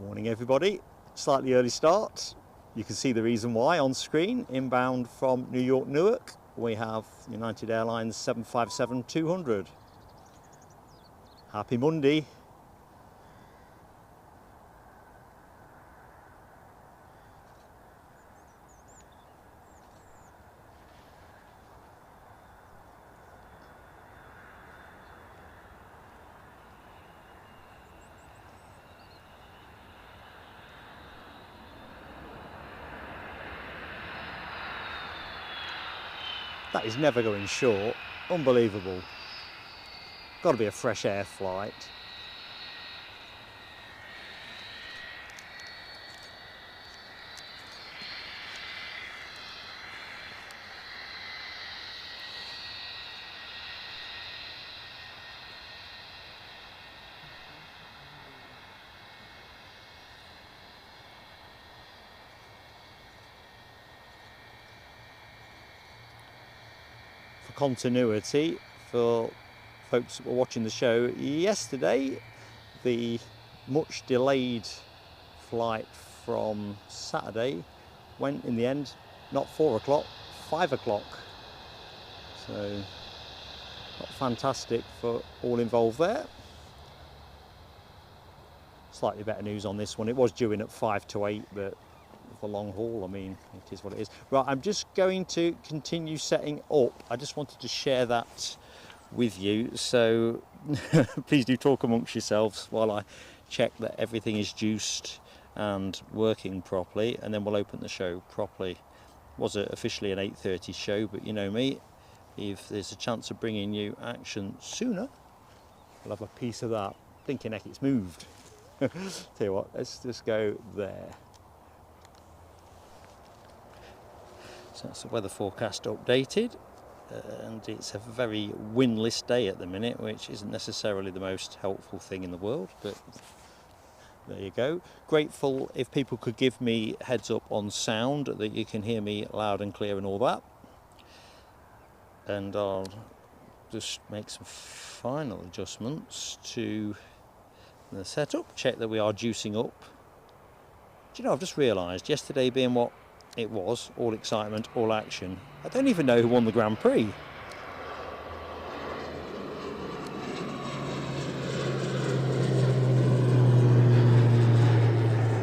Morning everybody, slightly early start. You can see the reason why on screen. Inbound from New York Newark, we have United Airlines 757-200. Happy Monday. That is never going short. Unbelievable. Got to be a fresh air flight. For continuity, for folks that were watching the show yesterday, the much delayed flight from Saturday went in the end not 4 o'clock, 5 o'clock. So not fantastic for all involved there. Slightly better news on this one. It was due in at 5 to 8, but for long haul, I mean, it is what it is. Right, I'm just going to continue setting up. I just wanted to share that with you, so please do talk amongst yourselves while I check that everything is juiced and working properly, and then we'll open the show properly. It was officially an 8:30 show, but you know me, if there's a chance of bringing you action sooner, I'll have a piece of that. Thinking heck, it's moved. Tell you what, let's just go there. So that's the weather forecast updated, and it's a very windless day at the minute, which isn't necessarily the most helpful thing in the world, but there you go. Grateful if people could give me heads up on sound, that you can hear me loud and clear and all that. And I'll just make some final adjustments to the setup, check that we are juicing up. Do you know, I've just realised, yesterday being what it was, all excitement, all action, I don't even know who won the Grand Prix.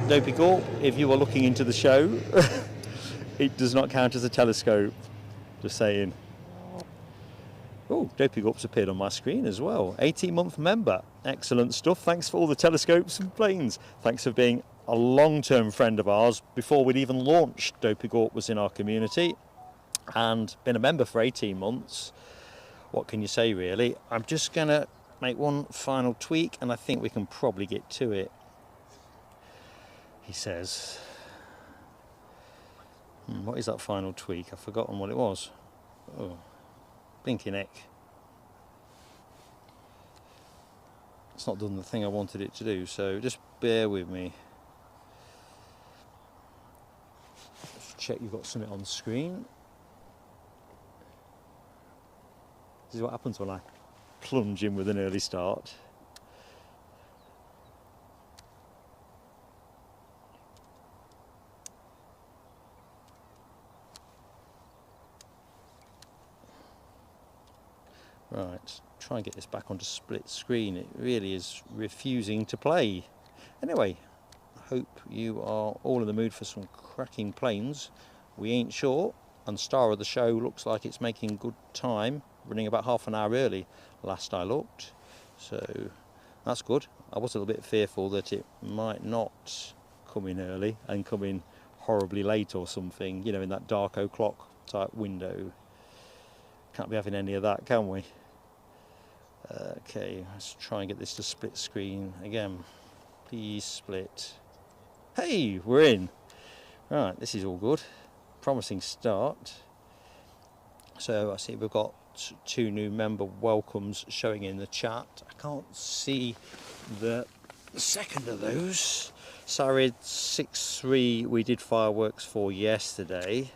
Dopey Gorp, if you are looking into the show, it does not count as a telescope, just saying. Oh, Dopey Gorp's appeared on my screen as well. 18-month member, excellent stuff. Thanks for all the telescopes and planes. Thanks for being a long-term friend of ours. Before we'd even launched, Dopey Gorp was in our community and been a member for 18 months. What can you say, really? I'm just going to make one final tweak, and I think we can probably get to it. He says, what is that final tweak? I've forgotten what it was. Oh, blinking heck. It's not done the thing I wanted it to do, so just bear with me. Check you've got something on screen. This is what happens when I plunge in with an early start. Right, try and get this back onto split screen. It really is refusing to play. Anyway, I hope you are all in the mood for some cracking planes. We ain't sure, and the star of the show looks like it's making good time, running about half an hour early last I looked, so that's good. I was a little bit fearful that it might not come in early and come in horribly late or something, you know, in that dark o'clock type window. Can't be having any of that, can we? Okay, let's try and get this to split screen again. Please split. Hey, we're in. Right, this is all good. Promising start. So I see we've got 2 new member welcomes showing in the chat. I can't see the second of those. Sarid 63 we did fireworks for yesterday,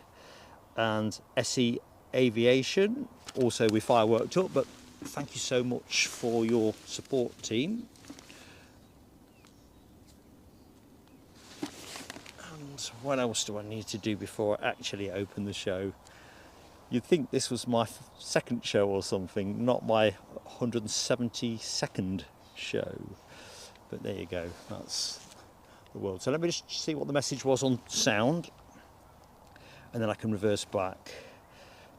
and SE Aviation also we fireworked up, but thank you so much for your support, team. And what else do I need to do before I actually open the show? You'd think this was my second show or something, not my 172nd show. But there you go, that's the world. So let me just see what the message was on sound, and then I can reverse back.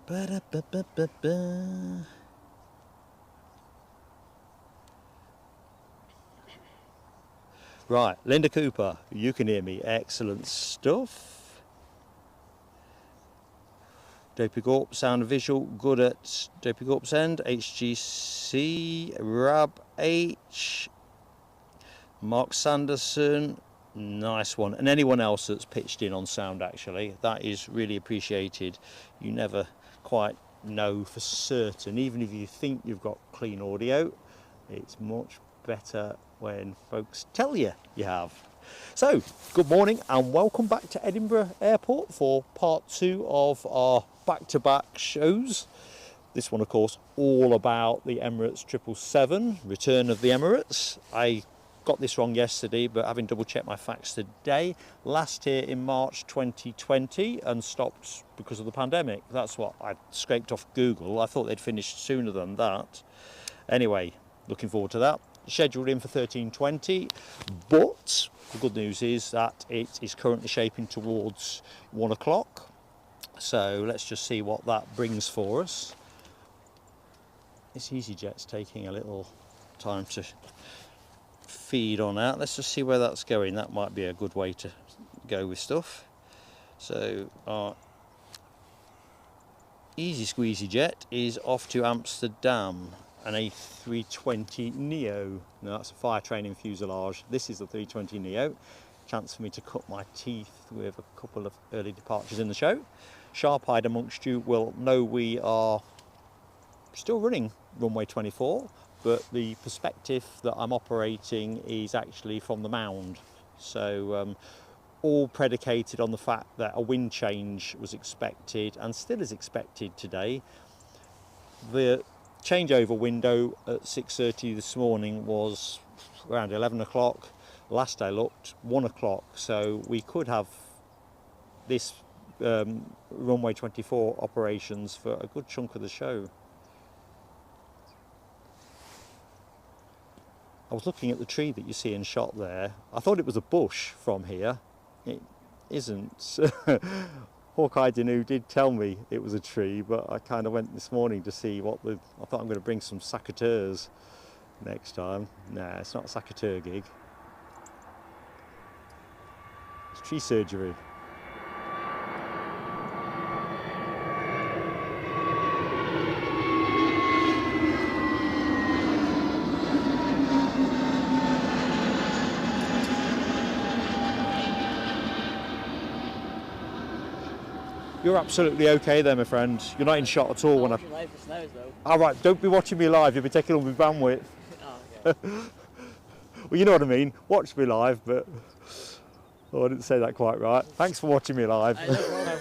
Ba-da-ba-ba-ba-ba. Right, Linda Cooper, you can hear me, excellent stuff. Dopey Gorp, sound and visual, good at Dopey Gorp's end. HGC, Rab H, Mark Sanderson, nice one. And anyone else that's pitched in on sound, actually, that is really appreciated. You never quite know for certain, even if you think you've got clean audio, it's much better when folks tell you you have. So, good morning and welcome back to Edinburgh Airport for part 2 of our back-to-back shows. This one, of course, all about the Emirates 777, return of the Emirates. I got this wrong yesterday, but having double-checked my facts today, last here in March 2020 and stopped because of the pandemic. That's what I scraped off Google. I thought they'd finished sooner than that. Anyway, looking forward to that. Scheduled in for 13:20, but the good news is that it is currently shaping towards 1 o'clock. So let's just see what that brings for us. This EasyJet's taking a little time to feed on out. Let's just see where that's going. That might be a good way to go with stuff. So our Easy Squeezy Jet is off to Amsterdam. An A320neo. Now that's a fire training fuselage. This is the 320neo. Chance for me to cut my teeth with a couple of early departures in the show. Sharp-eyed amongst you will know we are still running runway 24, but the perspective that I'm operating is actually from the mound. So all predicated on the fact that a wind change was expected and still is expected today. The changeover window at 6:30 this morning was around 11 o'clock. Last I looked, 1 o'clock. So we could have this runway 24 operations for a good chunk of the show. I was looking at the tree that you see in shot there. I thought it was a bush from here. It isn't. Hawkeye Danu did tell me it was a tree, but I kind of went this morning to see what the... I thought I'm going to bring some secateurs next time. Nah, it's not a secateur gig. It's tree surgery. You're absolutely okay there, my friend. You're not in shot at all. I'm watching live for snows, though. All right, don't be watching me live. You'll be taking all my bandwidth. Oh, okay. Well, you know what I mean. Watch me live, but... Oh, I didn't say that quite right. Thanks for watching me live.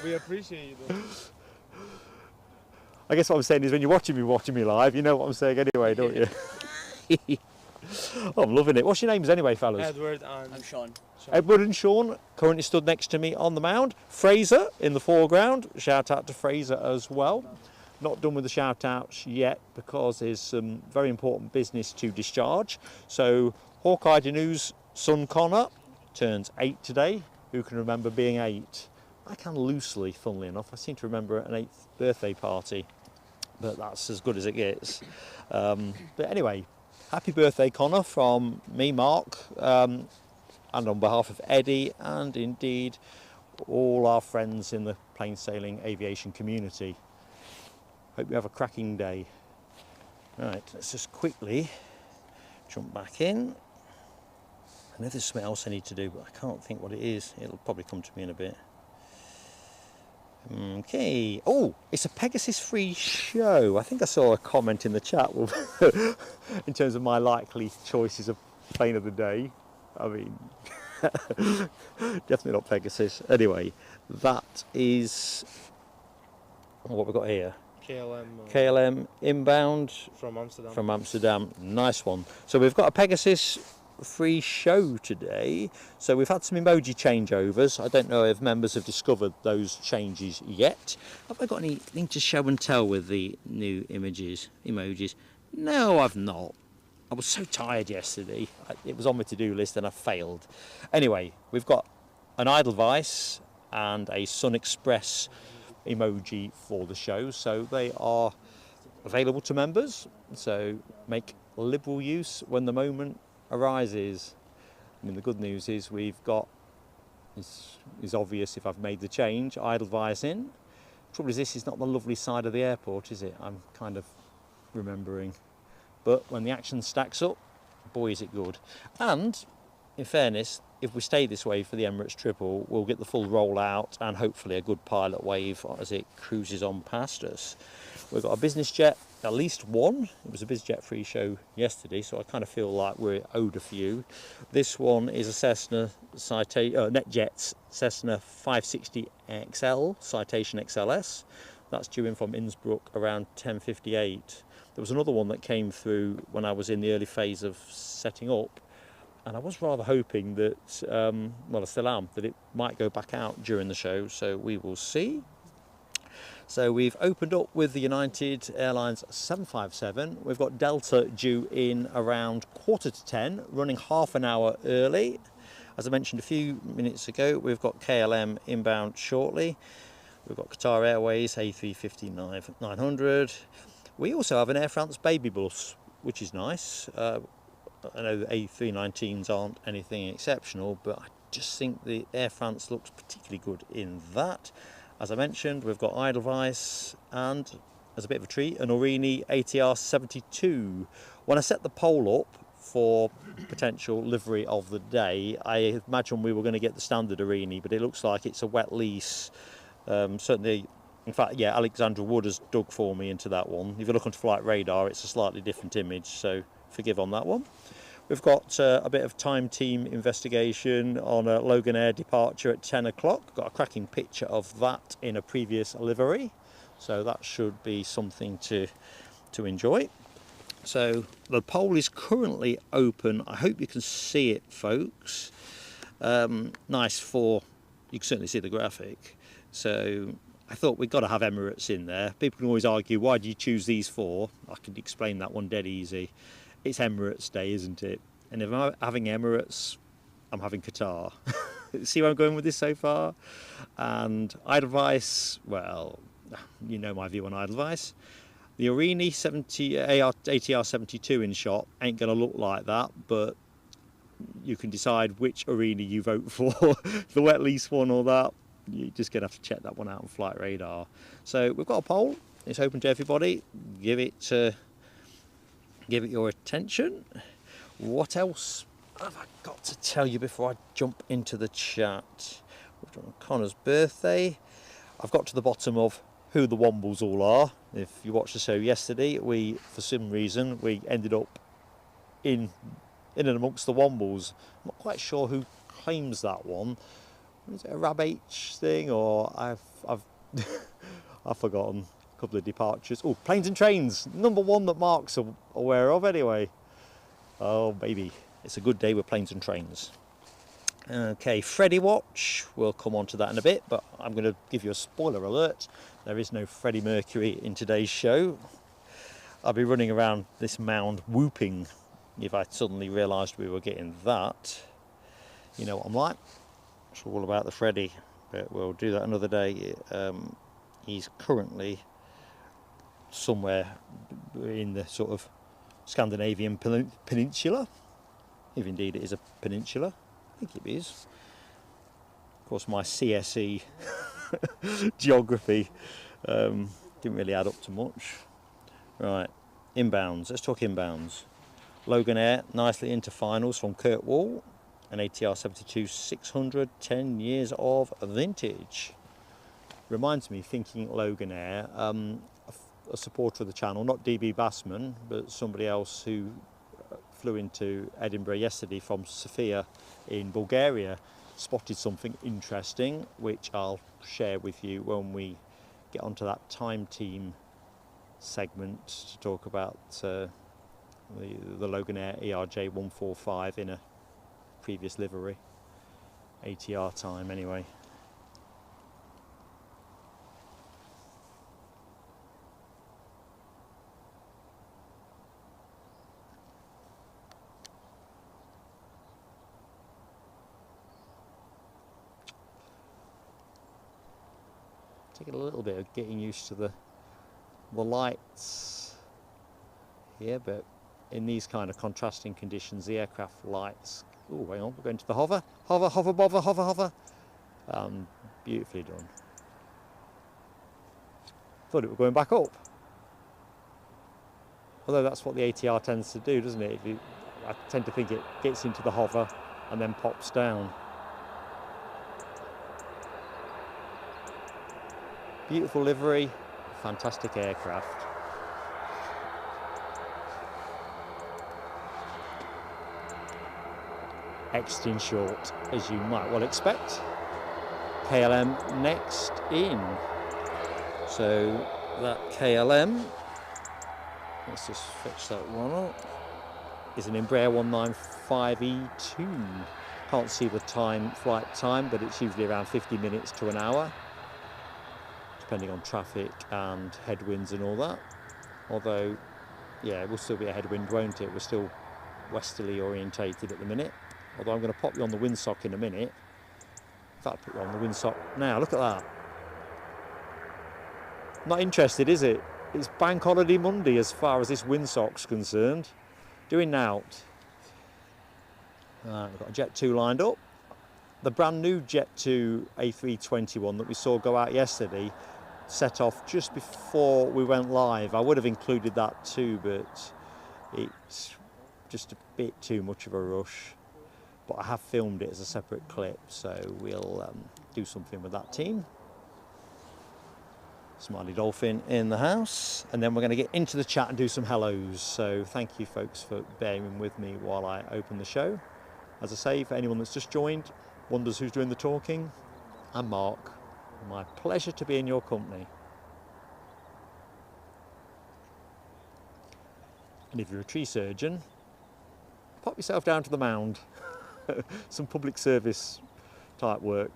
We appreciate you, though. I guess what I'm saying is when you're watching me live, you know what I'm saying anyway, don't you? Oh, I'm loving it. What's your names anyway, fellas? Edward and... I'm Sean. Edward and Sean currently stood next to me on the mound. Fraser in the foreground. Shout out to Fraser as well. Not done with the shout outs yet because there's some very important business to discharge. So Hawkeye Danu's son Connor turns 8 today. Who can remember being 8? I can loosely, funnily enough. I seem to remember an 8th birthday party, but that's as good as it gets. But anyway, happy birthday, Connor, from me, Mark, and on behalf of Eddie and indeed all our friends in the plain sailing aviation community. Hope you have a cracking day. Right, let's just quickly jump back in. I know there's something else I need to do, but I can't think what it is. It'll probably come to me in a bit. Okay. Oh, it's a Pegasus-free show. I think I saw a comment in the chat in terms of my likely choices of plane of the day. I mean, definitely not Pegasus. Anyway, that is what we've got here. KLM inbound from Amsterdam. From Amsterdam. Nice one. So we've got a Pegasus free show today. So we've had some emoji changeovers. I don't know if members have discovered those changes yet. Have I got anything to show and tell with the new emojis? No, I've not. I was so tired yesterday. It was on my to-do list and I failed. Anyway, we've got an Edelweiss and a Sun Express emoji for the show, so they are available to members, so make liberal use when the moment arises. I mean, the good news is we've got, it's obvious if I've made the change, Edelweiss in. Trouble is, this is not the lovely side of the airport, is it? I'm kind of remembering, but when the action stacks up, boy is it good. And in fairness, if we stay this way for the Emirates triple, we'll get the full rollout and hopefully a good pilot wave as it cruises on past us. We've got a business jet, at least one. It was a BizJet free show yesterday, so I kind of feel like we're owed a few. This one is a Cessna NetJets Cessna 560XL Citation XLS. That's due in from Innsbruck around 10:58. There was another one that came through when I was in the early phase of setting up, and I was rather hoping that, well, I still am, that it might go back out during the show, so we will see. So we've opened up with the United Airlines 757. We've got Delta due in around 9:45, running half an hour early. As I mentioned a few minutes ago, we've got KLM inbound shortly. We've got Qatar Airways A321s. We also have an Air France baby bus, which is nice. I know the A319s aren't anything exceptional, but I just think the Air France looks particularly good in that. As I mentioned, we've got Edelweiss and, as a bit of a treat, an Auriini ATR 72. When I set the poll up for potential livery of the day, I imagined we were going to get the standard Auriini, but it looks like it's a wet lease. Certainly, in fact, yeah, Alexandra Wood has dug for me into that one. If you look onto Flight Radar, it's a slightly different image, so forgive on that one. We've got a bit of time team investigation on a Logan Air departure at 10 o'clock. Got a cracking picture of that in a previous livery, so that should be something to enjoy. So the poll is currently open. I hope you can see it, folks. Nice for, you can certainly see the graphic. So I thought we've got to have Emirates in there. People can always argue, why do you choose these four? I can explain that one dead easy. It's Emirates Day, isn't it? And if I'm having Emirates, I'm having Qatar. See where I'm going with this so far? And Edelweiss, well, you know my view on Edelweiss. The Auriini ATR 72 in shot ain't going to look like that, but you can decide which Auriini you vote for, the wet lease one or that. You're just going to have to check that one out on Flight Radar. So we've got a poll. It's open to everybody. Give it your attention. What else have I got to tell you before I jump into the chat? We've done Connor's birthday. I've got to the bottom of who the Wombles all are. If you watched the show yesterday, for some reason, we ended up in and amongst the Wombles. I'm not quite sure who claims that one. Is it a Rab H thing, or I've I've forgotten. A couple of departures. Oh, planes and trains. Number one that Mark's aware of anyway. Oh baby, it's a good day with planes and trains. Okay, Freddie Watch. We'll come on to that in a bit, but I'm going to give you a spoiler alert. There is no Freddie Mercury in today's show. I'll be running around this mound whooping if I suddenly realised we were getting that. You know what I'm like. It's all about the Freddie, but we'll do that another day. He's currently somewhere in the sort of Scandinavian peninsula, if indeed it is a peninsula. I think it is. Of course, my CSE geography didn't really add up to much. Right, inbounds. Let's talk inbounds. Logan Air nicely into finals from Kirkwall. An ATR 72-600, 10 years of vintage. Reminds me, thinking Logan Air, a supporter of the channel, not DB Bassman, but somebody else who flew into Edinburgh yesterday from Sofia in Bulgaria, spotted something interesting, which I'll share with you when we get onto that time team segment to talk about the Logan Air ERJ 145 in a previous livery. ATR time anyway. Taking a little bit of getting used to the lights here, but in these kind of contrasting conditions, the aircraft lights. Oh, hang on, we're going to the hover, hover. Beautifully done. Thought it were going back up. Although that's what the ATR tends to do, doesn't it? I tend to think it gets into the hover and then pops down. Beautiful livery, fantastic aircraft. Extra short, as you might well expect. KLM next in. So that KLM, let's just fetch that one up, is an Embraer 195E2. Can't see the flight time, but it's usually around 50 minutes to an hour, depending on traffic and headwinds and all that. Although, yeah, it will still be a headwind, won't it? We're still westerly orientated at the minute. Although I'm going to pop you on the windsock in a minute. In fact, I'll put you on the windsock now. Look at that. Not interested, is it? It's Bank Holiday Monday as far as this windsock's concerned. Doing nout. We've got a Jet2 lined up. The brand new Jet2 A321 that we saw go out yesterday set off just before we went live. I would have included that too, but it's just a bit too much of a rush. But I have filmed it as a separate clip, so we'll do something with that team. Smiley Dolphin in the house, and then we're going to get into the chat and do some hellos. So thank you folks for bearing with me while I open the show. As I say, for anyone that's just joined, wonders who's doing the talking, I'm Mark. My pleasure to be in your company. And if you're a tree surgeon, pop yourself down to the mound. Some public service type work.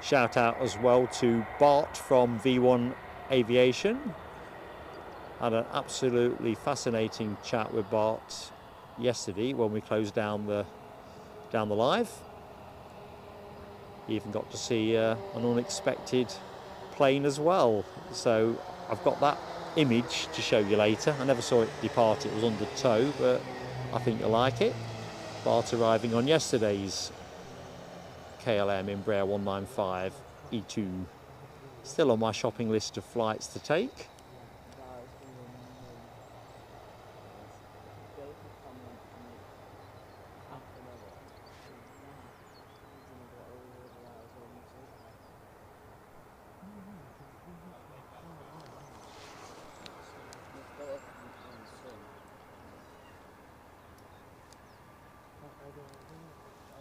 Shout out as well to Bart from V1 Aviation. Had an absolutely fascinating chat with Bart yesterday when we closed down the live. Even got to see an unexpected plane as well. So I've got that image to show you later. I never saw it depart, it was under tow, but I think you'll like it. Bart arriving on yesterday's KLM Embraer 195 E2. Still on my shopping list of flights to take.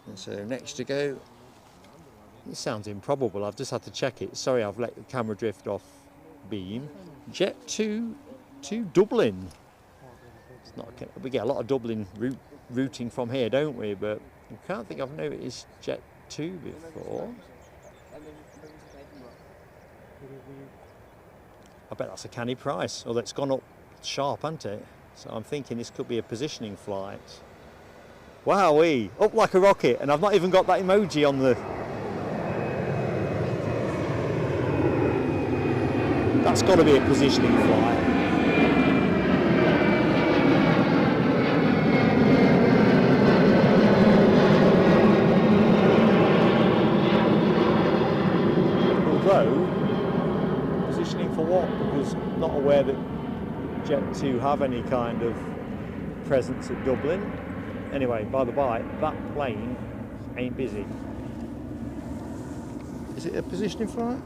And so next to go, it sounds improbable, I've just had to check it. Sorry, I've let the camera drift off beam. Jet2 to Dublin. It's not, we get a lot of Dublin routing from here, don't we? But I can't think I've noticed Jet2 before. I bet that's a canny price, although it's gone up sharp, hasn't it? So I'm thinking this could be a positioning flight. Wowee, up like a rocket, and I've not even got that emoji on the... That's got to be a positioning flight. Although, positioning for what? Because I'm not aware that Jet2 have any kind of presence at Dublin. Anyway, by the by, that plane ain't busy. Is it a positioning flight?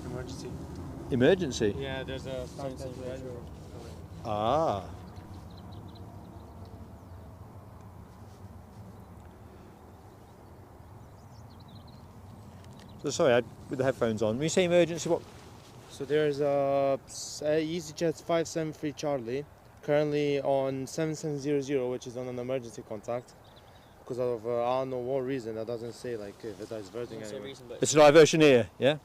Emergency. Emergency? Yeah, there's a sound situation. Ah. Sorry, with the headphones on. When you say emergency, what? So there's a EasyJet 573 Charlie currently on 7700, which is on an emergency contact. Because of I don't know what reason, that doesn't say like if it is diverting anyway. It's a diversion here, yeah?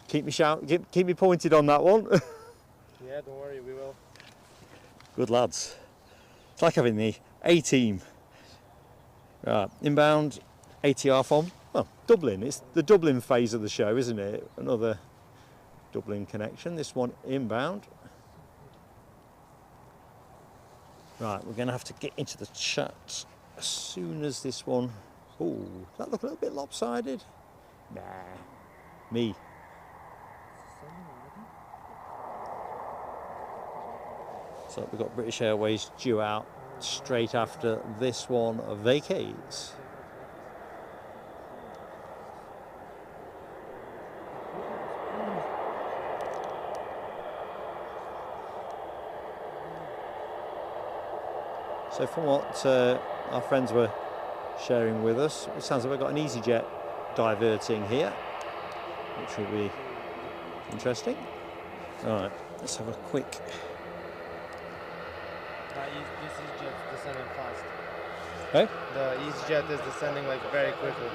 Keep me pointed on that one. Yeah, don't worry, we will. Good lads. It's like having the A-team. Right, inbound ATR from, well, Dublin. It's the Dublin phase of the show, isn't it? Another Dublin connection. This one inbound. Right, we're going to have to get into the chat as soon as this one. Oh, does that look a little bit lopsided? Nah, me. So we've got British Airways due out straight after this one vacates. So from what our friends were sharing with us, it sounds like we've got an EasyJet diverting here, which will be interesting. All right, let's have a quick. This EasyJet is descending fast. Hey? The EasyJet is descending like very quickly.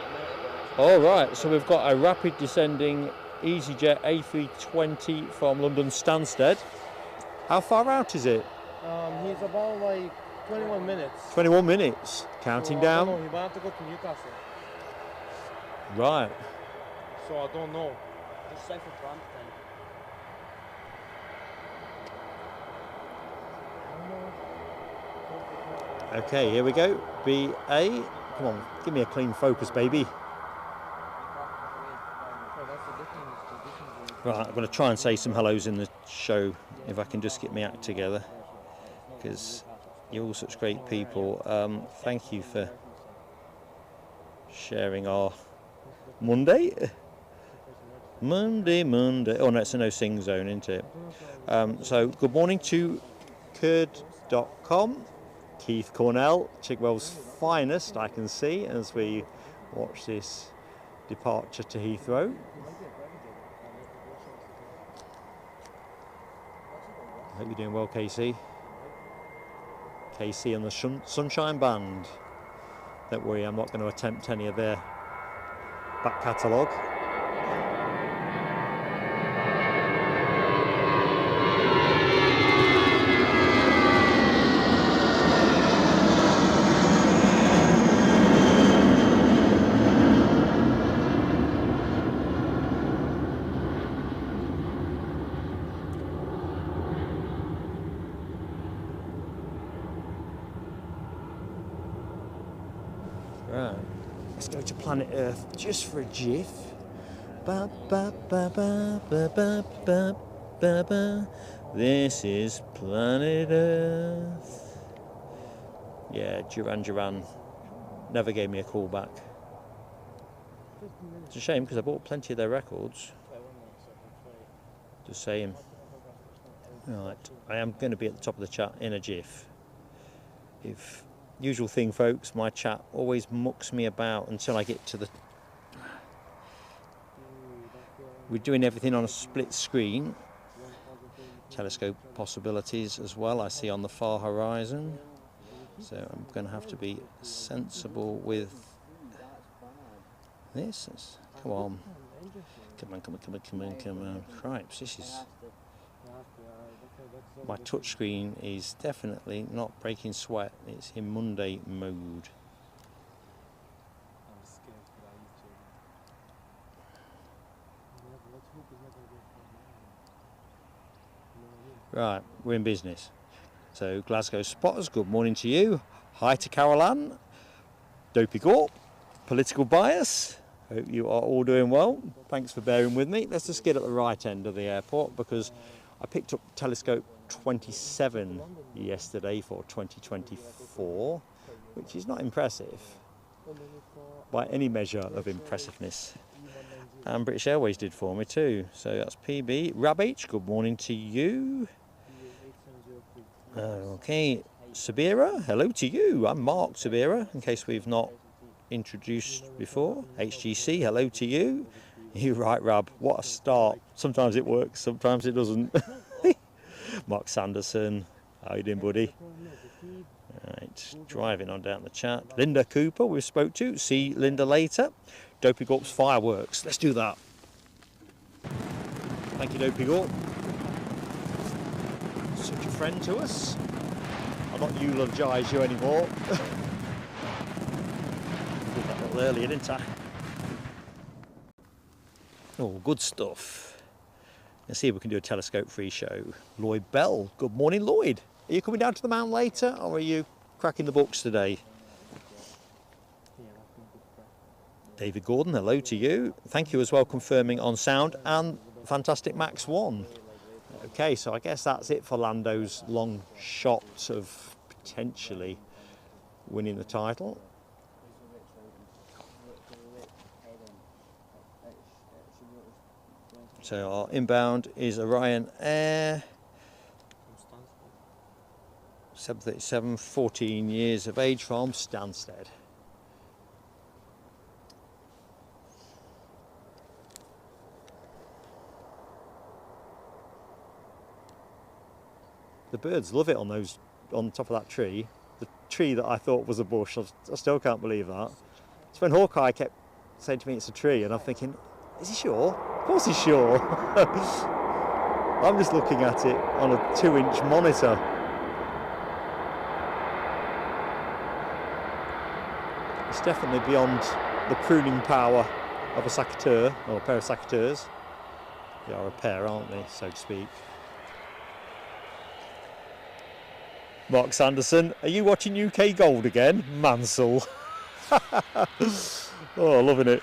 All right, so we've got a rapid descending EasyJet A320 from London Stansted. How far out is it? He's about like 21 minutes. 21 minutes. Counting so down. I don't know, he might have to go to Newcastle. Right. So I don't know. Just say for Brampton. Okay, here we go. BA. Come on, give me a clean focus, baby. Right, I'm going to try and say some hellos in the show if I can just get my act together, because you're all such great people. Thank you for sharing our Monday. Monday. Oh no, it's a no sing zone, isn't it? So good morning to Kurd.com. Keith Cornell, Chigwell's finest, I can see, as we watch this departure to Heathrow. I hope you're doing well, KC. KC and the Sunshine Band. Don't worry, I'm not going to attempt any of their back catalogue. Right, let's go to planet Earth just for a jiff. Ba, ba, ba, ba, ba, ba, ba, ba, ba. This is planet Earth. Yeah, Duran never gave me a call back. It's a shame because I bought plenty of their records. Just saying. Right, I am going to be at the top of the chat in a jiff. If usual thing, folks, my chat always mucks me about until I get to the. We're doing everything on a split screen. Telescope possibilities as well, I see on the far horizon. So I'm going to have to be sensible with this. Come on. Come on. Cripes, this is. My touch screen is definitely not breaking sweat. It's in Monday mode. Right, we're in business. So Glasgow spotters, good morning to you. Hi to Caroline. Dopey Gorp, political bias. Hope you are all doing well. Thanks for bearing with me. Let's just get at the right end of the airport because I picked up telescope 27 yesterday for 2024, which is not impressive by any measure of impressiveness. And British Airways did for me too. So that's PB. Rabh, good morning to you. Okay, Sabira, hello to you. I'm Mark Sabira, in case we've not introduced before. HGC, hello to you. You're right, Rab. What a start. Sometimes it works, sometimes it doesn't. Mark Sanderson, how you doing, buddy? Right, driving on down the chat. Linda Cooper, we spoke to. See Linda later. Dopey Gorp's fireworks. Let's do that. Thank you, Dopey Gorp. Such a friend to us. I'll not eulogise you anymore. Did that a little earlier, didn't I? Oh, good stuff. Let's see if we can do a telescope-free show. Lloyd Bell. Good morning, Lloyd. Are you coming down to the mountain later, or are you cracking the books today? David Gordon, hello to you. Thank you as well, confirming on sound and fantastic Max 1. Okay, so I guess that's it for Lando's long shot of potentially winning the title. So our inbound is Orion Air, 737, 14 years of age from Stansted. The birds love it on those, on top of that tree. The tree that I thought was a bush, I still can't believe that. It's when Hawkeye kept saying to me it's a tree, and I'm thinking, is he sure? Of course he's sure. I'm just looking at it on a 2-inch monitor. It's definitely beyond the pruning power of a sacateur, or a pair of sacateurs. They are a pair, aren't they, so to speak. Mark Sanderson, are you watching UK Gold again? Mansell. Oh, loving it.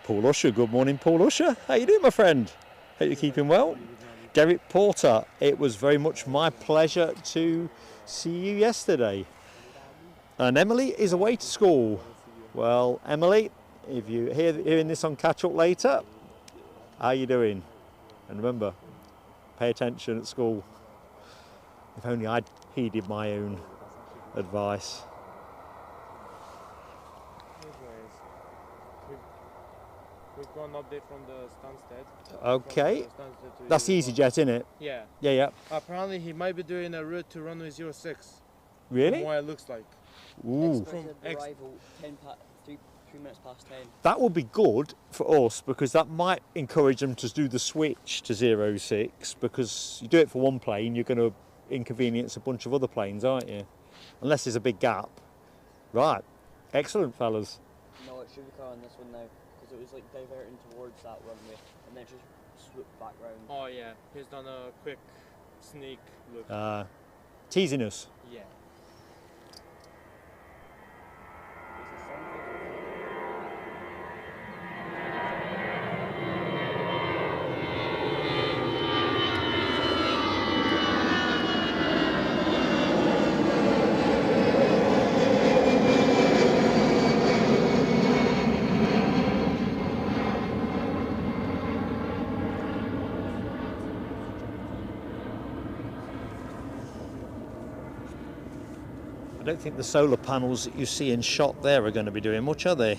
Paul Usher, good morning, Paul Usher. How you doing, my friend? Hope you're keeping well. Derek Porter, it was very much my pleasure to see you yesterday. And Emily is away to school. Well, Emily, if you're hearing this on catch up later, how you doing? And remember, pay attention at school. If only I'd heeded my own advice. We've got an update from the Stansted. Okay. Stansted to That's the EasyJet, isn't it? Yeah. Yeah, yeah. Apparently he might be doing a route to runway 06. Really? From what it looks like. Ooh. Expected arrival 3 minutes past 10. That would be good for us, because that might encourage them to do the switch to 06, because you do it for one plane, you're going to inconvenience a bunch of other planes, aren't you? Unless there's a big gap. Right. Excellent, fellas. No, it should be car on this one now, because it was like diverting towards that runway, and then just swooped back round. Oh yeah, he's done a quick sneak look. Teasing us. Yeah. I don't think the solar panels that you see in shot there are going to be doing much, are they?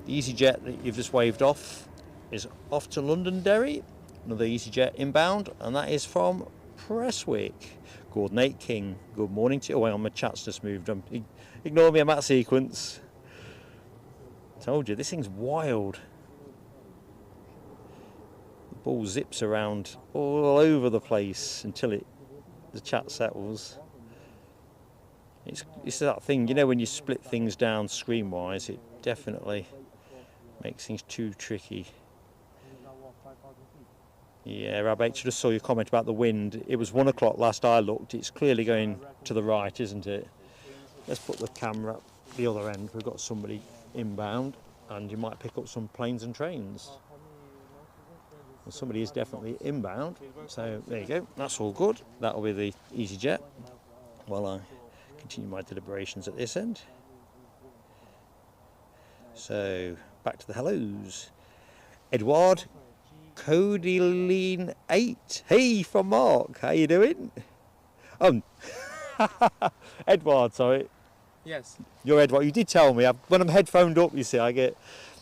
The EasyJet that you've just waved off is off to Londonderry. Another EasyJet inbound, and that is from Prestwick. Gordon 8 King, good morning to you. Oh, hang on, my chat's just moved. Ignore me, I'm at sequence. Told you, this thing's wild. The ball zips around all over the place until the chat settles. It's that thing, you know, when you split things down screen-wise, it definitely makes things too tricky. Yeah, Rabbi, just saw your comment about the wind. It was 1 o'clock last I looked. It's clearly going to the right, isn't it? Let's put the camera at the other end. We've got somebody inbound, and you might pick up some planes and trains. Well, somebody is definitely inbound, so there you go. That's all good. That'll be the EasyJet. While I continue my deliberations at this end. So back to the hellos. Edward Codyline 8. Hey, from Mark. How you doing? Edward, sorry. Yes. You're Edward. You did tell me. When I'm headphoned up, you see, I get,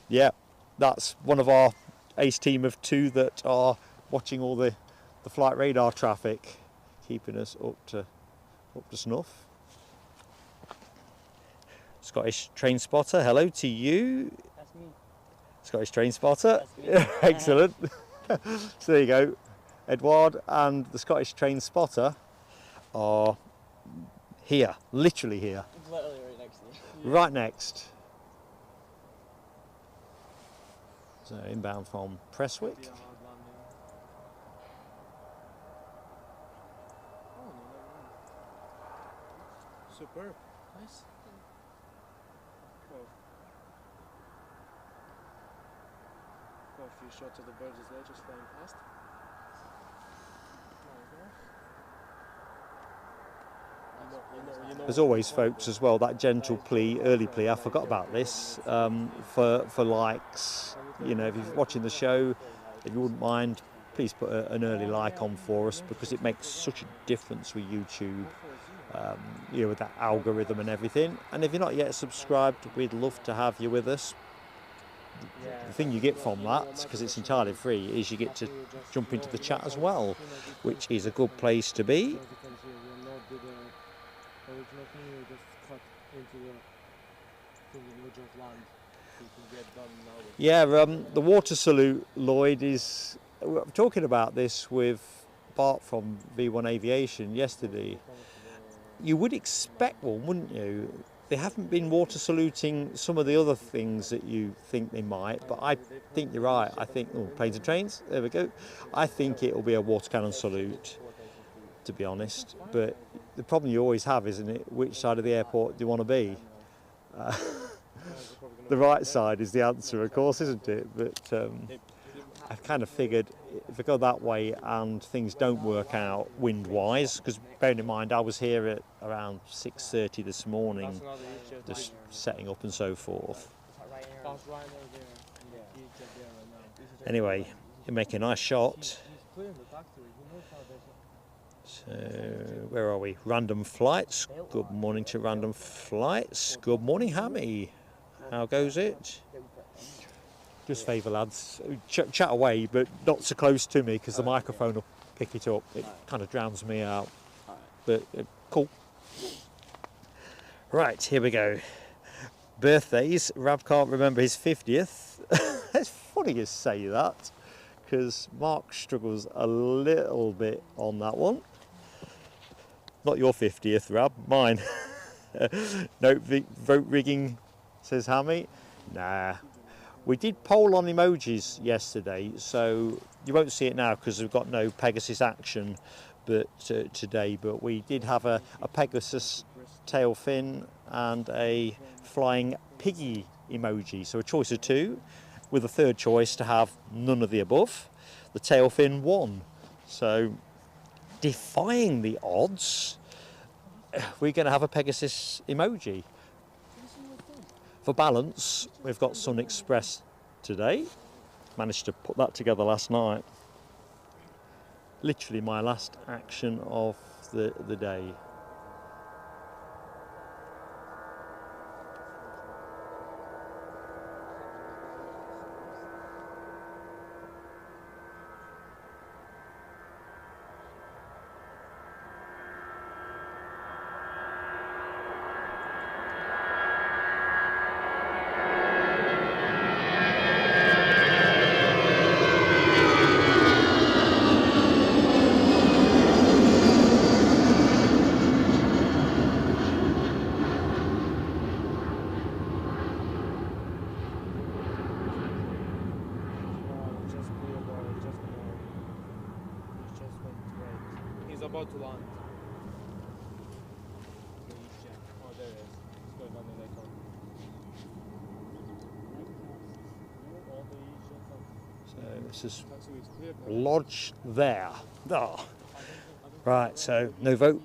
yeah, that's one of our ace team of 2 that are watching all the flight radar traffic, keeping us up to snuff. Scottish train spotter, hello to you. That's me. Scottish train spotter. That's me. Excellent. So there you go. Edward and the Scottish train spotter are here, literally here. Literally right next to you. Right next. So inbound from Prestwick. Superb. Nice. Got a few shots of the birds as well, just flying past. There's always, folks, as well, that gentle plea, early plea, I forgot about this, for likes. You know, if you're watching the show, if you wouldn't mind, please put an early like on for us, because it makes such a difference with YouTube, you know, with that algorithm and everything. And if you're not yet subscribed, we'd love to have you with us. The thing you get from that, because it's entirely free, is you get to jump into the chat as well, which is a good place to be. Yeah, the water salute, Lloyd, is, we're talking about this with Bart from V1 Aviation yesterday. You would expect one, wouldn't you? They haven't been water saluting some of the other things that you think they might, but I think you're right. I think, oh, planes and trains, there we go. I think it will be a water cannon salute, to be honest. But the problem you always have, isn't it, which side of the airport do you want to be? The right side is the answer, of course, isn't it? But I've kind of figured if I go that way and things don't work out wind-wise, because bearing in mind I was here at around 6:30 this morning, just setting up and so forth. Anyway, you make a nice shot. So, where are we? Random Flights. Good morning to Random Flights. Good morning, Hammy. How goes it? Just favour, lads. Chat away, but not so close to me, because the microphone will pick it up. It kind of drowns me out. But cool. Right, here we go. Birthdays. Rab can't remember his 50th. It's funny you say that, because Mark struggles a little bit on that one. Not your 50th, Rab, mine. No vote rigging, says Hammy. Nah. We did poll on emojis yesterday, so you won't see it now because we've got no Pegasus action today, but we did have a Pegasus tail fin and a flying piggy emoji, so a choice of 2, with a third choice to have none of the above. The tail fin won, so defying the odds, we're going to have a Pegasus emoji. For balance, we've got Sun Express today. Managed to put that together last night. Literally my last action of the day. About to land. Oh, there it is. It's going down the lake. So this is lodged there. Oh. Right, so no vote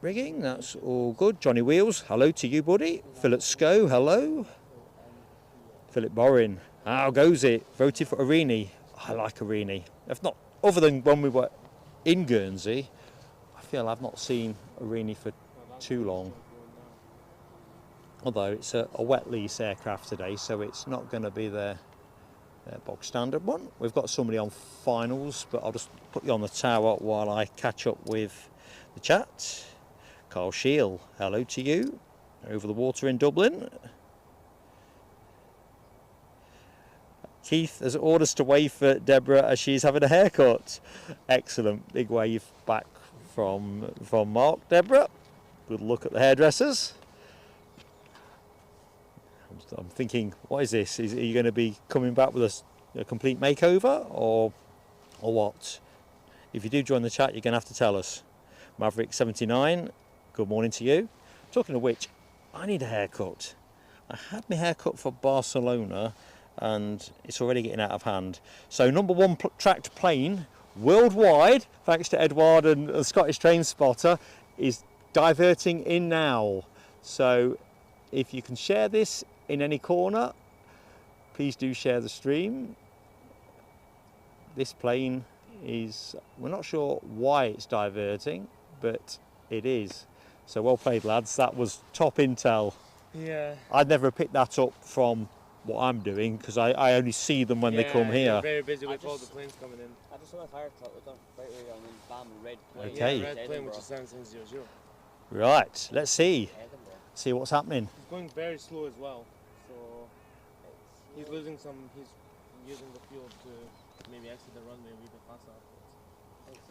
rigging, that's all good. Johnny Wheels, hello to you, buddy. Philip Sco, hello. Philip Borin, how goes it? Voted for Arini. I like Arini. If not, other than when we were in Guernsey, I feel I've not seen Arini for too long. although it's a wet lease aircraft today, so it's not going to be their bog standard one. We've got somebody on finals, but I'll just put you on the tower while I catch up with the chat. Carl Shield, hello to you, over the water in Dublin. Keith has orders to wave for Deborah as she's having a haircut. Excellent, big wave back from Mark. Deborah, good look at the hairdressers. I'm thinking, what is this? Are you going to be coming back with a complete makeover or what? If you do join the chat, you're going to have to tell us. Maverick79, good morning to you. Talking of which, I need a haircut. I had my haircut for Barcelona and it's already getting out of hand. So number one tracked plane worldwide, thanks to Edward and the Scottish Train Spotter, is diverting in now. So if you can share this in any corner, please do share the stream. This plane is, we're not sure why it's diverting, but it is. So well played, lads. That was top intel. Yeah. I'd never picked that up from what I'm doing because I only see them when they come here. You're very busy with all the planes coming in. I just saw a fire truck with a right way on and bam, red plane. Okay. Yeah, red plane, which is 7700. Right, let's see. Edinburgh. See what's happening. He's going very slow as well, so he's losing some. He's using the fuel to maybe exit the runway a wee bit faster.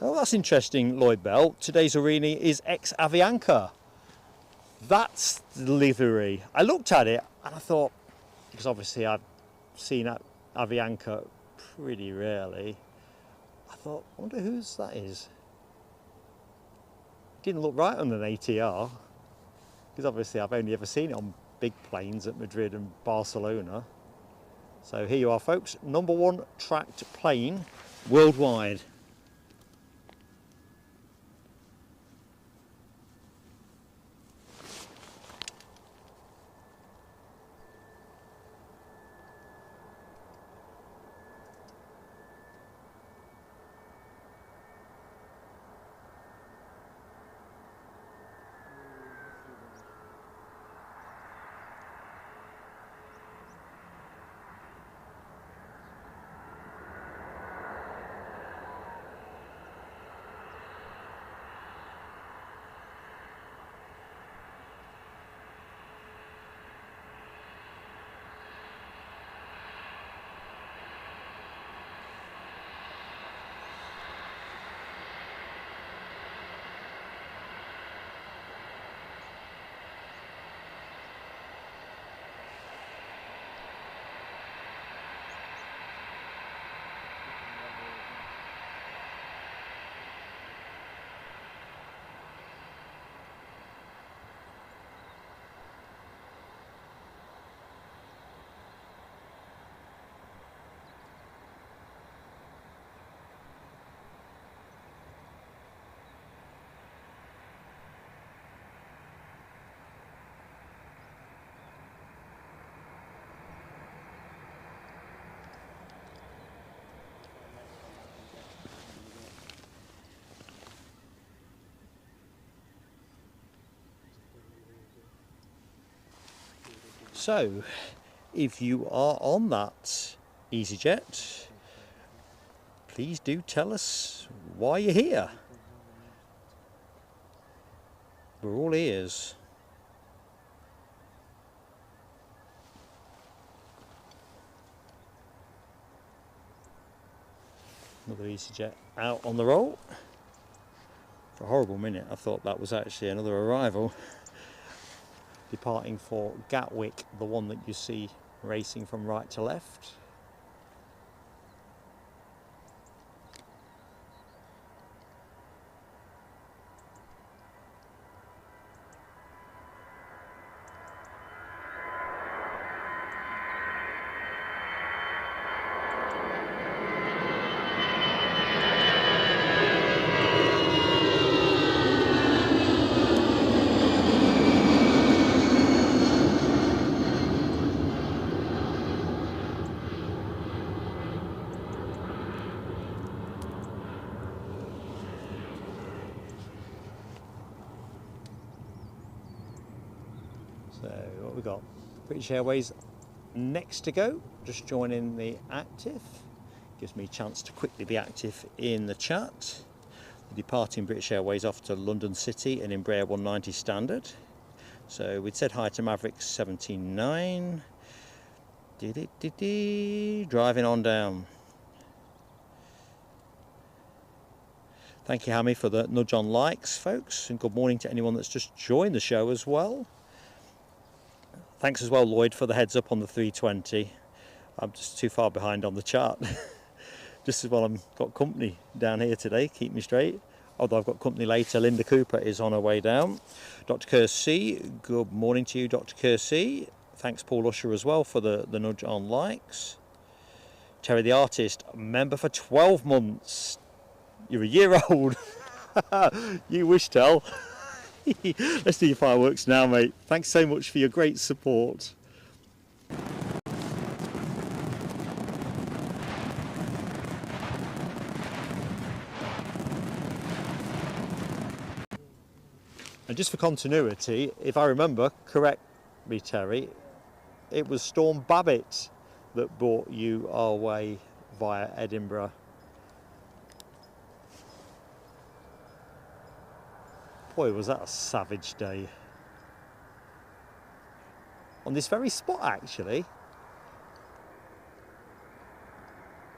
Oh, that's interesting, Lloyd Bell. Today's Arini is ex-Avianca. That's the livery. I looked at it and I thought, because obviously I've seen Avianca pretty rarely, I thought, I wonder whose that is. Didn't look right on an ATR, because obviously I've only ever seen it on big planes at Madrid and Barcelona. So here you are, folks, number one tracked plane worldwide. So, if you are on that EasyJet, please do tell us why you're here. We're all ears. Another EasyJet out on the roll. For a horrible minute, I thought that was actually another arrival. Departing for Gatwick, the one that you see racing from right to left. So what we got? British Airways next to go, just joining the active. Gives me a chance to quickly be active in the chat. The departing British Airways off to London City and Embraer 190 standard. So we'd said hi to Maverick 79. Driving on down. Thank you, Hammy, for the nudge on likes, folks, and good morning to anyone that's just joined the show as well. Thanks as well, Lloyd, for the heads up on the 320. I'm just too far behind on the chart. Just as well I've got company down here today, keep me straight. Although I've got company later, Linda Cooper is on her way down. Dr. Kersey, good morning to you, Dr. Kersey. Thanks, Paul Usher, as well, for the nudge on likes. Terry the Artist, member for 12 months. You're a year old. You wish, tell. Let's do your fireworks now, mate. Thanks so much for your great support. And just for continuity, if I remember, correct me, Terry, it was Storm Babbitt that brought you our way via Edinburgh. Boy, was that a savage day. On this very spot, actually. It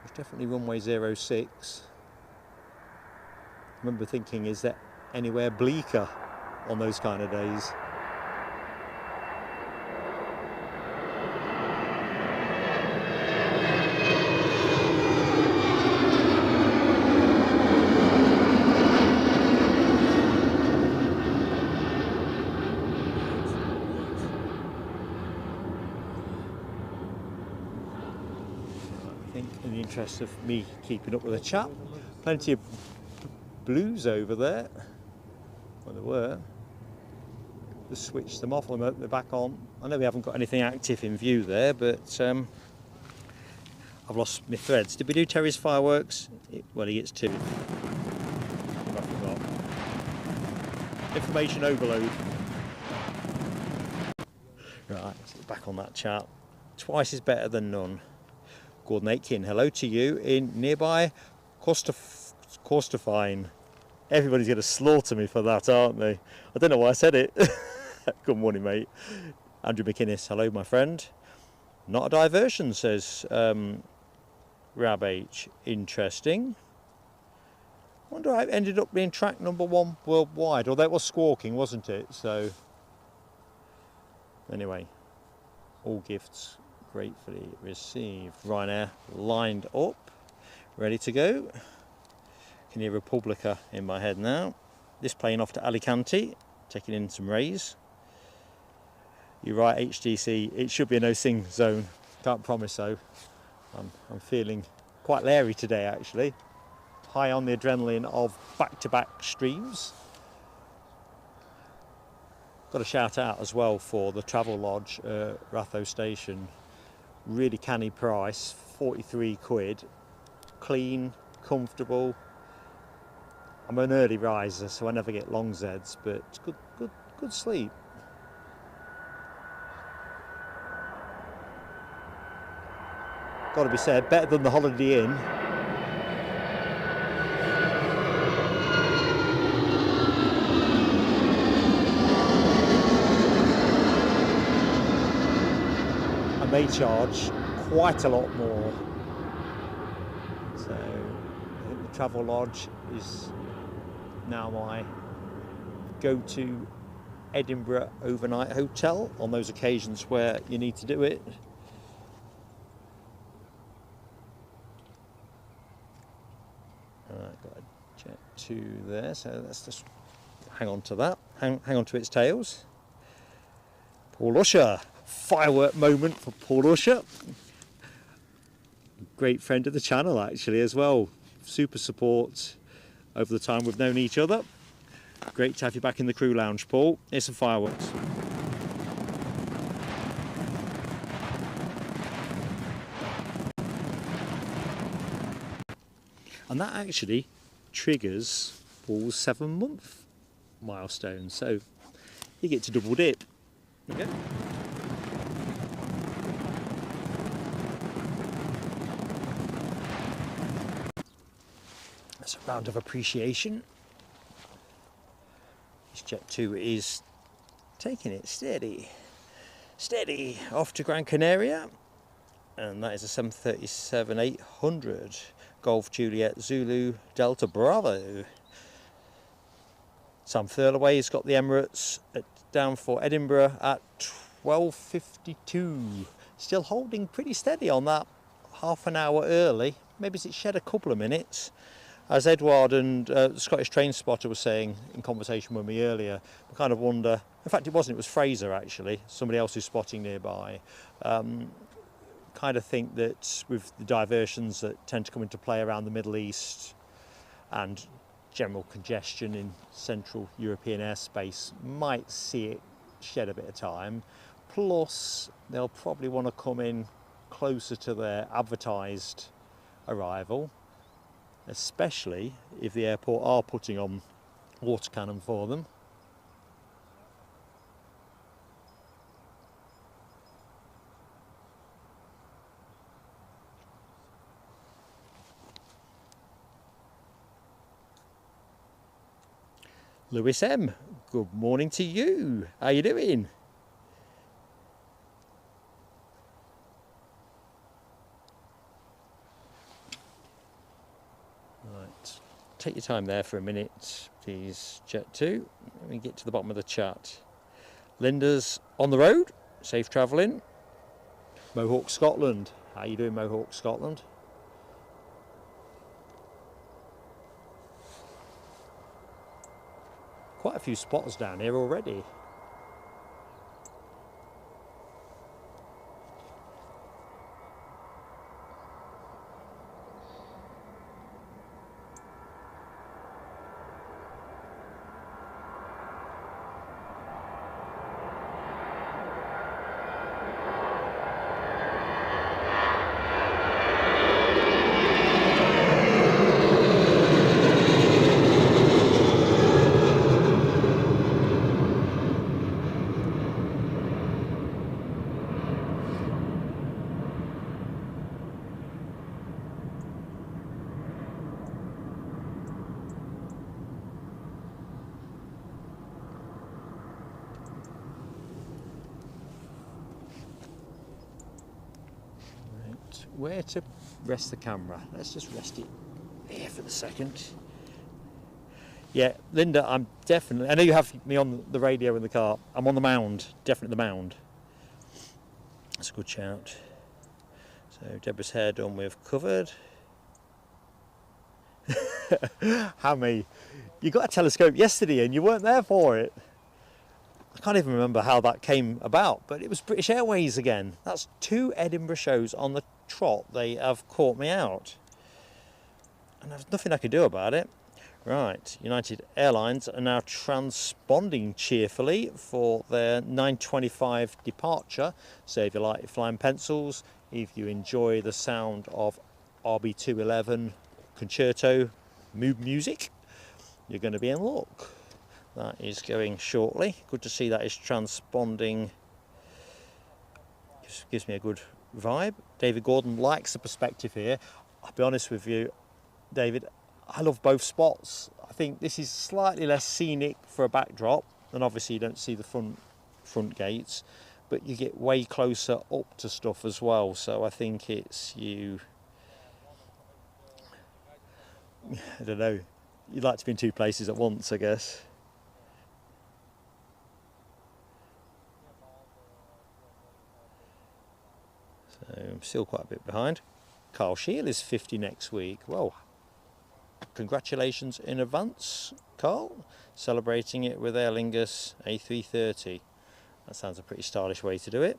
was definitely runway 06. I remember thinking, is there anywhere bleaker on those kind of days? In the interest of me keeping up with the chat, plenty of blues over there. Well, there were. Just switch them off, they're back on. I know we haven't got anything active in view there, but I've lost my threads. Did we do Terry's fireworks? Well, he gets 2. I forgot. Information overload. Right, so back on that chart. Twice is better than none. Gordon Aitken, hello to you in nearby Corstafine. Everybody's going to slaughter me for that, aren't they? I don't know why I said it. Good morning, mate. Andrew McInnes, hello, my friend. Not a diversion, says Rab H. Interesting. Wonder how it ended up being track number 1 worldwide. Although it was squawking, wasn't it? So, anyway, all gifts gratefully received. Ryanair lined up, ready to go. Can hear Republica in my head now. This plane off to Alicante, taking in some rays. You're right, HTC, it should be a no-sing zone. Can't promise so. I'm feeling quite leery today, actually. High on the adrenaline of back-to-back streams. Got a shout out as well for the Travel Lodge, Ratho Station. Really canny price, 43 quid. Clean, comfortable. I'm an early riser, so I never get long Zs, but it's good sleep. Got to be said, better than the Holiday Inn. And they charge quite a lot more. So I think the Travel Lodge is now my go-to Edinburgh overnight hotel on those occasions where you need to do it. Alright, got a Jet2 there, so let's just hang on to that, hang on to its tails. Paul Usher, firework moment for Paul Usher. Great friend of the channel actually as well, super support over the time we've known each other. Great to have you back in the crew lounge, Paul. Here's some fireworks. And that actually triggers Paul's 7-month milestone, so you get to double dip. Okay. That's a round of appreciation. This Jet2 is taking it steady. Steady off to Gran Canaria. And that is a 737-800 Golf Juliet Zulu Delta Bravo. Sam Thurlaway has got the Emirates down for Edinburgh at 12:52. Still holding pretty steady on that, half an hour early. Maybe it's shed a couple of minutes. As Edward and the Scottish train spotter was saying in conversation with me earlier, I kind of wonder, in fact it wasn't, it was Fraser actually, somebody else who's spotting nearby. Kind of think that with the diversions that tend to come into play around the Middle East and general congestion in Central European airspace, might see it shed a bit of time. Plus, they'll probably want to come in closer to their advertised arrival, especially if the airport are putting on water cannon for them. Lewis M, good morning to you. How you doing? Right, take your time there for a minute, please, Jet2. Let me get to the bottom of the chat. Linda's on the road, safe travelling. Mohawk Scotland, how you doing, Mohawk Scotland? Quite a few spotters down here already. Where to rest the camera? Let's just rest it here for the second. Yeah, Linda, I'm definitely, I know you have me on the radio in the car. I'm on the mound, definitely the mound. That's a good shout. So Deborah's hair done with covered. Hammy, you got a telescope yesterday and you weren't there for it. I can't even remember how that came about, but it was British Airways again. That's 2 Edinburgh shows on the trot. They have caught me out. And there's nothing I could do about it. Right, United Airlines are now transponding cheerfully for their 9:25 departure. So if you like your flying pencils, if you enjoy the sound of RB211 concerto mood music, you're going to be in luck. That is going shortly. Good to see that is transponding. Gives me a good vibe. David Gordon likes the perspective here. I'll be honest with you, David, I love both spots. I think this is slightly less scenic for a backdrop, and obviously you don't see the front gates, but you get way closer up to stuff as well. So I think it's you. I don't know. You'd like to be in 2 places at once, I guess. So I'm still quite a bit behind. Carl Shield is 50 next week. Well, congratulations in advance, Carl. Celebrating it with Aer Lingus A330. That sounds a pretty stylish way to do it.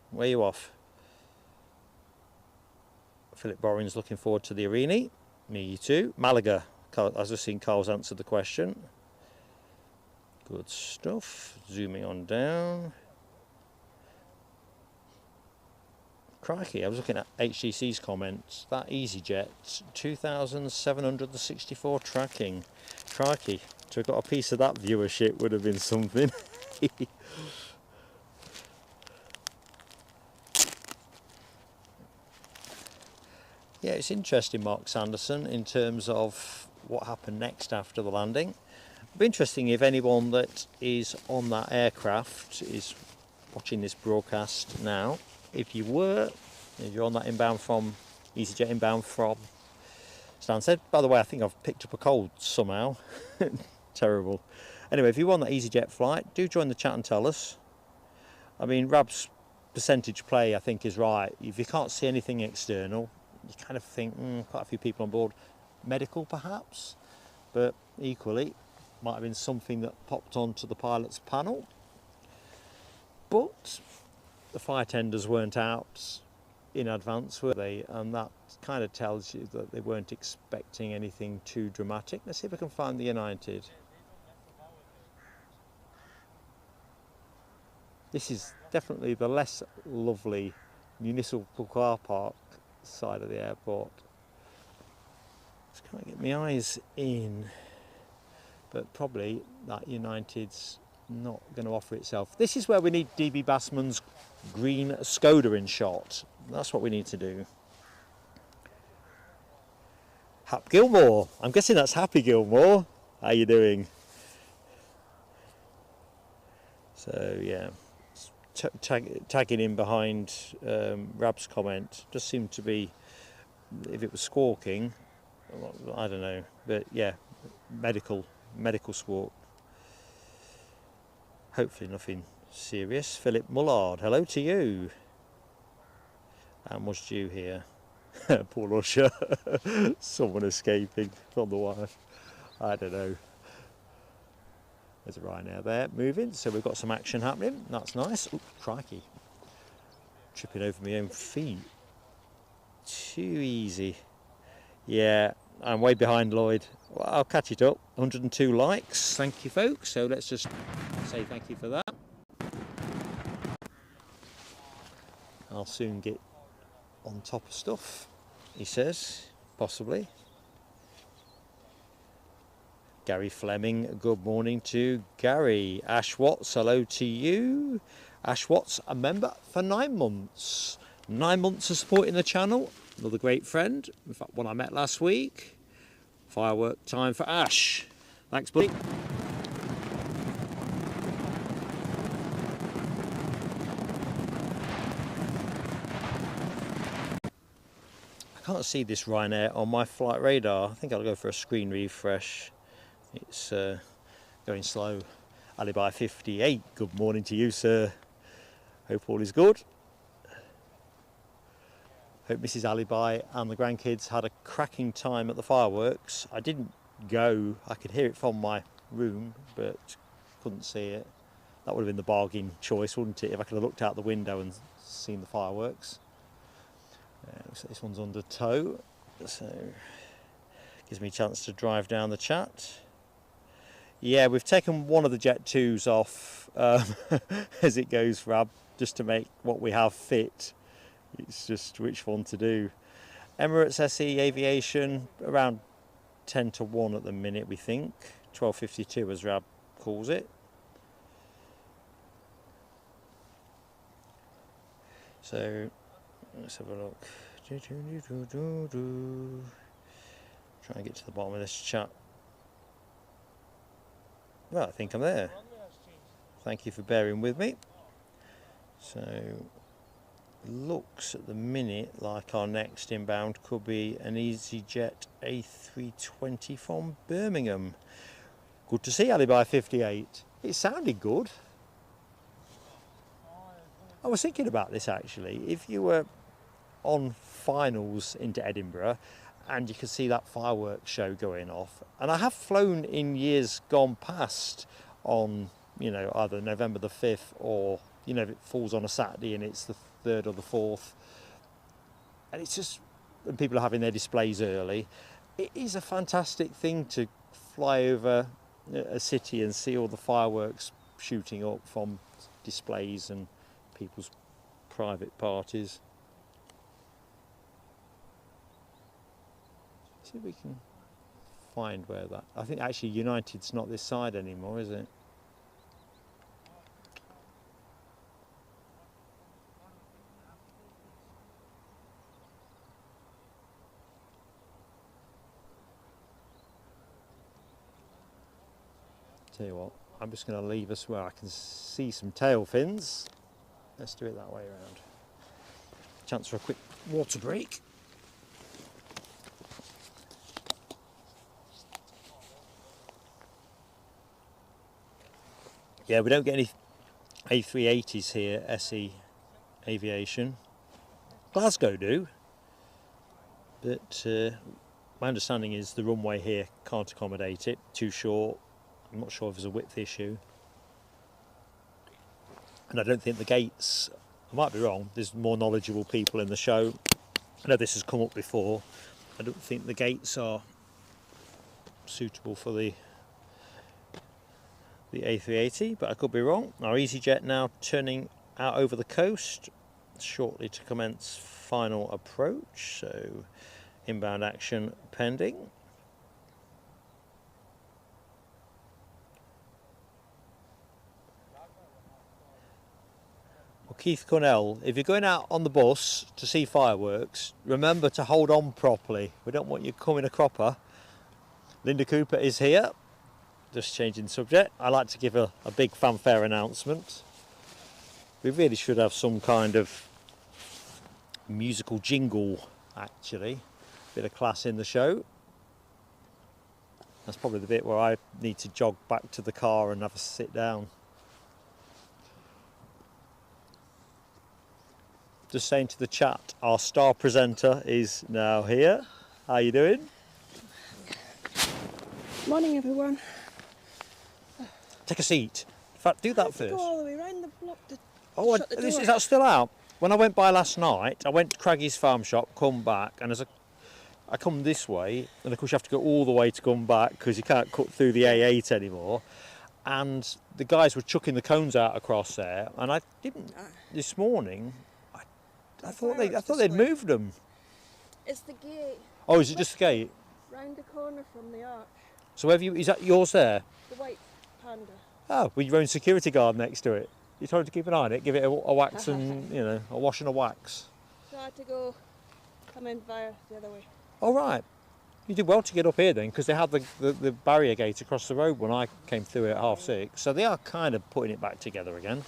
Where are you off? Philip Borin's looking forward to the Arini. Me too. Malaga. Carl, I've just seen Carl's answered the question. Good stuff. Zooming on down. Crikey, I was looking at HGC's comments. That EasyJet, 2,764 tracking. Crikey, to have got a piece of that viewership would have been something. Yeah, it's interesting, Mark Sanderson, in terms of what happened next after the landing. It'd be interesting if anyone that is on that aircraft is watching this broadcast now. If you're on that inbound from EasyJet inbound from Stansted. By the way, I think I've picked up a cold somehow. Terrible. Anyway, if you're on that EasyJet flight, do join the chat and tell us. I mean, Rab's percentage play, I think, is right. If you can't see anything external, you kind of think, quite a few people on board. Medical, perhaps, but equally, might have been something that popped onto the pilot's panel. But the fire tenders weren't out in advance, were they? And that kind of tells you that they weren't expecting anything too dramatic. Let's see if I can find the United. This is definitely the less lovely municipal car park side of the airport. Just can't get my eyes in, but probably that United's not going to offer itself. This is where we need DB Bassman's green Skoda in shot. That's what we need to do. Hap Gilmore. I'm guessing that's Happy Gilmore. How you doing? So yeah, tagging in behind Rab's comment just seemed to be, if it was squawking, I don't know, but yeah, medical squawk. Hopefully nothing serious. Philip Mullard, hello to you. And what's due here? Poor Russia. Someone escaping from the wife. I don't know. There's a Ryanair there moving, so we've got some action happening. That's nice. Ooh, crikey. Tripping over my own feet. Too easy. Yeah, I'm way behind Lloyd. Well, I'll catch it up. 102 likes. Thank you, folks. So let's just say thank you for that. I'll soon get on top of stuff, he says, possibly. Gary Fleming, good morning to Gary. Ash Watts, hello to you. Ash Watts, a member for 9 months. 9 months of supporting the channel. Another great friend. In fact, one I met last week. Firework time for Ash. Thanks, buddy. I can't see this Ryanair on my flight radar. I think I'll go for a screen refresh. It's going slow. Alibi 58, good morning to you, sir. Hope all is good. Hope Mrs. Alibi and the grandkids had a cracking time at the fireworks. I didn't go. I could hear it from my room, but couldn't see it. That would have been the bargain choice, wouldn't it, if I could have looked out the window and seen the fireworks. So this one's under tow, so gives me a chance to drive down the chat. Yeah, we've taken one of the Jet2s off as it goes, Rab, just to make what we have fit. It's just which one to do. Emirates SE Aviation, around 10 to 1 at the minute, we think. 12.52 as Rab calls it. So let's have a look. Try and get to the bottom of this chat. Well, I think I'm there. Thank you for bearing with me. So, looks at the minute like our next inbound could be an EasyJet A320 from Birmingham. Good to see Alibi 58. It sounded good. I was thinking about this actually. If you were on finals into Edinburgh and you could see that fireworks show going off, and I have flown in years gone past on, you know, either November the 5th or, you know, if it falls on a Saturday and it's the 3rd or the 4th, and it's just, and people are having their displays early. It is a fantastic thing to fly over a city and see all the fireworks shooting up from displays and people's private parties. See if we can find where that. I think actually United's not this side anymore, is it? Tell you what, I'm just going to leave us where I can see some tail fins. Let's do it that way around. Chance for a quick water break. Yeah, we don't get any A380s here, SE Aviation. Glasgow do, but my understanding is the runway here can't accommodate it, too short. I'm not sure if there's a width issue. And I don't think the gates, I might be wrong, there's more knowledgeable people in the show. I know this has come up before. I don't think the gates are suitable for the A380, but I could be wrong. Our EasyJet now turning out over the coast, shortly to commence final approach, so inbound action pending. Well, Keith Cornell, if you're going out on the bus to see fireworks, remember to hold on properly. We don't want you coming a cropper. Linda Cooper is here. Just changing subject. I like to give a big fanfare announcement. We really should have some kind of musical jingle, actually. Bit of class in the show. That's probably the bit where I need to jog back to the car and have a sit down. Just saying to the chat, our star presenter is now here. How you doing? Morning, everyone. Take a seat. In fact, do that first. Go all the way around the block to Oh, shut the door. is that still out? When I went by last night, I went to Craggy's farm shop, come back, and as I come this way, and of course you have to go all the way to come back because you can't cut through the A8 anymore. And the guys were chucking the cones out across there, and I didn't. This morning, I thought they'd moved them. It's the gate. Oh, is it just the gate? Round the corner from the arch. So is that yours there? The white panda. Oh, with your own security guard next to it. You told him to keep an eye on it, give it a wax and, you know, a wash and a wax. So I had to come in via the other way. All right. You did well to get up here then, because they had the barrier gate across the road when I came through at 6:30. So they are kind of putting it back together again.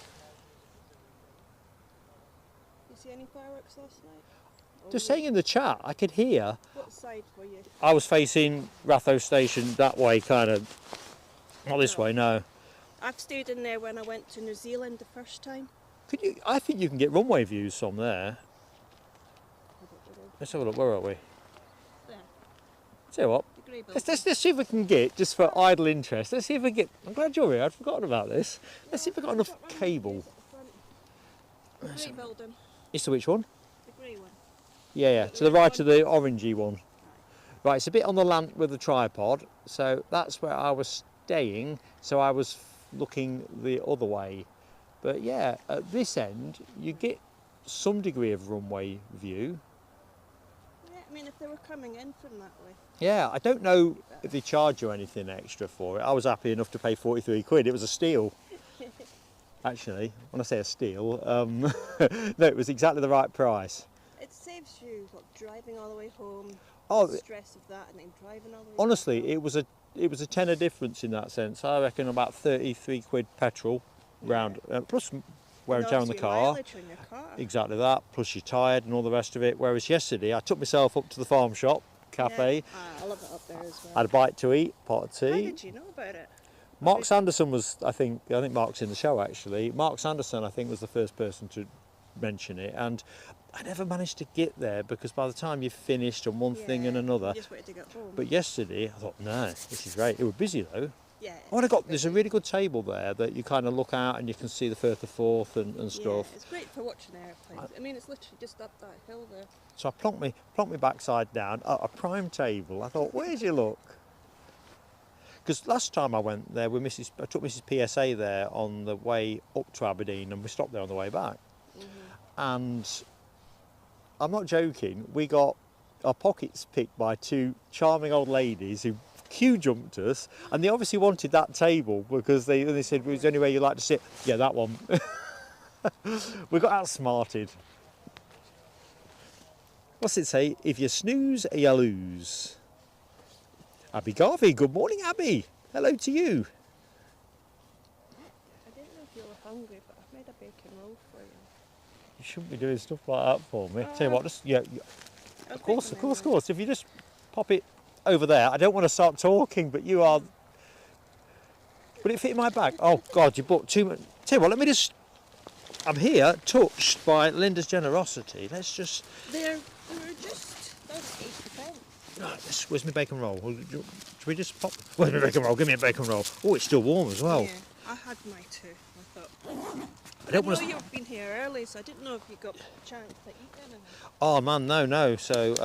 You see any fireworks last night? Just saying in the chat, I could hear. What side were you? I was facing Ratho Station that way, kind of. Not this way, no. I've stayed in there when I went to New Zealand the first time. Could you? I think you can get runway views from there. Let's have a look. Where are we? There. Tell you what. The grey Let's building. see if we can get, just for idle interest, let's see if we get, I'm glad you're here, I'd forgotten about this. Let's see if we've got enough cable. The grey building. It's the which one? The grey one. Yeah, to the right of the orangey one. Right, it's a bit on the lant with the tripod, so that's where I was staying, so I was looking the other way. But yeah, at this end, you get some degree of runway view. Yeah, I mean, if they were coming in from that way. Yeah, I don't know if they charge you anything extra for it. I was happy enough to pay 43 quid. It was a steal. Actually, when I say a steal, no, it was exactly the right price. It saves you driving all the way home. Oh, the stress of that, and then driving all the way. honestly, back it was a tenner difference in that sense. I reckon about 33 quid petrol round, plus wear and tear on the car. On your car. Exactly that, plus you're tired and all the rest of it. Whereas yesterday, I took myself up to the farm shop, cafe. Yeah. I love it up there as well. Had a bite to eat, pot of tea. How did you know about it? Mark Sanderson was, I think Mark's in the show actually. Mark Sanderson, I think, was the first person to mention it, and I never managed to get there because by the time you finished on one thing and another. You just wanted to get home. But yesterday, I thought, no, this is great. It was busy though. Yeah. There's a really good table there that you kind of look out and you can see the Firth of Forth and stuff. Yeah, it's great for watching airplanes. I mean, it's literally just up that hill there. So I plonked my backside down at a prime table. I thought, where'd you look? Because last time I went there with I took Mrs. PSA there on the way up to Aberdeen, and we stopped there on the way back. And I'm not joking, we got our pockets picked by two charming old ladies who queue jumped us, and they obviously wanted that table because they said, "Was there anywhere you like to sit?" Yeah, that one. We got outsmarted. What's it say? If you snooze, you lose. Abby Garvey, good morning, Abby. Hello to you. hungry, but I've made a bacon roll for you. You shouldn't be doing stuff like that for me. Tell you what, just of course. If you just pop it over there, I don't want to start talking, but you are. Would it fit in my bag? Oh God, you bought too much. Tell you what, let me just. I'm here, touched by Linda's generosity. Let's just. They were just that's 8%. Right, where's my bacon roll? Should we just pop? Where's my bacon roll? Give me a bacon roll. Oh, it's still warm as well. Yeah, I had my two. I thought. I don't know want to. you've been here early, so I didn't know if you got a chance to eat anything. Oh man, no. So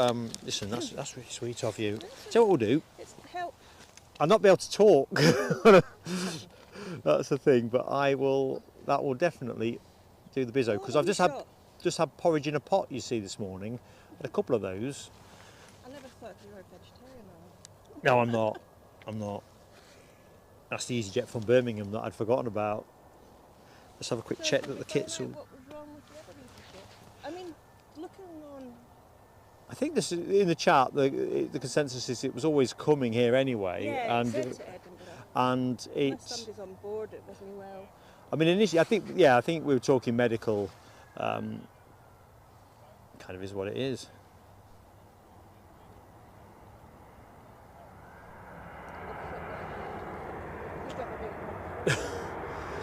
listen, that's really sweet of you. So what we'll do? It's help. I'll not be able to talk. That's the thing, but I will. That will definitely do the bizzo because I've just had porridge in a pot. You see this morning, had a couple of those. I never thought you were a vegetarian. No, I'm not. I'm not. That's the EasyJet from Birmingham that I'd forgotten about. Let's have a quick check that the kits will. What was wrong with the other EasyJet? I mean, looking on. I think this in the chat. The consensus is it was always coming here anyway, Yeah, and it said to Edinburgh. and Unless it's. somebody's on board, it wasn't well. I mean, initially, I think we were talking medical. Kind of is what it is.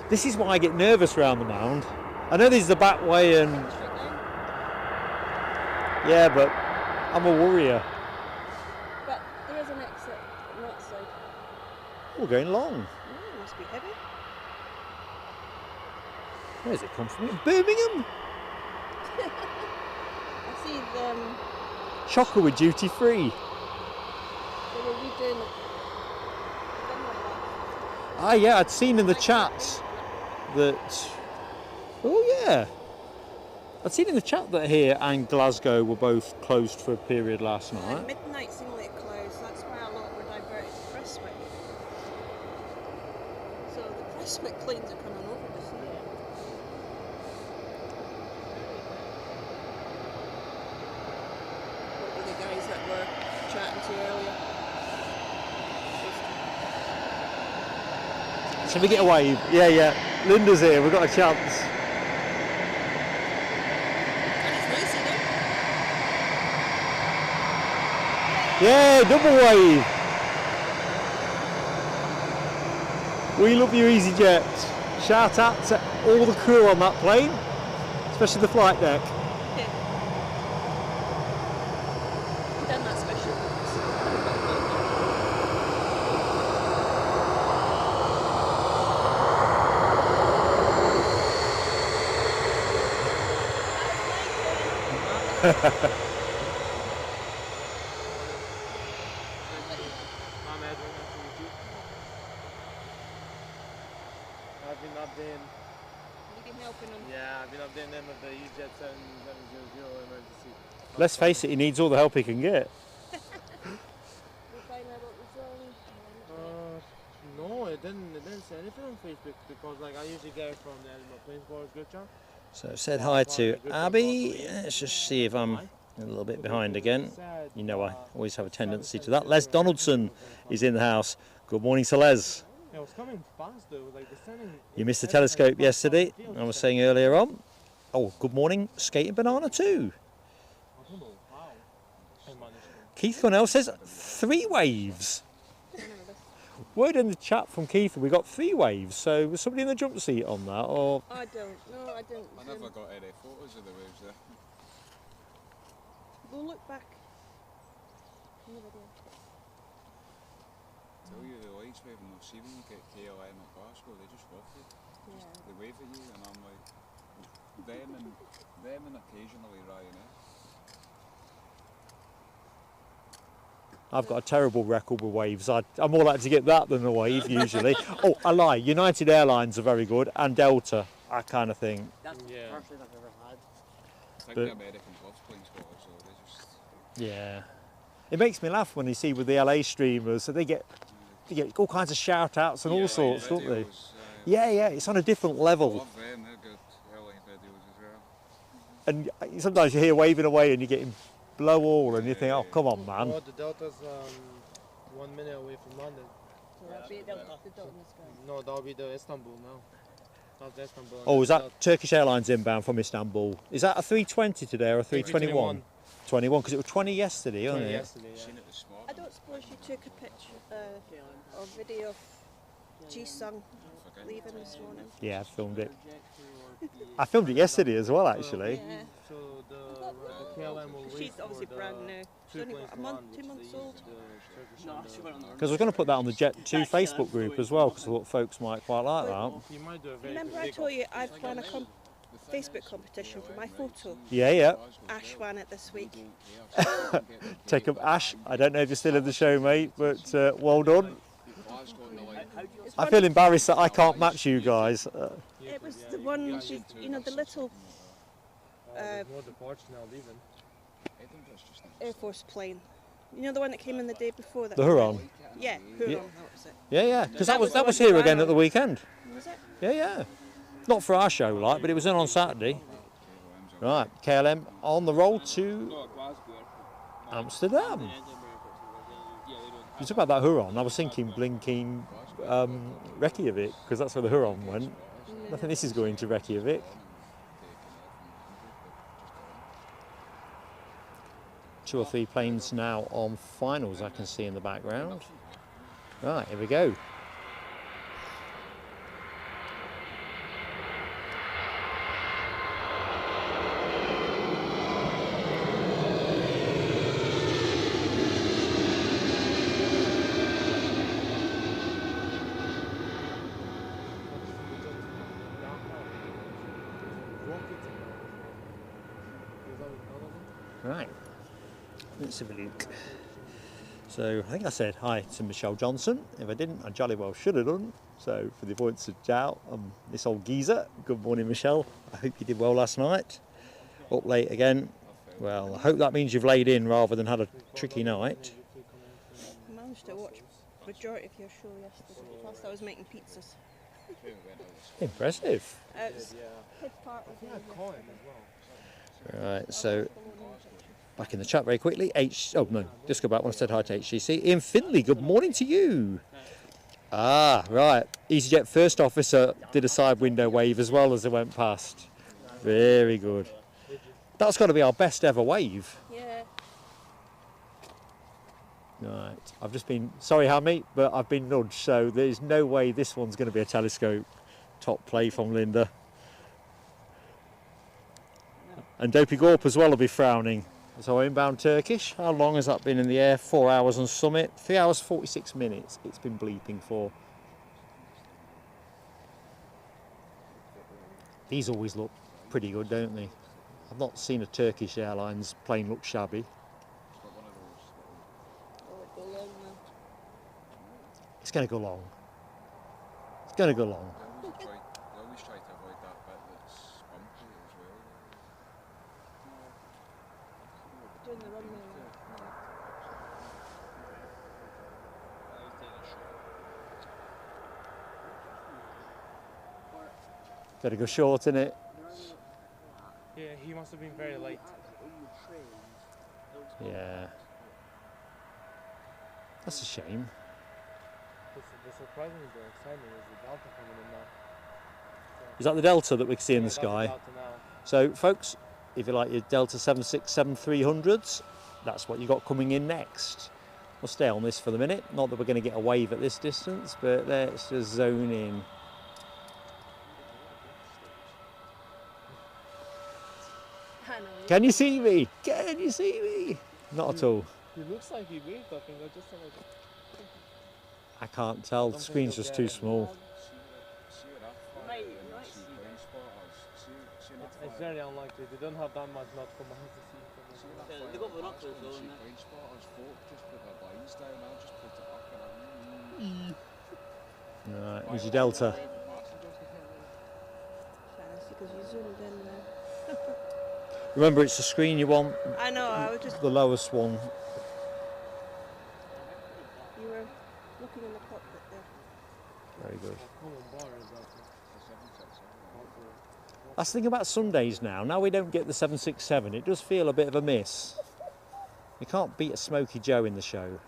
This is why I get nervous round the mound. I know this is the back way, and yeah, but I'm a worrier. But there is an exit on that side. We're going long. It must be heavy. Where's it come from? Birmingham. I see them. Shocker with duty free. They were redoing it. Ah, yeah, I'd seen in the chat that. Oh yeah. I'd seen in the chat that here and Glasgow were both closed for a period last night. Midnight seemed like closed, that's why a lot were diverted to Prestwick. So the Prestwick planes are coming over this year. What were the guys that were chatting to you earlier? Shall we get a wave? Yeah. Linda's here, we've got a chance. And it's nice, isn't it? Yeah, double wave. We love you, EasyJet. Shout out to all the crew on that plane, especially the flight deck. Yeah. We've done that special I've been updating them with the EasyJet 7700 emergency. Let's face it, he needs all the help he can get. We find out what was wrong. No, it didn't say anything on Facebook because like I usually get it from the Edinburgh Planespotter group chat. So said hi to Abby. Let's just see if I'm a little bit behind again. You know I always have a tendency to that. Les Donaldson is in the house. Good morning to Les. It was coming fast though, like the sending. You missed the telescope yesterday, I was saying earlier on. Oh, good morning, Skating Banana too. Keith Cornell says 3 waves. Word in the chat from Keith, we got 3 waves. So was somebody in the jump seat on that, or? I don't. No, I don't. I never got any photos of the waves there. We'll look back. Tell you the lights wave and they'll see when you get KLM at Glasgow, they just waft you. Yeah. They wave at you and I'm like, them and occasionally Ryanair. I've got a terrible record with waves. I'm more likely to get that than a wave usually. Oh, I lie. United Airlines are very good, and Delta, that kind of thing. That's the first thing I've ever had. I think But- the Americans love planespotters, so they just... Yeah. It makes me laugh when you see with the LA streamers, so they get all kinds of shout outs and all sorts, don't they? Yeah, it's on a different I level. love them, they're good airline videos as well. And sometimes you hear waving away and you're getting blow all and you think, oh, come on, man. Oh, the Delta's 1 minute away from London. So that'll be the Dalton sky. No, that'll be the Istanbul now. Not Istanbul. Oh, is that Turkish Airlines inbound from Istanbul? Is that a 320 today or a 321? 21, because it was 20 yesterday, wasn't it? Yesterday, yeah. Seen it this morning. I don't suppose you took a picture or video of Ji-sung leaving this morning? Yeah, I filmed it. I filmed it yesterday as well, actually. Yeah. So the KLM will She's obviously brand new. She's only what, a month, 2 months old. Because I was going to put that on the Jet2 Facebook group as well, because I thought folks might quite like that. Remember I told you I've won a Facebook competition for my photo? Yeah, yeah. Ash won it this week. Take up Ash. I don't know if you're still in the show, mate, but well done. I feel embarrassed that I can't match you guys. It was the one, you know, the little Air Force plane. You know the one that came in the day before that? The Huron. Yeah, Huron, that was it. Yeah, yeah, because that was the one here that again ran at the weekend. Was it? Yeah, yeah. Not for our show, like, but it was in on Saturday. Right, KLM on the roll to Amsterdam. You talk about that Huron. I was thinking blinking Reykjavik, because that's where the Huron went. I think this is going to Reykjavik. 2 or 3 planes now on finals I can see in the background. Right, here we go. Right, let's have a look. So I think I said hi to Michelle Johnson. If I didn't, I jolly well should have done. So for the avoidance of doubt, this old geezer. Good morning, Michelle. I hope you did well last night. Up late again. Well, I hope that means you've laid in rather than had a tricky night. I managed to watch the majority of your show yesterday, whilst I was making pizzas. Impressive. It was a good part of the Right, so back in the chat very quickly. Oh no, just go back when I said hi to HGC. Ian Finley, good morning to you. Ah, right. EasyJet first officer did a side window wave as well as they went past. Very good. That's got to be our best ever wave. Yeah. Right, I've just been, sorry Hammy, but I've been nudged, so there's no way this one's going to be a telescope. Top play from Linda. And Dopey Gorp as well will be frowning. So inbound Turkish, how long has that been in the air? 4 hours on summit, 3 hours 46 minutes it's been bleeping for. These always look pretty good, don't they? I've not seen a Turkish Airlines plane look shabby. It's going to go long. It's going to go long. They always try to avoid that bit that's bumpy as well. Doing the runway. Got to go short, innit? Yeah, he must have been very late. Yeah. That's a shame. The surprising is the excitement is the Delta coming in now. Is that the Delta that we can see in the Yeah, that's sky? Delta now. So, folks, if you like your Delta 767-300s, that's what you got coming in next. We'll stay on this for the minute. Not that we're going to get a wave at this distance, but let's just zone in. Can you see me? Can you see me? Not at all. He looks like he waved, I think. I just thought like... I can't tell. The screen's just too small. See what I thought, see planespotters, see It's very unlikely. They don't have that much nautical miles to see. They got binoculars though, see and planespotters, folk just put their blinds down, I'll just put it up and Right, here's your Delta. Fancy because you zoomed in there. Remember, it's the screen you want, I know, I was just, the lowest one. you were looking in the cockpit there. Very good. That's the thing about Sundays now. Now we don't get the 767. It does feel a bit of a miss. You can't beat a Smoky Joe in the show.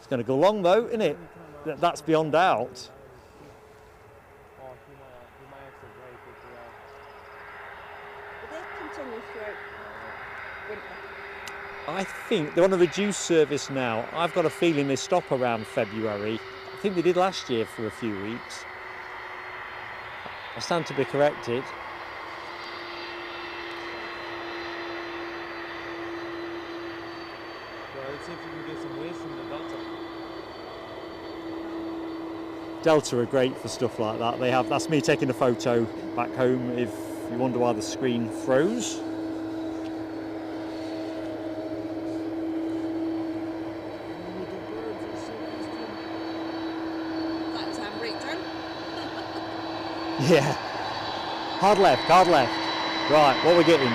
going to go long though, isn't it? That's beyond doubt. Oh, he might actually break it, yeah. But they continue throughout winter. I think they're on a reduced service now. I've got a feeling they stop around February. I think they did last year for a few weeks. I stand to be corrected. Well, let's see if we can get some waves from the Delta. Delta are great for stuff like that. They have. That's me taking a photo back home if you wonder why the screen froze. That's handbrake turn. Yeah. Hard left, hard left. Right, what we're getting?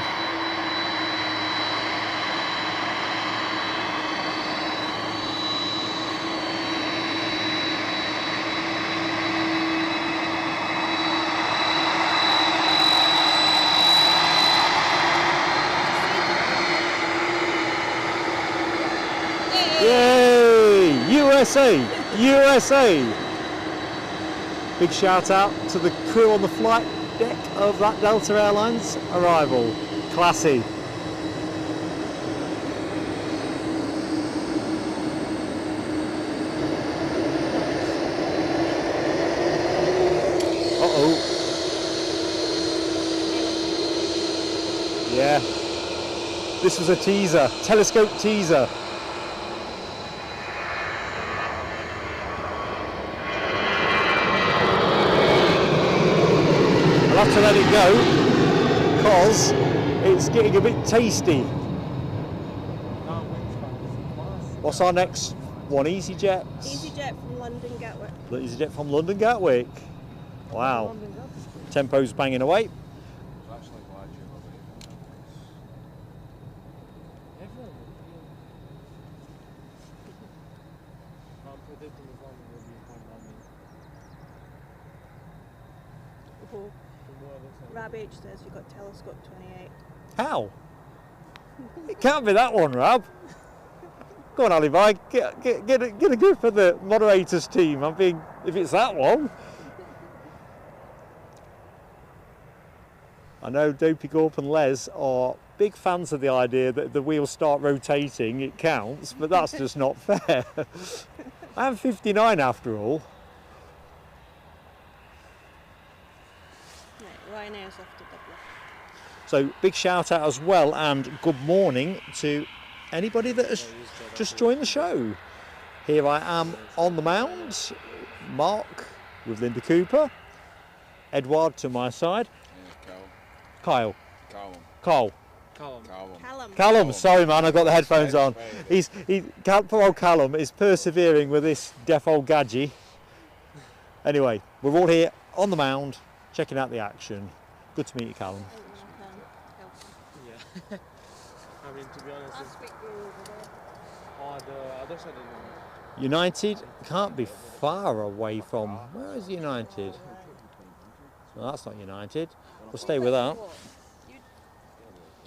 Yay! USA! USA! Big shout out to the crew on the flight deck of that Delta Airlines arrival. Classy. Uh-oh. Yeah. This was a teaser, telescope teaser. I'll have to let it go because it's getting a bit tasty. What's our next one? EasyJet? EasyJet from London Gatwick. EasyJet from London Gatwick. Wow. Tempo's banging away. Actually glad you're away from that I'm predicting the London will be one landing. Oh, Rab H says you got telescope 28. How? It can't be that one, Rab. Go on, Alibi, get a grip of the moderators team. I'm being, if it's that one. I know Dopey Gorp and Les are big fans of the idea that the wheels start rotating, it counts, but that's just not fair. I am 59 after all. Right, Ryanair's off to Dublin. So big shout out as well and good morning to anybody that has just joined the show. Here I am on the mound, Mark with Linda Cooper, Edward to my side, Kyle. Carl. Callum, sorry man, I've got the headphones on. Poor old Callum is persevering with this deaf old gadget. Anyway, we're all here on the mound, checking out the action. Good to meet you, Callum. Yeah. I mean, to be honest, Last week we were over there. oh, the other side of the United can't be far away from, where is United? Well, that's not United. We'll stay with that. You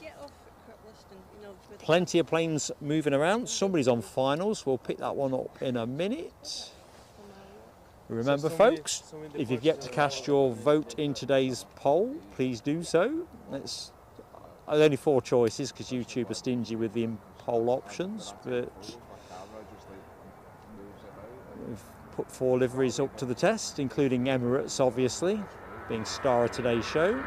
get off at Kirkliston, you know, with Plenty of planes moving around. Somebody's on finals. We'll pick that one up in a minute. Remember, folks, if you've yet to cast your vote in today's poll, please do so. There's only 4 choices because YouTube are stingy with the poll options, but we've put 4 liveries up to the test, including Emirates, obviously, being star of today's show.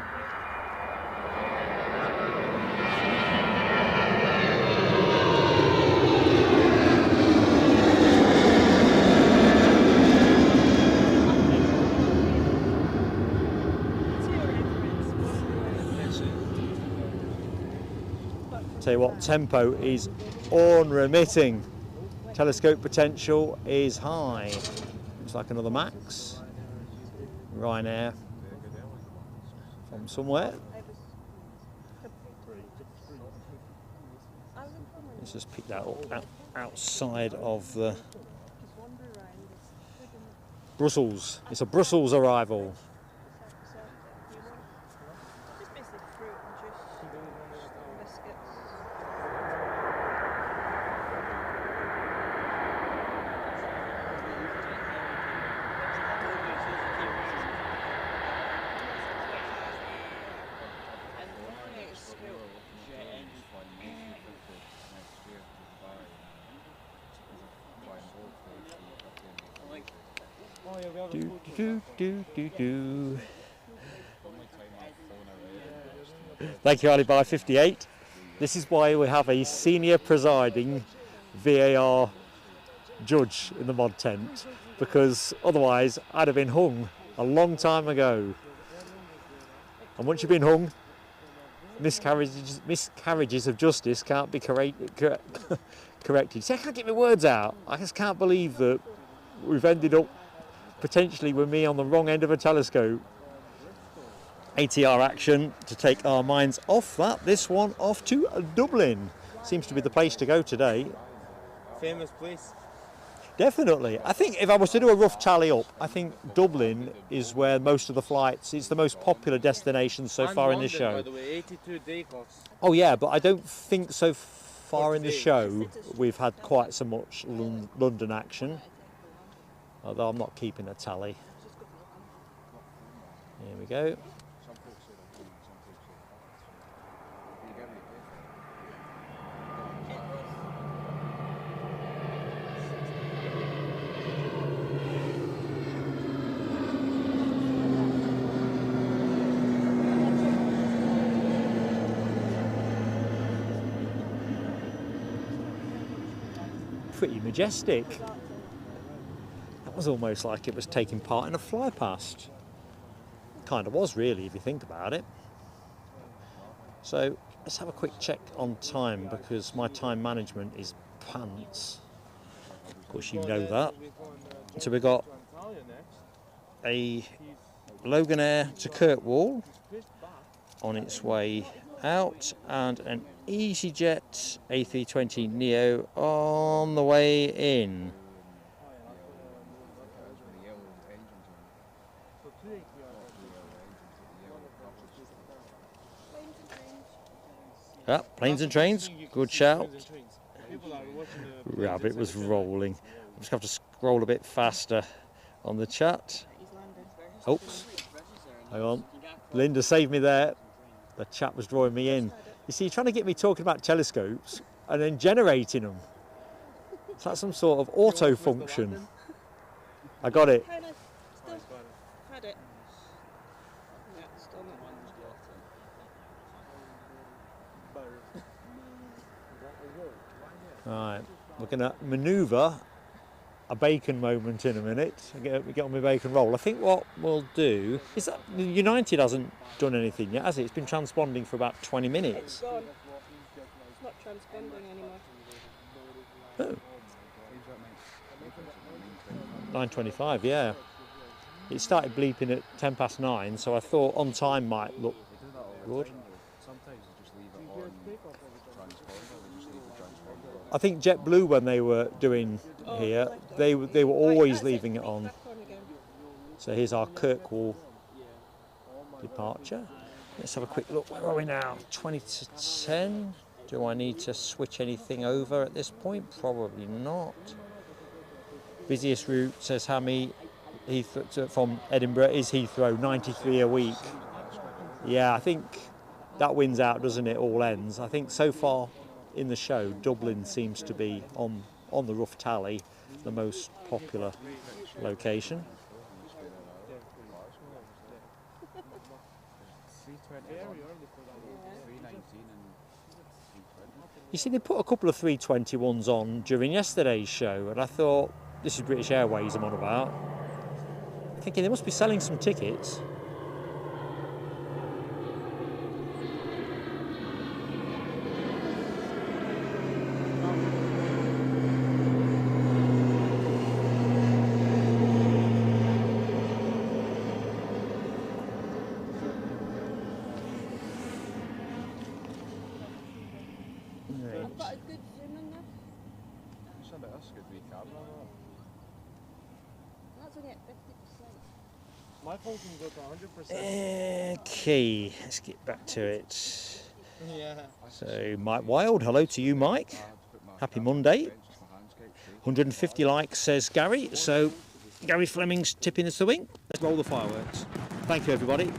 Tell you what, tempo is unremitting. Telescope potential is high. Looks like another Max. Ryanair from somewhere. Let's just pick that up outside of the Brussels. It's a Brussels arrival. just basically fruit and juice, biscuits. Do, do, do, do, do. Thank you, Alibaba 58. This is why we have a senior presiding VAR judge in the mod tent, because otherwise I'd have been hung a long time ago. And once you've been hung, miscarriages of justice can't be corrected. See, I can't get my words out. I just can't believe that we've ended up potentially with me on the wrong end of a telescope. ATR action to take our minds off that. This one off to Dublin. Seems to be the place to go today. Famous place. Definitely. I think if I was to do a rough tally up, I think Dublin is where most of the flights, it's the most popular destination so And far in London, the show. by the way, 82 day costs. Oh yeah, but I don't think so far in the show we've had quite so much London action. Although I'm not keeping a tally. Here we go. Pretty majestic. That was almost like it was taking part in a fly past. Kind of was really, if you think about it. So let's have a quick check on time, because my time management is pants. Of course you know that. So we've got a Loganair to Kirkwall on its way out, and an EasyJet A320neo on the way in. Ah, planes and trains, good shout. Rabbit was rolling. I'm just going to have to scroll a bit faster on the chat. Oops, hang on. Linda saved me there. The chat was drawing me in. You see, you're trying to get me talking about telescopes and then generating them. Is that some sort of auto function? I got it. Kind of still had it. Yeah, still not. Right, we're going to manoeuvre a bacon moment in a minute. We get on my bacon roll. I think what we'll do is that United hasn't done anything yet, has it? It's been transponding for about 20 minutes. It's gone. It's not transponding anymore. Oh. 9:25, yeah. It started bleeping at 9:10, so I thought on time might look good. I think JetBlue, when they were doing here, they were always leaving it on. So here's our Kirkwall departure. Let's have a quick look. Where are we now? 20 to 10. Do I need to switch anything over at this point? Probably not. Busiest route, says Hammy, from Edinburgh is Heathrow, 93 a week. Yeah, I think that wins out, doesn't it? All ends. I think so far in the show, Dublin seems to be on the rough tally the most popular location. You see, they put a couple of 321s on during yesterday's show, and I thought, this is British Airways I'm on about. Thinking they must be selling some tickets. I've got a good zoom in there. That's only at 50%. My phone can go to 100%. Okay, let's get back to it. Yeah. So, Mike Wild, hello to you, Mike. Happy Monday. 150 likes, says Gary. So, Gary Fleming's tipping us the wing. Let's roll the fireworks. Thank you, everybody.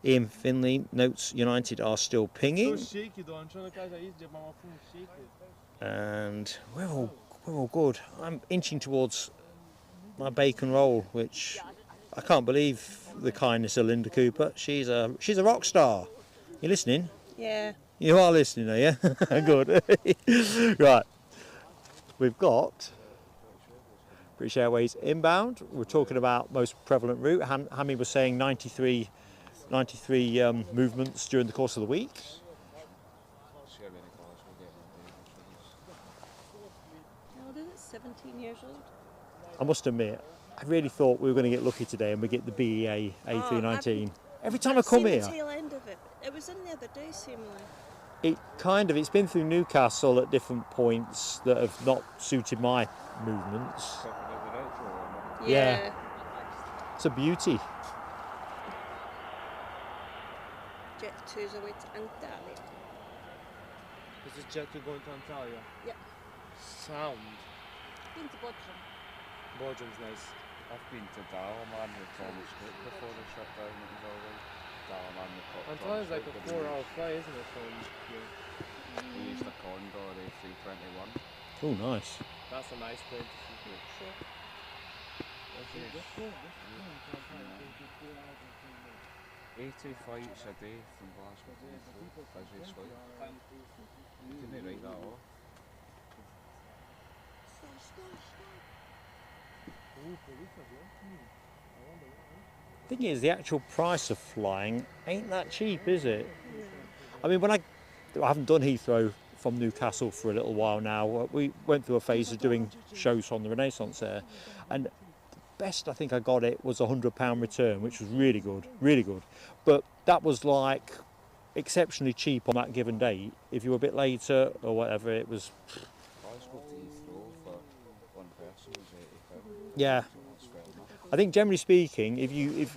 Ian Finley notes United are still pinging. So shaky though. I'm trying to catch that EasyJet, but my phone is shaky. and we're all good. I'm inching towards my bacon roll, which I can't believe the kindness of Linda Cooper. She's a rock star. You listening? Yeah. You are listening, are you? Good. Right. We've got British Airways inbound. We're talking about most prevalent route. Hammy was saying 93 movements during the course of the week. How old is it? 17 years old? I must admit, I really thought we were going to get lucky today and we get the BEA A319. Every time I come I've here, seen the tail end of it. It was in the other day, seemingly. it's been through Newcastle at different points that have not suited my movements. Yeah. It's a beauty. Jet2's away to Antalya. Is this Jet2 going to Antalya? Yeah. Sound. Been to Bodrum. Bodrum's nice. I've been to Dalaman with Thomas Cook before the shutdown. It was all right. Dalaman with Antalya's like a 4-hour flight, isn't it, from here? We used a Condor A321. Oh, nice. That's a nice plane to see. Sure. Eighty flights a day from Glasgow to Heathrow, busiest flight. Didn't they write that off? Thing is, the actual price of flying ain't that cheap, is it? I mean, I haven't done Heathrow from Newcastle for a little while now. We went through a phase of doing shows from the Renaissance there, and the best I think I got it was £100 return, which was really good. But that was like exceptionally cheap on that given date. If you were a bit later or whatever, it was. Glasgow to Heathrow for one person was £80. Yeah. I think generally speaking, if you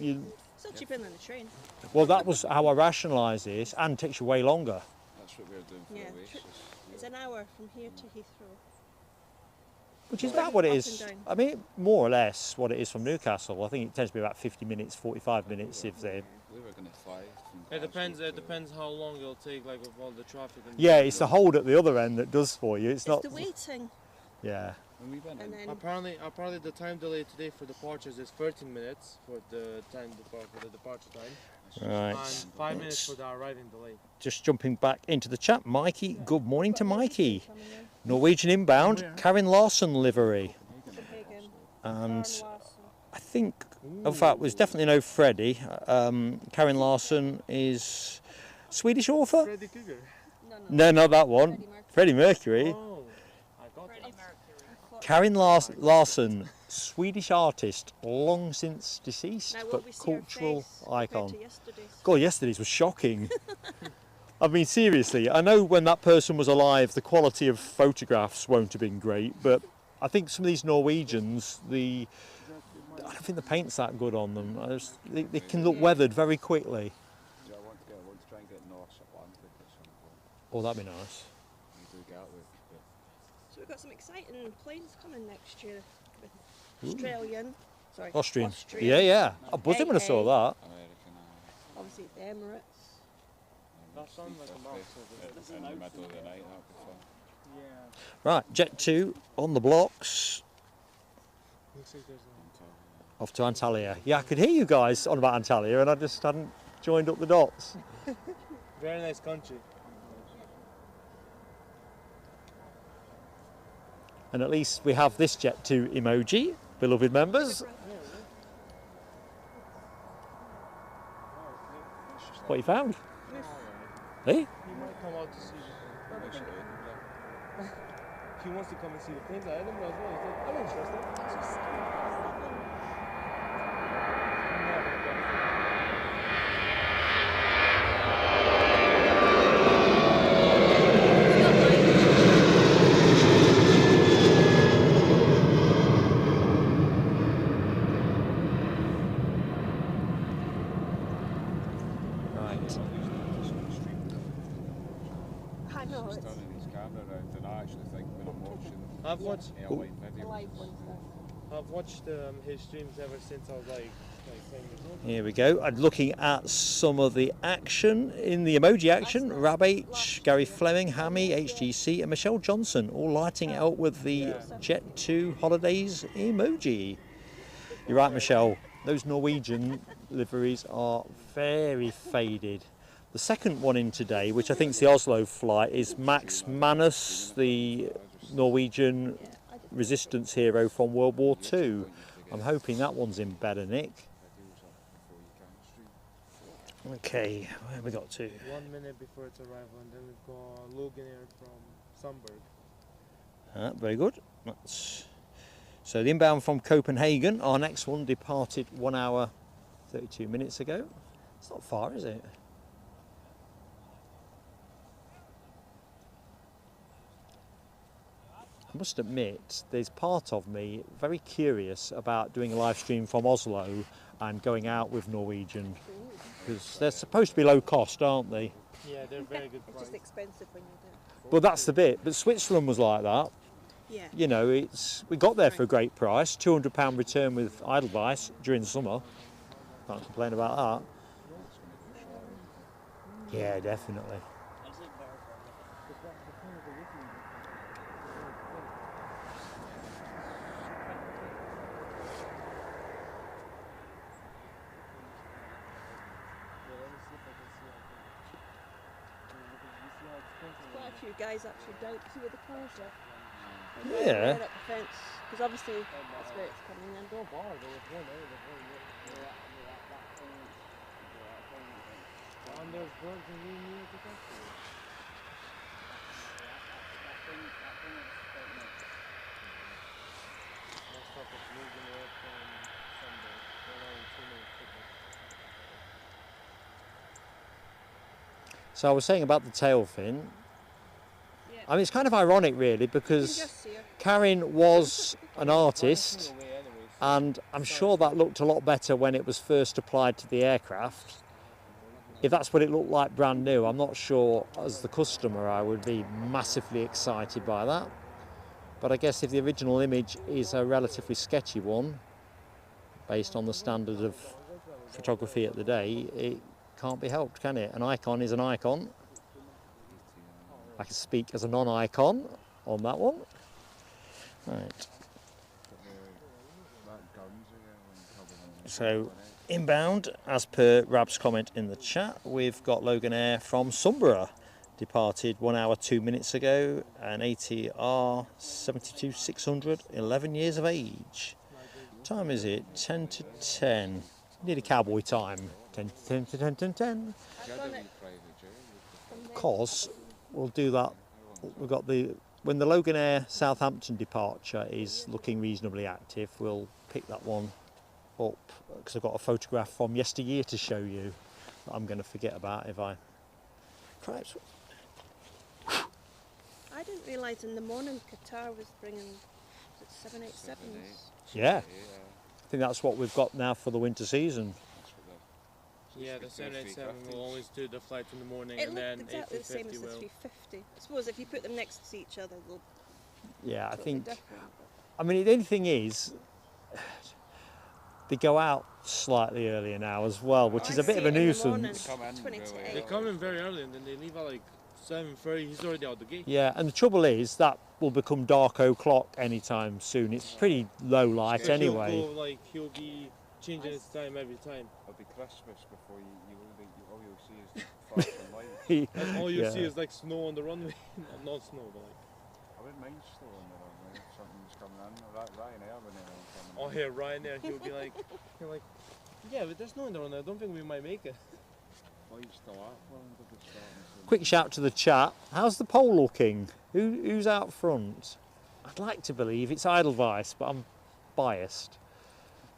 Still cheaper than the train. well, that was how I rationalise this, and takes you way longer. That's what we were doing for Yeah. Oasis. It's an hour from here to Heathrow. Which is about what it Up is. and down. I mean, more or less what it is from Newcastle. I think it tends to be about 50 minutes, 45 minutes if they. We were going to fly from It depends. Glasgow It to- depends how long it'll take, like with all the traffic. And Yeah, it's the hold at the other end that does for you. It's not. the waiting. Yeah. When we went And in, then Apparently, the time delay today for departures is 13 minutes for the departure time, Right. and 5 minutes for the arriving delay. Just jumping back into the chat, Mikey. Good morning to Mikey. coming in. Norwegian inbound, Karen Larson livery, Copenhagen. and Karen Larson. I think, in fact, there's definitely no Freddie. Karen Larson is Swedish author. Freddy Cougar. No, not that one. Freddie Mercury. Oh, I got that. Karen Larson, Swedish artist, long since deceased, Now, will but we see her cultural face compared icon. to yesterday's? God, yesterday's was shocking. I mean, seriously, I know when that person was alive, the quality of photographs won't have been great, but I think some of these Norwegians, I don't think the paint's that good on them. They can look weathered very quickly. I want to try and get North Atlantic at some point. Oh, that'd be nice. We do Gatwick, but So we've got some exciting planes coming next year. With Austrian. Yeah. I buzzing when I saw that. American Obviously the Emirates. That sounds like a mouse. in the middle of the night, that'd be fun. Yeah. Right, Jet2 on the blocks, Looks like there's off to Antalya. Yeah, I could hear you guys on about Antalya and I just hadn't joined up the dots. a very nice country. And at least we have this Jet2 emoji, beloved members. What you found? Hey? He might come out to see the plane. He wants to come and see the planes at Edinburgh as well. He's like, I'm interested. Right. I know He's it's turning his camera around, and I actually think when I'm watching I've watched. airline the videos, live ones. I've watched his streams ever since I was like 10 years old. Here we go. I'm looking at some of the action in the emoji action. Rab H, Gary Fleming, Hammy, HGC, and Michelle Johnson all lighting it up with the Jet2 Holidays emoji. You're right, Michelle. Those Norwegian liveries are very faded. The second one in today, which I think is the Oslo flight, is Max Manus, the Norwegian resistance hero from World War II. I'm hoping that one's in better nick. Okay, where have we got to? 1 minute before its arrival, and then we've got Logan Air from Sundberg. Very good. So the inbound from Copenhagen, our next one departed 1 hour 32 minutes ago. It's not far, is it? I must admit, there's part of me very curious about doing a live stream from Oslo and going out with Norwegian, because they're supposed to be low cost, aren't they? Yeah, they're very good It's price. just expensive when you do. Well, that's the bit. But Switzerland was like that. Yeah. You know, we got there for a great price, £200 return with Edelweiss during the summer. Can't complain about that. Yeah, definitely. Quite a few guys actually don't see where the cars are. Yeah. Right up the fence, because obviously that's where it's coming in. And there's birds and really near the country. Let's stop at Logan Air from Sundberg. They're not in too many tickets. So I was saying about the tail fin. Yeah. I mean, it's kind of ironic, really, You can because just see her. Karin was an artist, and I'm sure that looked a lot better when it was first applied to the aircraft. If that's what it looked like brand new, I'm not sure as the customer I would be massively excited by that. But I guess if the original image is a relatively sketchy one, based on the standard of photography at the day, it can't be helped, can it? An icon is an icon. I can speak as a non-icon on that one. Right. So inbound, as per Rab's comment in the chat, we've got Logan Air from Sunborough, departed 1 hour 2 minutes ago, an ATR 72-600, 11 years of age. Time is it? 10 to 10. Nearly cowboy time. 10 to 10 to 10 to 10. Because we'll do that. We've got when the Logan Air Southampton departure is looking reasonably active, we'll pick that one up, because I've got a photograph from yesteryear to show you that I'm going to forget about if I try. I didn't realise in the morning Qatar was bringing 787s. Yeah, I think that's what we've got now for the winter season. Yeah, the 787 will always do the flight in the morning, It and looked then exactly the same as A350 the will. 350. I suppose if you put them next to each other, they'll Yeah, I totally think. different. I mean, the only thing is, they go out slightly earlier now as well, which is a bit of a nuisance. Come in 20 to really 8. They come in very early, and then they leave at like 7:30. He's already out the gate. Yeah, and the trouble is that will become dark o'clock anytime soon. It's pretty low light So anyway. He'll go, like, he'll be changing his time every time. It'll be Christmas before all you'll see is the flashing lights. And all you Yeah. see is like snow on the runway. Not snow, but like. I wouldn't mind still on the runway if something's coming in. Ryanair wouldn't mind Oh, coming in. here, Ryanair, he'll be like, yeah, but there's no in the runway. I don't think we might make it. Flight's still up, well, they'll be starting soon. Quick shout to the chat. How's the poll looking? Who's out front? I'd like to believe it's Edelweiss, but I'm biased.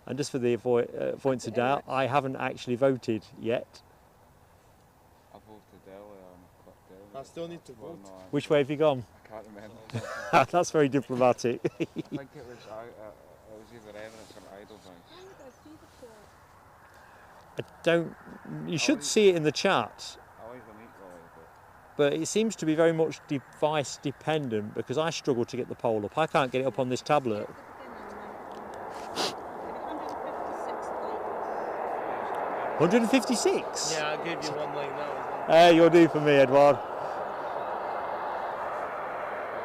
And just for the avoidance of doubt, I haven't actually voted yet. I voted earlier and I clicked earlier. I still need to Well, vote. no, Which way have you gone? I can't remember. That's very diplomatic. I think it was either Emirates or Edelweiss. How would I see the port? I don't. You should see it in the chat, I like them equally, but it seems to be very much device dependent, because I struggle to get the poll up. I can't get it up on this tablet. 156? Yeah, I'll give you one leg now as well. You'll do for me, Edward. I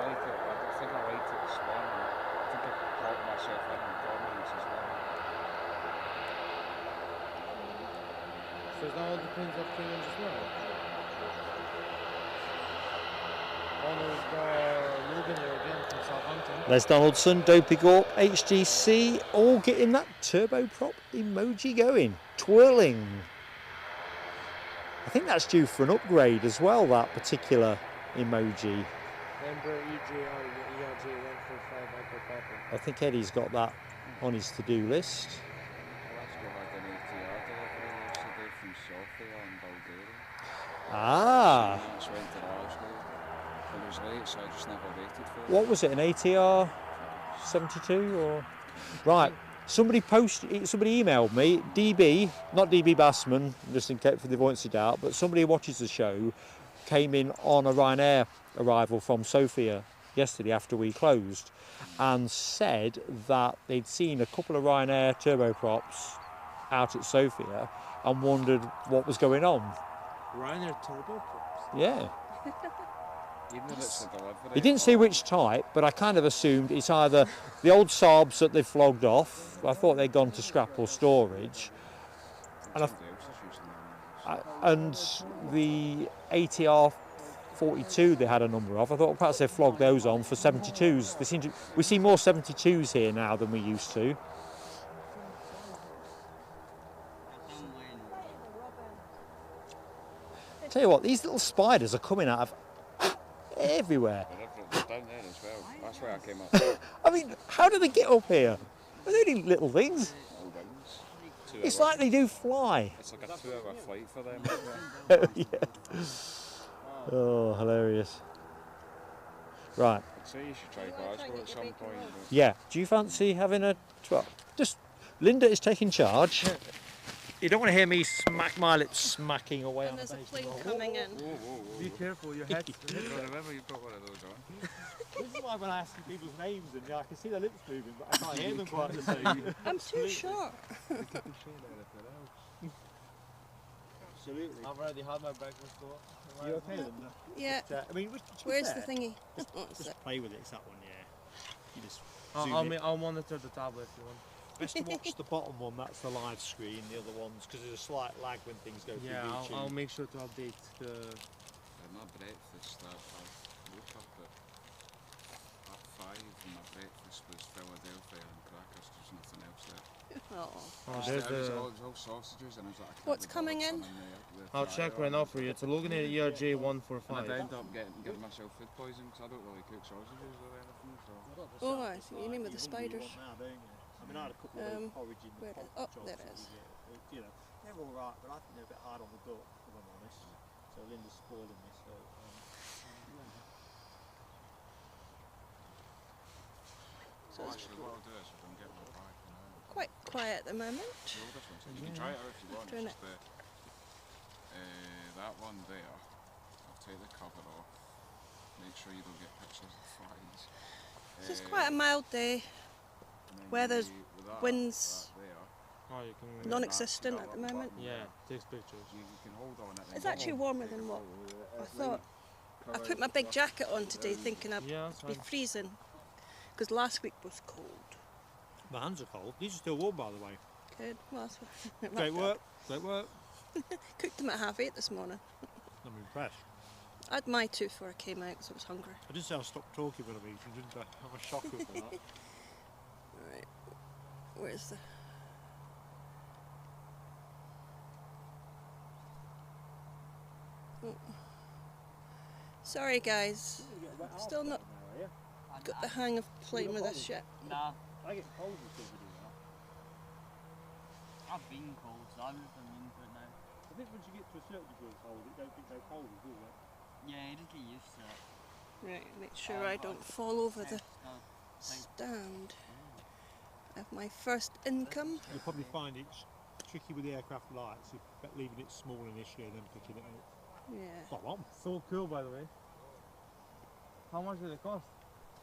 like it. I think I liked it this morning. I think I caught myself in Dominions as well. So it's now all the Prince of Kingdoms as well. Honors Logan here again from Southampton. Les Donaldson, Dopey Gorp, HGC, all getting that turboprop emoji going, twirling. I think that's due for an upgrade as well, that particular emoji. Embraer ERJ 145 Echo Papa. I think Eddie's got that on his to-do list. Glasgow had an ATR delivery yesterday from Sofia and Bulgaria. Ah, I just went to Glasgow. It was late, so I just never waited for it. what was it, an ATR 72 or? Right, somebody emailed me, DB, not DB Bassman, just in case for the avoidance of doubt, but somebody who watches the show came in on a Ryanair arrival from Sofia yesterday after we closed and said that they'd seen a couple of Ryanair turboprops out at Sofia and wondered what was going on. Ryanair turboprops? Yeah. Even if it's a delivery. He didn't say which type, but I kind of assumed it's either the old Saabs that they've flogged off. I thought they'd gone to scrap or storage. And, and the ATR 42 they had a number of. I thought perhaps they flogged those on for 72s. We see more 72s here now than we used to. Tell you what, these little spiders are coming out of everywhere. They're down there as well. That's where I came up. I mean, how do they get up here? They're only little things. It's like they do fly. It's like a 2-hour flight for them. Yeah. Oh, hilarious. Right. I'd say you should try Glasgow at some point. But Yeah. Do you fancy having a... Just, Linda is taking charge. You don't want to hear me smack my lips smacking away And on there's the a base. plane coming in. Be careful, your head. remember you've got one of those on. This is why when I ask people's names and I can see their lips moving, but I can't hear them quite the same. I'm too short. Absolutely. I've already had my breakfast though. You okay, Linda? Yeah. I mean, to be Where's fair, the thingy? Oh, it's Just there. play with it, it's that one, yeah. You just zoom in. I'll monitor the tablet if you want. Best to watch the bottom one, that's the live screen, the other ones, because there's a slight lag when things go through Yeah, YouTube. I'll make sure to update the... My breakfast, I woke up at 5 and my breakfast was Philadelphia and crackers, there's nothing else there. Oh. there's It was the... all sausages and I was like, I can't What's be coming bothered in? sitting there with I'll the check fryer right on. now for you. It's a Logan ERJ And 145. I'd end up getting myself food poisoning because I don't really cook sausages or anything. So. Oh, I see. You mean with the spiders? I mean, I had a couple of those porridge in the where pork oh, chops there that it is. we get. You know, they're all right, but I think they're a bit hard on the duck, if I'm honest. So Linda's spoiling me. So. So it's Actually, what I'll do is I'm getting my bag now. quite quiet at the moment. Roll this one, so you can try it out if you want. Doing It's just that one there. I'll take the cover off. Make sure you don't get pictures of flies. So it's quite a mild day. And then Weather's with that, winds that there, Oh, you can... non-existent at the moment. Yeah, takes pictures. you can hold on it. and It's then actually warmer than what I thought. I put my big jacket on today thinking I'd Yeah, that's be fine. freezing because last week was cold. My hands are cold. These are still warm, by the way. Good. Well, that's what it Great worked work. Great work. out. Cooked them at 8:30 this morning. I'm impressed. I had my two before I came out because I was hungry. I did say I stopped talking when I'm eating, didn't I? I'm a shocker for that. Right. Where's the... Oh. Sorry guys, still not got the hang of playing with this yet. Nah, I get cold when people do that. I've been cold, so I'm just into it now. I think once you get to a certain degree of cold, it don't think they're cold, do you? Yeah, you just get used to it. Right, make sure I don't fall over the Oh, stand. I have my first income. You'll probably find it's tricky with the aircraft lights, leaving it small initially and then picking it up. Yeah. Not long. So cool, by the way. How much did it cost?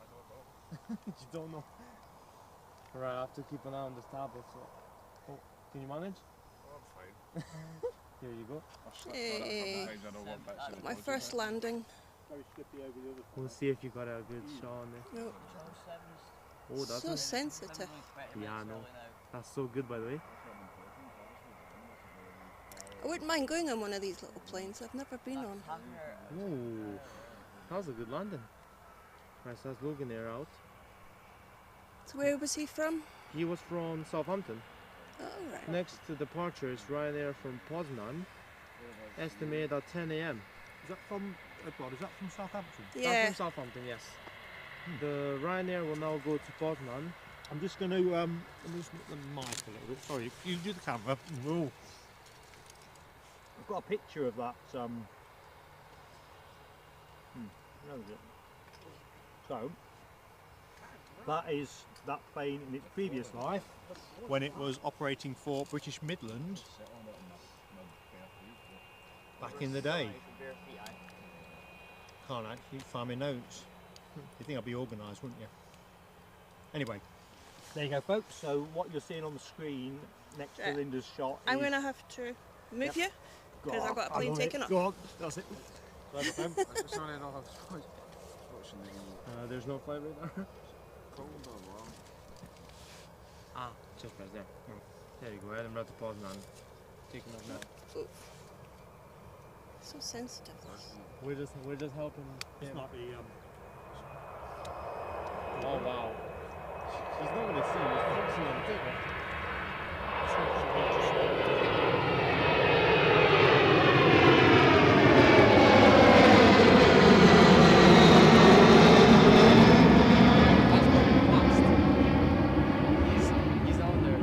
I don't know. You don't know. Right, I have to keep an eye on this tablet. So, oh, can you manage? Oh, I'm fine. Here you go. Hey, got my first landing. We'll see if you got a good shot on it. No, Oh, that's so sensitive. Yeah, I know. That's so good, by the way. I wouldn't mind going on one of these little planes. I've never been on. Oh, that was a good landing. Right, so that's Logan Air out. So where was he from? He was from Southampton. Oh, right. Next to departure is Ryanair from Poznan, estimated at 10 a.m. Is that from abroad? Is that from Southampton? That's Yeah. from Southampton, yes. The Ryanair will now go to Poznan. I'm just going to let me just move the mic a little bit. Sorry, you do the camera. Ooh. I've got a picture of that. Where is it? So that is that plane in its previous life when it was operating for British Midland back in the day. Can't actually find my notes. You'd think I'd be organised, wouldn't you? Anyway, there you go, folks. So what you're seeing on the screen next to Linda's shot I'm is... going to have to move you Go because on, I've got a I'm plane on taken it. off. Go on, that's it. Sorry, my friend. Sorry, no, I was watching the There's no flight radar. cold or warm. Ah, just press there. There you go, Edinburgh to Poznan. Taking off now. Oof. So sensitive. We're just helping. It's him. not the... Oh wow. She's not gonna see me. She's focusing on the takeoff. He's out there.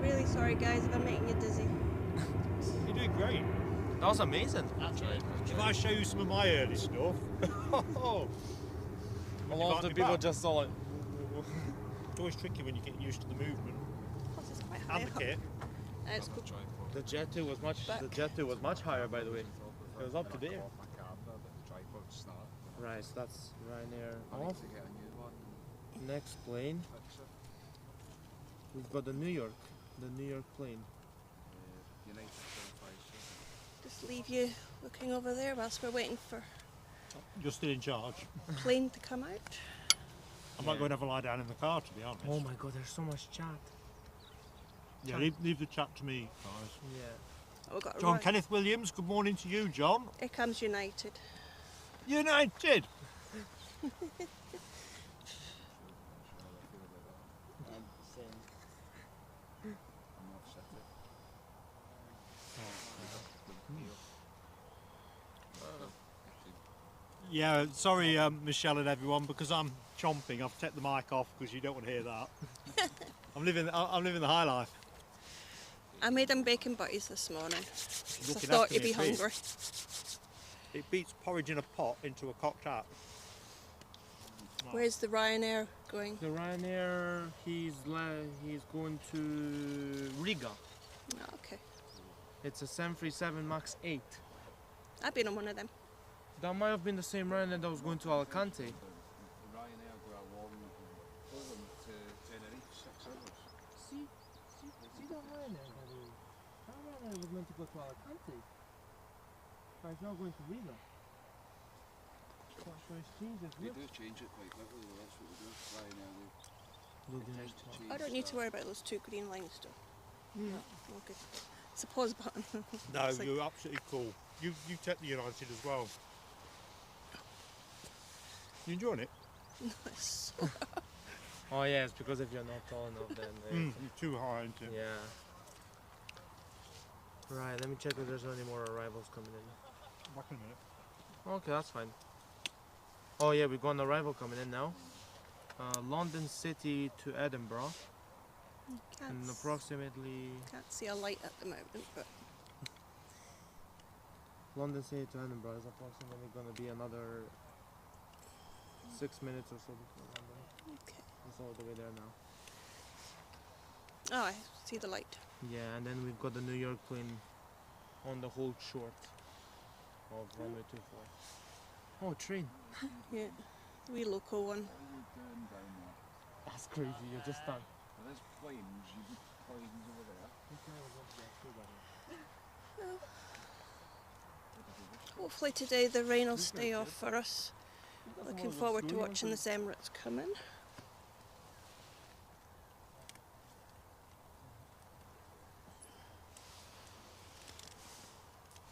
Really sorry, guys, if I'm making you dizzy. You're doing great. That was amazing. If I show you some of my early stuff... A lot of the people just saw it. It's always tricky when you get used to the movement Plus it's quite high and the up. kit. It's good. The Jet2 was much. Back. The Jet2 was much higher, by the way. It was up to there. Right, so that's Ryanair off. Next plane. We've got the New York plane. Just leave you looking over there whilst we're waiting for You're still in charge. plane to come out. I might go and have a lie down in the car, to be honest. Oh my god, there's so much chat. Yeah, leave the chat to me, guys. Yeah. Oh, we've got a John run. Kenneth Williams, good morning to you, John. Here comes United. United! Yeah, sorry, Michelle and everyone, because I'm chomping. I've taken the mic off because you don't want to hear that. I'm living the high life. I made him bacon butties this morning. So I Looking thought after you'd me, be please. hungry. It beats porridge in a pot into a cocked hat. Where's the Ryanair going? The Ryanair, he's going to Riga. Oh, okay. It's a 737 MAX 8. I've been on one of them. That might have been the same Ryanair that was going to Alicante. Ryanair go along Poland to Tenerife, 6 hours. See that Ryanair, by the way. That Ryanair was meant to go to Alicante. But it's now going to Riga. So it's changed its They route. do change it quite quickly, though, that's what they do. Ryanair, Logan they Air tend to Sport. change I don't need to that. worry about those 2 green lines still. No, okay. It's a pause button. No, It's like- you're absolutely cool. You take the United as well. You enjoying it? Nice. Oh yeah, it's because if you're not tall enough then... You're too high, isn't it? Yeah. Right, let me check if there's any more arrivals coming in. Back in a minute. Okay, that's fine. Oh yeah, we've got an arrival coming in now. London City to Edinburgh in approximately... Can't see a light at the moment, but London City to Edinburgh is approximately going to be another 6 minutes or so before London. okay. It's all the way there now. Oh, I see the light. Yeah, and then we've got the New York plane on the hold short of runway 24. Oh, train. Yeah, wee local one. That's crazy, you're just done. there's planes, you can planes over there. Hopefully today the rain will stay off for us. Looking forward to watching this Emirates come in.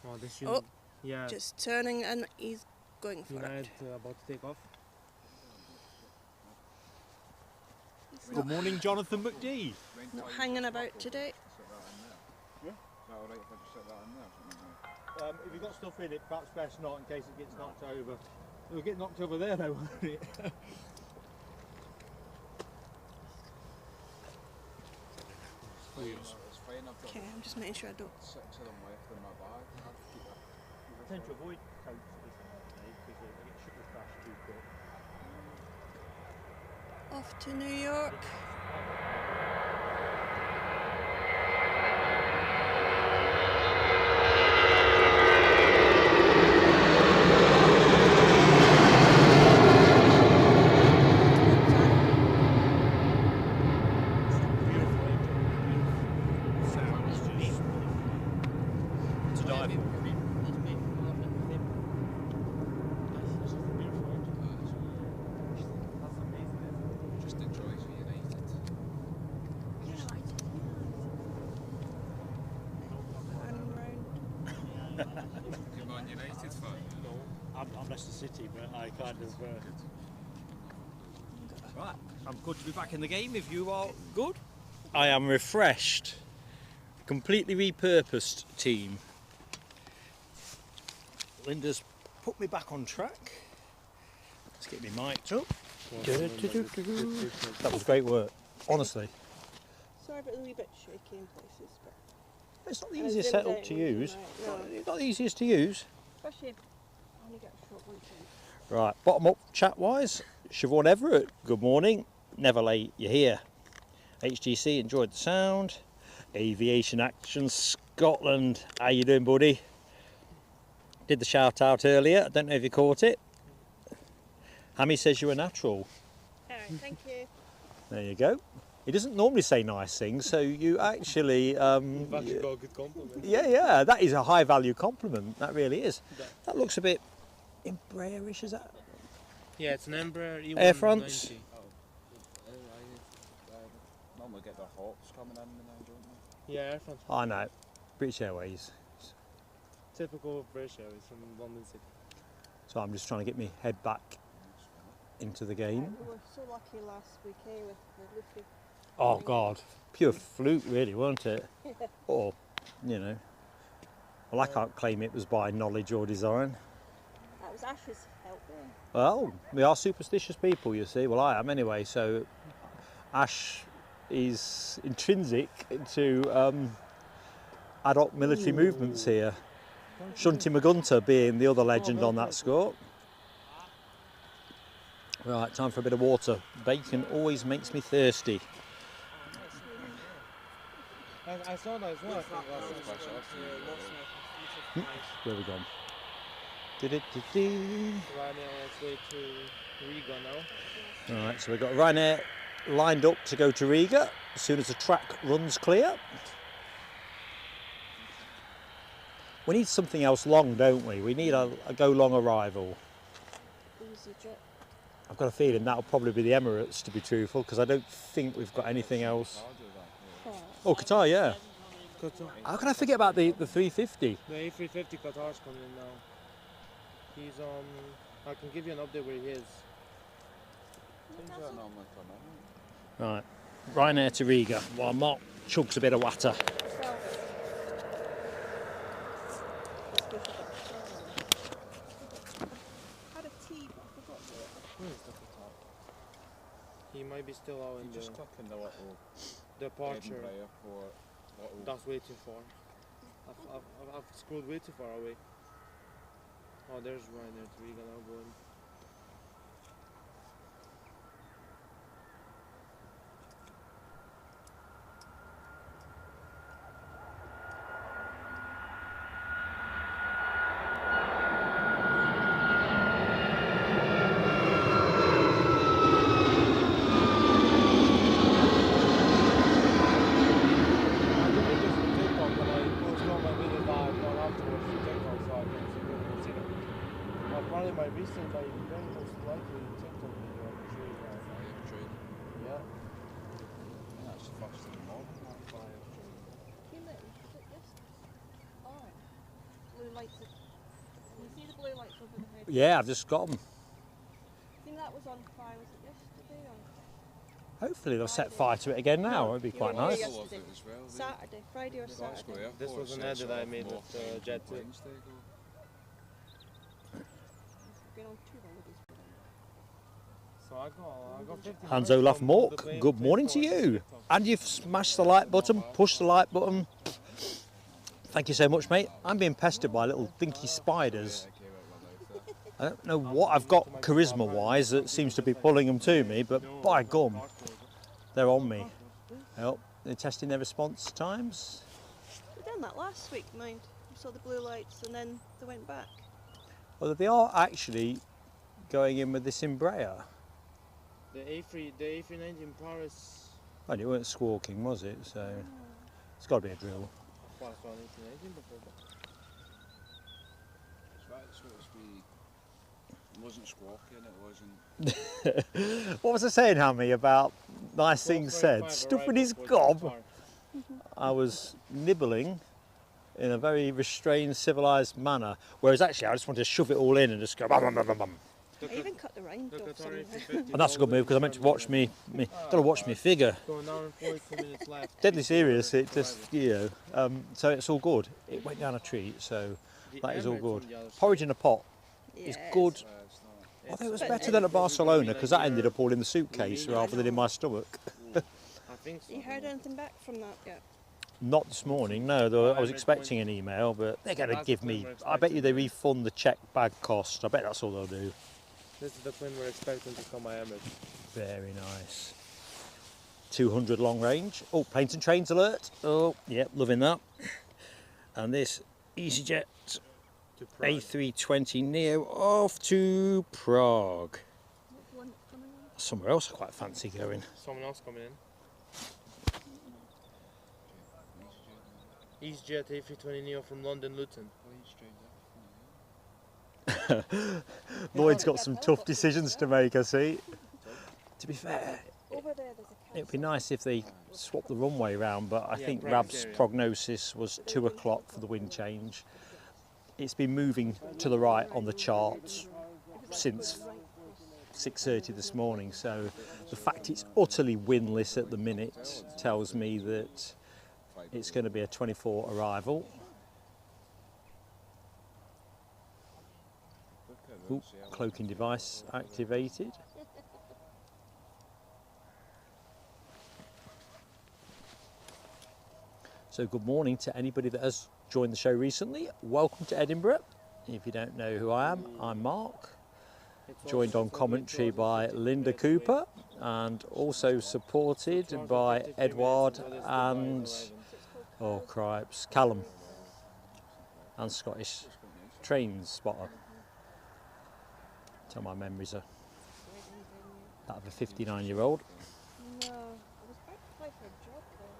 Oh, this should, Oh, yeah. just turning and he's going for it. United about to take off. He's Good not, morning, Jonathan McD. not hanging about today. Set that in there. Yeah? Is that alright if I just set that in there? If you've got stuff in it, perhaps best not in case it gets knocked over. It'll get knocked over there though, won't it? It's fine, I've got Okay, I'm just making sure I don't. 6 of them left in my bag. I'll keep that. I tend to avoid coats at this time of day because they get sugar crash too quick. Off to New York. Just enjoy for United. Come on, United fan. I'm Leicester City, but I kind of. Right, I'm good to be back in the game if you are good. I am refreshed. Completely repurposed team. Linda's put me back on track. Let's get me mic'd up. That was great work, honestly. Sorry about the wee bit shaky in places, but It's not the And easiest it's dimmed setup out to and use. right, no. It's not the easiest to use. especially if I only get a short one too. Right, bottom up chat wise, Siobhan Everett, good morning. Never late, you're here. HTC, enjoyed the sound. Aviation Action Scotland, how you doing, buddy? Did the shout out earlier, I don't know if you caught it. Hammy says you're a natural. Alright, thank you. There you go. He doesn't normally say nice things, so you actually... You've actually got a good compliment. yeah, that is a high value compliment, that really is. That looks a bit Embraerish, is that? Yeah, it's an Embraer E190. Air France? Normally get the Hawks coming in now, don't they? Yeah, Air France. I know, British Airways. Typical British Airways from London City. So I'm just trying to get my head back into the game. We were so lucky last week with the Luffy. Oh God, pure fluke really, wasn't it? Or, you know, well I can't claim it was by knowledge or design. That was Ash's help there. Well, we are superstitious people, you see. Well, I am anyway, so Ash is intrinsic to ad hoc military movements here. Shunty Magunta being the other legend on that score. Right, time for a bit of water. Bacon always makes me thirsty. I saw that as well. I think Where are we gone? Ryanair on its way to Riga now. Alright, so we've got Ryanair lined up to go to Riga as soon as the track runs clear. We need something else long, don't we? We need a go long arrival. EasyJet. I've got a feeling that'll probably be the Emirates, to be truthful, because I don't think we've got anything else. Oh, Qatar, yeah. Qatar. How can I forget about the 350? The A350 Qatar's coming in now. He's I can give you an update where he is. Things don't normally come in. Right, Ryanair to Riga, while Mark chugs a bit of water. Had a tea, but I forgot to do it. Where is the Qatar? He might be still out in You just the click in the little departure. Edinburgh Airport, little That's way too far. I've scrolled way too far away. Oh, there's Ryanair to Riga now going. most likely TikTok video, I'm sure you have. Fire train. Yeah. I think that's the first in the morning, that fire train. Came in, was it yesterday? Oh. Blue lights. Can you see the blue lights over the head? Yeah, I've just got them. I think that was on fire, was it yesterday or? Hopefully they'll set fire to it again now. It'd be You quite were here nice. Full of yesterday. it as well, Saturday, Friday or Glasgow Saturday. Airport This was an sets edit I off made more with planes Jet than 2. planes they go. Been on 2 holidays. So I got 50 Hans points Olaf from Mork, the plane good morning to transport you. TikTok. And you've smashed the like button, pushed the like button. Thank you so much, mate. I'm being pestered by little dinky spiders. I don't know what I've got charisma-wise that seems to be pulling them to me, but by gum, they're on me. Oh, they're testing their response times. We done that last week, mind. We saw the blue lights and then they went back. Well, they are actually going in with this Embraer. The A319 in Paris. And it weren't squawking, was it? So it's got to be a drill. Well, I saw an A319 before. That's what it wasn't squawking, it wasn't. What was I saying, Hammy, about nice things said? Stuff in his gob. I was nibbling in a very restrained, civilised manner, whereas actually I just wanted to shove it all in and just go bum, bum, bum, bum, bum. I even cut the rind The off Qatar some. A320 And that's a good move because I meant to watch gotta watch me figure. So an hour and 42 minutes left. Deadly serious, it just, you know, so it's all good. It went down a treat, so The that is all Emirates good. on the other side. Porridge in a pot is Yes. good. It's not. Although it was It's- better than at Barcelona because that ended up all in the suitcase Yeah, rather than in my stomach. I think so. You heard anything back from that yet? Not this morning, no. Though I was expecting an email, but they're going to give me. I bet you they refund the check bag cost. I bet that's all they'll do. This is the plane we're expecting to come by Emirates. Very nice. 200 long range. Oh, planes and trains alert. Oh, yep, loving that. And this EasyJet To Prague. A320 Neo off to Prague. What's the one that's coming on? Somewhere else I quite fancy going. Someone else coming in. EasyJet A320 Neo from London Luton. Lloyd's got some tough decisions to make, I see. To be fair, Over there, there's a it'd be nice if they swapped the runway round, but I Yeah, think Prague's Rab's area. prognosis was 2 o'clock for the wind change. It's been moving to the right on the charts since 6:30 this morning, so the fact it's utterly windless at the minute tells me that it's going to be a 24 arrival. Oop, cloaking device activated. So good morning to anybody that has joined the show recently. Welcome to Edinburgh. If you don't know who I am, I'm Mark, joined on commentary by Linda Cooper and also supported by Edward and, oh cripes, Callum and Scottish train spotter. Tell my memories are that of a 59-year-old. No, I was about to apply for a job there.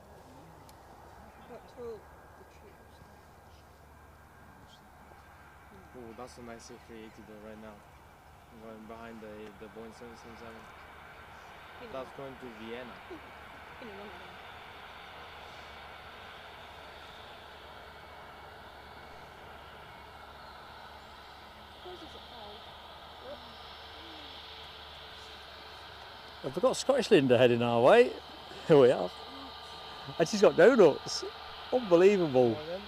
I got told the truth. Oh, that's a nice A380 though right now. Going behind the Boeing 777. That's going to Vienna. In a London. Where's it called? Have we got Scottish Linda heading our way? Here we are. And she's got donuts. Unbelievable. Come on then.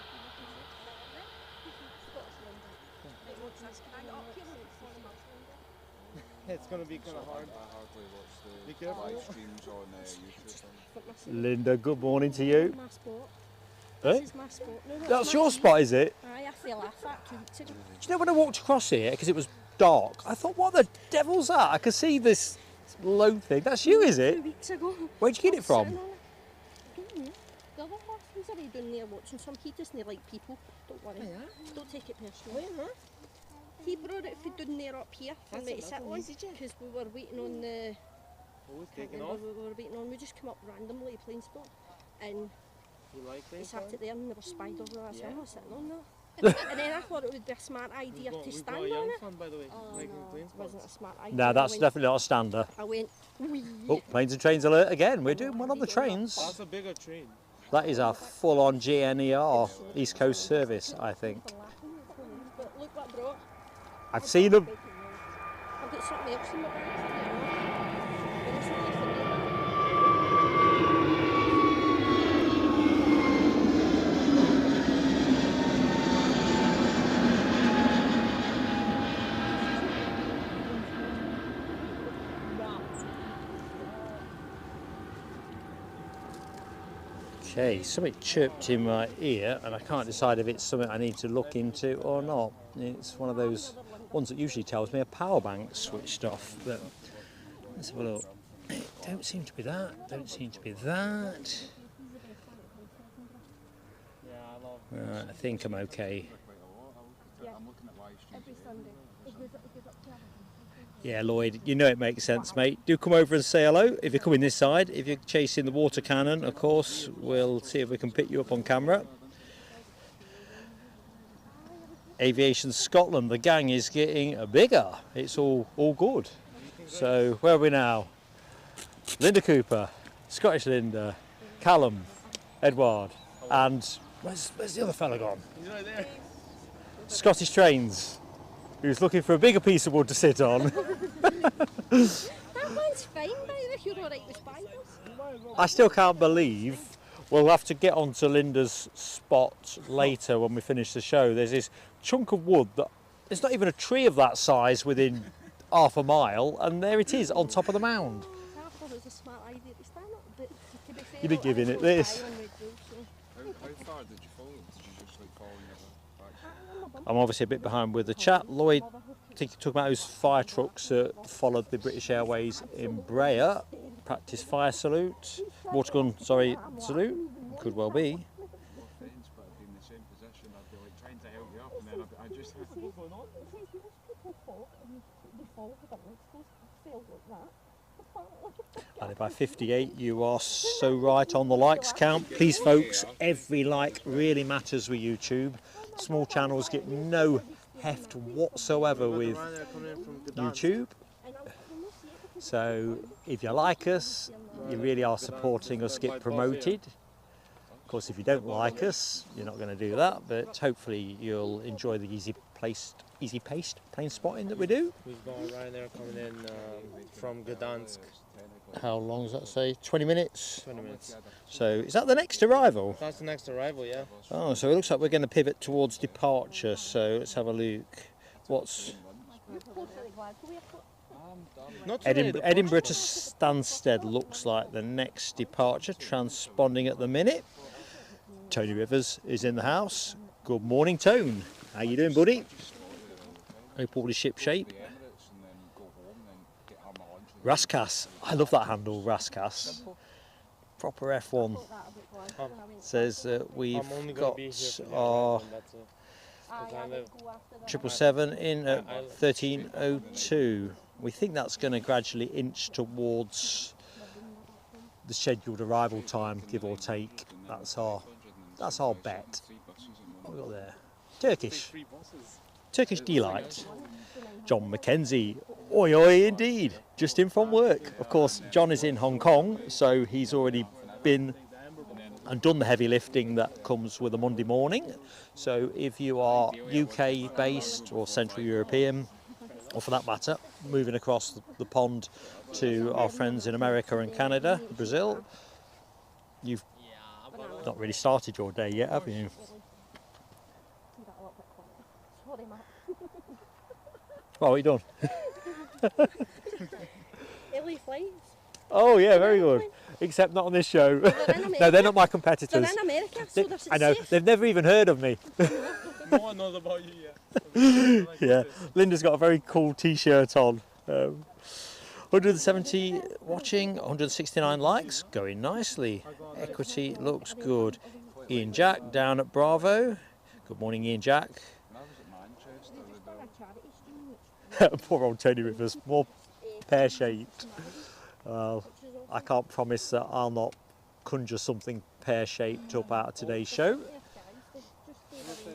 It's gonna be kind of hard. I hardly watch Be the careful. live streams on YouTube. Linda, good morning to you. My sport. Eh? This is my sport. No, That's my your team. spot, is it? Aye, I fell off that 2 weeks ago. Do you know when I walked across here, because it was dark, I thought, what the devil's that? I could see this low thing. That's you, is 2 it? weeks ago. Where'd you get I it was from? sitting on it. I don't know. The other half was already down there watching some. He doesn't like people. Don't worry. Don't take it personally. He brought it for down there up here for me to sit on because we were waiting on the. Oh, it's Can't taking remember off. we were waiting on. We just come up randomly to Planespotting and You like he things? sat it there and there were spiders with us. Yeah. I was sitting on there. And then I thought it would be a smart idea to We've stand got a on young it. fan, by the way, Oh making no, plane it wasn't a spots. smart idea. No, that's definitely not a stander. I went, wee. Oh, planes and trains alert again. We're doing one on the trains. That's a bigger train. That is our full-on GNER East Coast service, I think. But look what I brought. I've seen them. I've got something else in my bag. Okay, something chirped in my ear and I can't decide if it's something I need to look into or not. It's one of those ones that usually tells me a power bank switched off, but let's have a look. It don't seem to be that, don't seem to be that. Right, I think I'm okay. Yeah, Lloyd, you know it makes sense, mate. Do come over and say hello if you're coming this side. If you're chasing the water cannon, of course, we'll see if we can pick you up on camera. Aviation Scotland, the gang is getting bigger. It's all good. So, where are we now? Linda Cooper, Scottish Linda, Callum, Edward, and where's the other fella gone? He's right there. Scottish Trains, who's looking for a bigger piece of wood to sit on. That one's fine, by the way, you're alright with spiders. I still can't believe we'll have to get onto Linda's spot later when we finish the show. There's this chunk of wood that there's not even a tree of that size within half a mile, and there it is on top of the mound. I thought it was a smart idea to stand up, but to be fair, You'd be giving it this. How far did you follow? Did you just like follow your back? I'm obviously a bit behind with the chat. Lloyd, I think you're talking about those fire trucks that followed the British Airways Embraer. Practice fire salute. Water gun, sorry, salute. Could well be. Friends, but I'd be in the same position. I'd be like trying to help you up, and then I just what's going on? And by 58, you are so right on the likes count. Please, folks, every like really matters with YouTube. Small channels get no heft whatsoever with YouTube. So if you like us, you really are supporting us get promoted. Of course, if you don't like us, you're not going to do that, but hopefully you'll enjoy the easy-paced plane spotting that we do. We've got a Ryanair coming in from Gdansk. How long does that say? 20 minutes? 20 minutes. So is that the next arrival? That's the next arrival, yeah. Oh, so it looks like we're going to pivot towards departure, so let's have a look. What's Not today, Edinburgh to Stansted looks like the next departure, transponding at the minute. Tony Rivers is in the house. Good morning, Tone. How you doing, buddy? Hope all is ship shape. Raskas, I love that handle, Raskas. Proper F1. Says that we've I'm only gonna got be here for the our arrival, that's it. 'Cause I live 777 in at 13:02. We think that's going to gradually inch towards the scheduled arrival time, give or take. That's our bet. What have we got there? Turkish delight. John Mackenzie. Oi oi indeed. Just in from work. Of course, John is in Hong Kong, so he's already been and done the heavy lifting that comes with a Monday morning. So if you are UK based or Central European, or for that matter, moving across the pond to our friends in America and Canada, Brazil, you've not really started your day yet, have you? Well, what have you done? LA flights. Oh yeah, very good. Except not on this show. No, they're not my competitors. They're in America, so they're I know, safe. they've never even heard of me. No one knows about you yet. Yeah, Linda's got a very cool t-shirt on. 170 watching, 169 likes, going nicely. Equity looks good. Ian Jack down at Bravo. Good morning, Ian Jack. Poor old Tony Rivers, more pear-shaped. Well, I can't promise that I'll not conjure something pear-shaped up out of today's show.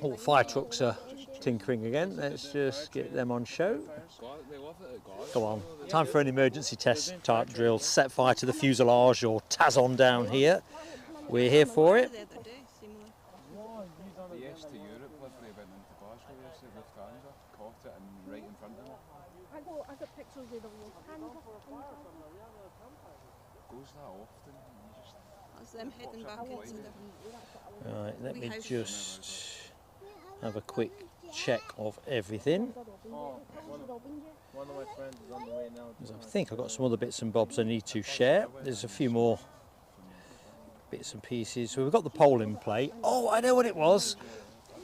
All 5 trucks are tinkering again. Let's just get them on show. Go on. Time for an emergency test type drill. Set fire to the fuselage or Tazon down here. We're here for it. The yes to Europe livery went into Glasgow yesterday, Lufthansa, caught it and right in front of me. I got pictures of the Lufthansa. Goes that often, and you just... That's them heading back into the... Right, let me house. just have a quick check of everything. One of my friends is on the way now. I think I've got some other bits and bobs I need to share. There's a few more bits and pieces. So we've got the pole in play. Oh, I know what it was.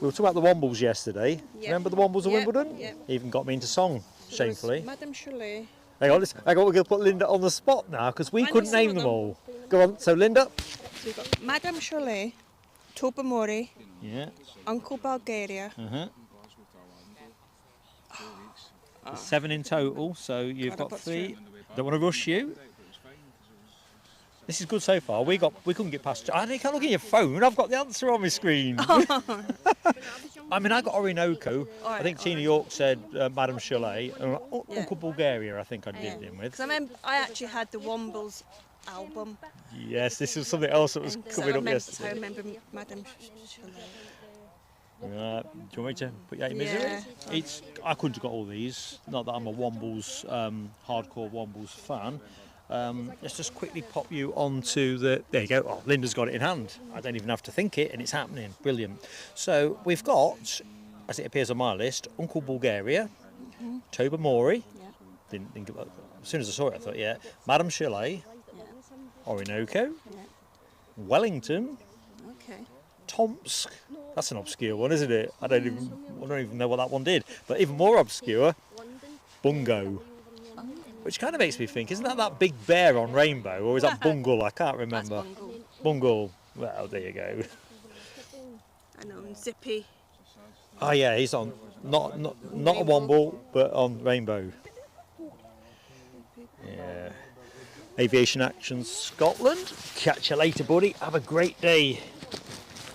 We were talking about the Wombles yesterday. Yep. Remember the Wombles of Yep, Wimbledon? yep. Even got me into song, shamefully. Madame Chalet. Hang on, we're going to put Linda on the spot now because we I know couldn't some name of them them. all. Go on, so Linda. So we've got Madame Chalet, Tobermory, Yeah. Uncle Bulgaria. Uh-huh. 7 in total, so you've God, I've got got 3. three. Don't want to rush you. This is good so far. We couldn't get past. I can't look at your phone. I've got the answer on my screen. I mean, I got Orinoco. I think Tina York said Madame Chalet. And Yeah. Uncle Bulgaria, I think I did Yeah. in with. Because I remember I actually had the Wombles album. Yes, this was something else that was So coming up I yesterday. remember Madame Chalet. Right. Do you want me to put you out your misery? Yeah. I couldn't have got all these. Not that I'm a Wombles, hardcore Wombles fan. Let's just quickly pop you onto the... There you go. Oh, Linda's got it in hand. I don't even have to think it, and it's happening. Brilliant. So we've got, as it appears on my list, Uncle Bulgaria, Tobermory. Yeah. Didn't think about. As soon as I saw it, I thought, yeah. Madame Chalet, Orinoco, Wellington, Okay. Tomsk. That's an obscure one, isn't it? I don't even know what that one did. But even more obscure, Bungo. Which kind of makes me think, isn't that big bear on Rainbow, or is that Bungle? I can't remember. That's Bungle. Bungle. Well, there you go. I know, and Zippy. Oh yeah, he's on not a Womble, but on Rainbow. Yeah. Aviation Action Scotland. Catch you later, buddy. Have a great day.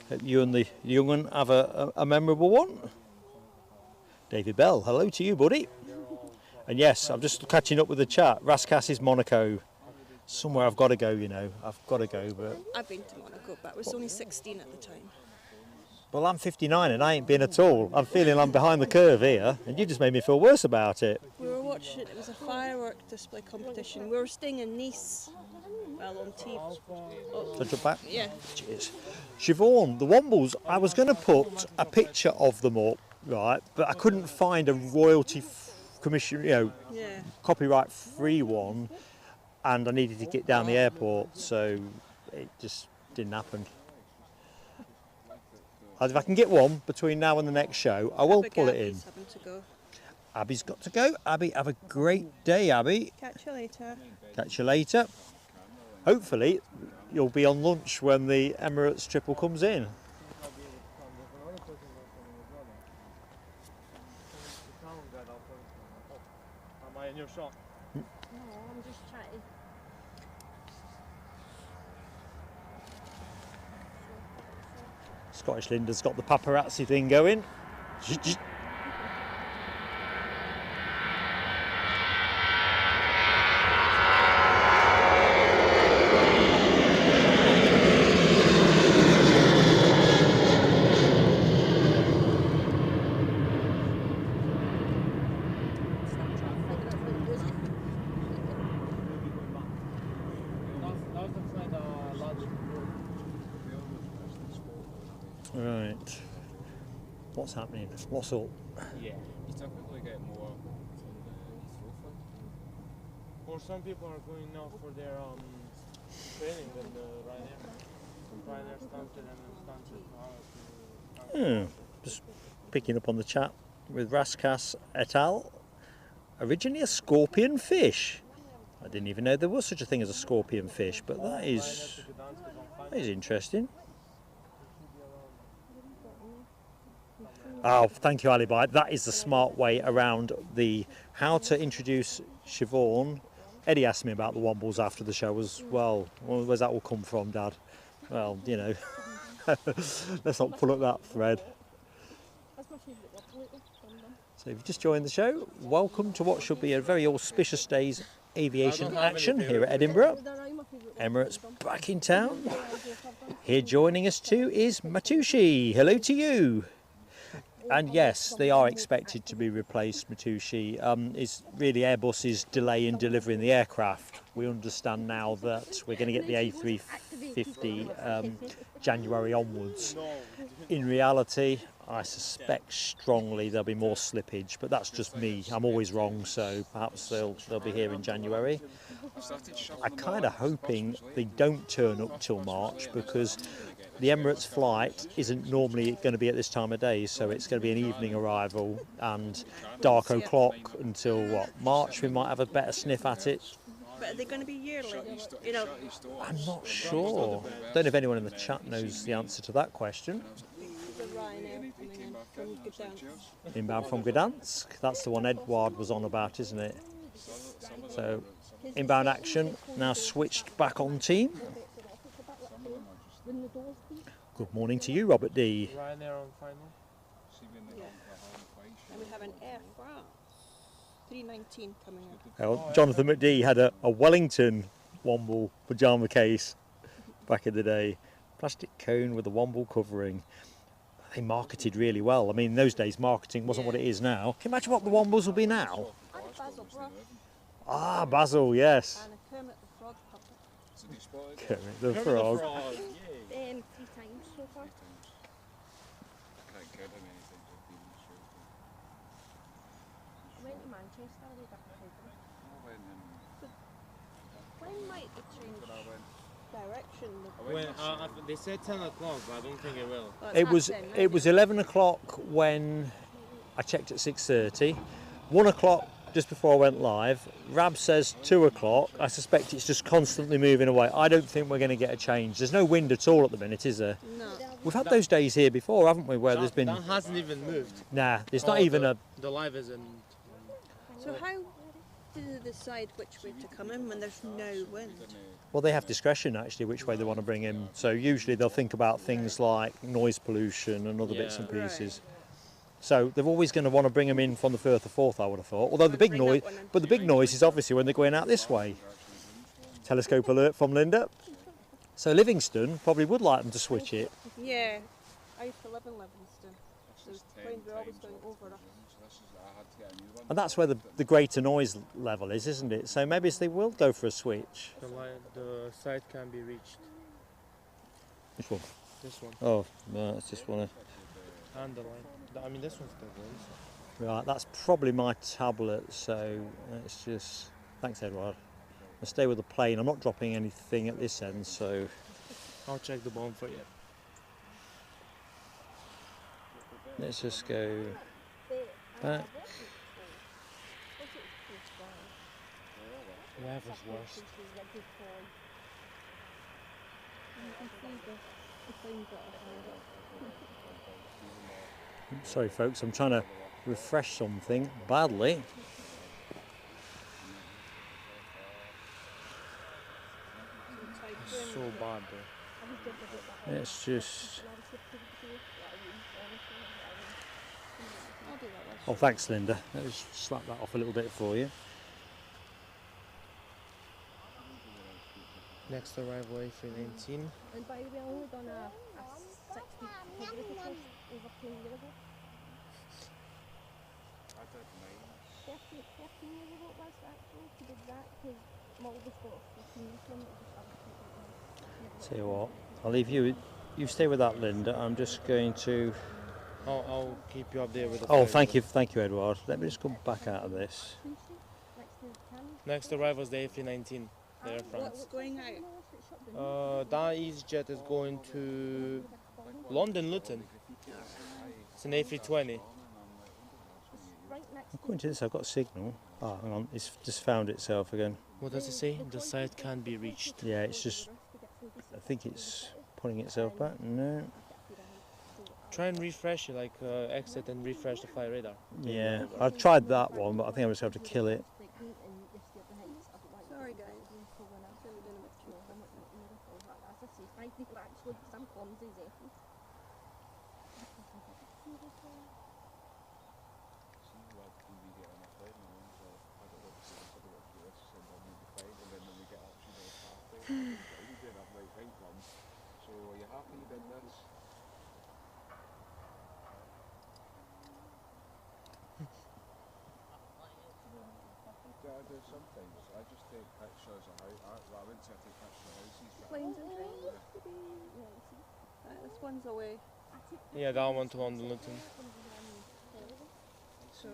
Hope you and the young one have a memorable one. David Bell, hello to you, buddy. And yes, I'm just catching up with the chat. Raskas is Monaco. Somewhere I've got to go, you know. I've got to go, but... I've been to Monaco, but I was only 16 at the time. Well, I'm 59 and I ain't been at all. I'm feeling I'm behind the curve here, and you just made me feel worse about it. We were watching, it was a firework display competition. We were staying in Nice, well, on TV. Oh, So jump back. yeah. Cheers. Siobhan, the Wombles, I was going to put a picture of them up, right, but I couldn't find a royalty commission, Yeah. copyright free one, and I needed to get down the airport, so it just didn't happen. If I can get one between now and the next show, I will pull it in. Abigail's having to go. Abby's got to go. Abby, have a great day, Abby. Catch you later. Catch you later. Hopefully, you'll be on lunch when the Emirates triple comes in. Am I in your shot? No, I'm just trying to... Scottish Linda's got the paparazzi thing going. Right. What's happening? What's up? Yeah. You typically get more on the Heathrow flight. Or some people are going now for their training in the Ryanair. Ryanair Stanford and Stanford. Just picking up on the chat with Raskas et al. Originally a scorpion fish. I didn't even know there was such a thing as a scorpion fish, but that is interesting. Oh, thank you, Alibi. That is the smart way around the how to introduce Siobhan. Eddie asked me about the Wombles after the show as well. Where's that all come from, Dad? Well, you know, let's not pull up that thread. So if you just joined the show, welcome to what should be a very auspicious day's aviation action here at Edinburgh. Emirates back in town. Here joining us too is Matushi. Hello to you. And yes, they are expected to be replaced, Matushi. It's really Airbus's delay in delivering the aircraft. We understand now that we're going to get the A350 January onwards. In reality, I suspect strongly there'll be more slippage, but that's just me. I'm always wrong, so perhaps they'll be here in January. I'm kind of hoping they don't turn up till March, because the Emirates flight isn't normally going to be at this time of day, so it's going to be an evening arrival and dark o'clock until what, March. We might have a better sniff at it. But are they going to be yearly? You know, I'm not sure. Don't know if anyone in the chat knows the answer to that question. the Ryanair coming in from Gdansk. Inbound from Gdansk. That's the one Edward was on about, isn't it? So inbound action now switched back on team. Good morning to you, Robert D. Ryanair on final. Yeah. And we have an Air France 319 coming in. Jonathan McD had a Wellington Womble pyjama case back in the day. Plastic cone with a Womble covering. They marketed really well. I mean, in those days, marketing wasn't what it is now. Can you imagine what the Wombles will be now? And Basil Brush. Ah, Basil, yes. And a Kermit the Frog puppet. Kermit the Frog. 3 times so far. I went to Manchester, they got the When might they change Direction. When, they said 10 o'clock, but I don't think it will. Well, It was 11 o'clock when I checked at 6:30. 1 o'clock just before I went live. Rab says 2 o'clock. I suspect it's just constantly moving away. I don't think we're going to get a change. There's no wind at all at the minute, is there? No. We've had those days here before, haven't we, where there's been... That hasn't even moved. Nah, there's not even a... The live isn't. So how do they decide which way to come in when there's no wind? Well, they have discretion, actually, which way they want to bring in. So usually they'll think about things like noise pollution and other bits and Yeah. pieces. So they're always going to want to bring them in from the Firth of Forth, I would have thought. Although the big Bring that noise, one in. but the big noise is obviously when they're going out this way. Telescope alert from Linda. So Livingston probably would like them to switch it. Yeah. I used to live in Livingston. So planes were always going over us. And that's where the greater noise level is, isn't it? So maybe they will go for a switch. The site can be reached. Which one? This one. Oh, no, it's just one. And the line. I mean, this one's still going. Right, that's probably my tablet, so it's just... Thanks, Edward. I'll stay with the plane. I'm not dropping anything at this end, so... I'll check the bomb for you. Let's just go back. Whoever's worst. Sorry, folks, I'm trying to refresh something badly. It's so bad, though. Let's just... Oh, thanks, Linda. Let me just slap that off a little bit for you. Next arrival A319. And by the way, I only done a 60 public course over 10 years ago. 13 years ago it was actually, to be exact, because my oldest got 14 years from it. Tell you what, I'll leave you. You stay with that, Linda. I'm just going to... I'll keep you up there with the Oh, flight. thank you, Edward. Let me just come back out of this. Next arrival is the A319. Air France. What's going out? That EasyJet is going to London Luton. It's an A320. According to this, I've got a signal. Oh, hang on, it's just found itself again. What does it say? The site can be reached. Yeah, it's just... I think it's pulling itself back. No. Try and refresh it, like exit and refresh the flight radar. Yeah, I've tried that one, but I think I'm just going to have to kill it. Sorry, guys. did this. Yeah, I do sometimes. I just take pictures of how, well, I wouldn't say I take pictures of houses, but Planes and trains. Right, this one's away. Yeah, that one to London Luton. So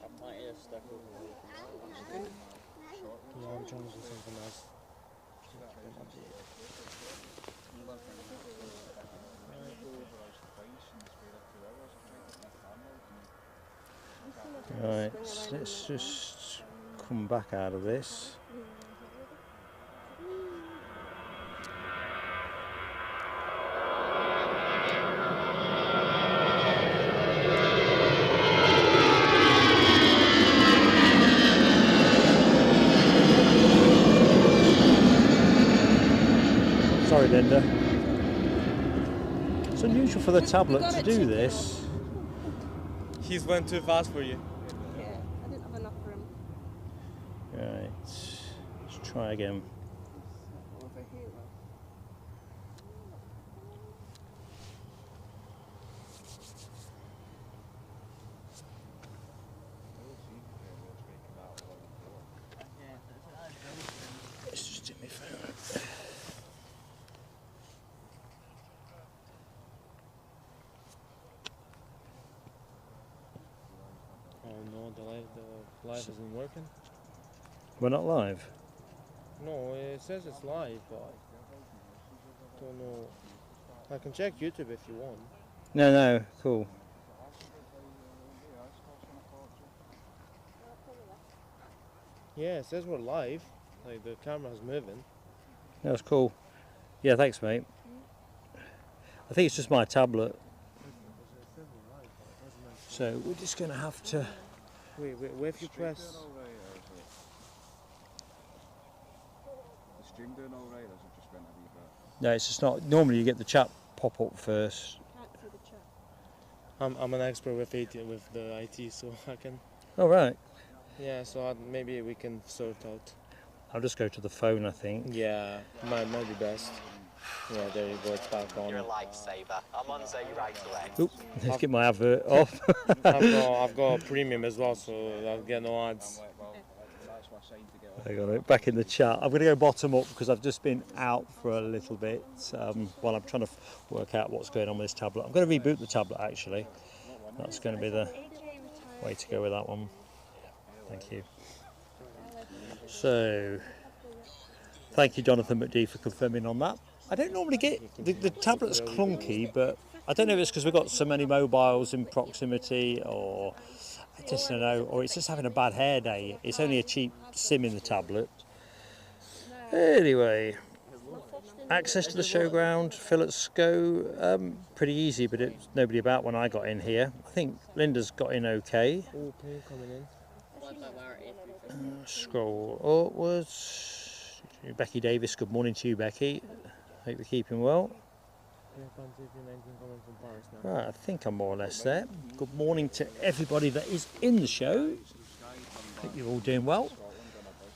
I've plenty of stuff over there. Yeah, I'm trying to do something else. Right, so let's just come back out of this. Sorry, Linda. It's unusual for the tablet to do this. He's went too fast for you. yeah, I didn't have enough room Right, let's try again. over here. Let's just take my phone. Oh no, the live isn't working. We're not live. No, it says it's live, but I don't know. I can check YouTube if you want. No, cool. Yeah, it says we're live. Like the camera's moving. That's cool. Yeah, thanks, mate. I think it's just my tablet. So we're just going to have to... Wait, where if you press... The stream doing alright, or is it just went a wee bit? No, it's just not... Normally you get the chat pop up first. Can't see the chat. I'm an expert with the IT, so I can... Oh, right. Yeah, so maybe we can sort out. I'll just go to the phone, I think. Yeah, might be best. Yeah, there you go, it's back on. You're a lifesaver. I'm on Zoe right away. Oop, let's get my advert off. I've got a premium as well, so I'll get no ads. That's what I signed to get off. I got it back in the chat. I'm going to go bottom up because I've just been out for a little bit while I'm trying to work out what's going on with this tablet. I'm going to reboot the tablet actually. That's going to be the way to go with that one. Thank you. So, thank you, Jonathan McD, for confirming on that. I don't normally get the tablet's clunky, but I don't know if it's because we've got so many mobiles in proximity, or I just don't know, or it's just having a bad hair day. It's only a cheap SIM in the tablet. Anyway, access to the showground, fill at SCO, pretty easy, but it's nobody about when I got in here. I think Linda's got in okay. Oh, plane coming in. Scroll upwards. Becky Davis, good morning to you, Becky. Hope you're keeping well. Right, I think I'm more or less there. Good morning to everybody that is in the show. Hope you're all doing well.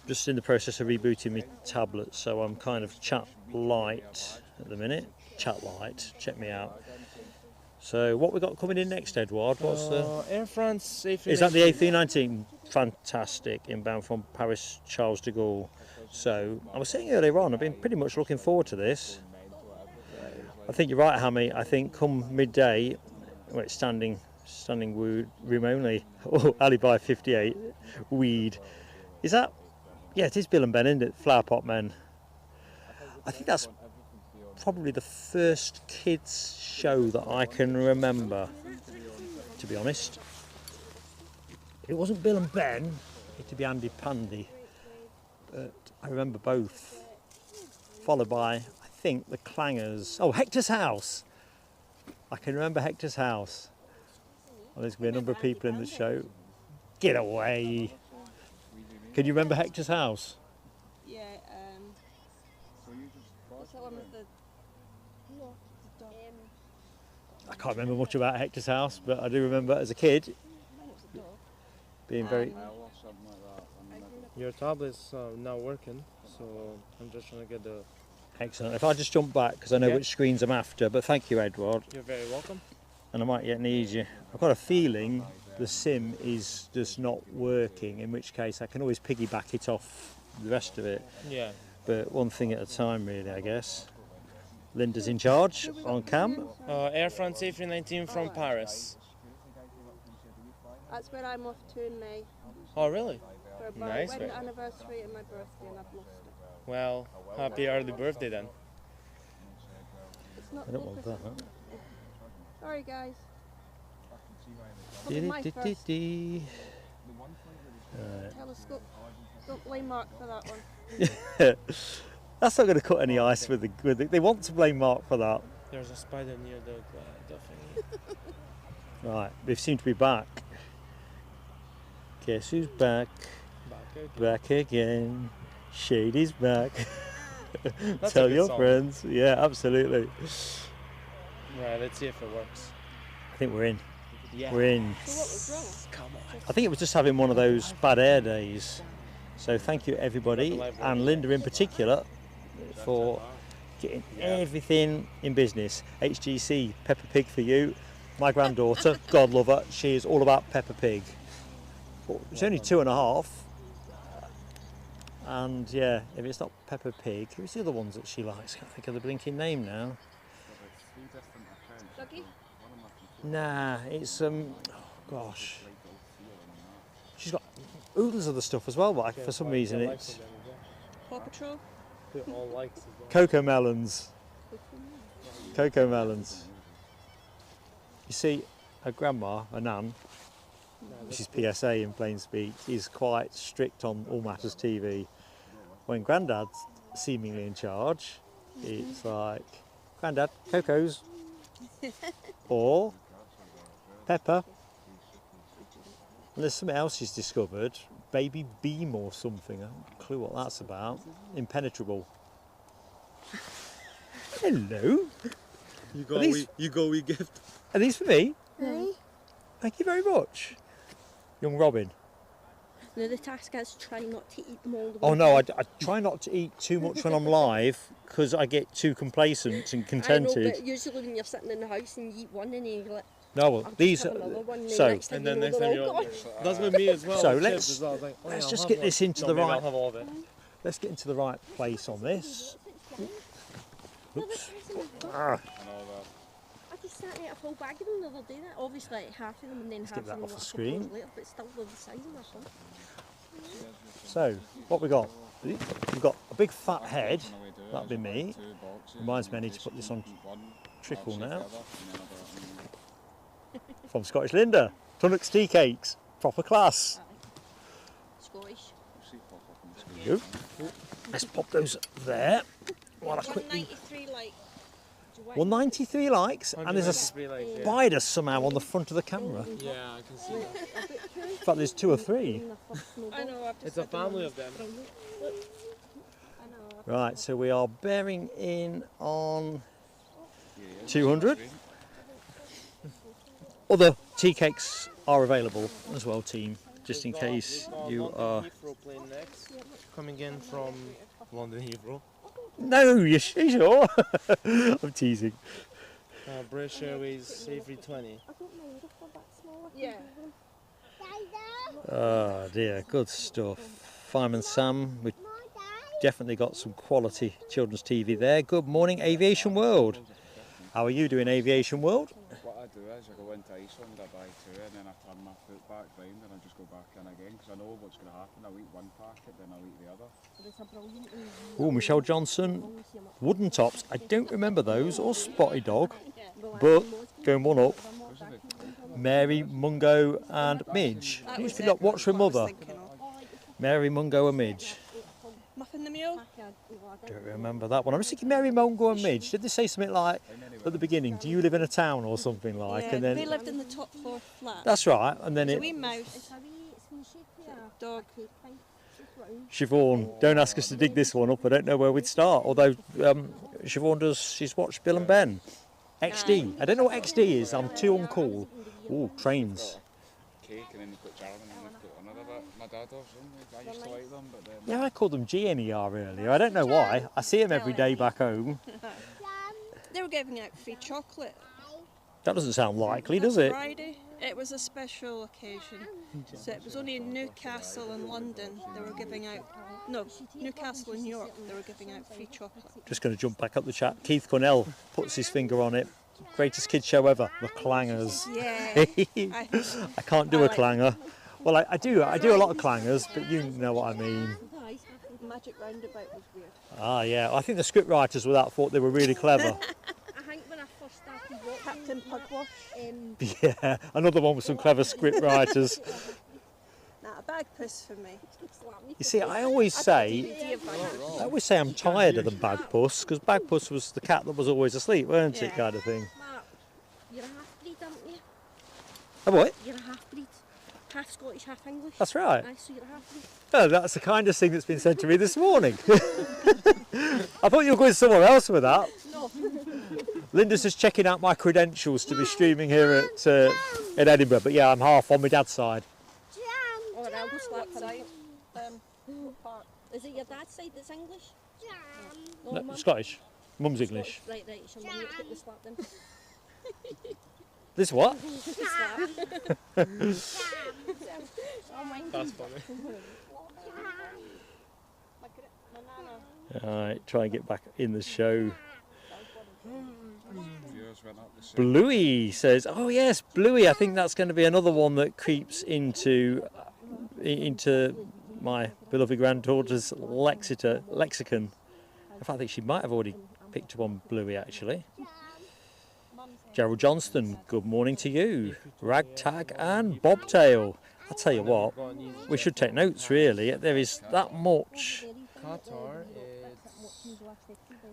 Just in the process of rebooting my tablet, so I'm kind of chat light at the minute. Chat light, check me out. So what we got coming in next, Edward? What's the Air France A319. Is that the A319? Fantastic, inbound from Paris Charles de Gaulle. So I was saying earlier on, I've been pretty much looking forward to this. I think you're right, Hammy. I think come midday, well, it's standing room only. Oh, Alibi 58, weed. Is that? Yeah, it is Bill and Ben, isn't it? Flower Pot Men. I think that's probably the first kids show that I can remember, to be honest. It wasn't Bill and Ben, it'd be Andy Pandy, but I remember both, followed by, I think, the Clangers. Oh, Hector's House! I can remember Hector's House. Well, there's going to be a number of people in the show. Get away! Can you remember Hector's House? Yeah, what's that one with the... I can't remember much about Hector's House, but I do remember as a kid being very... Your tablet's not working, so I'm just trying to get the Excellent. If I just jump back, because I know which screens I'm after, but thank you, Edward. You're very welcome. And I might yet need you. I've got a feeling the sim is just not working, in which case I can always piggyback it off the rest of it. Yeah. But one thing at a time, really, I guess. Linda's in charge on cam. Air France A319 from Paris. That's where I'm off to in May. Oh, really? For my Nice, wedding right. anniversary and my birthday, and I've lost it. Well, happy early birthday then. It's not I don't want focusing. that. Sorry, guys. Probably my first telescope. Don't blame Mark for that one. That's not going to cut any ice with the. They want to blame Mark for that. There's a spider near the thingy. Right, they seem to be back. Guess who's back? Back again. Shady's back. That's Tell a good your song. friends. Yeah, absolutely. Right, let's see if it works. I think we're in. Yeah. We're in. So what was wrong? Come on. I think it was just having one of those bad air days. So thank you everybody, and Linda in particular, for getting everything in business. HGC, Peppa Pig for you. My granddaughter, God love her, she is all about Peppa Pig. But she's only 2.5. And yeah, if it's not Peppa Pig, who's the other ones that she likes? I can't think of the blinking name now. Dougie? Nah, it's oh gosh. She's got oodles of the stuff as well, but for some reason it's Paw Patrol? All likes as well. Cocoa Melons. Cocoa Melons. You see, her grandma, her nan, which is PSA in plain speak, is quite strict on all matters TV. When Grandad's seemingly in charge, it's like, Grandad, Coco's, or Pepper. And there's something else she's discovered, Baby Beam or something. I haven't a clue what that's about. Impenetrable. Hello. You go, we gift. Are these for me? Aye. Thank you very much. Young Robin. Now the task is try not to eat them all the way Oh no, through. I try not to eat too much when I'm live because I get too complacent and I know, contented. but usually when you're sitting in the house and you eat one and then you're like, No, well, I'll just these have are another one, so. next thing And then you know, next they're time all you're. gone. That's with me as well. So with let's- chips as well. I was like, oh, let's yeah, just I'll get have this one. into No, the maybe right- I'll have all of it. Let's get into the right place on this. Oops. Ah, I just sat there a full bag of them the other day. That obviously like half of them and then Let's half get that of them off the like a couple screen. hours later, but still they're the size of my son. so, what we got? We've got a big fat head. That'd be me. Reminds me I need to put this on trickle now. From Scottish Linda. Tunnocks tea cakes. Proper class. Scottish. There you go. Let's pop those there. While I quickly 193 like. 193 likes, and there's a 193 likes, yeah. spider somehow on the front of the camera. Yeah, I can see that. In fact, there's 2 or 3. I know, I've just It's a had them family on. of them. I know. Right, so we are bearing in on 200. Other tea cakes are available as well, team, just in case you are. Heathrow plane next. Coming in from London Heathrow. No, you sure? I'm teasing. British Airways A320. Yeah. Oh dear, good stuff. Fireman Sam, we've definitely got some quality children's TV there. Good morning, Aviation World. How are you doing, Aviation World? What I do is I go into Iceland, I buy 2 and then I turn my foot back round and I just go back in again because I know what's going to happen. I'll eat one packet, then I'll eat the other. Oh, Michelle Johnson, Wooden Tops. I don't remember those, or Spotty Dog, but going one up. Mary, Mungo and Midge. That Who's was if you it, not watch what I was Mother? thinking of. Mary, Mungo and Midge. Muffin the Mule? Don't remember that one. I was thinking Mary, Mungo and Midge. Did they say something like at the beginning, do you live in a town or something like? Yeah, And then they lived in the top floor flat. that's right. And then There's a it, wee mouse, dog. Siobhan, don't ask us to dig this one up. I don't know where we'd start. Although Siobhan does, she's watched Bill and Ben. XD. I don't know what XD is. I'm too uncool. Oh, trains. Cake and then you put jam and then you put another bit. My my dad loves them. I used to like them, but then... Yeah, I called them GNER earlier. I don't know why. I see them every day back home. They were giving out free chocolate. That doesn't sound likely, does it? Friday. It was a special occasion. So it was only in Newcastle and London they were giving out. No, Newcastle and York they were giving out free chocolate. Just going to jump back up the chat. Keith Cornell puts his finger on it. Greatest kids show ever, the clangers. Yeah. I can't do a clanger. Well, I do a lot of clangers, but you know what I mean. Magic Roundabout was weird. Ah, yeah. I think the script writers with that thought they were really clever. I think when I first started watching Captain Pugwash. Yeah, another one with some clever script writers. Nah, a bag puss for me. You see, I always say I'm tired of the Bagpuss, because Bagpuss was the cat that was always asleep, weren't it, kind of thing. Mark, you're a half-breed, aren't you? A what? You're a half-breed. Half Scottish, half English. That's right. Aye, so you're a half-breed. Oh, that's the kind of thing that's been said to me this morning. I thought you were going somewhere else with that. No. Linda's just checking out my credentials to be streaming here at Edinburgh, but yeah, I'm half on my dad's side. Or I'll go slap side. Is it your dad's side that's English? No, Mum? Scottish. Mum's English. Right, so mum will get the slap then. This what? Slap. That's funny. Alright, try and get back in the show. Viewers went up the same. Bluey says, oh yes, Bluey, I think that's going to be another one that creeps into my beloved granddaughter's lexicon. In fact, I think she might have already picked up on Bluey actually. Gerald Johnston, good morning to you. Ragtag and Bobtail. I tell you what, we should take notes really. There is that much. Qatar,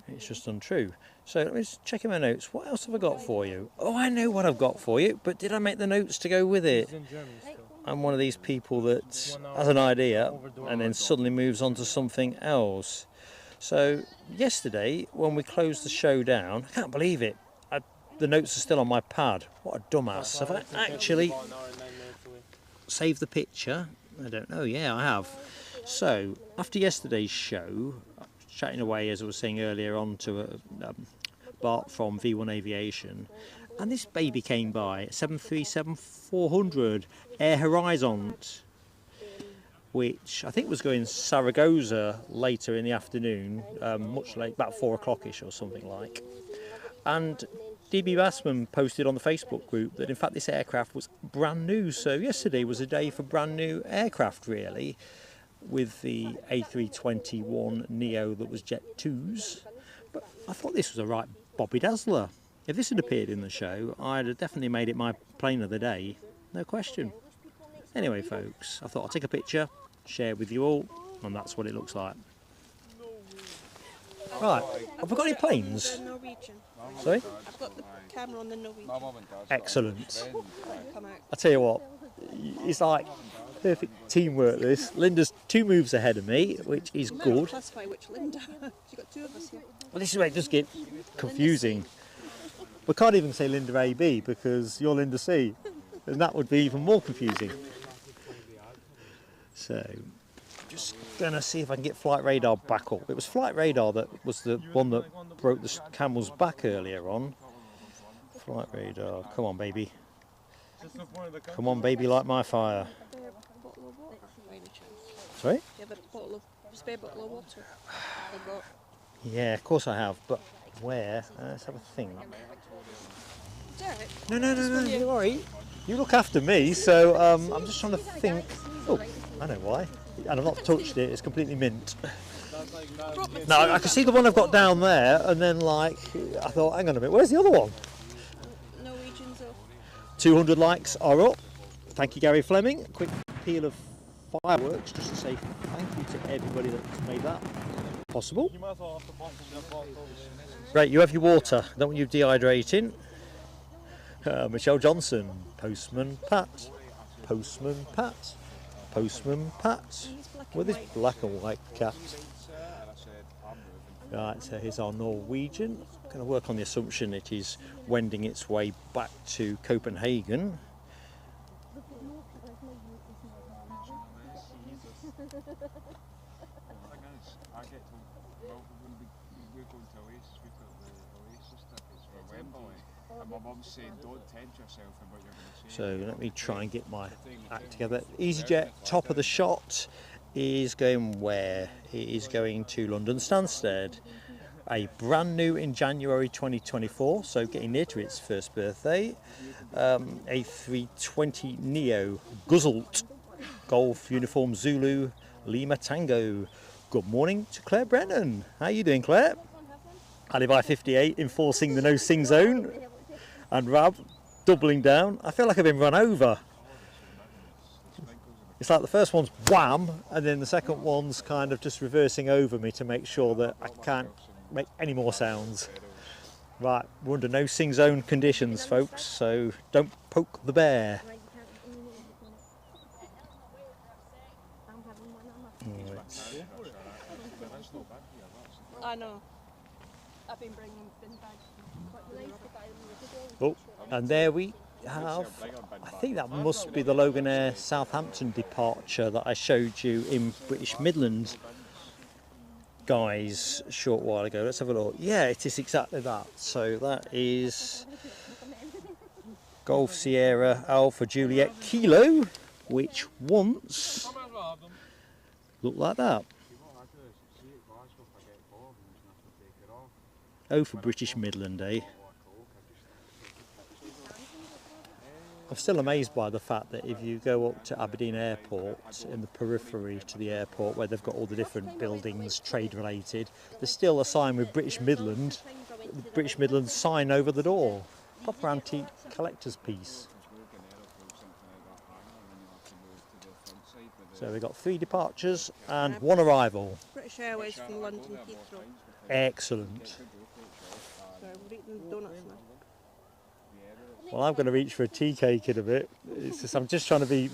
It's just untrue. So let me just check in my notes. What else have I got for you? Oh, I know what I've got for you, but did I make the notes to go with it? it's in Germany still. I'm one of these people that has an idea and then suddenly moves on to something else. So yesterday, when we closed the show down, I can't believe it. The notes are still on my pad. What a dumbass. Have I actually saved the picture? I don't know. Yeah, I have. So, after yesterday's show, chatting away, as I was saying earlier, on to Bart from V1 Aviation, and this baby came by, 737-400 Air Horizons, which I think was going Saragossa later in the afternoon, much late, about 4 o'clock-ish or something like. And DB Bassman posted on the Facebook group that in fact this aircraft was brand new, so yesterday was a day for brand new aircraft really, with the A321 Neo that was Jet2s. But I thought this was a right Bobby Dazzler. If this had appeared in the show, I'd have definitely made it my plane of the day, no question. Anyway folks, I thought I'd take a picture, share it with you all, and that's what it looks like. Right, have we got any planes? The Norwegian. Sorry? I've got the camera on the Norwegian. My mum and dad's Excellent. Come out. I tell you what, it's like perfect teamwork this. Linda's 2 moves ahead of me, which is Now good. classify which Linda. You've got 2 of us here. Well, this is where it does get confusing. We can't even say Linda AB because you're Linda C, and that would be even more confusing. So, just gonna see if I can get Flight Radar back up. It was Flight Radar that was the one that broke the camel's back earlier on. Flight Radar, come on baby. Come on baby, light my fire. A bottle of water, by any chance? Sorry? Do you have a spare bottle of water? I've got. Yeah, of course I have, but where? Let's have a think. It's alright. No, you're alright. You look after me, so I'm just trying to think. Oh, I know why. And I've not touched it, it's completely mint. No, I can see the one I've got down there, and then like, I thought, hang on a minute, where's the other one? Norwegians off. 200 likes are up. Thank you, Gary Fleming. A quick peal of fireworks just to say thank you to everybody that's made that possible. Right, you have your water. Don't want you dehydrating. Michelle Johnson, Postman Pat, Postman Pat, Postman Pat, with his black and white cat. Right, so here's our Norwegian. Going to work on the assumption it is wending its way back to Copenhagen. thing is, I get to, well, when we're going to Oasis, we've got the Oasis tickets for Wembley, and my mum's saying, don't tempt yourself in what you're going to say. So let me try and get my act together. EasyJet, top of the shot, is going where? It is going to London Stansted. A brand new in January 2024, so getting near to its first birthday. A320 Neo Guzzled Golf Uniform Zulu Lima Tango. Good morning to Claire Brennan. How are you doing, Claire? Alibi 58 enforcing the no sing zone, and Rab doubling down. I feel like I've been run over. It's like the first one's wham, and then the second one's kind of just reversing over me to make sure that I can't make any more sounds. Right, we're under no sing zone conditions, folks, so don't poke the bear. Right. I know. I've been bringing bin bags. Oh, and there we have, I think that must be the Logan Air Southampton departure that I showed you in British Midlands, guys, a short while ago. Let's have a look. Yeah, it is exactly that. So that is Golf Sierra Alpha Juliet Kilo, which once looked like that. Oh, for British Midland, eh? I'm still amazed by the fact that if you go up to Aberdeen Airport, in the periphery to the airport where they've got all the different buildings trade related, there's still a sign with British Midland, the British Midland sign over the door. Proper antique collector's piece. So we've got 3 departures and 1 arrival. British Airways from London Heathrow. Excellent. So we're eating donuts now. Well, I'm going to reach for a tea cake in a bit. It's just, I'm just trying to be...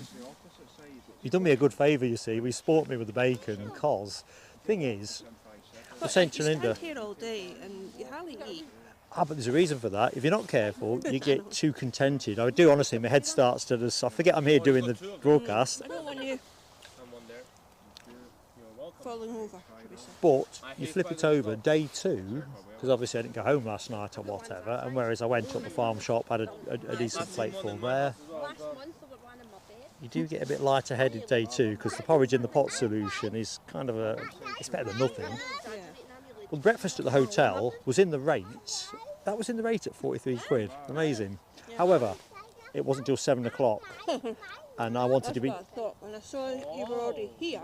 You've done me a good favour, you see. We sport me with the bacon, because thing is, the St. You Linda... stand here all day and you hardly eat. Ah, but there's a reason for that. If you're not careful, you get too contented. I do, honestly, my head starts to just... I forget I'm here doing the broadcast. I don't want you falling over. But you flip it over, day 2, because obviously I didn't go home last night or whatever, and whereas I went up the farm shop, had a decent plateful there. You do get a bit lighter headed day 2, because the porridge in the pot solution is kind of it's better than nothing. Well, the breakfast at the hotel was in the rate. That was in the rate at 43 quid. Amazing. However, it wasn't till 7 o'clock, and I wanted to be... That's what I thought when I saw you were already here.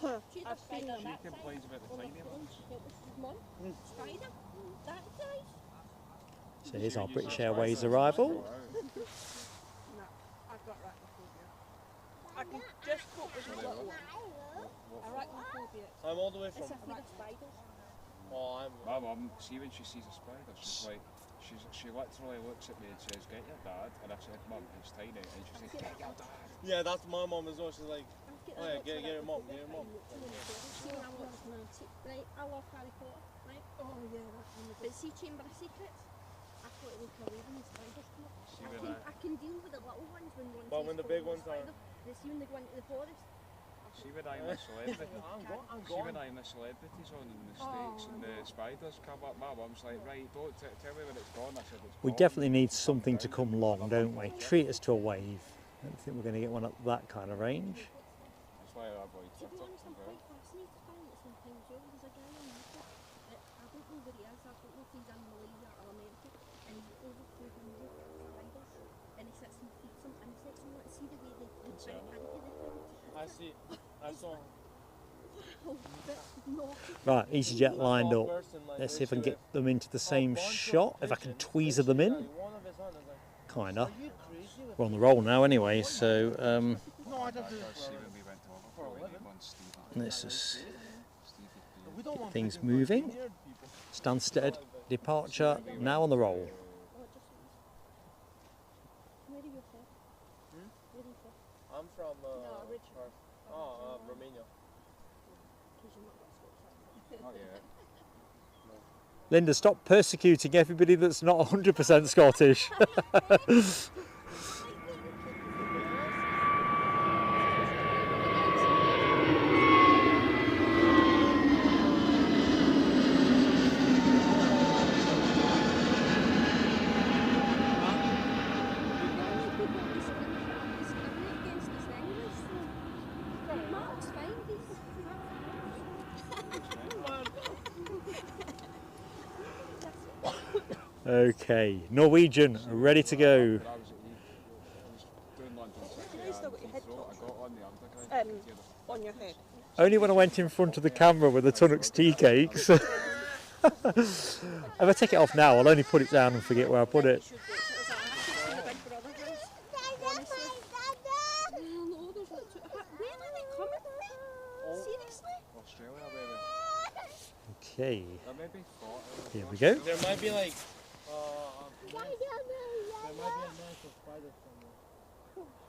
I've seen them. She complains about the tiny ones. So here's our British Airways arrival. I've got arachnophobia. I can just cope with the little one. Arachnophobia. I'm all the way from... spiders. Oh, My mum, see when she sees a spider, she's like, she literally looks at me and says, "Get your dad," and I said, "Mum, it's tiny," and she says, "Get your dad." Yeah, that's my mum as well. She's like, "Oh yeah, get your mum, get your mum." Right, I love Harry Potter, right? Oh yeah, that's one of the... But see Chamber of Secrets? I thought it looked away when the spiders come up. I can deal with the little ones when one But when the big ones are... See when they go into the forest? See when I'm a celebrity. See when I'm a celebrity's on in the States and the spiders come up, my mum's like, "Right, don't tell me when it's gone." I said, "It's We gone." definitely need something to come along, don't we? Treat us to a wave. I don't think we're going to get one at that kind of range. That's why I avoid To be Twitter. honest, I'm quite fascinated by it sometimes. There's a guy on YouTube, I don't know where he is, I don't know if he's in Malaysia or America, and he's over 200 spiders, and he sits and feeds them insects, and let's see the way they bite into the thing. I see. I saw. Right, EasyJet lined up. Let's see if I can get them into the same shot, if I can tweezer them in. Kinda. We're on the roll now anyway, so let's just get things moving. Stansted departure, now on the roll. Where are you from? Where are you from? I'm from Romania. Because you're not got Scottish accent. Not yet. Linda, stop persecuting everybody that's not 100% Scottish. Okay, Norwegian, ready to go. But I was doing London City You still got your and head Heathrow. I torch? got on the underground. On your head. Only when I went in front of the camera with the Tunnocks tea cakes. If I take it off now, I'll only put it down and forget where I put it. Australia, baby. Okay, There may be 40. here we go. There might be like there might be a nest of spiders somewhere.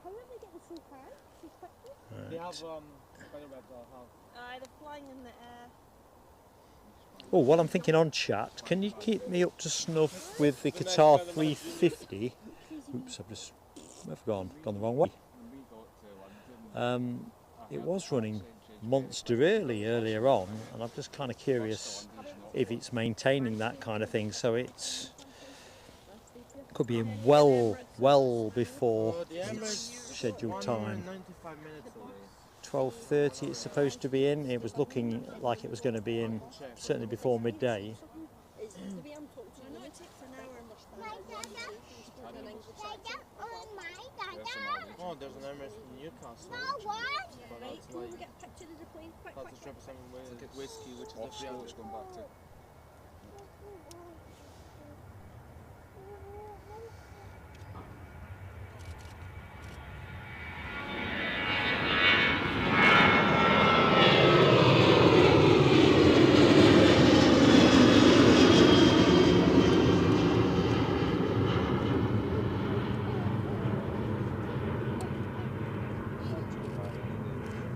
How are they getting so high? So quickly? They have spider webs all house. They're flying in the air. Oh, while I'm thinking on chat, can you keep me up to snuff with the Qatar 350? Oops, I've gone the wrong way. When we got to London, It was running monster earlier on, and I'm just kind of curious if it's maintaining that kind of thing. So it's could be in well before its scheduled time. 95 minutes away. 12:30 it's supposed to be in. It was looking like it was going to be in certainly before midday. It's the way I'm talking to you. It takes an hour and Oh, there's an Emirates in Newcastle. But Right, that's go like and get a picture of the plane. Quick, that's quick, a quick. 777 whiskey, which is off a school, it's going back to.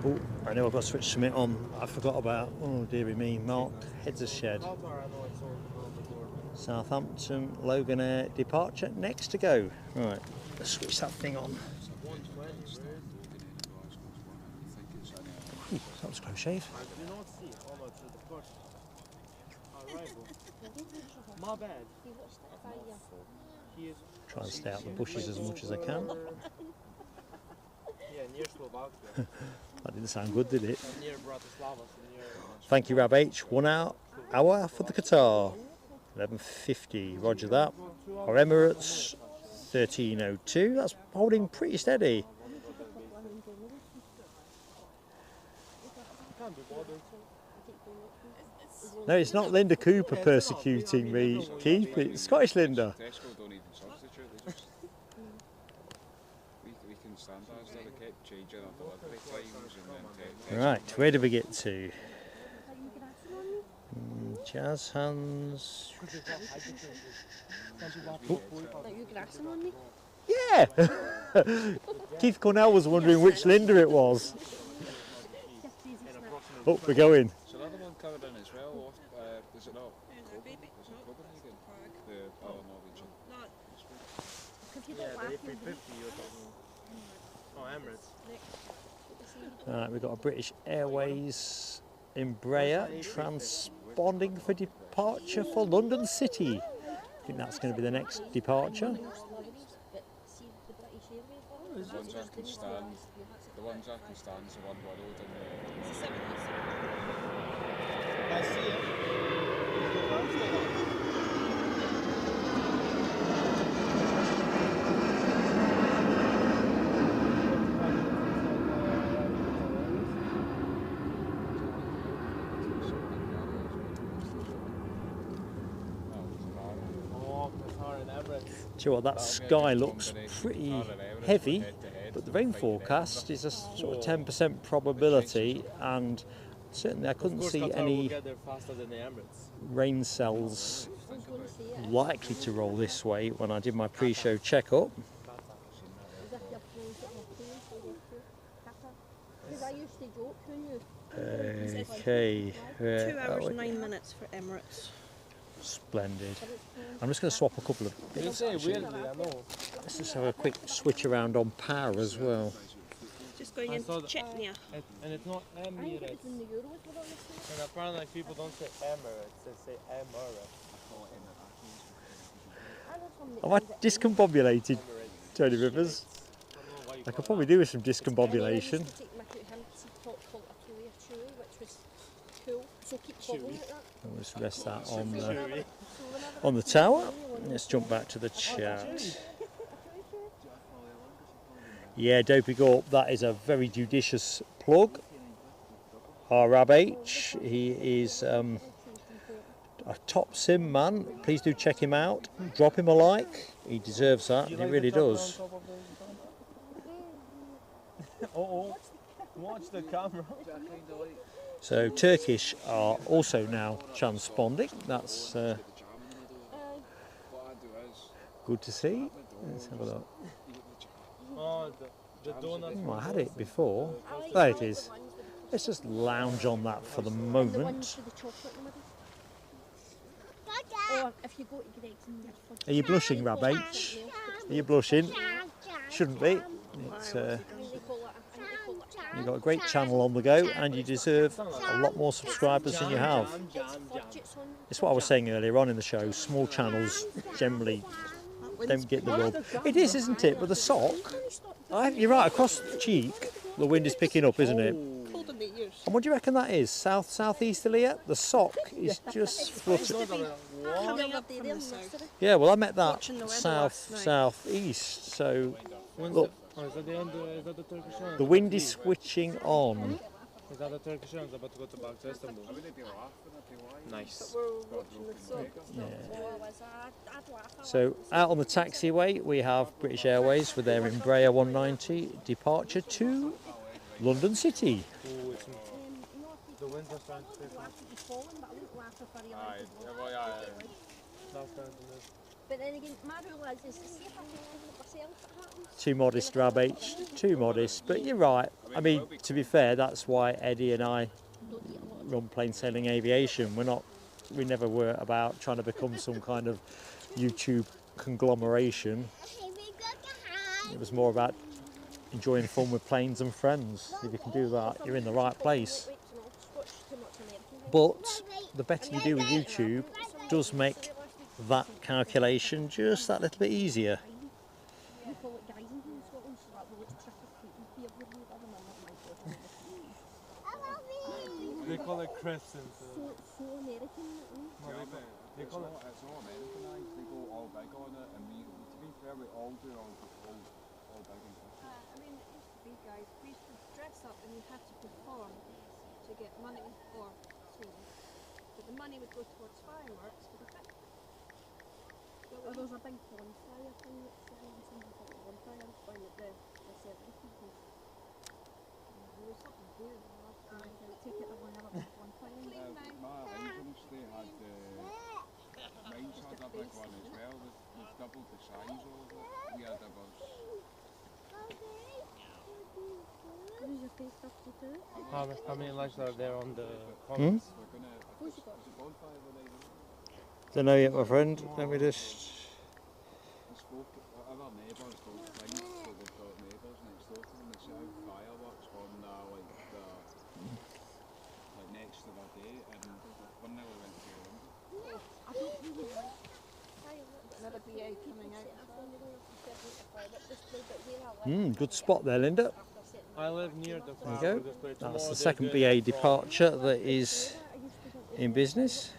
Oh, I know I've got to switch something on. I forgot about, oh dearie me, Mark Heads of Shed. Qatar, I know it's all the door. Southampton, Logan Air departure, next to go. Right, let's switch that thing on. 120. Ooh, that was close shave. I do not see. Oh no, it's the first arrival. My bad. He watched that by you. He is Try and stay out the bushes as much as I can. yeah, near Slovakia. That didn't sound good, did it? Near Bratislava. So near Thank you, Rab H. 1 hour for the Qatar. 11:50, roger that. Our Emirates, 13:02. That's holding pretty steady. can't be bothered. No, it's not Linda Cooper persecuting me, Keith. It's Scottish Linda. Tesco don't even substitute. They just we can standardise that. They kept changing our delivery times and then Right, where did we get to? Jazz hands. Oh. Are you grassing on me? Yeah! Keith Cornell was wondering which Linda it was. Oh, we're going. So another one coming in as well. Is it not? Is it Copenhagen? The other Norwegian. Yeah, the A350 you're talking about. Oh, Emirates. Right, we've got a British Airways Embraer transponding for departure for London City. I think that's going to be the next departure. The ones I can stand. The ones I can stand is the one world and I see it. Oh, Qatar and Emirates. Do you know what, that sky looks pretty heavy, but the rain forecast is a sort of 10% probability, and certainly I couldn't see Qatar will any get there faster than the Emirates. rain cells likely to roll this way when I did my pre-show checkup. Okay, 2 hours 9 minutes for Emirates. splendid. I'm just going to swap a couple of You bits. say actually. weirdly, I know. Let's just have a quick switch around on power as well. Just going I into saw that- Chechnya. And it's not Emirates. And apparently like, people don't say Emirates, they say Emirates. Am I discombobulated, Tony Rivers? I could probably do with some discombobulation. I'll just rest that on on the tower. Let's jump back to the chat. Yeah, Dopey Gorp, that is a very judicious plug. Rab H, he is a top sim man. Please do check him out. Drop him a like. He deserves that. He really does. Watch the camera. So Turkish are also now transponding. That's good to see. Let's have a look. Oh, the donut. I had it before. There it is. Let's just lounge on that for the moment. Are you blushing, Rab H? Are you blushing? Shouldn't be. It's, you've got a great channel on the go and you deserve a lot more subscribers than you have. It's what I was saying earlier on in the show. Small channels generally don't get the rub. It is, isn't it? But the sock, you're right, across the cheek, the wind is picking up, isn't it? And what do you reckon that is? Southeasterly? The sock is just fluttering. Yeah, well I met that southeast, so look, the wind is switching on. Is that the Turkish Airways about to go back to Istanbul? Nice. Yeah. So out on the taxiway we have British Airways with their Embraer 190 departure to London City. The winds are starting to pick up. But then again, my rule is see if I can hold it myself, it happens. Too modest, Rab H. Too modest. But you're right. I mean, to be fair, that's why Eddie and I run plain sailing aviation. We never were about trying to become some kind of YouTube conglomeration. It was more about enjoying fun with planes and friends. If you can do that, you're in the right place. But the better you do with YouTube does make that calculation just that little bit easier. They call it crescent. So American. They call it. It's all Americanized. They go all big on it, and we, to be fair, we all do all big and big. I mean, it used to be, guys, we used to dress up and you had to perform to get money or sales. But the money would go towards fireworks for the fact. There was a big bonfire thing that's something like a bonfire down at the service people. There was something weird. Take it away another big bonfire. My arrangements, they had mine's had a big one as well. We've doubled the size of it. We had about. Who's your face stuff to do? How many lights are there on the comments? We're gonna. Who's you got? There's a bonfire the night. Don't know yet, my friend. Let me just. I spoke. Our neighbours don't think, so they've got neighbours next door to them. They set out fireworks on like next to their day, and one nearly went to London. I don't really like. Another BA coming out. Good spot there, Linda. I live near the There you go. That's the second BA departure that is in business.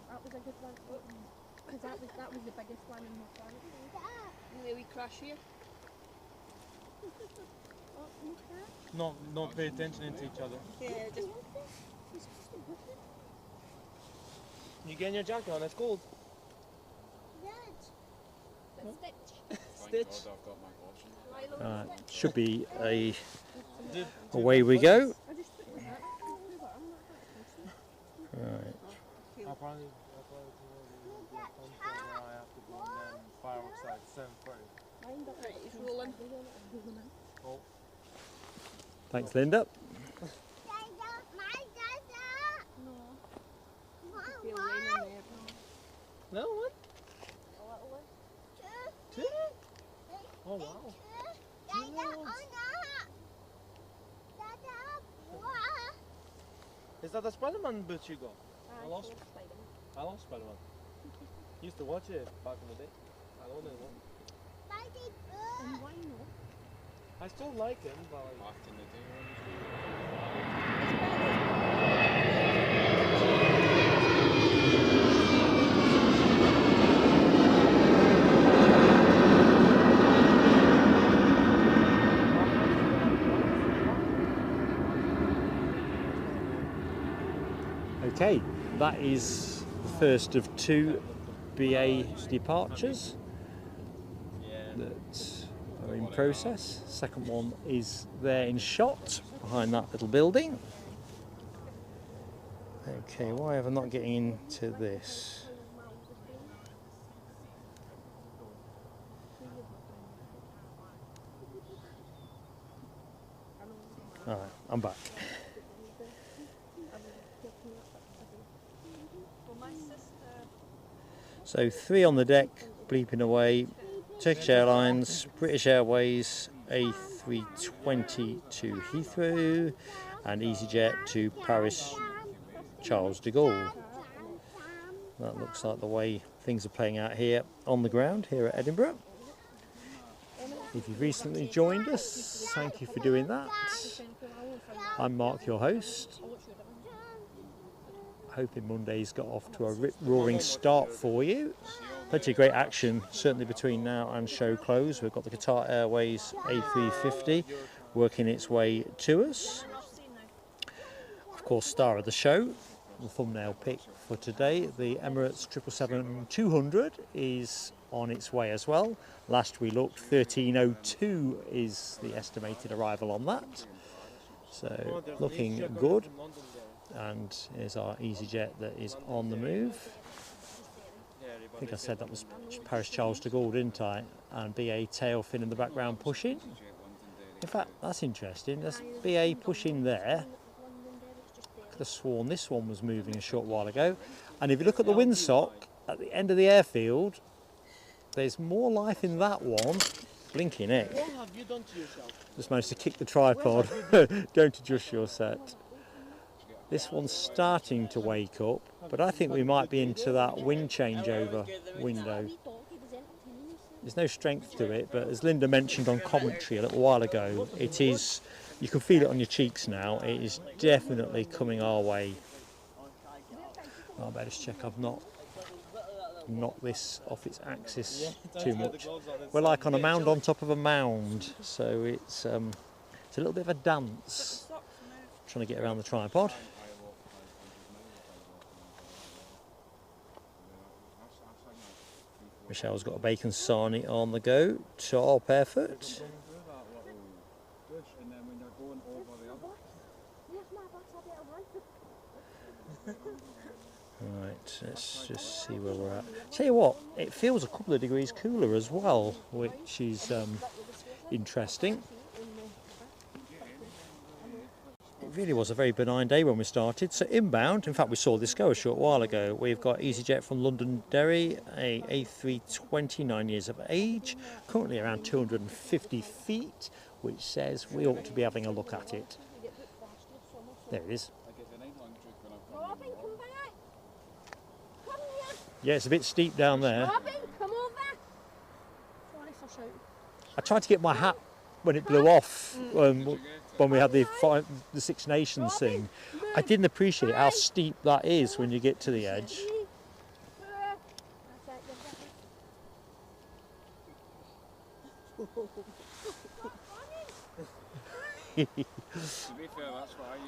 That was a good one. Because that was the biggest one in the planet. May we crash here? Not pay attention to each other. Yeah, just You getting your jacket on? It's cold. Thank God I've got my washing. Should be away we go. Right. I'll probably do a concert where I have to go and then fireworks at 7:30. right, he's rolling. Oh. Thanks, Linda. No one? Two? Oh wow. Is that the Spider-Man boot you got? I lost Spider-Man. Used to watch it back in the day. I don't know. And why not? I still like him, but like, Back in the day, Okay, that is the first of 2 BA departures that are in process. Second one is there in shot behind that little building. Okay, why am I not getting into this? Alright, I'm back. So 3 on the deck, bleeping away. Turkish Airlines, British Airways, A320 to Heathrow, and EasyJet to Paris Charles de Gaulle. That looks like the way things are playing out here on the ground here at Edinburgh. If you've recently joined us, thank you for doing that. I'm Mark, your host. Hoping Monday's got off to a rip-roaring start for you. Plenty of great action, certainly between now and show close. We've got the Qatar Airways A350 working its way to us. Of course, star of the show, the thumbnail pick for today, the Emirates 777-200 is on its way as well. Last we looked, 13:02 is the estimated arrival on that. So looking good. And here's our EasyJet that is on the move. I think I said that was Paris Charles de Gaulle, didn't I? And BA tail fin in the background pushing. In fact, that's interesting. There's BA pushing there. Could have sworn this one was moving a short while ago. And if you look at the windsock at the end of the airfield, there's more life in that one. Blinking heck. What have you done to yourself? Just managed to kick the tripod. Don't adjust your set. This one's starting to wake up, but I think we might be into that wind changeover window. There's no strength to it, but as Linda mentioned on commentary a little while ago, it is, you can feel it on your cheeks now, it is definitely coming our way. I better just check I've not knocked this off its axis too much. We're like on a mound on top of a mound, so it's a little bit of a dance. Trying to get around the tripod. Michelle's got a bacon sarnie on the go, top effort. Right, let's just see where we're at. Tell you what, it feels a couple of degrees cooler as well, which is interesting. It really was a very benign day when we started. So inbound, in fact we saw this go a short while ago, we've got EasyJet from London Derry, a A320, 9 years of age, currently around 250 feet, which says we ought to be having a look at it. There it is. Robin, come back. Come here. Yeah, it's a bit steep down there. Robin, come over. Sorry for shouting. I tried to get my hat when it blew off when we had the Six Nations thing. I didn't appreciate how steep that is when you get to the edge.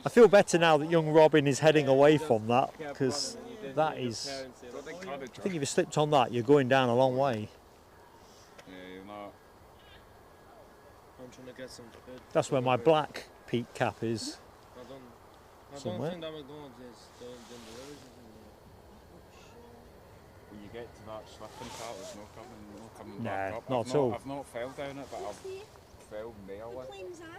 I feel better now that young Robin is heading away from that, because that is, I think if you slipped on that you're going down a long way. I'm trying to get some food. That's where my black peak cap is. I Somewhere. don't think that McDonald's is the When you get to that slipping part, there's no coming Nah, back up. not at all. I've not fell down it, but I've fell nearly.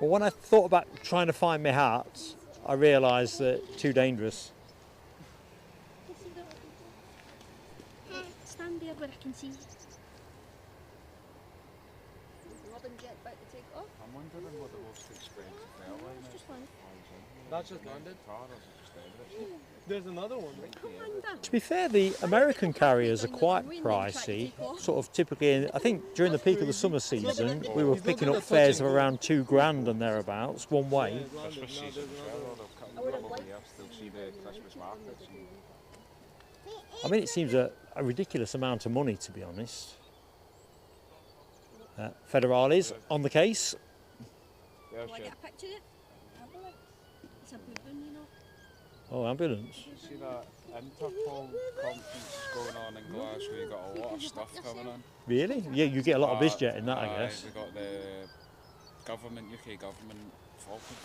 Well, when I thought about trying to find my hat, I realised that too dangerous. Stand there where I can see. Robin jet about to take off. I'm wondering what the most expensive airline is. Just one. That's just landed. Qatar or just Emirates? There's another one. To be fair, the American carriers are quite pricey. Sort of typically, I think during the peak of the summer season, we were picking up fares of around £2,000 and thereabouts, one way. Christmas season as well, or they'll probably still see the Christmas markets. I mean, it seems a ridiculous amount of money, to be honest. Federales on the case. There's Want to your get a picture of it? Have a look. It's a bourbon, you know. Oh, ambulance. You see that Interpol conference going on in Glasgow? You got a lot of stuff coming on. Really? Yeah, you get a lot of BizJet in that, I guess. We got the government, UK government Falcon.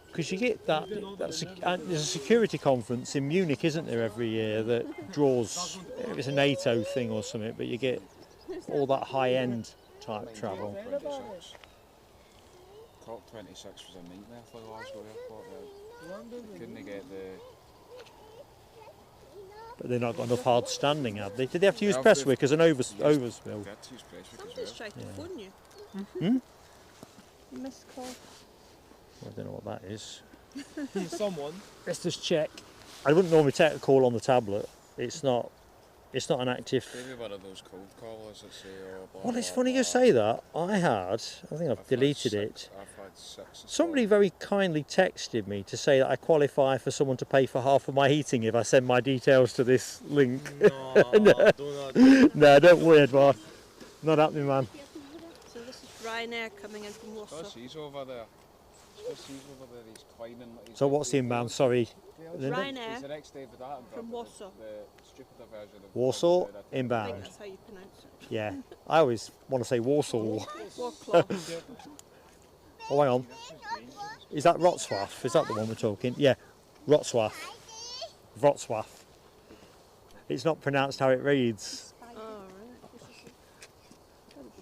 Because you get that there's a security conference in Munich, isn't there, every year that draws, if it's a NATO thing or something, but you get all that high-end type travel. COP26 was a nightmare for Glasgow Airport. Couldn't they get the... But they've not got enough hard standing, have they? Did they have to use Presswick as an overspill? They had to use Presswick as Somebody's well. tried to phone you. Hmm? Missed call. I don't know what that is. Someone. Let's just check. I wouldn't normally take a call on the tablet. It's not an active... Maybe one of those cold callers that say, oh, blah, Well, it's blah, funny blah. you say that. I think I've deleted it. I've had 6. Somebody very kindly texted me to say that I qualify for someone to pay for half of my heating if I send my details to this link. No, do not. No, don't worry, Edward. Not happening, man. So this is Ryanair coming in from Warsaw. He's over there. He's over there, he's climbing. So what's the inbound? Sorry. He's the Ryanair next David Attenborough, from Warsaw. The stupider version of Warsaw, David Attenborough. I think inbound. that's how you pronounce it. Yeah. I always want to say Warsaw. Warclaw. Oh, hang on. Is that Wrocław? Is that the one we're talking? Yeah. Wrocław. Wrocław. It's not pronounced how it reads. Oh, right.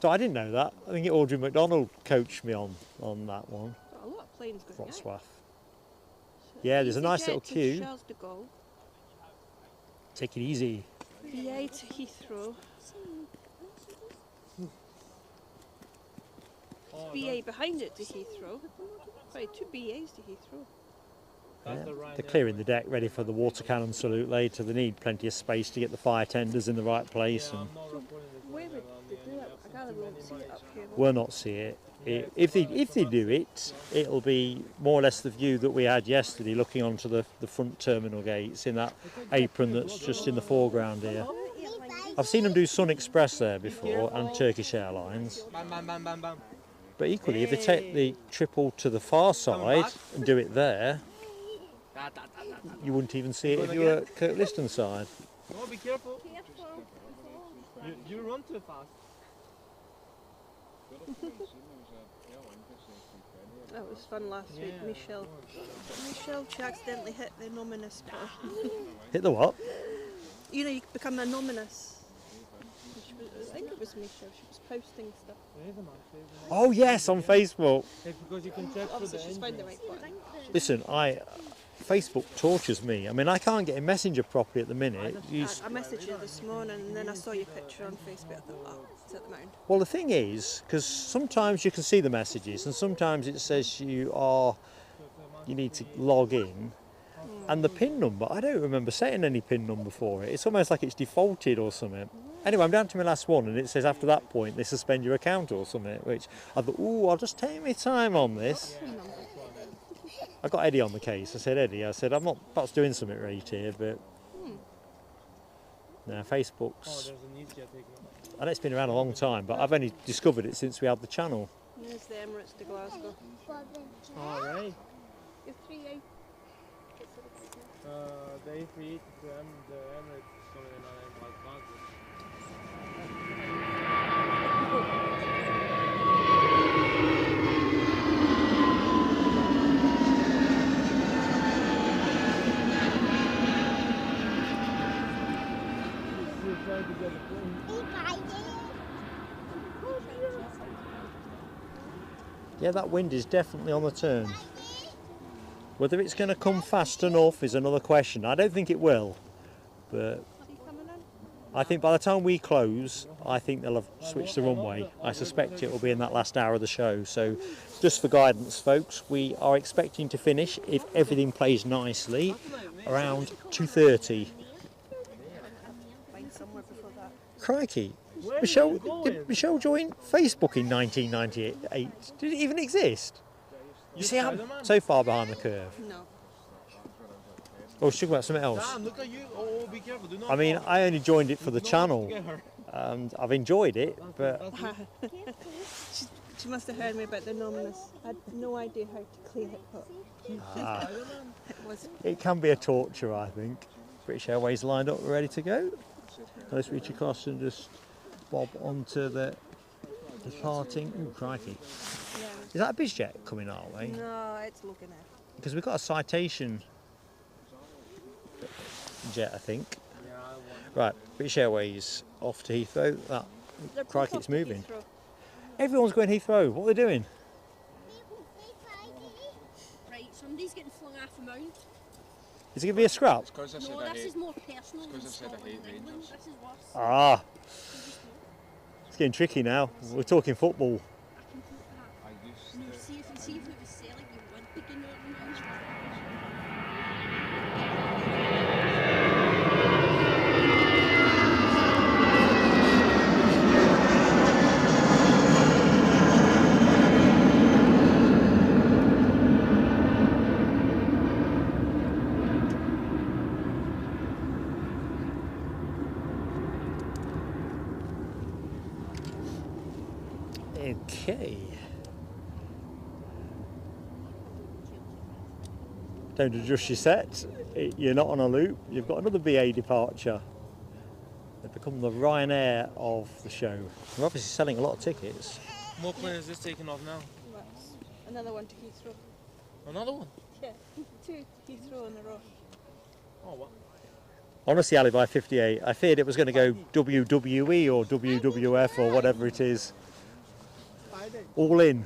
So I didn't know that. I think Audrey McDonald coached me on that one. Got a lot of planes going out. Wrocław. Yeah, there's a nice EasyJet little to queue. Charles de Gaulle. Take it easy. BA to Heathrow. BA behind it to Heathrow. Sorry, 2 BAs to Heathrow. Yeah. They're clearing the deck, ready for the water cannon salute later. They need plenty of space to get the fire tenders in the right place. And Where would they do it? I gather we won't see it up here. we'll not see it. If they do it, it'll be more or less the view that we had yesterday, looking onto the front terminal gates in that apron that's just in the foreground here. I've seen them do Sun Express there before and Turkish Airlines. But equally, if they take the triple to the far side and do it there, you wouldn't even see it if you were at Kirk Liston side. Oh, be careful. You run too fast. That was fun last week, Michelle. She accidentally hit the nominus button. Hit the what? You know, you become a nominus. I think it was Michelle, she was posting stuff. Oh yes, on Facebook. Because you can check through Obviously the she's found the engines. right button. Listen, Facebook tortures me. I mean, I can't get in Messenger properly at the minute. I messaged you this morning and then I saw your picture on Facebook. I thought, oh, it's at the mountain. Well, the thing is, because sometimes you can see the messages and sometimes it says you need to log in. And the PIN number, I don't remember setting any PIN number for it. It's almost like it's defaulted or something. Anyway, I'm down to my last one and it says after that point they suspend your account or something, which I thought, ooh, I'll just take my time on this. I got Eddie on the case. I said, Eddie, I'm not perhaps doing something right here, but no, Facebook's, I know it's been around a long time, but I've only discovered it since we had the channel. There's the Emirates to Glasgow. Alright. You're 3A. The A380 to the Emirates is coming in on Glasgow. Yeah, that wind is definitely on the turn. Whether it's going to come fast enough is another question. I don't think it will, but I think by the time we close, I think they'll have switched the runway. I suspect it will be in that last hour of the show. So just for guidance, folks, we are expecting to finish, if everything plays nicely, around 2:30. Crikey. Did Michelle join Facebook in 1998? Did it even exist? You see, I'm so far behind the curve. No. Oh, she's talking about something else. Damn, look at you. Oh, be careful. Do not I mean, fall. I only joined it for the Do not channel, get her. and I've enjoyed it, but She's She must have heard me about the numbness. I had no idea how to clear it, but it was. It can be a torture, I think. British Airways lined up, ready to go. Let's reach across and just bob onto the departing. Ooh, crikey. Yeah. Is that a busiest coming our way? No, it's looking at. Because we've got a citation jet, I think. Right, British Airways off to Heathrow. That crikey, it's moving. Everyone's going Heathrow. What are they doing? Right, somebody's getting flung off a mount. Is it going to be a scrap? It's 'cause I said No, I this hate. is more personal than because I said I Scotland hate and England. Rangers. This is worse. Ah, it's getting tricky now. We're talking football. I can put that. I used No, to. see if it was Celtic, you would be getting out of the mount. Okay. Don't adjust your set. You're not on a loop. You've got another BA departure. They've become the Ryanair of the show. They're obviously selling a lot of tickets. More planes just taking off now. That's another one to Heathrow. Another one? Yeah, 2 Heathrow in a row. Oh, what? Honestly, Ali, by 58, I feared it was going to go WWE or WWF or whatever it is. All in.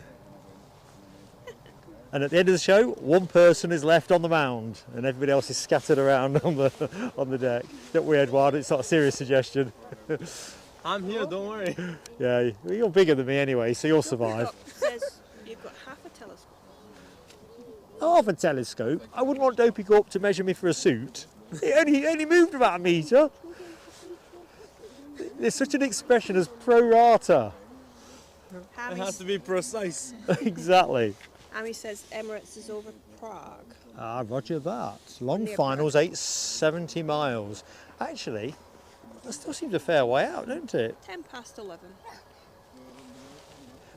And at the end of the show, one person is left on the mound and everybody else is scattered around on the deck. Don't worry, Edward, it's not a serious suggestion. I'm here, don't worry. Yeah, you're bigger than me anyway, so you'll survive. It says you've got half a telescope. Half a telescope? I wouldn't want Dopey go up to measure me for a suit. It only moved about a metre. There's such an expression as pro rata. It has to be precise. Exactly. Amy says Emirates is over Prague. Ah, roger that. Long Near finals, 870 miles. Actually, that still seems a fair way out, don't it? 10 past 11.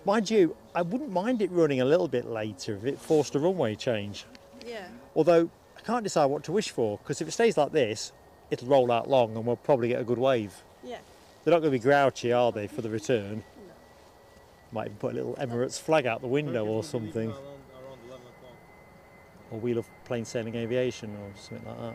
Mind you, I wouldn't mind it running a little bit later if it forced a runway change. Yeah. Although, I can't decide what to wish for, because if it stays like this, it'll roll out long and we'll probably get a good wave. Yeah. They're not going to be grouchy, are they, for the return? Might even put a little Emirates flag out the window or something. Around 11 o'clock. Or we love plain sailing aviation or something like that.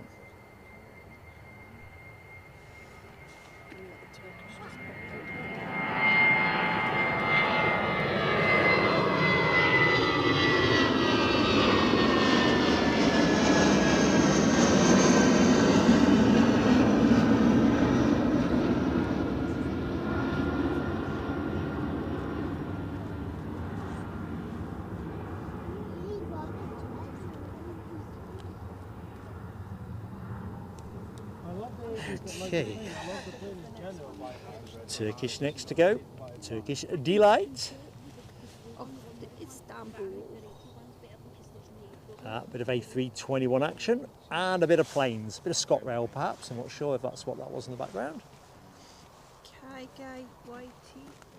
Okay. Turkish next to go. Turkish delight. Oh, Istanbul. Bit of A321 action and a bit of planes, a bit of ScotRail perhaps. I'm not sure if that's what that was in the background. Kai Guy YT.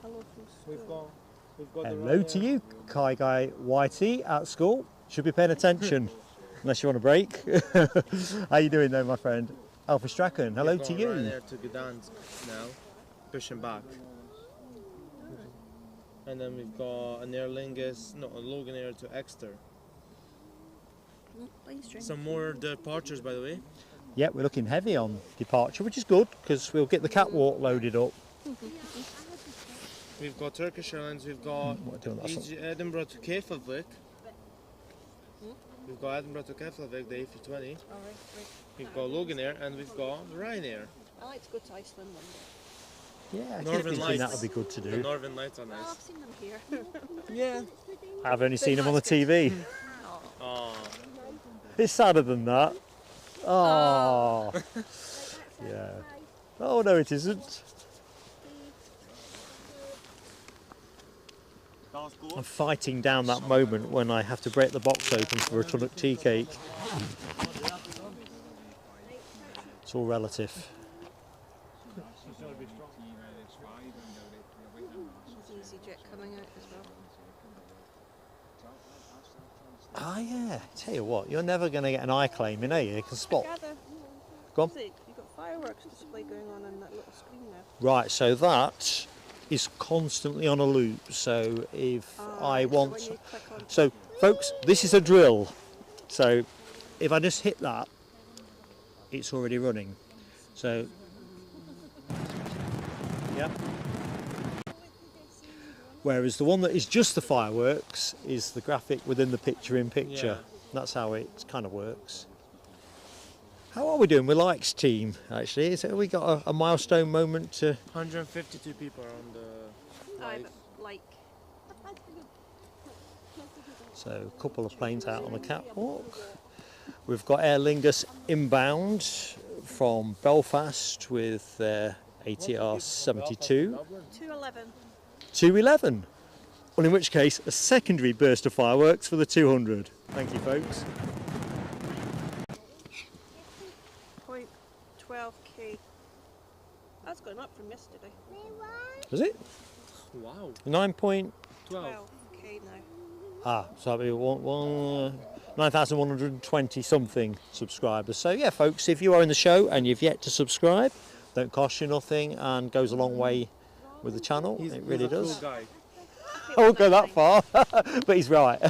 Hello from school. We've got Hello to you, Kai Guy YT at school. Should be paying attention, unless you want a break. How you doing though, my friend? Alpha Strachan, hello to you. Ryanair to Gdansk now, pushing back. And then we've got an Aer Lingus, no, a Loganair to Exeter. Some more departures, by the way. Yeah, we're looking heavy on departure, which is good because we'll get the catwalk loaded up. We've got Turkish Airlines, we've got Edinburgh to Keflavik. We've got Edinburgh to Keflavik, the A320. Alright, right. We've got Loganair and we've got Ryanair. I like to go to Iceland one day. Yeah, I Northern think Lights. that would be good to The do. Northern Lights are Oh, I've nice. seen them here. Yeah. I've only seen them on the TV. Oh. It's sadder than that. Oh. Yeah. Oh no, it isn't. I'm fighting down that moment when I have to break the box open for a tonic tea cake. It's all relative. There's EasyJet coming out as well. Ah, yeah. Tell you what, you're never going to get an eye claiming, are you? You can spot. Gather. Go on. See, you've got fireworks display going on in that little screen there. Right, so that is constantly on a loop. So if I So want... when you click on So, folks, this is a drill. So if I just hit that, it's already running. So, yeah. Whereas the one that is just the fireworks is the graphic within the picture-in-picture. That's how it kind of works. How are we doing with likes, team, actually? Have we got a milestone moment to... 152 people are on the I live. like. So a couple of planes out on the catwalk. We've got Aer Lingus inbound from Belfast with their ATR 72. 211. 211. Well, in which case, a secondary burst of fireworks for the 200. Thank you, folks. 0.12k. That's gone up from yesterday. Is it? Wow. 9. 12k now. So that'll be 9,120 something subscribers. So yeah, folks, if you are in the show and you've yet to subscribe, don't cost you nothing and goes a long way with the channel. It really does. Cool guy. I won't go that far, but he's right.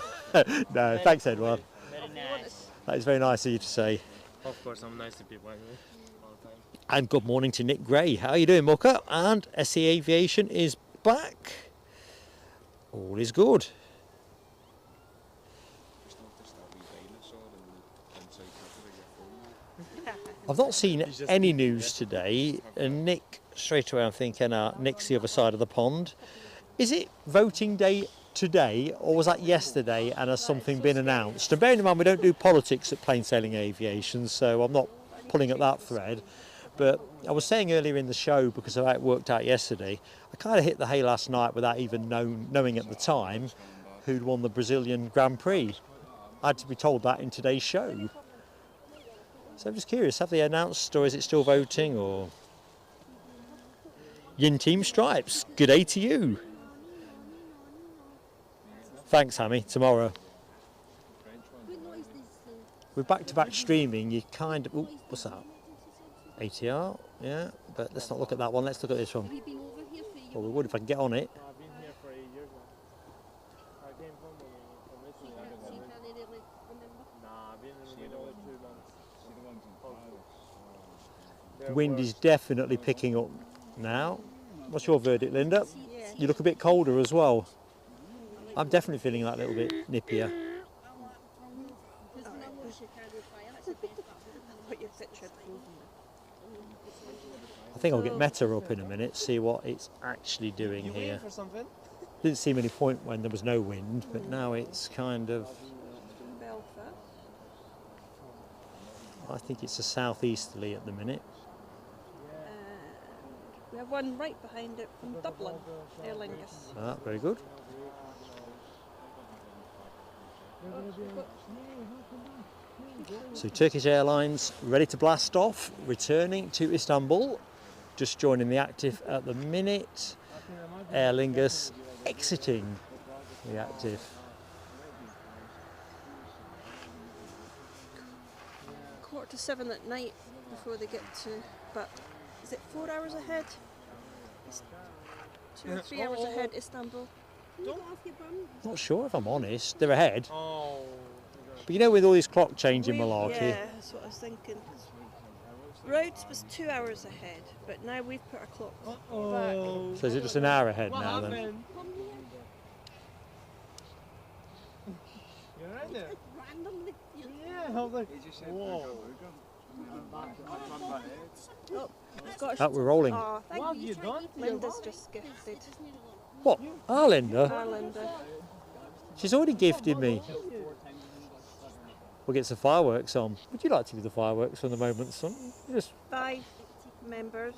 No, thanks, Edward. Very nice. That is very nice of you to say. Of course, I'm nice to people anyway. All the time. And good morning to Nick Gray. How are you doing, Mucker? And SE Aviation is back. All is good. I've not seen any news today, and Nick, straight away I'm thinking, Nick's the other side of the pond. Is it voting day today, or was that yesterday, and has something been announced? And bearing in mind we don't do politics at Plain Sailing Aviation, so I'm not pulling at that thread. But I was saying earlier in the show, because of how it worked out yesterday, I kind of hit the hay last night without even knowing at the time who'd won the Brazilian Grand Prix. I had to be told that in today's show. So I'm just curious, have they announced, or is it still voting, or... Yin Team Stripes, good day to you. Thanks, Hammy, tomorrow. With back-to-back streaming, you kind of... Ooh, what's that? ATR, yeah, but let's not look at that one, let's look at this one. Well, we would if I can get on it. I've been here for 8 years now. I came from Italy. Nah, I've been in only 2 months. The wind is definitely picking up now. What's your verdict, Linda? Yeah. You look a bit colder as well. I'm definitely feeling that little bit nippier. Put your picture. I think I'll get Meta up in a minute, see what it's actually doing You here. waiting for something? Didn't seem any point when there was no wind, but now it's kind of... Belfast. I think it's a southeasterly at the minute. We have one right behind it from Dublin, Aer Lingus. Ah, very good. So Turkish Airlines ready to blast off, returning to Istanbul. Just joining the active at the minute. Aer Lingus exiting the active. Quarter to 7 at night before they get to, but is it 4 hours ahead? It's 2 or 3 hours ahead, Istanbul. Not sure if I'm honest. They're ahead. Oh. But you know, with all these clock changing malarkey. Yeah, that's what I was thinking. Rhodes was 2 hours ahead, but now we've put our clock back. So is it just an hour ahead What now then? happened? You're right there. Yeah, I was like, whoa. Oh, it's got a That we're rolling. Oh, thank What have you done? Linda's just gifted. What? Ah, Linda. Ah, Linda. She's already gifted me. We'll get some fireworks on. Would you like to do the fireworks for the moment, son? Just 5 members.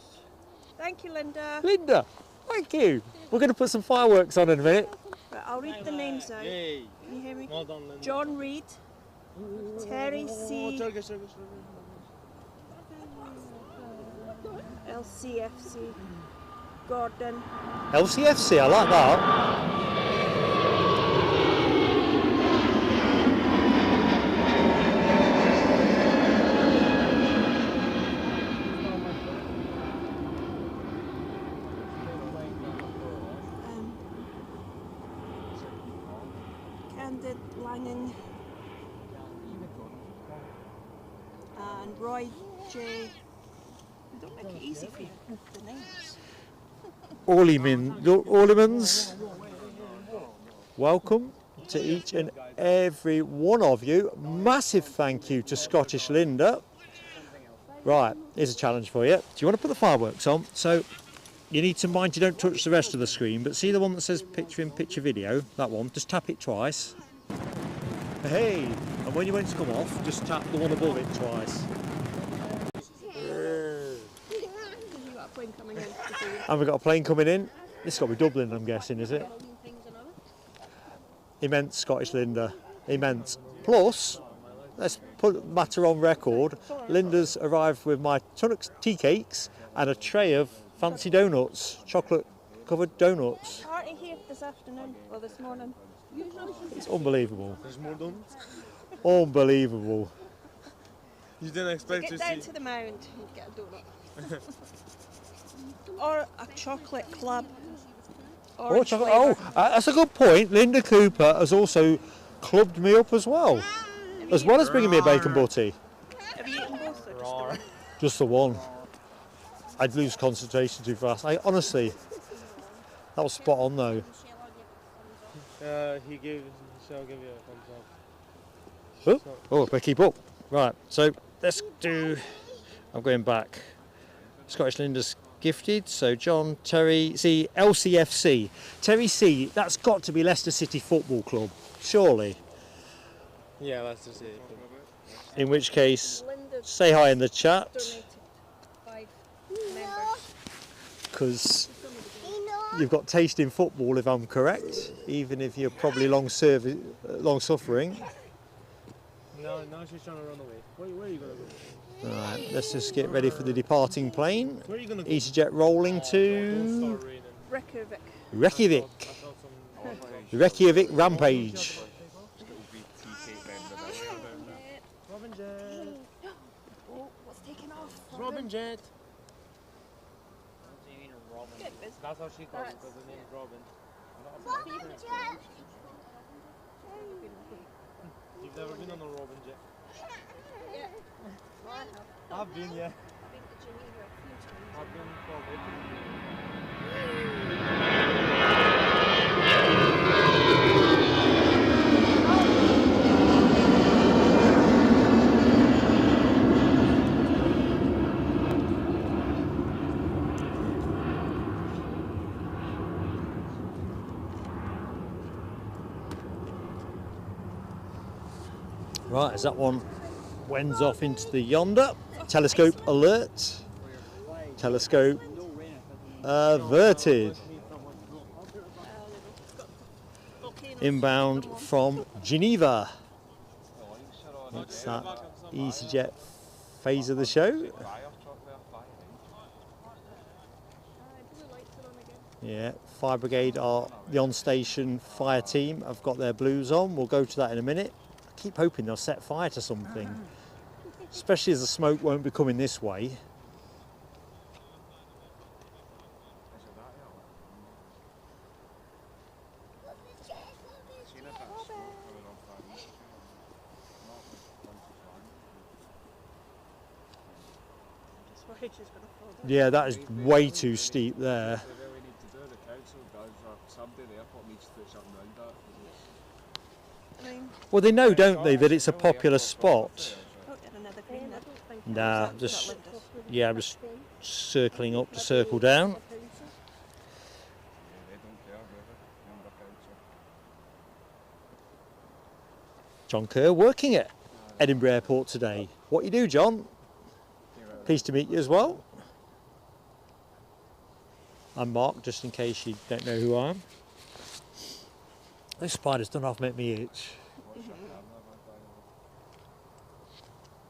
Thank you, Linda. Linda, thank you. We're going to put some fireworks on in a minute. Right, I'll read the names out. Yay. Can you hear me? Well done, Linda. John Reed, Terry Oh, C, Turkish. LCFC, Gordon, LCFC, I like that. landed Langan and Roy J. They don't make it easy for you, the names. Orlemans, welcome to each and every one of you. Massive thank you to Scottish Linda. Right, here's a challenge for you. Do you want to put the fireworks on? So you need to mind you don't touch the rest of the screen, but see the one that says picture in picture video, that one, just tap it twice. Hey, and when you want it to come off, just tap the one above it twice. And we've got a plane coming in. This has got to be Dublin, I'm guessing, is it? Immense Scottish Linda. Immense. Plus, let's put the matter on record. Linda's arrived with my Tunnocks tea cakes and a tray of fancy donuts, chocolate covered donuts. Party here this afternoon, or this morning. It's unbelievable. There's more donuts? Unbelievable. You didn't expect Get to down see. to the mound and get a donut. Or a chocolate club. Oh, that's a good point. Linda Cooper has also clubbed me up as well. As well as bringing me a bacon butty. Have you eaten both or Just the one. I'd lose concentration too fast. Honestly, that was spot on though. Shall give you a thumbs up. Oh, better keep up. Right, so let's do. I'm going back. Scottish Linda's gifted. So John, Terry, see LCFC. Terry C. That's got to be Leicester City Football Club, surely. Yeah, let's just see it. In which case, say hi in the chat. donated 5 members. Because you've got taste in football, if I'm correct, even if you're probably long suffering. No, she's trying to run away. Where are you going to go? Right, let's just get ready for the departing plane. Where are you going to go? EasyJet rolling to Reykjavik. Reykjavik. The Reykjavik Rampage. Robin Jet. Oh, what's taking off? Robin Jet. Get busy. That's how she calls it, because her name is Robin. You've never been on a Robin Jet? Yeah. Well, I have. I've been, yeah. I've been to Geneva a few times. I've been for Right, as that one wends off into the yonder. Telescope alert. Telescope averted. Inbound from Geneva. It's that EasyJet phase of the show. Yeah, Fire Brigade are the on-station fire team. I've got their blues on. We'll go to that in a minute. I keep hoping they'll set fire to something, especially as the smoke won't be coming this way. Yeah, that is way too steep there. Well, they know, don't they, that it's a popular spot? Nah, just, yeah, I'm just circling up to circle down. John Kerr working at Edinburgh Airport today. What you do, John? Pleased to meet you as well. I'm Mark, just in case you don't know who I am. Those spiders don't half make me itch.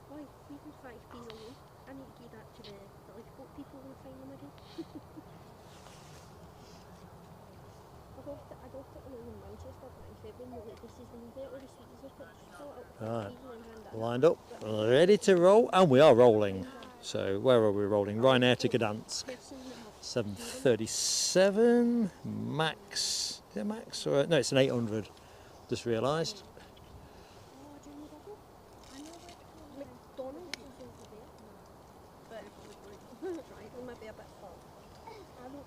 Why, even 5p away. I need to give that to the lifeboat people when I find them again. I got it in Manchester back in February. This is when you get all the sweets. Right, lined up, ready to roll, and we are rolling. So where are we rolling? Ryanair to Gdansk. 737 max. Is it max or no? It's an 800. Just realised. McDonald's is over there. But driving might be a bit far. I don't know.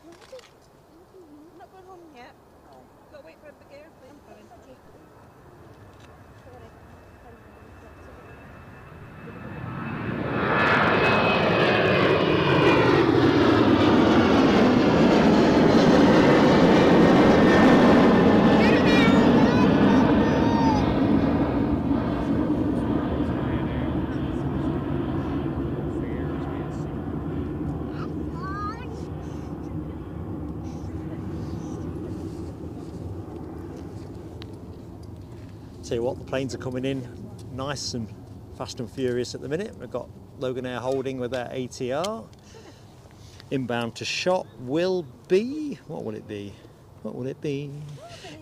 I'm not going home yet. Got to wait for a big airplane coming. Tell you what, the planes are coming in nice and fast and furious at the minute. We've got Logan Air holding with their ATR. Inbound to shop will be, what will it be? What will it be?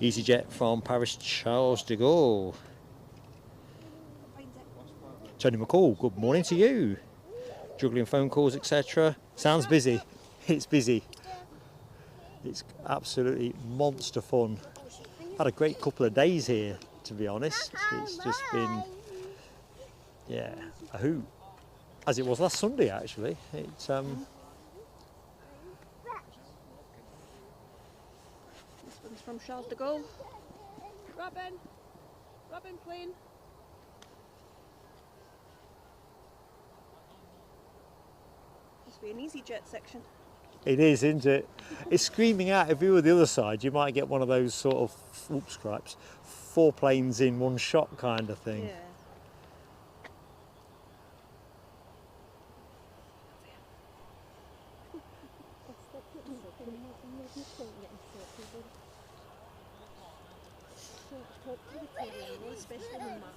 EasyJet from Paris Charles de Gaulle. Tony McCall, good morning to you. Juggling phone calls, etc. Sounds busy. It's busy. It's absolutely monster fun. Had a great couple of days here, to be honest. It's just been, yeah, a hoot. As it was last Sunday, actually. It's This one's from Charles de Gaulle. Robin plane. Must be an EasyJet section. It is, isn't it? It's screaming out. If you were the other side, you might get one of those sort of, oops, cripes, 4 planes in one shot kind of thing. Yeah. Especially when Mark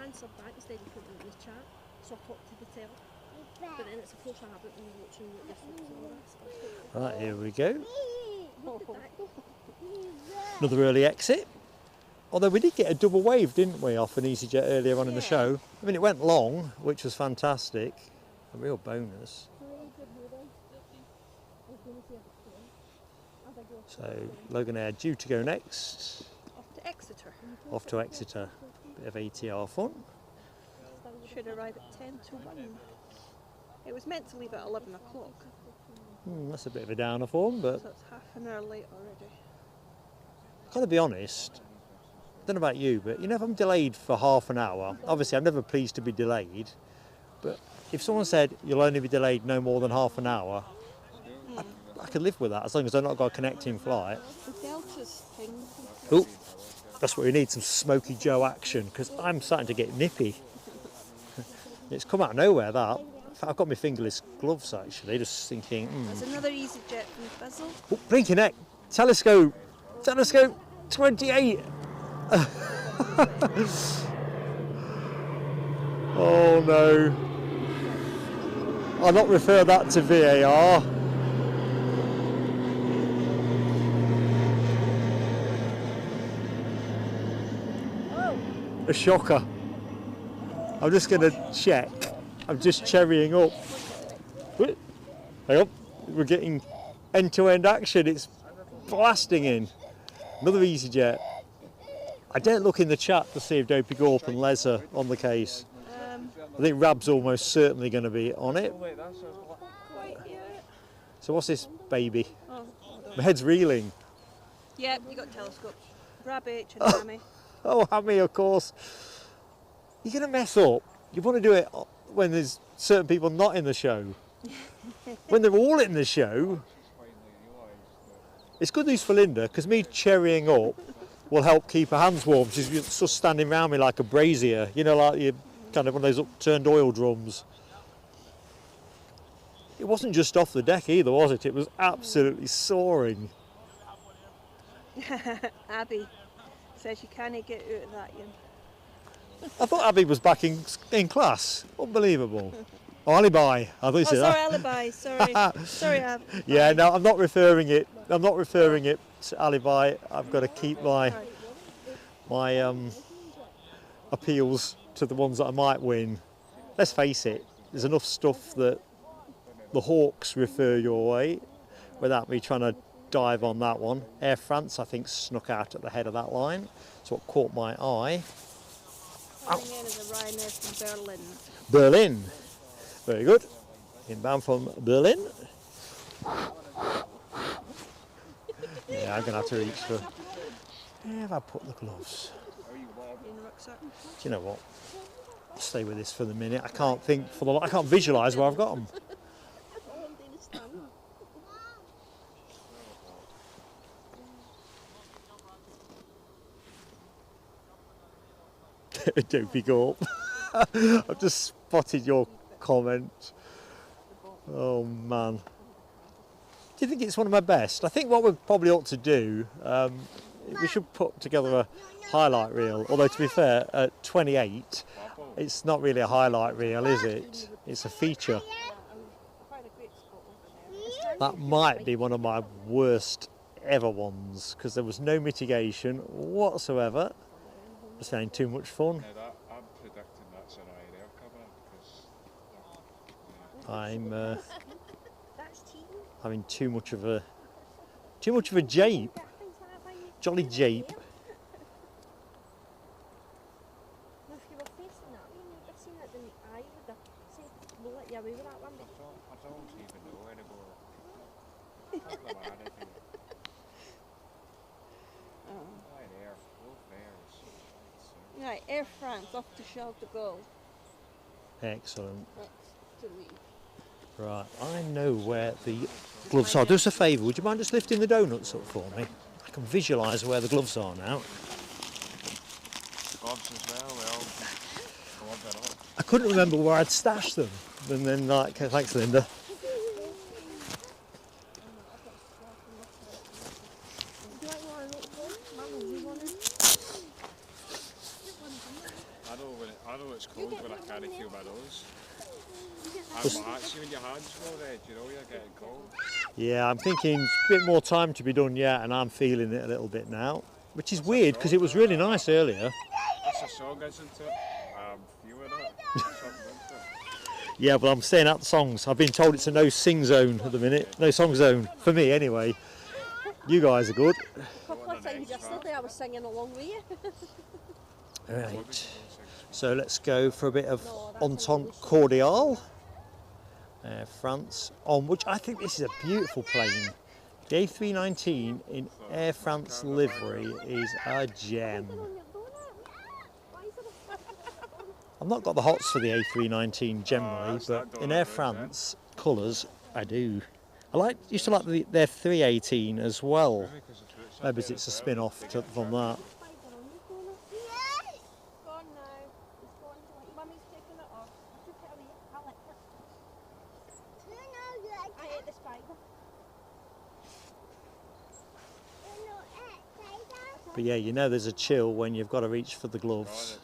answer back instead of putting it in the chat. So I talk to the teller. But then it's a force habit when you're watching what you're supposed to. Right, here we go. Where did that go? Another early exit. Although we did get a double wave, didn't we, off an EasyJet earlier on in the show. I mean, it went long, which was fantastic. A real bonus. So, Logan Air due to go next. Off to Exeter. Off to Exeter. Bit of ATR fun. Should arrive at 10 to 1. It was meant to leave at 11 o'clock. That's a bit of a downer for 'em, but So it's half an hour late already. I've got to be honest. I don't know about you, but you know, if I'm delayed for half an hour, obviously I'm never pleased to be delayed, but if someone said you'll only be delayed no more than half an hour, I could live with that as long as I've not got a connecting flight. The Delta's thing. Oh, that's what we need, some Smoky Joe action, because I'm starting to get nippy. It's come out of nowhere, that. In fact, I've got my fingerless gloves actually, just thinking, There's another EasyJet from Bizzle. Oh, blinking neck, telescope 28. Oh no. I'll not refer that to VAR. A shocker. I'm just going to check. I'm just cherrying up. Hang on. We're getting end-to-end action. It's blasting in. Another EasyJet. I didn't look in the chat to see if Dopey Gorp and Les are on the case. I think Rab's almost certainly going to be on it. So what's this baby? Oh, My head's reeling. yeah, you got telescopes. Rab H and Hammy. Oh, Hammy, of course. You're going to mess up. You want to do it when there's certain people not in the show. When they're all in the show, it's good news for Linda, because me cherrying up will help keep her hands warm. She's just standing around me like a brazier, you know, like you kind of one of those upturned oil drums. It wasn't just off the deck either, was it? It was absolutely soaring. Abby says you can't get out of that yet. I thought Abby was back in class. Unbelievable. Oh, alibi. I thought you Oh, said sorry, that. alibi. Sorry. Sorry, Ab. Yeah, no, I'm not referring it to alibi. I've got to keep my appeals to the ones that I might win. Let's face it, there's enough stuff that the Hawks refer your way without me trying to dive on that one. Air France, I think, snuck out at the head of that line. That's what caught my eye. Coming in is a Ryanair from Berlin. Berlin. Very good. Inbound from Berlin. Yeah, I'm going to have to reach for... Where have I put the gloves? In the rucksack. Do you know what? I'll stay with this for the minute. I can't think for the... I can't visualise where I've got them. Don't pick up. I've just spotted your comment. Oh man. Do you think it's one of my best? I think what we probably ought to do, we should put together a highlight reel. Although to be fair, at 28, it's not really a highlight reel, is it? It's a feature. That might be one of my worst ever ones because there was no mitigation whatsoever. Just having too much fun. I'm predicting that's an air cover because I'm having too much of a jape, jolly jape. If you were facing that way and you'd have seen it in the eye, would have said, we'll let you away with that one. I don't even know anymore. I don't know anything. Air, both airs. Right, Air France off to Charles de Gaulle. Excellent. Next to leave. Right, I know where the gloves are. Do us a favour, would you mind just lifting the donuts up for me? I can visualise where the gloves are now. Gloves as well, glove it up. I couldn't remember where I'd stashed them. And then, like, thanks, Linda. I know it's cold when I can't feel my nose. Actually, when your hands go red, you know you're getting cold. Yeah, I'm thinking a bit more time to be done yet, and I'm feeling it a little bit now. Which is weird, because it was really nice earlier. That's a song, isn't it? I'm feeling it. Something, isn't it? Yeah, but I'm staying out the songs. I've been told it's a no-sing zone at the minute. No song zone. For me, anyway. You guys are good. A couple of times yesterday I was singing along with you. Right. So let's go for a bit of Entente Cordiale. France, on which I think this is a beautiful plane. The A319 in Air France livery is a gem. I've not got the hots for the A319 generally, but in Air France colours, I do. Used to like their 318 as well. Maybe it's a spin-off from that. But yeah, you know there's a chill when you've got to reach for the gloves.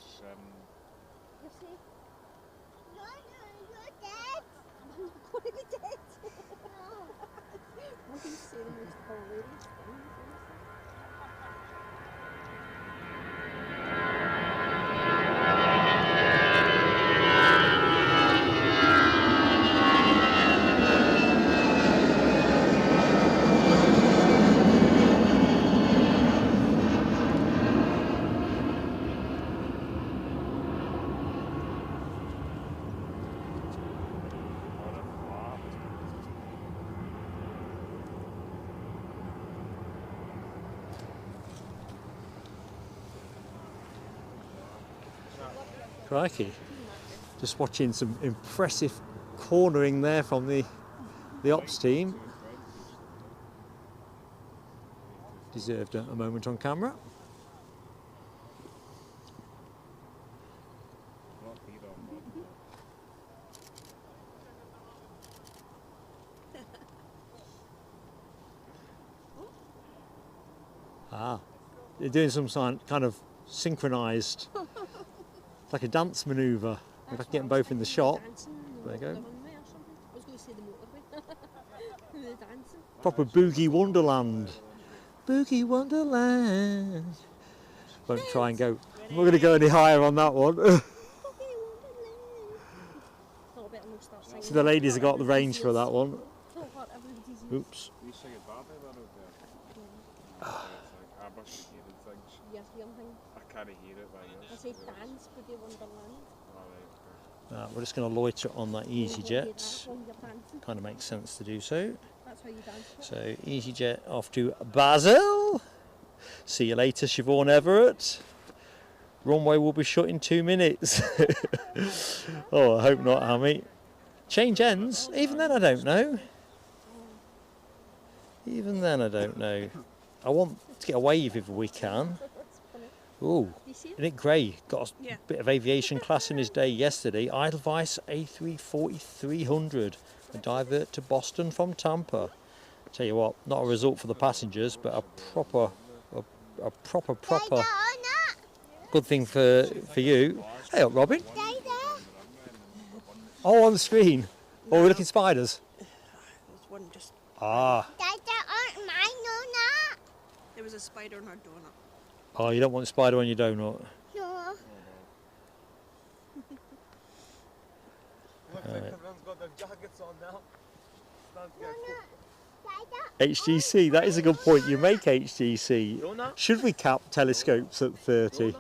Crikey. Just watching some impressive cornering there from the ops team. Deserved a moment on camera. Ah, they're doing some kind of synchronised, like a dance manoeuvre. If I can get them both in the shot. There you go. Proper Boogie Wonderland. Boogie Wonderland. Won't try and go. I'm not going to go any higher on that one. So the ladies have got the range for that one. Oops. used to hearing things. Yeah, young thing. I can't hear it by ears. I say dance, Woody Wonderland. Alright, We're just going to loiter on that You won't hear that EasyJet. while you're dancing. Kind of makes sense to do so. That's how you dance. So EasyJet off to Basel. See you later, Siobhan Everett. Runway will be shut in 2 minutes. Oh, I hope not, Hammy. Change ends? Even then I don't know. Even then I don't know. I want to get a wave if we can. Ooh, You see it? isn't it Gray? Got a Yeah. bit of aviation class in his day yesterday. Edelweiss A340-300. A divert to Boston from Tampa. Tell you what, not a result for the passengers, but a proper good thing for you. Hey up, Robin. Oh, on the screen. Oh, we're looking spiders. There's one just. Ah. There was a spider in our donut. Oh, you don't want a spider on your donut. Looks like everyone's got their jackets on now. HGC, that is a good point you make, HGC. Should we cap telescopes at 30?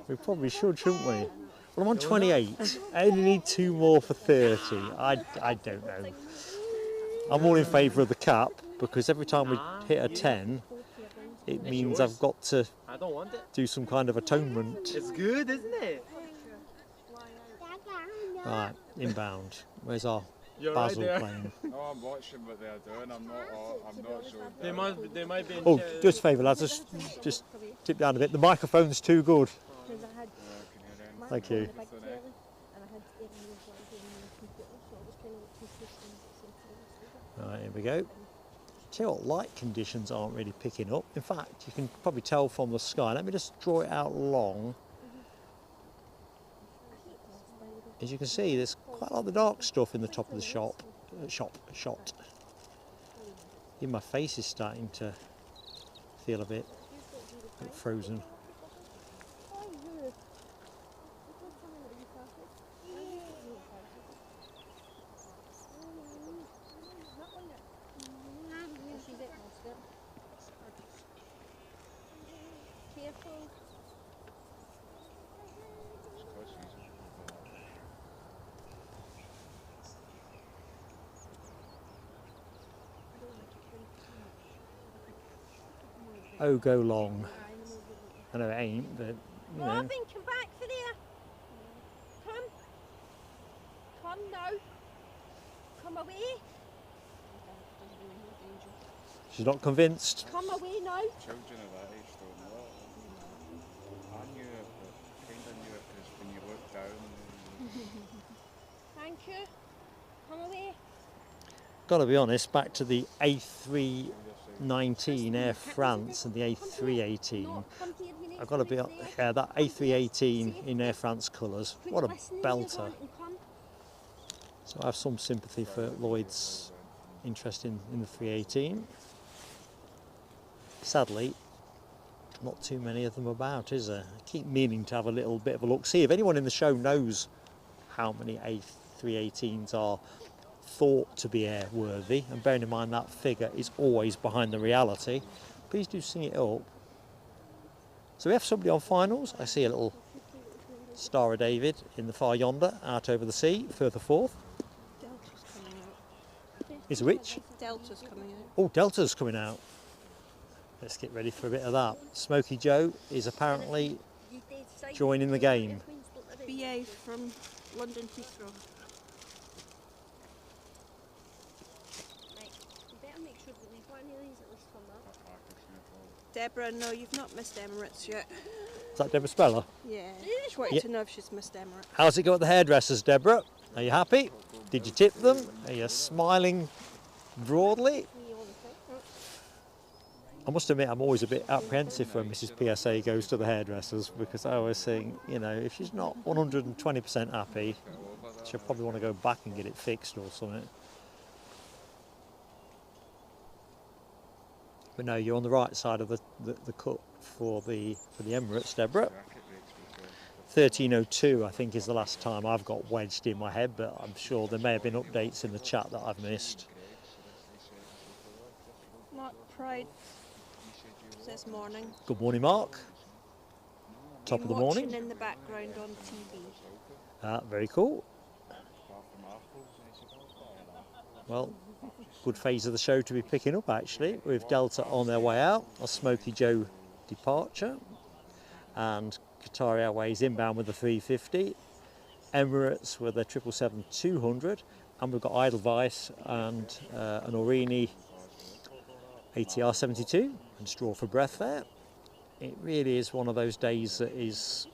We probably should, shouldn't we? Well, I'm on 28. I only need 2 more for 30. I don't know. I'm all in favour of the cap because every time we hit a 10, it means I've got to I don't want it. do some kind of atonement. It's good, isn't it? Right, inbound. Where's our You're Basel right there. plane? No, I'm watching what they're doing. I'm not sure. They might be in Oh, charge. just a favour, lads. Just tip down a bit. The microphone's too good. Because I had Thank you. a big telly and I had everything on the computer, so it was kind of like two systems at the same time. Right, here we go. Tell you what, light conditions aren't really picking up. In fact, you can probably tell from the sky. Let me just draw it out long. As you can see, there's quite a lot of the dark stuff in the top of the shot. Even my face is starting to feel a bit frozen. Careful. Oh, go long. I know it ain't, but you know. Robin, come back for there. Come. Come now. Come away. She's not convinced. Come away now. Children of that age don't know it. I knew it, but kind of knew it because when you look down. Thank you. Come away. Got to be honest, back to the A319 Air France and the A318. No, come here, you need I've got to be yeah, that A318 in Air France colours. What a belter. So I have some sympathy for Lloyd's interest in the 318. Sadly, not too many of them about, is there? I keep meaning to have a little bit of a look. See if anyone in the show knows how many A318s are thought to be airworthy, and bearing in mind that figure is always behind the reality, please do sing it up. So we have somebody on finals. I see a little Star of David in the far yonder, out over the sea, further forth. Delta's coming out. Is a which? Delta's coming out. Oh, Delta's coming out. Let's get ready for a bit of that. Smokey Joe is apparently joining the game. BA from London Heathrow. You better make sure that we've got any of these at least from that. Deborah, no, you've not missed Emirates yet. Is that Deborah Speller? Yeah. She wanted Yeah. to know if she's missed Emirates. How's it go at the hairdressers, Deborah? Are you happy? Did you tip them? Are you smiling broadly? I must admit, I'm always a bit apprehensive when Mrs. PSA goes to the hairdressers because I always think, you know, if she's not 120% happy, she'll probably want to go back and get it fixed or something. But no, you're on the right side of the cut for the Emirates, Deborah. 13:02, I think, is the last time I've got wedged in my head, but I'm sure there may have been updates in the chat that I've missed. Not Pride. says morning. Good morning, Mark. Top of the morning. Watching in the background on TV. Very cool. Well, good phase of the show to be picking up actually, with Delta on their way out, a Smoky Joe departure, and Qatar Airways inbound with the 350, Emirates with a 777-200, and we've got Edelweiss and an Aurigny ATR 72, and straw for breath there. It really is one of those days that is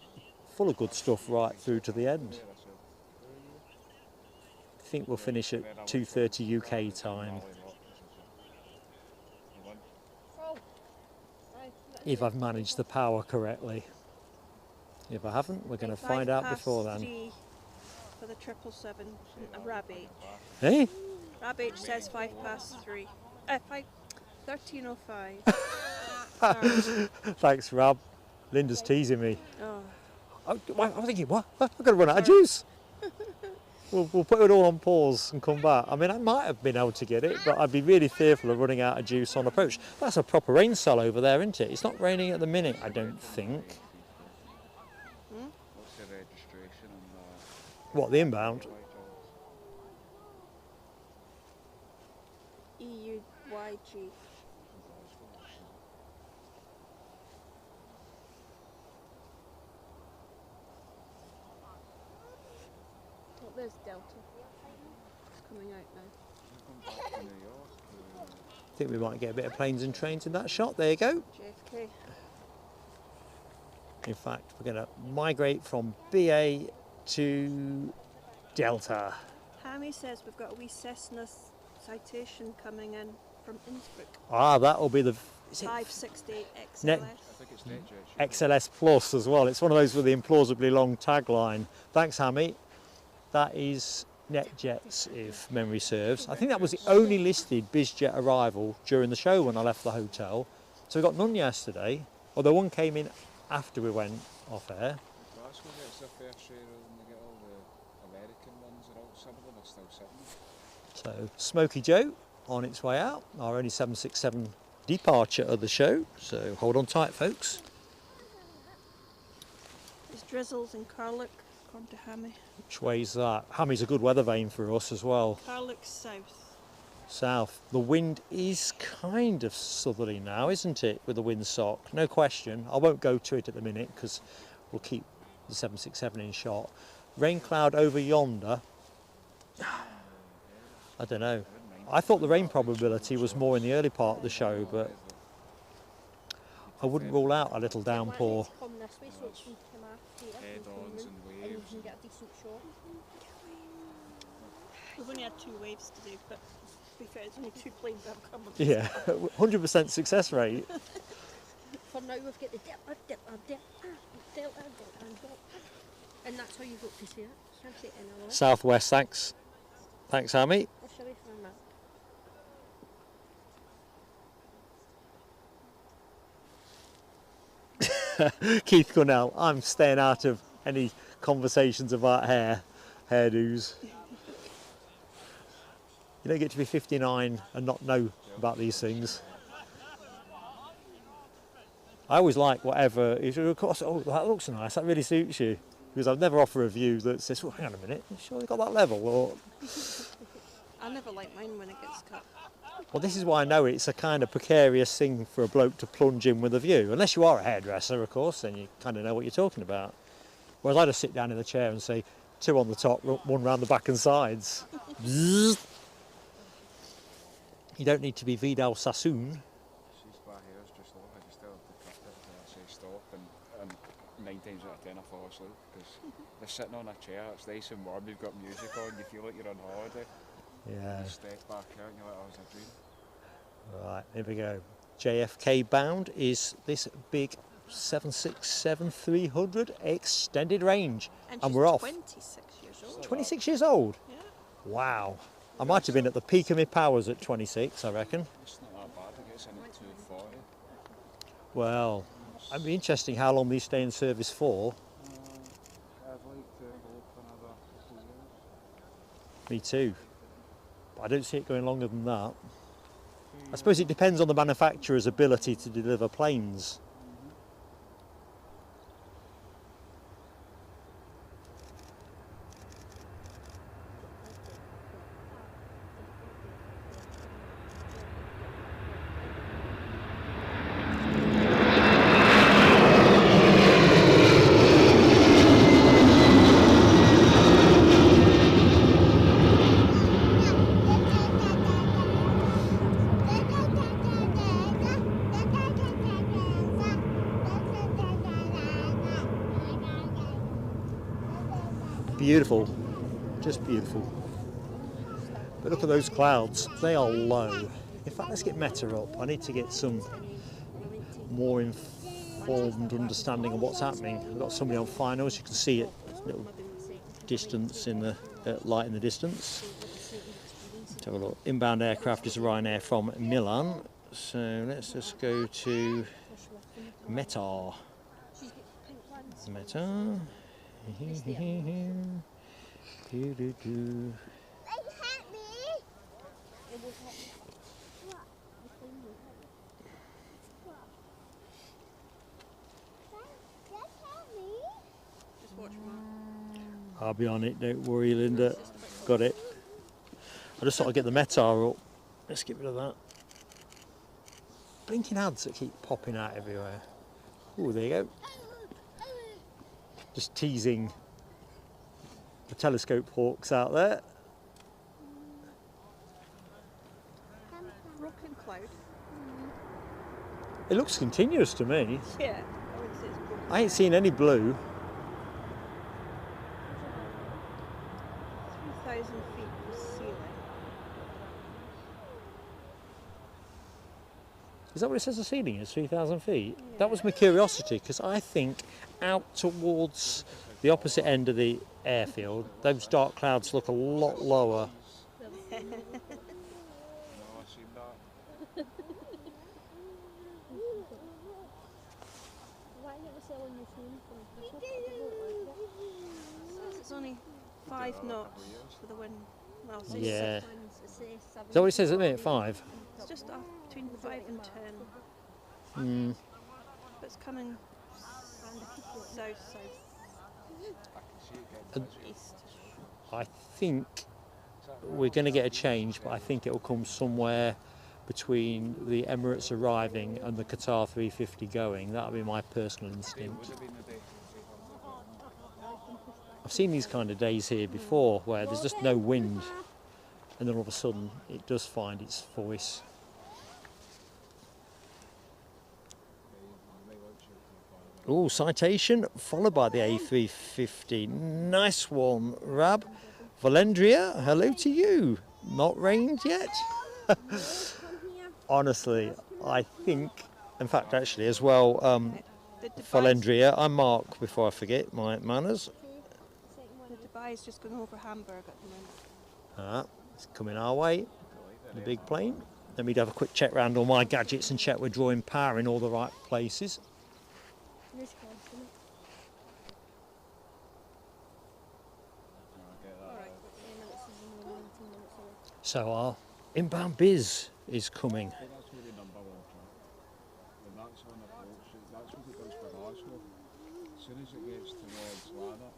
full of good stuff right through to the end. I think we'll finish at 2:30 UK time. If I've managed the power correctly. If I haven't, we're going to find out before then. For the 777, a Rab H. Hey? Rab H says 3:13:05. 13:05. Thanks, Rab. Linda's teasing me. Oh. I'm thinking, what? I've got to run out of juice. We'll put it all on pause and come back. I mean, I might have been able to get it, but I'd be really fearful of running out of juice on approach. That's a proper rain cell over there, isn't it? It's not raining at the minute, I don't think. What's the registration on What, the inbound? EUYG. Oh, there's Delta. It's coming out now. I think we might get a bit of planes and trains in that shot. There you go. JFK. In fact, we're going to migrate from BA to Delta. Hammy says we've got a wee Cessna citation coming in from Innsbruck. Ah, that'll be the... Is it 568 XLS. Net- I think it's NetJet. XLS Plus as well. It's one of those with the implausibly long tagline. Thanks, Hammy. That is NetJets, if memory serves. I think that was the only listed BizJet arrival during the show when I left the hotel. So we got none yesterday, although one came in after we went off air. Glasgow gets their fair share and they get all the American ones, and all, some of them are still sitting. So Smoky Joe on its way out, our only 767 departure of the show. So hold on tight, folks. There's drizzles in Carluke, according to Hammy. Which way's that? Hammy's a good weather vane for us as well. Carluke's south. South. The wind is kind of southerly now, isn't it, with the windsock? No question. I won't go to it at the minute because we'll keep the 767 in shot. Rain cloud over yonder. I don't know. I thought the rain probability was more in the early part of the show, but I wouldn't rule out a little downpour. Come this way so it can come after here Head-ons and and you waves. can get a decent shot. We've only had 2 waves to do, but to be fair, it's only 2 planes that have come. Yeah, 100% success rate. For now we've got the delta, and delta. And that's how you got to see it. You can't see it anywhere. Southwest, thanks. Thanks, Hammy. I'll show you from a map. Keith Gunnell, I'm staying out of any conversations about hairdos. You don't get to be 59 and not know about these things. I always like whatever, of course, oh, that looks nice, that really suits you. Because I've never offered a view that says, oh, hang on a minute, you sure you got that level? Or, I never like mine when it gets cut. well, this is why I know it's a kind of precarious thing for a bloke to plunge in with a view. Unless you are a hairdresser, of course, then you kind of know what you're talking about. Whereas I just sit down in the chair and say, 2 on the top, 1 round the back and sides. You don't need to be Vidal Sassoon. She's my hair's just off, I just tell her to cut it until I say stop, and 9 times out of 10 I fall asleep because they're sitting on a chair, it's nice and warm, you've got music on, you feel like you're on holiday. Yeah. You step back out and you're like, oh, it was a dream. Right, here we go. JFK bound is this big 767-300 extended range. And And she's we're off. 26 years old. 26 years old? Yeah. Wow. I might have been at the peak of my powers at 26, I reckon. It's not that bad, it gets in at 240. Well, it'd be interesting how long these stay in service for. I'd like to go for another couple of years. Me too. But I don't see it going longer than that. 2 I suppose it depends on the manufacturer's ability to deliver planes. Beautiful, just beautiful. But look at those clouds, they are low. In fact, let's get Meta up. I need to get some more informed understanding of what's happening. I've got somebody on finals, you can see it, little distance in the light in the distance. Let's have a look. Inbound aircraft is Ryanair from Milan. So let's just go to Meta. Meta. I'll be on it, don't worry, Linda. Got it. I just thought I'd get the Meta up. Let's get rid of that. Blinking ads that keep popping out everywhere. Oh, there you go. Just teasing the telescope hawks out there. Rocking cloud. It looks continuous to me. Yeah, I would say it's blue. I ain't seen any blue. 3,000 feet from ceiling. Is that what it says the ceiling is, 3,000 feet? Yeah. That was my curiosity, because I think out towards the opposite end of the airfield, those dark clouds look a lot lower. It's only 5 knots for the wind. Well, say Yeah. 6. Is that what it says at the minute, 5? It's just off between 5 and 10. Mm. But it's coming south, east. I think we're going to get a change, but I think it'll come somewhere between the Emirates arriving and the Qatar 350 going. That'll be my personal instinct. I've seen these kind of days here before where there's just no wind and then all of a sudden it does find its voice. Oh, citation followed by the A350. Nice one, Rab. Valendria, hello to you. Not rained yet? Honestly, I think, in fact, actually, as well, Valendria, I'm Mark, before I forget my manners. The Dubai is just going over Hamburg at the moment. It's coming our way, the big plane. Let me have a quick check round all my gadgets and check we're drawing power in all the right places. So our inbound biz is coming. That's where the number 1 track. When that's on approach, that's what it does for Glasgow. As soon as it gets towards Lanark,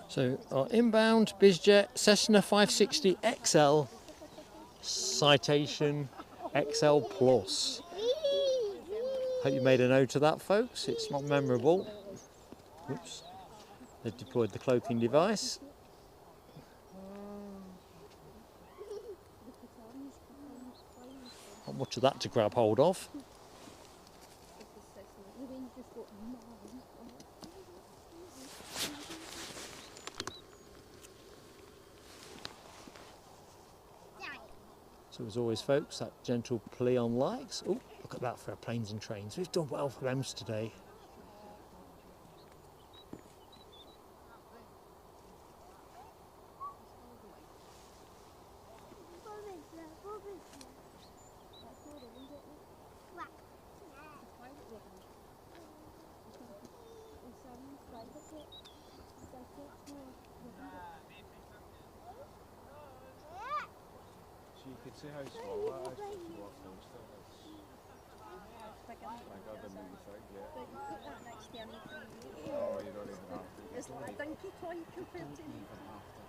So our inbound BizJet Cessna 560 XL citation XL Plus. Hope you made a note of that, folks. It's not memorable. Oops. They've deployed the cloaking device. Not much of that to grab hold of. So as always, folks, that gentle plea on likes. Oh, look at that for our planes and trains. We've done well for them today. could see how small that is, but if you walk close to it, it's bigger than you think, yeah. But you put that next to an E3. Oh, you don't even have to. It's like a dinky toy compared to Even have to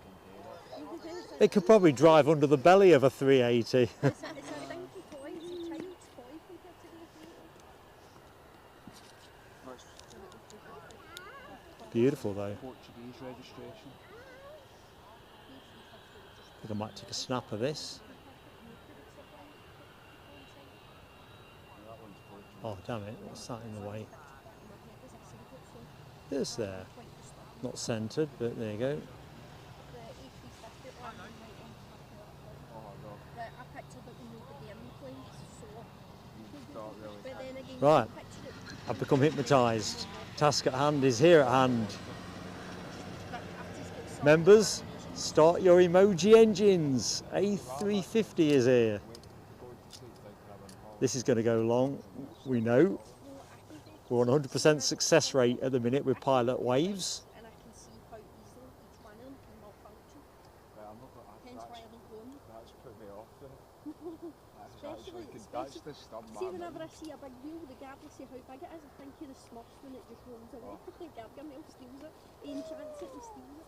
compare it. It's It could probably drive under the belly of a 380. a dinky toy, it's a child's toy compared to the E3. Beautiful though. Portuguese registration. I think I might take a snap of this. That one's Portuguese. Oh damn it, what's that in the way? This there. Not centred, but there you go. The A350 one, Oh no, that I picked up with nobody in the plane, so. you don't really. But then again, Right. you picture it. I've become hypnotised. Task at hand is here at hand. Members, start your emoji engines. A350 is here. This is going to go long, we know. We're on 100% success rate at the minute with pilot waves. And I can see how easily each one of them can malfunction. Right, I'm not gonna, Hence why I don't go on. that's put me off though. Especially- That's the stun See, man. whenever I see a big wheel, regardless of how big it is, I think of the Smurfs when it just rolls away. Gargamel steals it, he enchants it and steals it.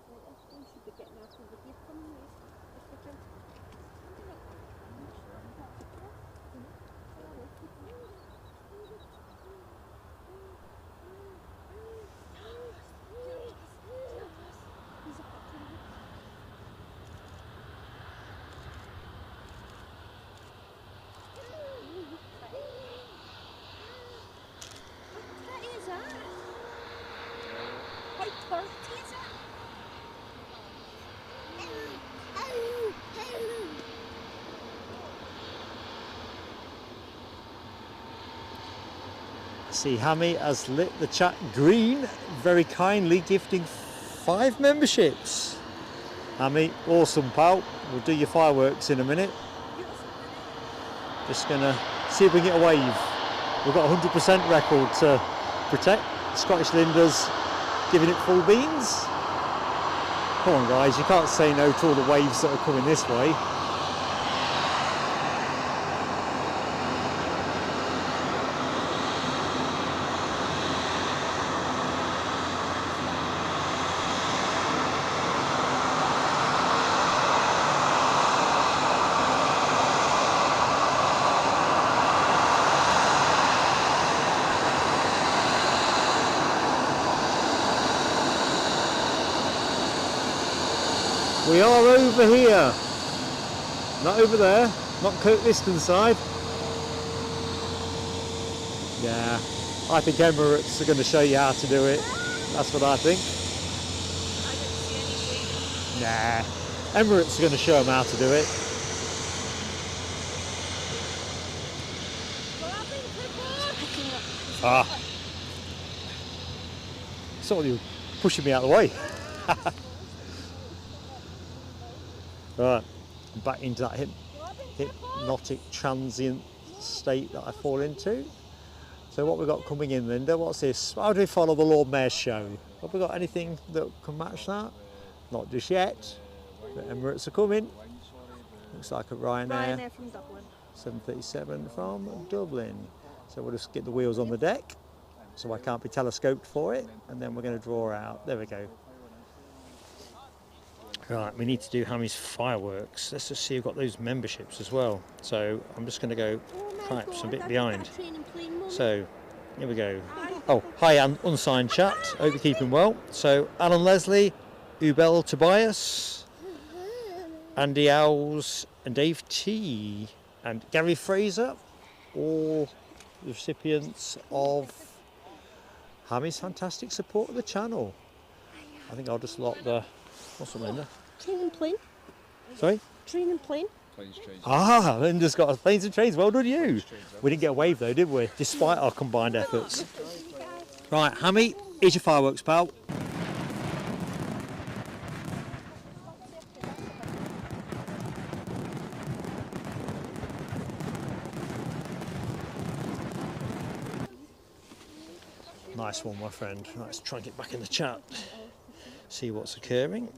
Right, this one should be getting out over here coming next, if we can. What is that? How dirty is it? I see Hammy has lit the chat green, very kindly gifting 5 memberships. Hammy, awesome pal. We'll do your fireworks in a minute. Just gonna see if we can get a wave. We've got a 100% record to protect. Scottish Linda's giving it full beans. Come on guys, you can't say no to all the waves that are coming this way. We are over here, not over there, not Kirkliston side. Yeah, I think Emirates are going to show you how to do it. That's what I think. Nah, Emirates are going to show them how to do it. Ah, somebody pushing me out of the way. Right, I'm back into that hypnotic transient state that I fall into. So what we've got coming in, Linda, what's this? How do we follow the Lord Mayor's show? Have we got anything that can match that? Not just yet, but Emirates are coming. Looks like a Ryanair from Dublin. 737 from Dublin. So we'll just get the wheels on the deck, so I can't be telescoped for it, and then we're going to draw out. There we go. Right, we need to do Hammy's fireworks. Let's just see who've got those memberships as well. So I'm just going to go perhaps a bit behind. So here we go. Oh, hi unsigned chat. Hope you're keeping well. So Alan Leslie, Ubel Tobias, Andy Owls and Dave T and Gary Fraser, all the recipients of Hammy's fantastic support of the channel. I think I'll just lock the... What's the Linda? Train and plane. Sorry? Train and plane. Planes, trains. Ah, Linda's got planes and trains. Well done, you. We didn't get a wave though, did we? Despite our combined efforts. Right, Hammy, here's your fireworks, pal. Nice one, my friend. Right, let's try and get back in the chat. see what's occurring.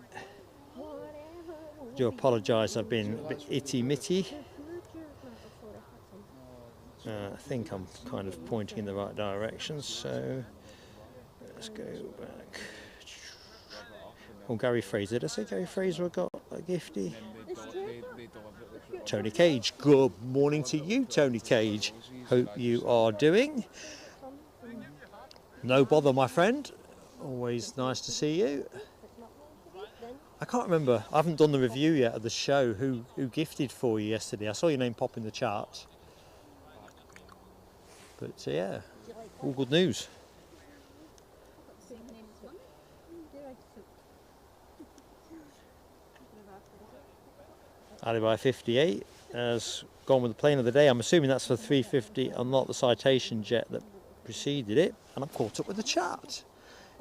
I do apologise, I've been a bit itty-mitty. I think I'm kind of pointing in the right direction, so let's go back. Oh, Gary Fraser. Did I say Gary Fraser got a gifty? Tony Cage. Good morning to you, Tony Cage. Hope you are doing. No bother, my friend. Always nice to see you. I can't remember. I haven't done the review yet of the show. Who gifted for you yesterday? I saw your name pop in the chart. But yeah, all good news. Alibi 58 has gone with the plane of the day. I'm assuming that's for 350 and not the Citation jet that preceded it. And I've caught up with the chart.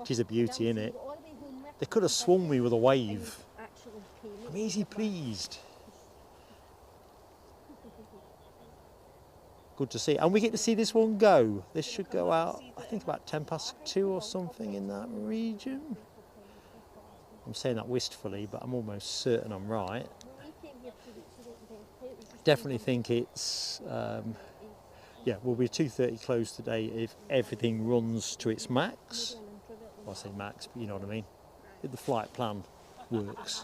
It is a beauty, isn't it? They could have swung me with a wave. I'm easy pleased. Good to see. And we get to see this one go. This should go out, I think, about 2:10 or something in that region. I'm saying that wistfully, but I'm almost certain I'm right. Definitely think it's, yeah, we'll be a 2:30 close today if everything runs to its max. Well, I say max, but you know what I mean. If the flight plan works.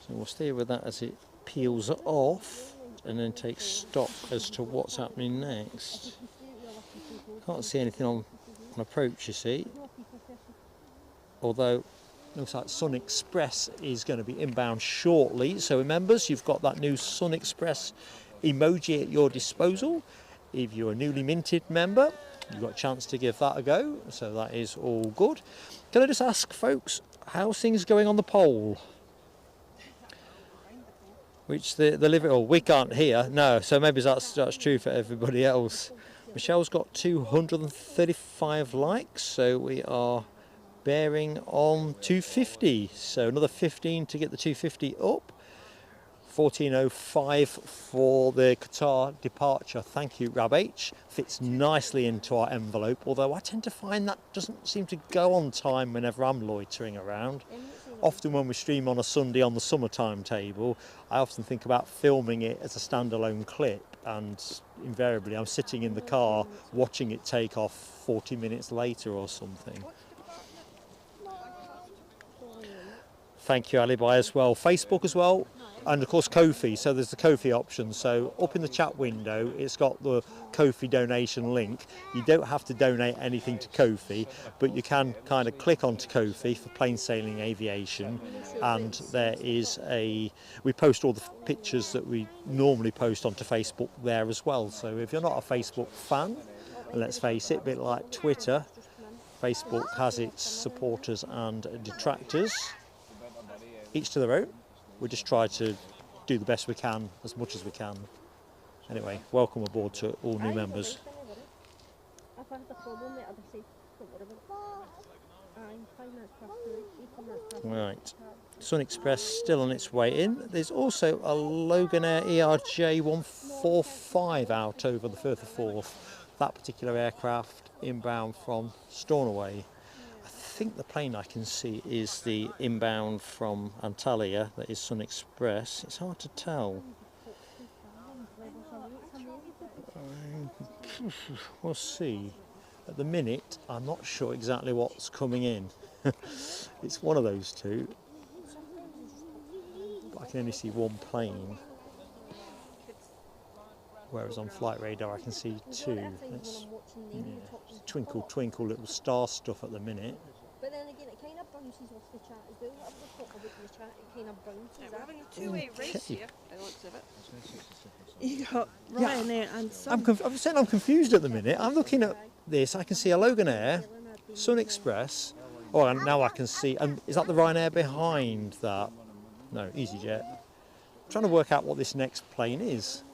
So we'll stay with that as it peels off and then take stock as to what's happening next. Can't see anything on approach, you see. Although looks like Sun Express is going to be inbound shortly. So members, you've got that new Sun Express emoji at your disposal. If you're a newly minted member, you've got a chance to give that a go. So that is all good. Can I just ask folks, how's things going on the poll? Which the Liverpool, we can't hear, no, so maybe that's true for everybody else. Michelle's got 235 likes, so we are bearing on 250, so another 15 to get the 250 up. 14:05 for the Qatar departure. Thank you, Rab H. Fits nicely into our envelope, although I tend to find that doesn't seem to go on time whenever I'm loitering around. Often when we stream on a Sunday on the summer timetable, I often think about filming it as a standalone clip, and invariably I'm sitting in the car watching it take off 40 minutes later or something. Thank you, Alibi, as well. Facebook as well, and of course Ko-fi. So there's the Ko-fi option. So up in the chat window, it's got the Ko-fi donation link. You don't have to donate anything to Ko-fi, but you can kind of click onto Ko-fi for plain sailing aviation. And there is we post all the pictures that we normally post onto Facebook there as well. So if you're not a Facebook fan, and let's face it, a bit like Twitter, Facebook has its supporters and detractors. Each to their own. We just try to do the best we can, as much as we can. Anyway, welcome aboard to all new members. Right, Sun Express still on its way in. There's also a Loganair ERJ145 out over the Firth of Forth. That particular aircraft inbound from Stornoway. I think the plane I can see is the inbound from Antalya, that is Sun Express. It's hard to tell. We'll see. At the minute, I'm not sure exactly what's coming in. It's one of those two. But I can only see one plane. Whereas on flight radar I can see two. It's, yeah, twinkle twinkle little star stuff at the minute. But then again, it kind of bounces off the chat as well. Up the top of it, the chat, it kind of bounces. We're having a two-way race here, by the looks of it. You got Ryanair and Sun. I'm saying I'm confused at the minute. I'm looking at this, I can see a Loganair, Sun Express. Oh, and now I can see, and is that the Ryanair behind that? No, EasyJet. I'm trying to work out what this next plane is.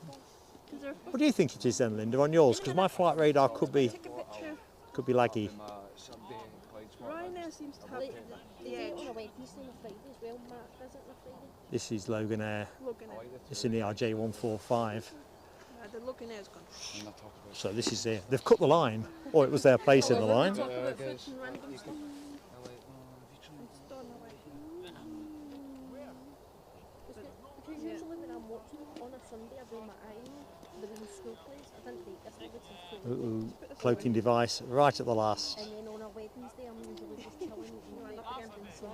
What do you think it is then, Linda, on yours? Because my flight radar could be laggy. Ryanair seems to have the edge. This is Loganair. It's in the ERJ145. the Loganaire's gone. And the top of it. So this is there. They've cut the line, or it was their place in the line. Talk about it is. food and random stuff. Because usually when I'm watching on a Sunday, I do my eyeing within the school plays. I didn't take this over to school. Cloaking device right at the last. And then on a Wednesday, I'm usually just chilling and up against the sun.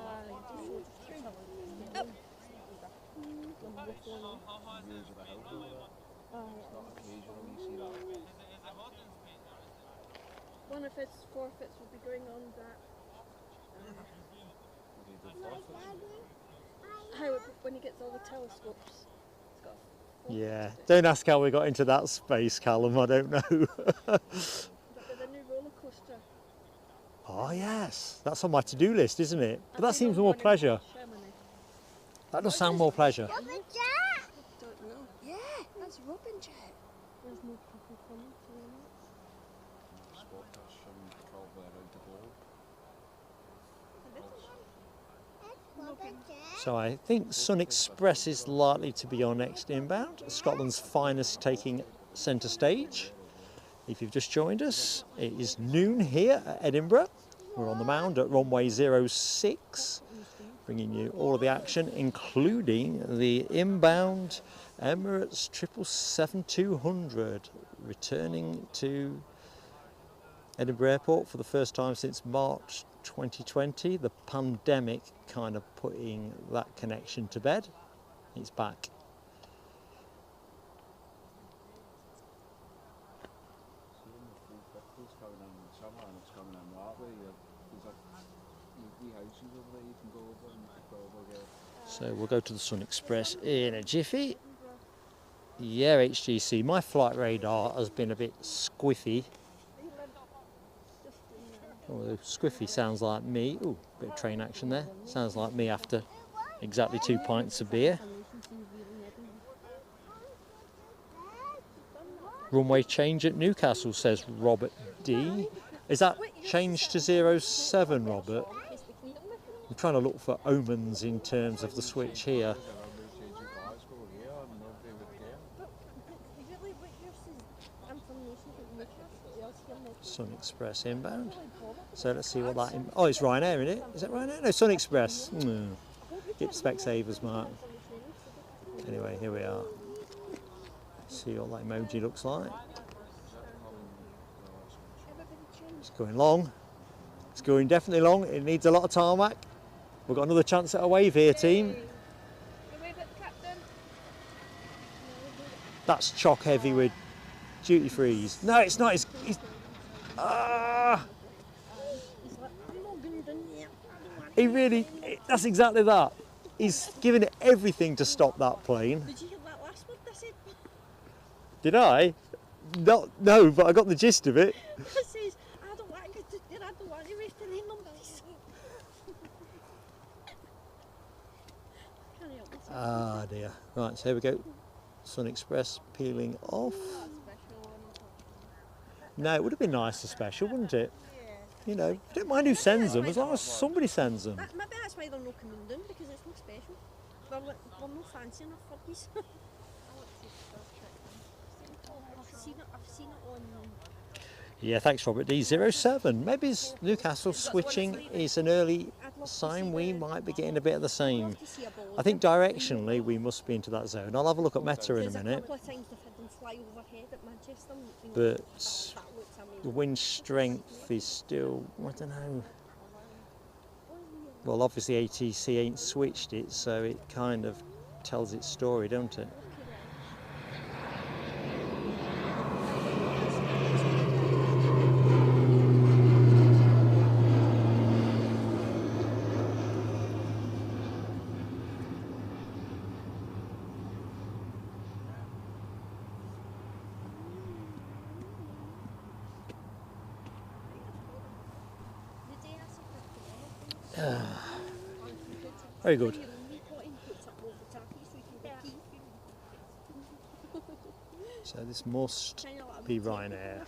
One of his forfeits will be going on that. How when he gets all the telescopes, it's got. Yeah, don't ask how we got into that space, Callum, I don't know. But the new roller coaster. Oh yes, that's on my to-do list, isn't it? But that seems more pleasure. That does sound more pleasure. Don't know. Yeah, that's Robin Jet. There's no people coming to him. Spotters from probably around the globe. So I think Sun Express is likely to be our next inbound. Scotland's finest taking centre stage. If you've just joined us, it is noon here at Edinburgh. We're on the mound at runway 06, bringing you all of the action, including the inbound Emirates 777-200, returning to Edinburgh Airport for the first time since March 2020. The pandemic kind of putting that connection to bed. It's back. So we'll go to the Sun Express in a jiffy. Yeah, HGC, my flight radar has been a bit squiffy. Oh, squiffy sounds like me. Ooh, bit of train action there. Sounds like me after exactly 2 pints of beer. Runway change at Newcastle, says Robert D. Is that changed to 07, Robert? I'm trying to look for omens in terms of the switch here. Sun Express inbound. So let's see what that. Oh, it's Ryanair, isn't it? Is that Ryanair? No, Sun Express. Get Specsavers, Mark. Anyway, here we are. See what that emoji looks like. It's going long. It's going definitely long. It needs a lot of tarmac. We've got another chance at a wave here, team. That's chock heavy with duty frees. No, it's not. It's he really, that's exactly that. He's given it everything to stop that plane. Did you hear that last word I said? Did I? No, but I got the gist of it. It says, I don't want to get to there, I don't want to waste any numbers. Can't help myself. Ah dear. Right, so here we go. Sun Express peeling off. No, it would have been nice to special, wouldn't it? You know, I don't mind who sends them, as long as somebody sends them. Maybe that's why they're not coming down, because it's not special. They're not fancy enough for these. I've seen it on. Yeah, thanks Robert D07. Maybe Newcastle switching is an early sign we might be getting a bit of the same. I think directionally we must be into that zone. I'll have a look at Meta in a minute. But the wind strength is still, I don't know. Well, obviously ATC ain't switched it, so it kind of tells its story, don't it? Very good. So this must be Ryanair.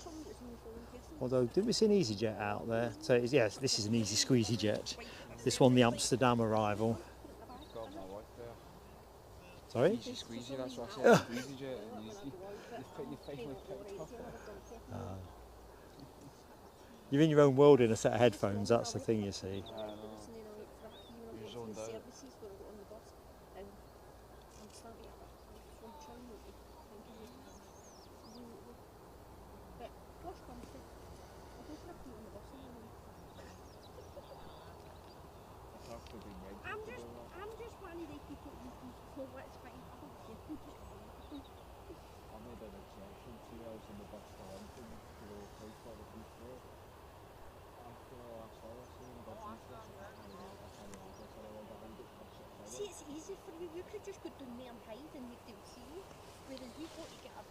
Although, didn't we see an EasyJet out there? So yes, this is an easy squeezy jet. This one, the Amsterdam arrival. Sorry? Easy squeezy, that's what I said. EasyJet, and you finally picked up. You're in your own world in a set of headphones, that's the thing you see. I know. You're zoned out. I'm just one of the people who know what's fine. I made an exception 2 hours in the bus to London to go play for the Heathrow. After the last hour, seeing the Heathrow, See, it's easy for you. You could just go down there and hide and nobody will see you. Whereas you've got to get a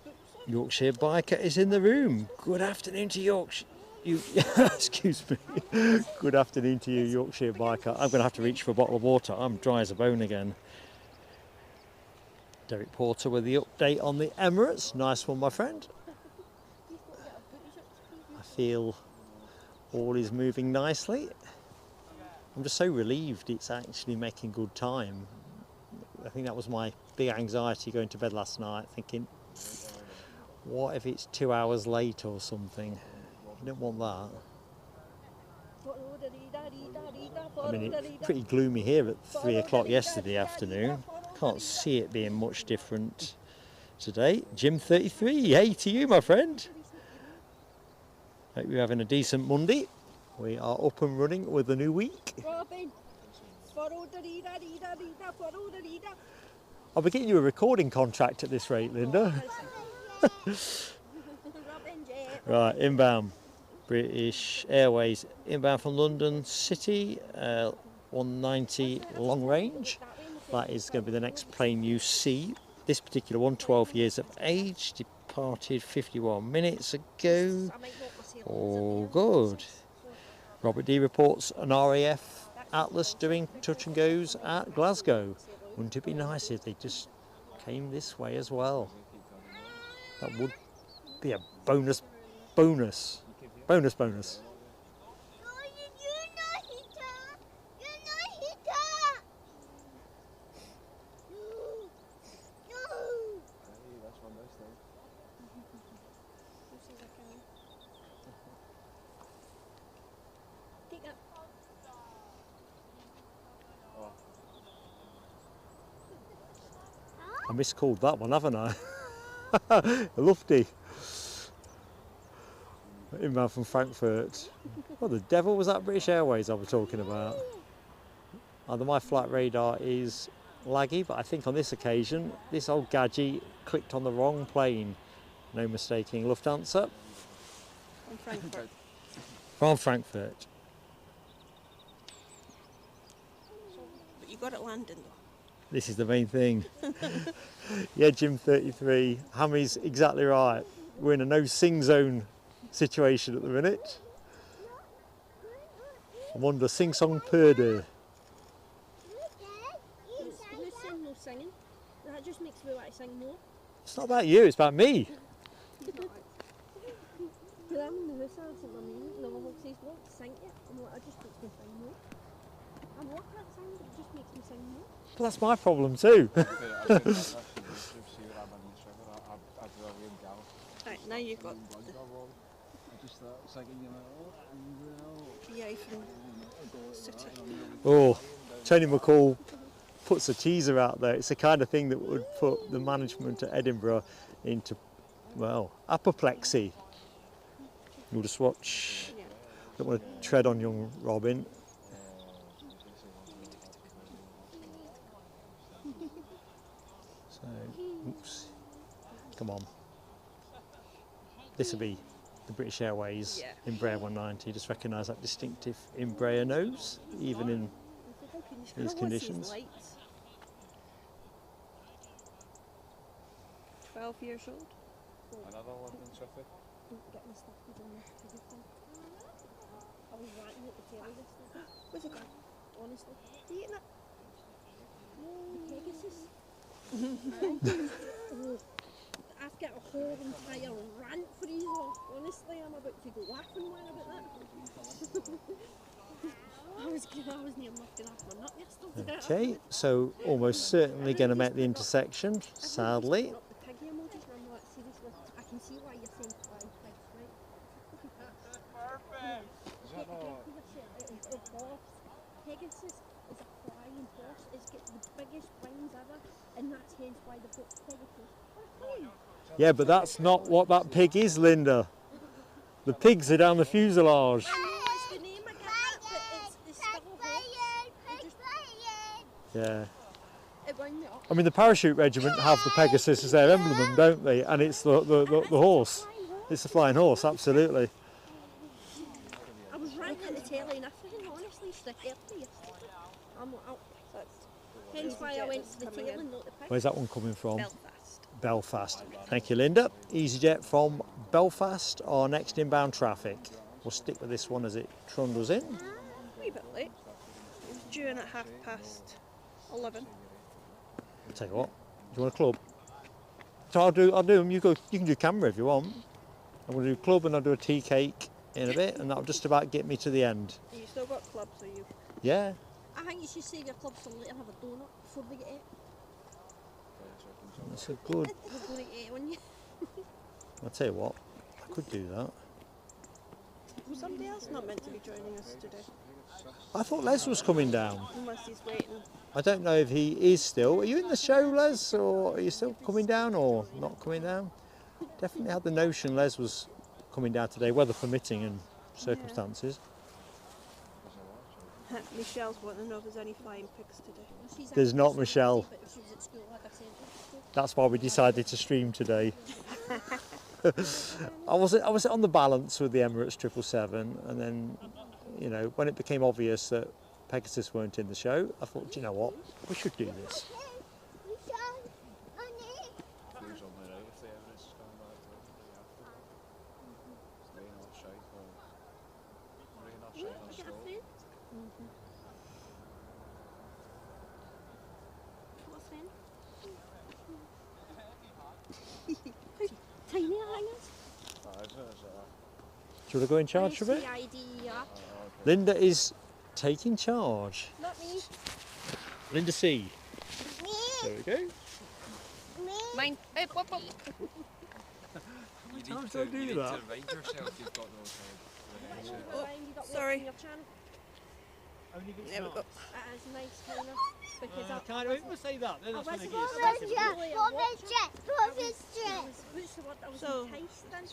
book. Yorkshire Biker is in the room. Good afternoon to Yorkshire. Excuse me. Good afternoon to you, Yorkshire Biker. I'm going to have to reach for a bottle of water. I'm dry as a bone again. Derek Porter with the update on the Emirates. Nice one, my friend. I feel all is moving nicely. I'm just so relieved it's actually making good time. I think that was my big anxiety going to bed last night, thinking, what if it's 2 hours late or something? You don't want that. I mean, it's pretty gloomy here at 3 o'clock yesterday afternoon. Can't see it being much different today. Jim 33, hey to you, my friend. Hope you're having a decent Monday. We are up and running with a new week. I'll be getting you a recording contract at this rate, Linda. Right, inbound. British Airways, inbound from London City, 190 long range. That is going to be the next plane you see. This particular one, 12 years of age, departed 51 minutes ago. All good. Robert D reports an RAF Atlas doing touch and goes at Glasgow. Wouldn't it be nice if they just came this way as well? That would be a bonus. I miscalled that one, haven't I? Lofty. Inbound from Frankfurt. What the devil was that British Airways I was talking about? Either my flight radar is laggy, but I think on this occasion, this old gadget clicked on the wrong plane. No mistaking Lufthansa. From Frankfurt. From Frankfurt. But you got it landing though. This is the main thing. Yeah, Jim 33. Hammy's exactly right. We're in a no sing zone situation at the minute. I'm under sing song per day. Who's saying no singing? That just makes me want to sing more. It's not about you, it's about me. Because I'm in the house, I said, no one says, what, sing it? I'm like, I just makes me sing more. I'm not can't sing, but it just makes me sing more. Well, that's my problem too. Right, now you've got the PA from City. Oh, Tony McCall puts a teaser out there. It's the kind of thing that would put the management at Edinburgh into, well, apoplexy. You'll just watch. Don't want to tread on young Robin. So, oops. Come on. This will be the British Airways Embraer 190. Just recognise that distinctive Embraer nose, even in these conditions. 12 years old. Another London City. I was ranting at the telly yesterday. Where's it gone? Honestly. You eating it? Pegasus. I've got a whole entire rant for you. Honestly, I'm about to go laughing when about that. I was near enough to have my nut yesterday. Okay, so almost certainly going to make the intersection, sadly. Up the piggy emojis, and I'm like, seriously, I can see why you're saying flying pigs, right? Perfect. Is that not? Pegasus is a flying horse. It's got the biggest wings ever, and that's hence why they put Pegasus. Yeah, but that's not what that pig is, Linda. The pigs are down the fuselage. I know it's the name I get that, but it's still a horse. Yeah. It wound me up. I mean, the parachute regiment have the Pegasus as their emblem, don't they? And it's the horse. It's the flying horse, absolutely. I was right at the telly and everything, honestly, it's the early yesterday. I'm like, oh, hence why I went to the tail and not the pig. Where's that one coming from? Belfast. Belfast. Thank you, Linda. EasyJet from Belfast, our next inbound traffic. We'll stick with this one as it trundles in. A wee bit late. It was due in at 11:30. I'll tell you what, do you want a club? So I'll do them, you can do camera if you want. I'm going to do club and I'll do a tea cake in a bit, and that'll just about get me to the end. You still got clubs, are you? Yeah. I think you should save your clubs for later and have a donut before we get it. That's a good. We're going to eat on you. I'll tell you what, I could do that. Was somebody else not meant to be joining us today? I thought Les was coming down. Unless he's waiting. I don't know if he is still. Are you in the show, Les, or are you still coming down or not coming down? Definitely had the notion Les was coming down today, weather permitting and circumstances. Michelle's wanting to know if there's any flying pigs today. There's not, Michelle. But if she was at school, like I said, That's why we decided to stream today. I was on the balance with the Emirates 777, and then, you know, when it became obvious that Pegasus weren't in the show, I thought, do you know what, we should do this. tiny hangers. Do you want to go in charge for a bit? The idea. Linda is taking charge. Not me. Linda C. There we go. Mine. Hey, whoop, whoop. You times do I do need that? to remind yourself you've got those Sorry. Your channel. There we go. It is nice, kind of. Because I Can't even say that. Then I that's when was they what's get the word? I was So- enticed in.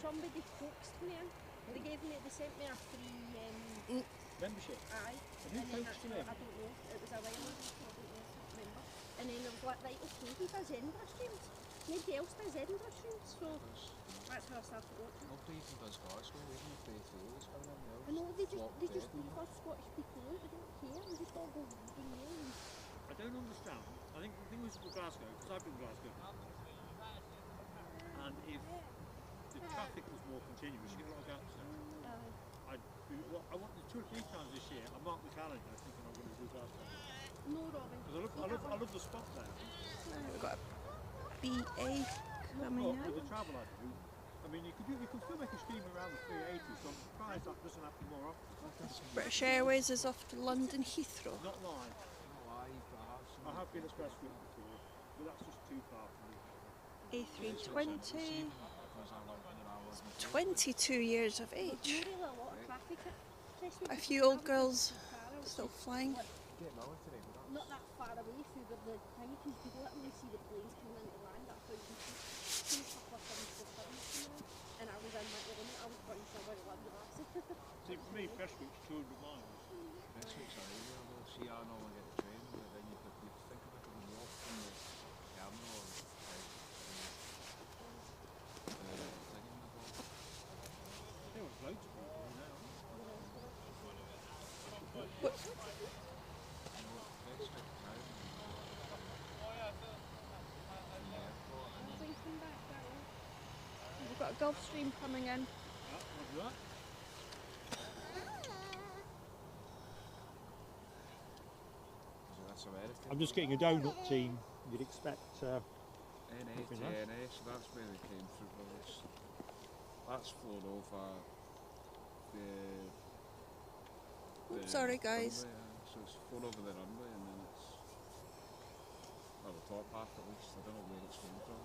Somebody coaxed me in. They sent me a free membership. aye. Who And then coaxed you I in? don't know. It was a while ago. I don't know. I can't remember. And then I was like, right, okay, he does Edinburgh streams. Nobody else does Edinburgh streams, so that's how I started watching. Nobody even does Glasgow, even if they throw is coming in there. I know they just leave us Scottish people out. They don't care. They just all go in there. And I don't understand. I think the thing was with Glasgow, because I've been to Glasgow, and if the traffic was more continuous, you get a lot of gaps there. I went 2 or 3 times this year. I marked the calendar thinking I'm going to do Glasgow. no, Robin. Because I love the spot there. We've got a BA coming Well, out. with the travel I do, I mean, you could still make a stream around the 380, so I'm surprised that doesn't happen more often. British Airways is off to London Heathrow. Not live. I have been express route before, but that's just too far for me. A320. 22 years of age. Really a lot of traffic at A few old girls still flying. Not that far away through the thing, because you can literally see the planes coming into land. That's how you can see a couple of 747s coming in. And I was in my element, I was going somewhere to London. See, for me, fresh route's 200 miles. Best weeks are easier though. See, I normally get the train, but then you think about it when you walk from the terminal or the thing in the ball. There was loads of people in there. We've got a Gulfstream coming in. I'm just getting a donut team. You'd expect. NA Nothing to else. NA, so that's where they came through. That's flown over the the Sorry, guys. runway, so it's 4 over the runway and then it's, well, the top half at least. I don't know where it's coming from.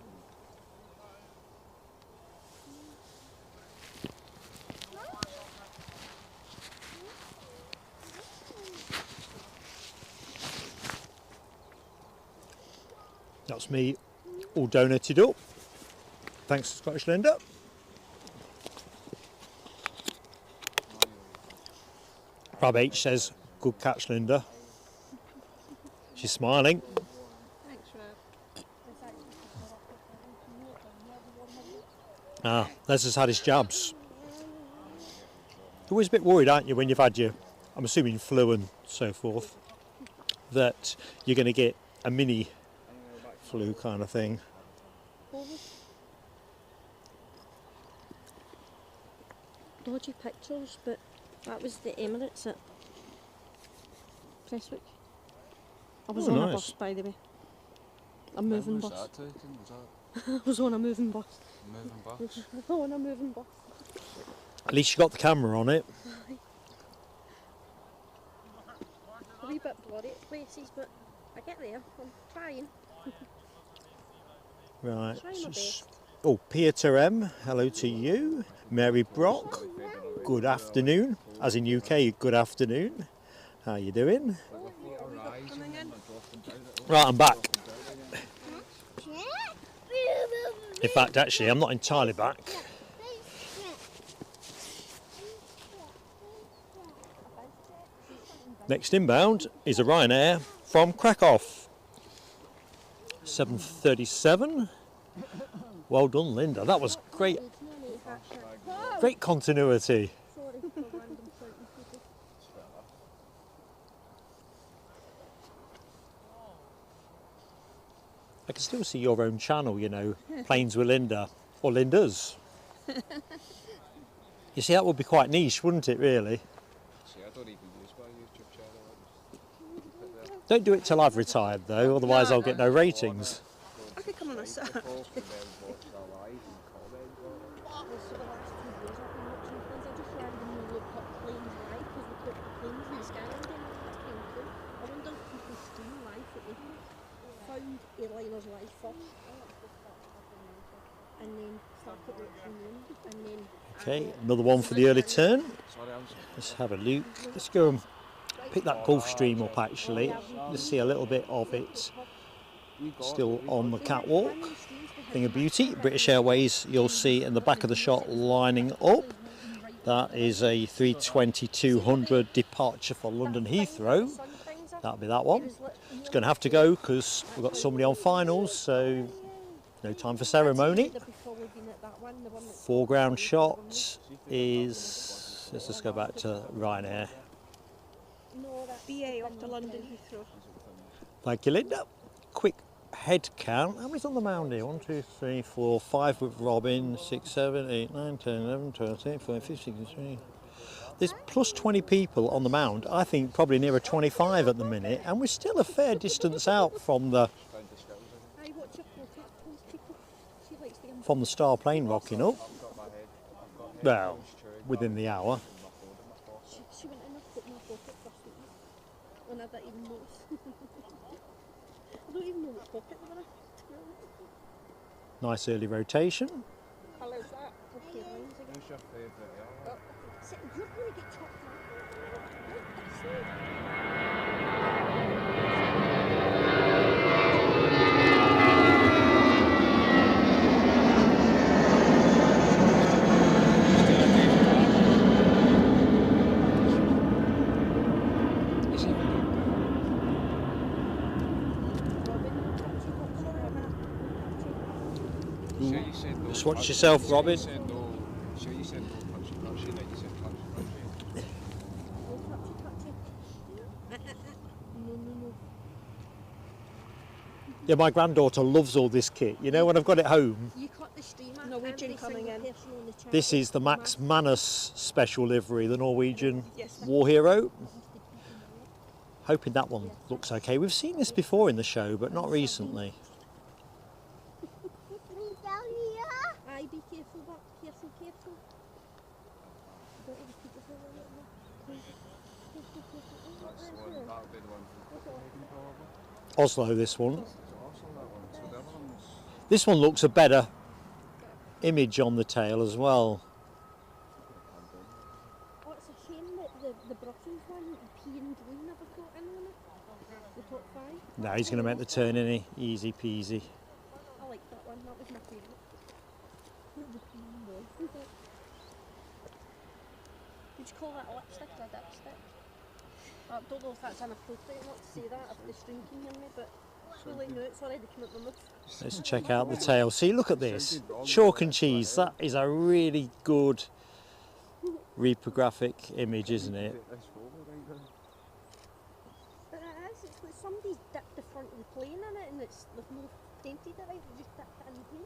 That's me all donated up. Thanks to Scottish Linda. Rob H says, good catch, Linda. She's smiling. Thanks, Rob. Ah, Les has had his jabs. You're always a bit worried, aren't you, when you've had your, I'm assuming flu and so forth, that you're going to get a mini flu kind of thing. Dodgy pictures, but that was the Emirates at Prestwick. I was on a bus, by the way. A moving bus. Was that? I was on a moving bus. Moving bus? On a moving bus. At least you got the camera on it. A wee bit blurry at places, but I get there. I'm trying. Right. Trying my best. Oh, Peter M, hello to you. Mary Brock, good afternoon. As in UK, good afternoon. How you doing? Coming in. Right, I'm back. In fact, actually, I'm not entirely back. Next inbound is a Ryanair from Krakow. 737. Well done, Linda. That was great. Great continuity. Sorry for random shouting people. I can still see your own channel, you know, Planes with Linda, or Linda's. You see, that would be quite niche, wouldn't it, really? See, I don't even use my YouTube channel. Don't do it till I've retired, though, otherwise I'll get no ratings. I could come on a search. Airliners live first, and then start it right from then, and then. Okay, another one for the early turn. Sorry, Let's have a look. Let's go and pick that Gulfstream up, actually. Just see a little bit of it still on the catwalk. Thing of beauty, British Airways, you'll see in the back of the shot lining up. That is a 320-200 departure for London Heathrow. That'll be that one. It's going to have to go because we've got somebody on finals, so no time for ceremony. Foreground shot is, let's just go back to Ryanair. BA off to London Heathrow. Thank you, Linda. Quick head count. How many's on the mound here? 1, 2, 3, 4, 5 with Robin, 6, 7, 8, 9, 10, 11, 12, 13, 14, 15, 16. There's plus 20 people on the mound. I think probably nearer 25 at the minute, and we're still a fair distance out from the star plane rocking up. Well, within the hour. She went in and put my pocket first, and I didn't even notice. I don't even know what pocket they were in. Nice early rotation. How's that? Okay, lines again. Who's your favourite airline? You're going to get chopped Just watch yourself, Robin. Sure you said no touchy, like you said touchy. Yeah, my granddaughter loves all this kit. You know, when I've got it home, You cut the streamer. Norwegian coming in. this is the Max Manus special livery, the Norwegian Yes. war hero. Hoping that one looks okay. We've seen this before in the show, but not recently. Aye, be careful, but careful. Don't ever keep it That's the one, that would be the one from Copenhagen probably. Oslo, this one. It's awesome, that one. So the other one's... This one looks a better image on the tail as well. Oh, it's a shame that the Brussels one, the P and G, never got in on it. The top 5. Now he's going to make the turn, isn't he? Easy peasy. I like that one, that was my favourite. The P and G. Would you call that a lipstick or a dipstick? I don't know if that's inappropriate not to say that if the string can hear me, but really no, it's already come out my mouth. Let's check out the tail. See, look at this. Chalk and cheese. That is a really good reprographic image, isn't it? But it is, it's like somebody's dipped the front of the plane in it and it's they've not painted it right, they just dipped it in the paint.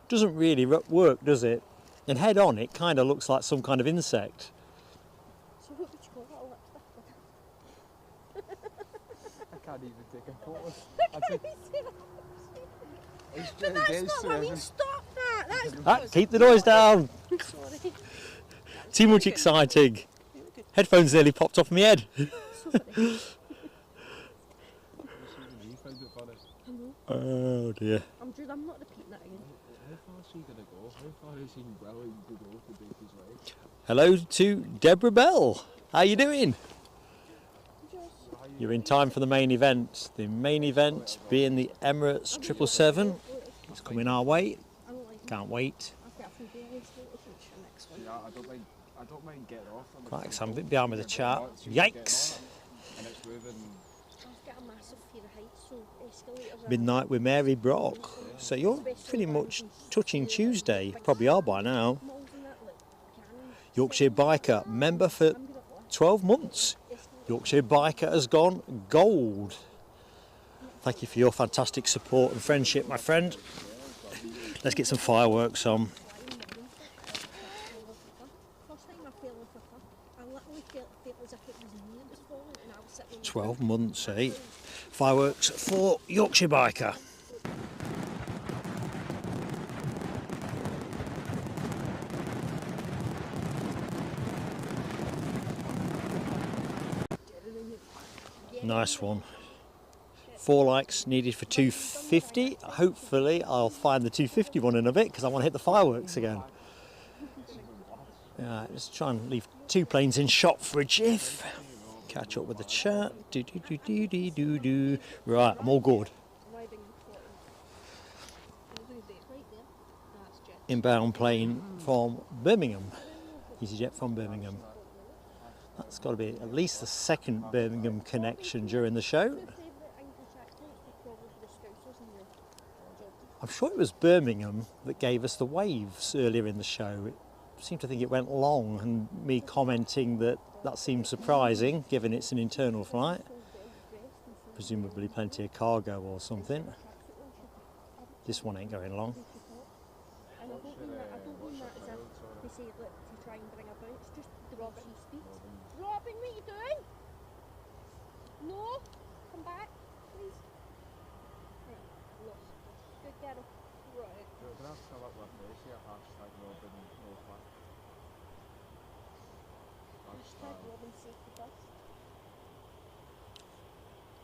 Doesn't really work, does it? And head on, it kind of looks like some kind of insect. So what would you call that, a lipstick? I can't even take a photo. I can't even say that. But that's not what I mean, stop that! That is Keep the noise down. Sorry. Too much exciting. Headphones nearly popped off my head. Sorry. Oh dear. I'm not repeating that again. How far is he going to go? How far is he willing to go to break his leg? Hello to Deborah Bell. How you doing? You're in time for the main event. The main event being the Emirates 777. It's coming our way. Can't wait. I've got a few days to finish the next one. Yeah, I don't mind getting off. Right, I'm a bit behind with the chat. Yikes. And it's moving. I've got a massive fear of heights, so escalators are... Midnight with Mary Brock. So you're pretty much touching Tuesday. Probably are by now. Yorkshire Biker, member for 12 months. Yorkshire Biker has gone gold. Thank you for your fantastic support and friendship, my friend. Let's get some fireworks on. First time I fell off a cliff, I literally felt as if it was me that was falling and I was sitting on the 12 months, eh? Fireworks for Yorkshire Biker. Nice one. 4 likes needed for 250. Hopefully I'll find the 250 one in a bit because I want to hit the fireworks again. Let's try and leave 2 planes in shot for a jiff. Catch up with the chat. Right, I'm all good. Inbound plane from Birmingham. EasyJet from Birmingham. That's got to be at least the second Birmingham connection during the show. I'm sure it was Birmingham that gave us the waves earlier in the show. It seemed to think it went long, and me commenting that seemed surprising given it's an internal flight. Presumably plenty of cargo or something. This one ain't going long. I don't mean that as if they say, look, to try and bring about, it's just the Robin speed. Robin, what are you doing? No, come back, please. Right, lost. Good girl. Right. We're going to have to come up with this here, hashtag Robin no fun. Hashtag Robin safety first.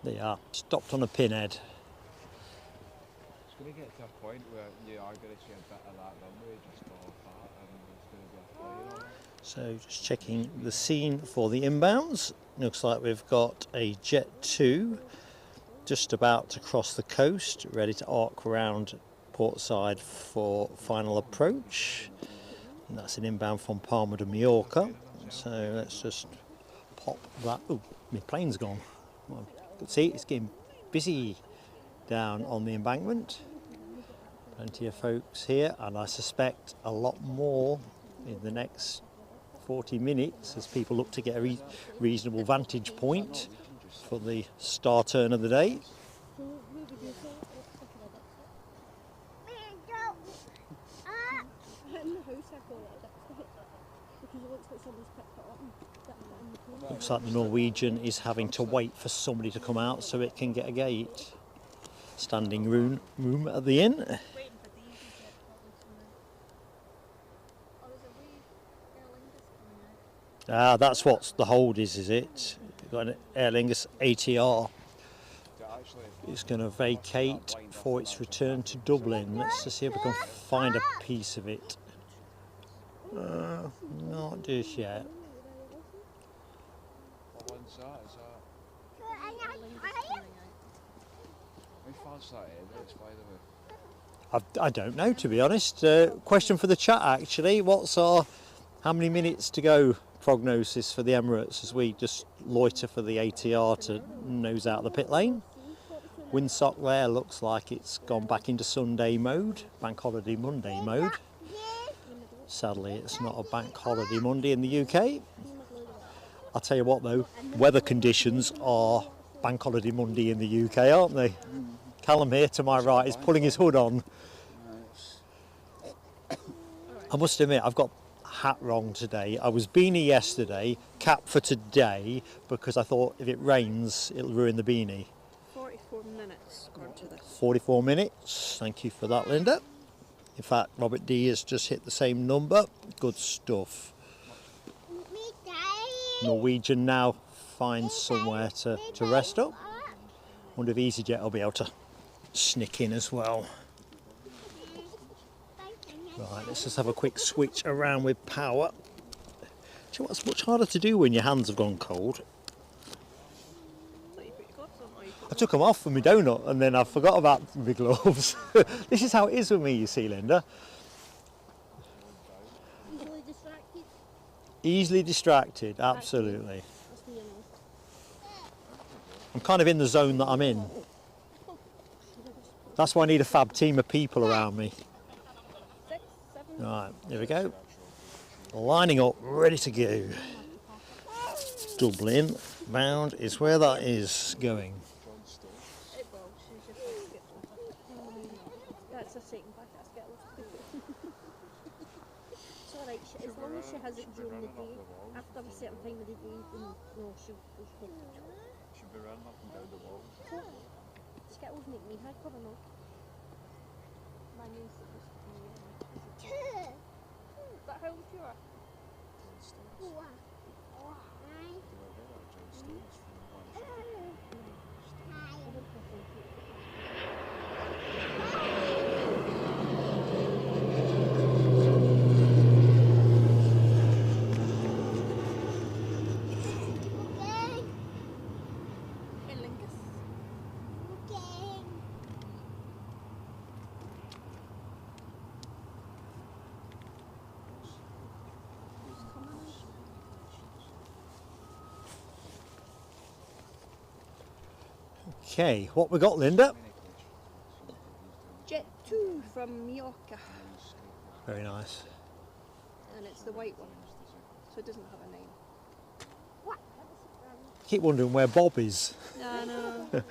There you are, stopped on a pinhead. It's going to get to a point where you are going to see a bit of that runway just off that, and it's going to be a plane on it. So just checking the scene for the inbounds. Looks like we've got a Jet2 just about to cross the coast, ready to arc around portside for final approach. And that's an inbound from Palma de Mallorca. So let's just pop that. Oh, my plane's gone. Well, you can see it's getting busy down on the embankment. Plenty of folks here, and I suspect a lot more in the next 40 minutes as people look to get a reasonable vantage point for the star turn of the day. Looks like the Norwegian is having to wait for somebody to come out so it can get a gate. Standing room at the inn. Ah, that's what the hold is it? You've got an Aer Lingus ATR. It's going to vacate for its return to Dublin. Let's just see if we can find a piece of it. Not just yet. What one's that? Is that? How far's that Emirates, by the way? I don't know, to be honest. Question for the chat actually. What's our how many minutes to go prognosis for the Emirates as we just loiter for the ATR to nose out the pit lane? Windsock there looks like it's gone back into Sunday mode, Bank Holiday Monday mode. Sadly, it's not a Bank Holiday Monday in the UK. I'll tell you what though, weather conditions are Bank Holiday Monday in the UK, aren't they? Callum here to my right is pulling his hood on. I must admit, I've got hat wrong today. I was beanie yesterday, cap for today, because I thought if it rains, it'll ruin the beanie. 44 minutes according to this. 44 minutes, thank you for that, Linda. In fact, Robert D has just hit the same number. Good stuff. Norwegian now finds somewhere to rest up. Wonder if EasyJet will be able to sneak in as well. Right, let's just have a quick switch around with power. Do you know what's much harder to do when your hands have gone cold? I took them off for my donut and then I forgot about my gloves. This is how it is with me, you see, Linda. Easily distracted. Easily distracted, absolutely. I'm kind of in the zone that I'm in. That's why I need a fab team of people around me. Right, here we go. Lining up, ready to go. Dublin bound is where that is going. That's a second back, that's get It's alright, as long as she has it during the day, after a certain time of the day, then no, she'll go. Should be running up and down the wall. Skittles make me hyper or not? My name's supposed to be but how old you are? Okay, what we got, Linda? Jet2 from Mallorca, Very nice. and it's the white one, so it doesn't have a name. Keep wondering where Bob is. No.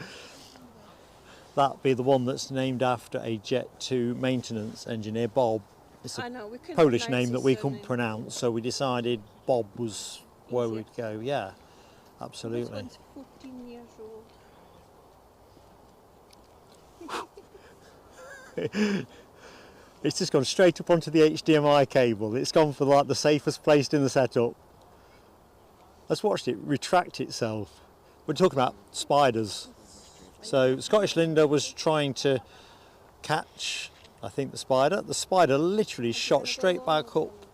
That'd be the one that's named after a Jet2 maintenance engineer, Bob. It's I a know, we couldn't Polish pronounce name that his we couldn't surname. pronounce, so we decided Bob was where Easier. we'd go. Yeah, This absolutely. one's 14 years old. It's just gone straight up onto the HDMI cable. It's gone for like the safest place in the setup. Let's watch it retract itself. We're talking about spiders. So Scottish Linda was trying to catch, I think, the spider. The spider literally shot straight back up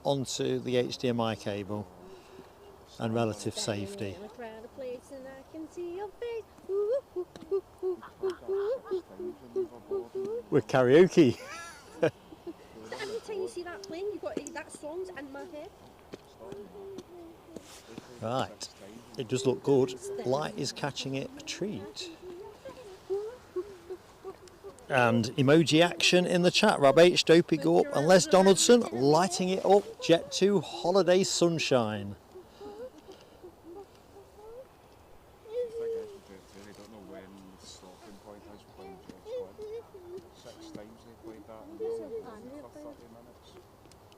onto the HDMI cable. And relative safety. With karaoke. Every time you see that playing, you've got that song's in my head. Right, it does look good. Light is catching it a treat. And emoji action in the chat. Rob H, Dopey Gorp and Les Donaldson lighting it up. Jet2 Holiday Sunshine. They don't know when the stopping point is playing Jet 6 times they played that in for 30 minutes.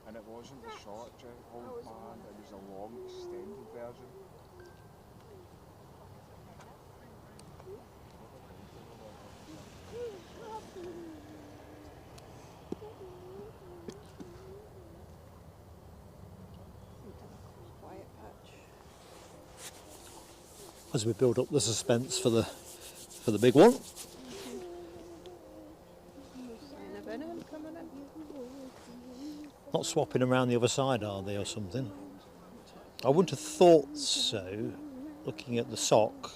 And it wasn't the short Jet hold band, it was a long extended version. Quiet as we build up the suspense for the big one. No sign of anyone coming in. Not swapping around the other side, are they, or something? I wouldn't have thought so, looking at the sock,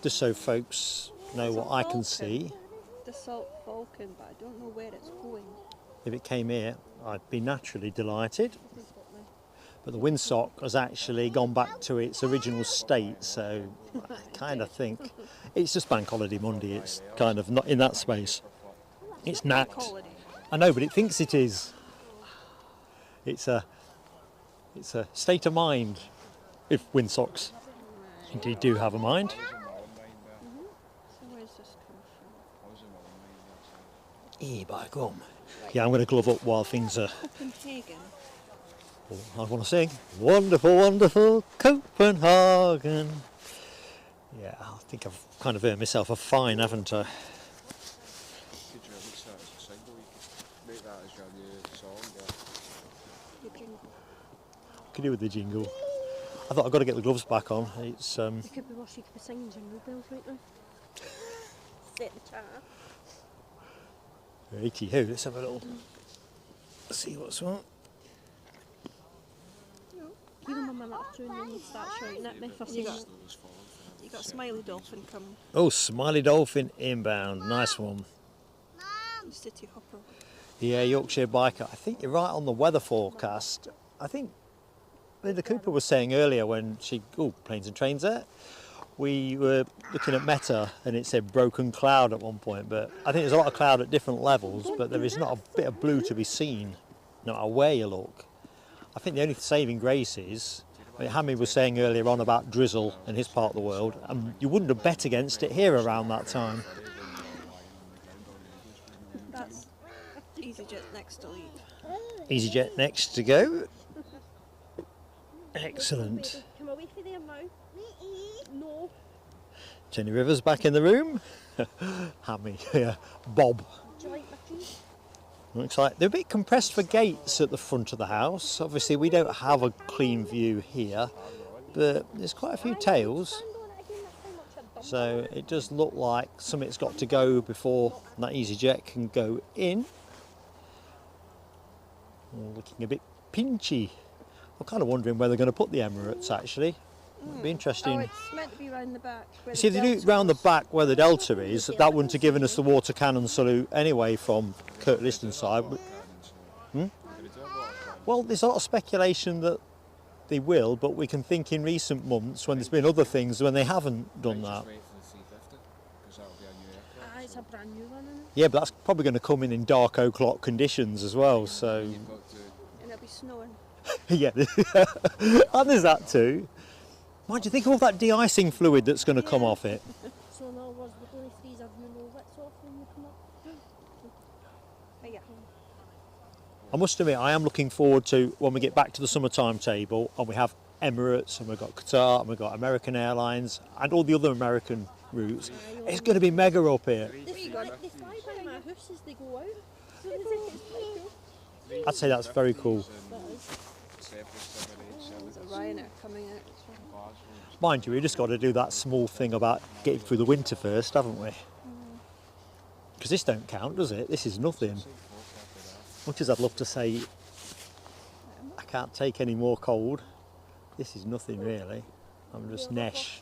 just so folks know what I can see. Dassault Falcon, but I don't know where it's going. If it came here, I'd be naturally delighted. But the windsock has actually gone back to its original state, so I kind of think it's just Bank Holiday Monday. It's kind of not in that space. It's knacked. Holiday. I know, but it thinks it is. It's a state of mind, if windsocks indeed do have a mind. So where's this come from? By gum. Yeah, I'm going to glove up while things are. Copenhagen. I want to sing wonderful, wonderful Copenhagen. Yeah, I think I've kind of earned myself a fine, haven't I? Could you release that as a single? You could make that as your new song. The jingle. Could do with the jingle. I thought I've got to get the gloves back on. It's You could be worse, you could be singing jingle bells right now. Set the chat. righty ho. Let's have a little. See what's what. Give him a minute or two and then you start shouting at me for You saying got, you got Smiley Dolphin coming. Oh, Smiley Dolphin inbound. Nice one. City Hopper. Yeah, Yorkshire biker. I think you're right on the weather forecast. I think Linda Cooper was saying earlier when she, planes and trains there. We were looking at Meta and it said broken cloud at one point, but I think there's a lot of cloud at different levels, but there is not a bit of blue to be seen, no matter where you look. I think the only saving grace is, Hammy was saying earlier on about drizzle in his part of the world, and you wouldn't have bet against it here around that time. That's EasyJet next to leave. EasyJet next to go. Excellent. come away from there now. No. Jenny Rivers back in the room. Hammy, yeah. Bob. Do you like my cheese? Looks like they're a bit compressed for gates at the front of the house. Obviously we don't have a clean view here, but there's quite a few tails. So it does look like something's got to go before that EasyJet can go in. Looking a bit pinchy. I'm kind of wondering where they're going to put the Emirates actually. It'd be interesting. Oh, it's meant to be round the back. You see, if they do it round the back where the Delta is, that wouldn't have given us the water cannon salute anyway from Kurt Liston's side. Well, there's a lot of speculation that they will, but we can think in recent months when there's been other things when they haven't done that. It's a brand new one, isn't it? Yeah, but that's probably going to come in dark o'clock conditions as well, so... And it'll be snowing. Yeah, and there's that too. Mind you, think of all that de-icing fluid that's going to come off it. So in other words, we're going to freeze our view low bits off when you come up. Yeah. I must admit, I am looking forward to when we get back to the summer timetable and we have Emirates and we've got Qatar and we've got American Airlines and all the other American routes. It's going to be mega up here. They fly by my house as they go out. So it's quite cool. I'd say that's very cool. There's a Ryanair coming out. Mind you, we just got to do that small thing about getting through the winter first, haven't we? Because this don't count, does it? This is nothing. Much as I'd love to say I can't take any more cold, this is nothing really. I'm just nesh.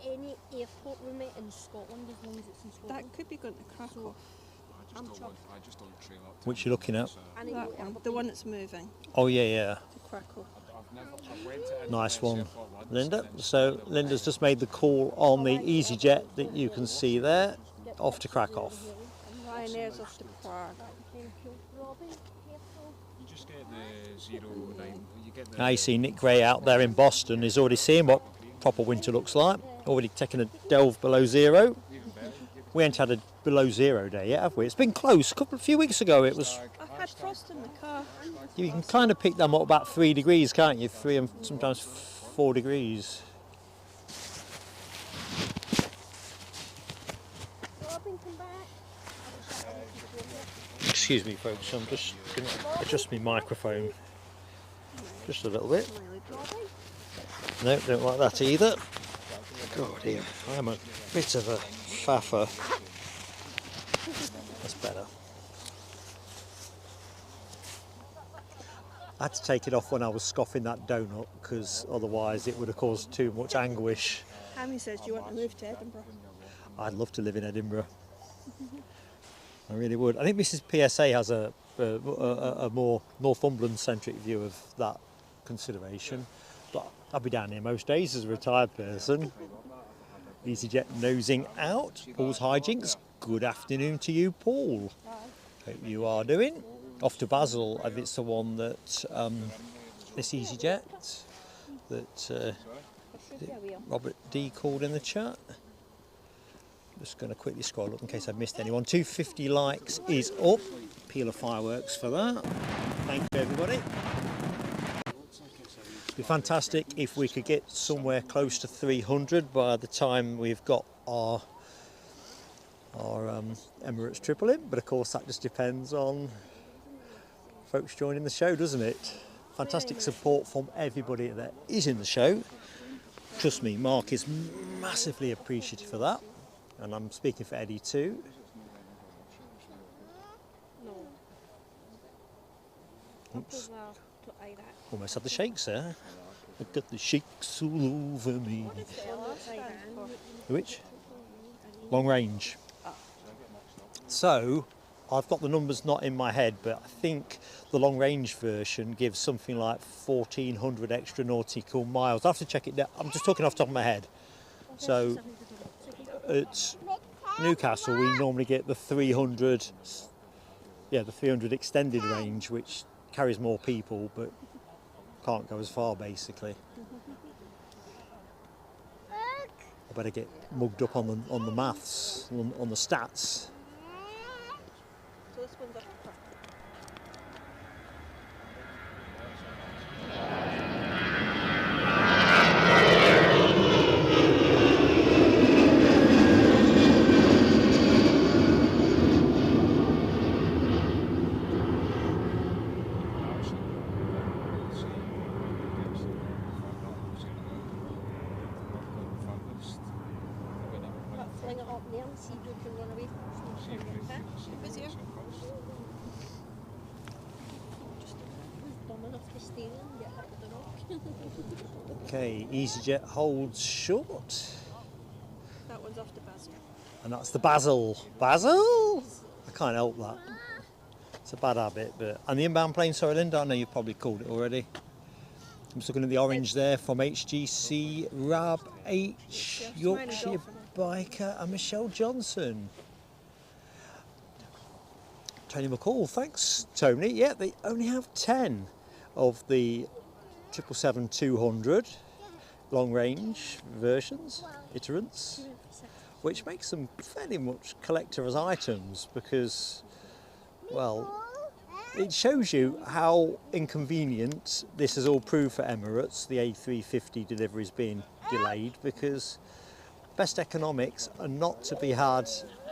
Any airport with me in Scotland as long as it's in Scotland. That could be going to Krakow. I just don't trail up to Which you looking at? That one, the one that's moving Oh yeah, yeah. to Krakow. I've went to Nice one, Linda. So Linda's just made the call on the EasyJet that you can see there, off to Krakow. And Ryanair's off to Prague. You just get the 09. You get the Now you see Nick Gray out there in Boston is already seeing what proper winter looks like. Already taking a delve below zero. We ain't had a below zero day yet, have we? It's been close. A few weeks ago it was. I've had frost in the car. You can kind of pick them up about 3 degrees, can't you? 3 and sometimes 4 degrees. Excuse me, folks. I'm just going to adjust my microphone just a little bit. Smiley Dolphin. No, don't like that either. God, dear, I am a bit of a faffer. That's better. I had to take it off when I was scoffing that donut because otherwise it would have caused too much anguish. Hammy says, do you want to move to Edinburgh? I'd love to live in Edinburgh. I really would. I think Mrs. PSA has a more Northumberland-centric view of that consideration. But I'll be down here most days as a retired person. EasyJet nosing out. Paul's hijinks. Good afternoon to you, Paul. Hope you are doing. Off to Basel, if it's the one that this EasyJet that Robert D called in the chat. Just going to quickly scroll up in case I've missed anyone. 250 likes is up. Peal of fireworks for that. Thank you, everybody. It'd be fantastic if we could get somewhere close to 300 by the time we've got our Emirates triple in. But of course, that just depends on folks joining the show, doesn't it? Fantastic support from everybody that is in the show. Trust me, Mark is massively appreciative for that. And I'm speaking for Eddie too. Oops. Almost had the shakes there. I've got the shakes all over me. Which? Long range. So, I've got the numbers not in my head, but I think the long range version gives something like 1,400 extra nautical miles. I have to check it down. I'm just talking off the top of my head. So, at Newcastle we normally get the 300 extended range, which carries more people but can't go as far basically. I better get mugged up on the maths, on the stats. So this one's up front. Fling it up there and see who can run away from busier. Dumb enough to stay and get hit with the rock. Okay, EasyJet holds short. That one's off to Basel. And that's the Basel. Basel? I can't help that. It's a bad habit, but... And the inbound plane, sorry Linda, I know you've probably called it already. I'm just looking at the orange there from HGC, Rab H, Yorkshire Biker and Michelle Johnson. Tony McCall, thanks Tony. Yeah, they only have 10 of the 777-200 long range versions, iterants, which makes them fairly much collector's items because, well, it shows you how inconvenient this has all proved for Emirates, the A350 deliveries being delayed, because best economics are not to be had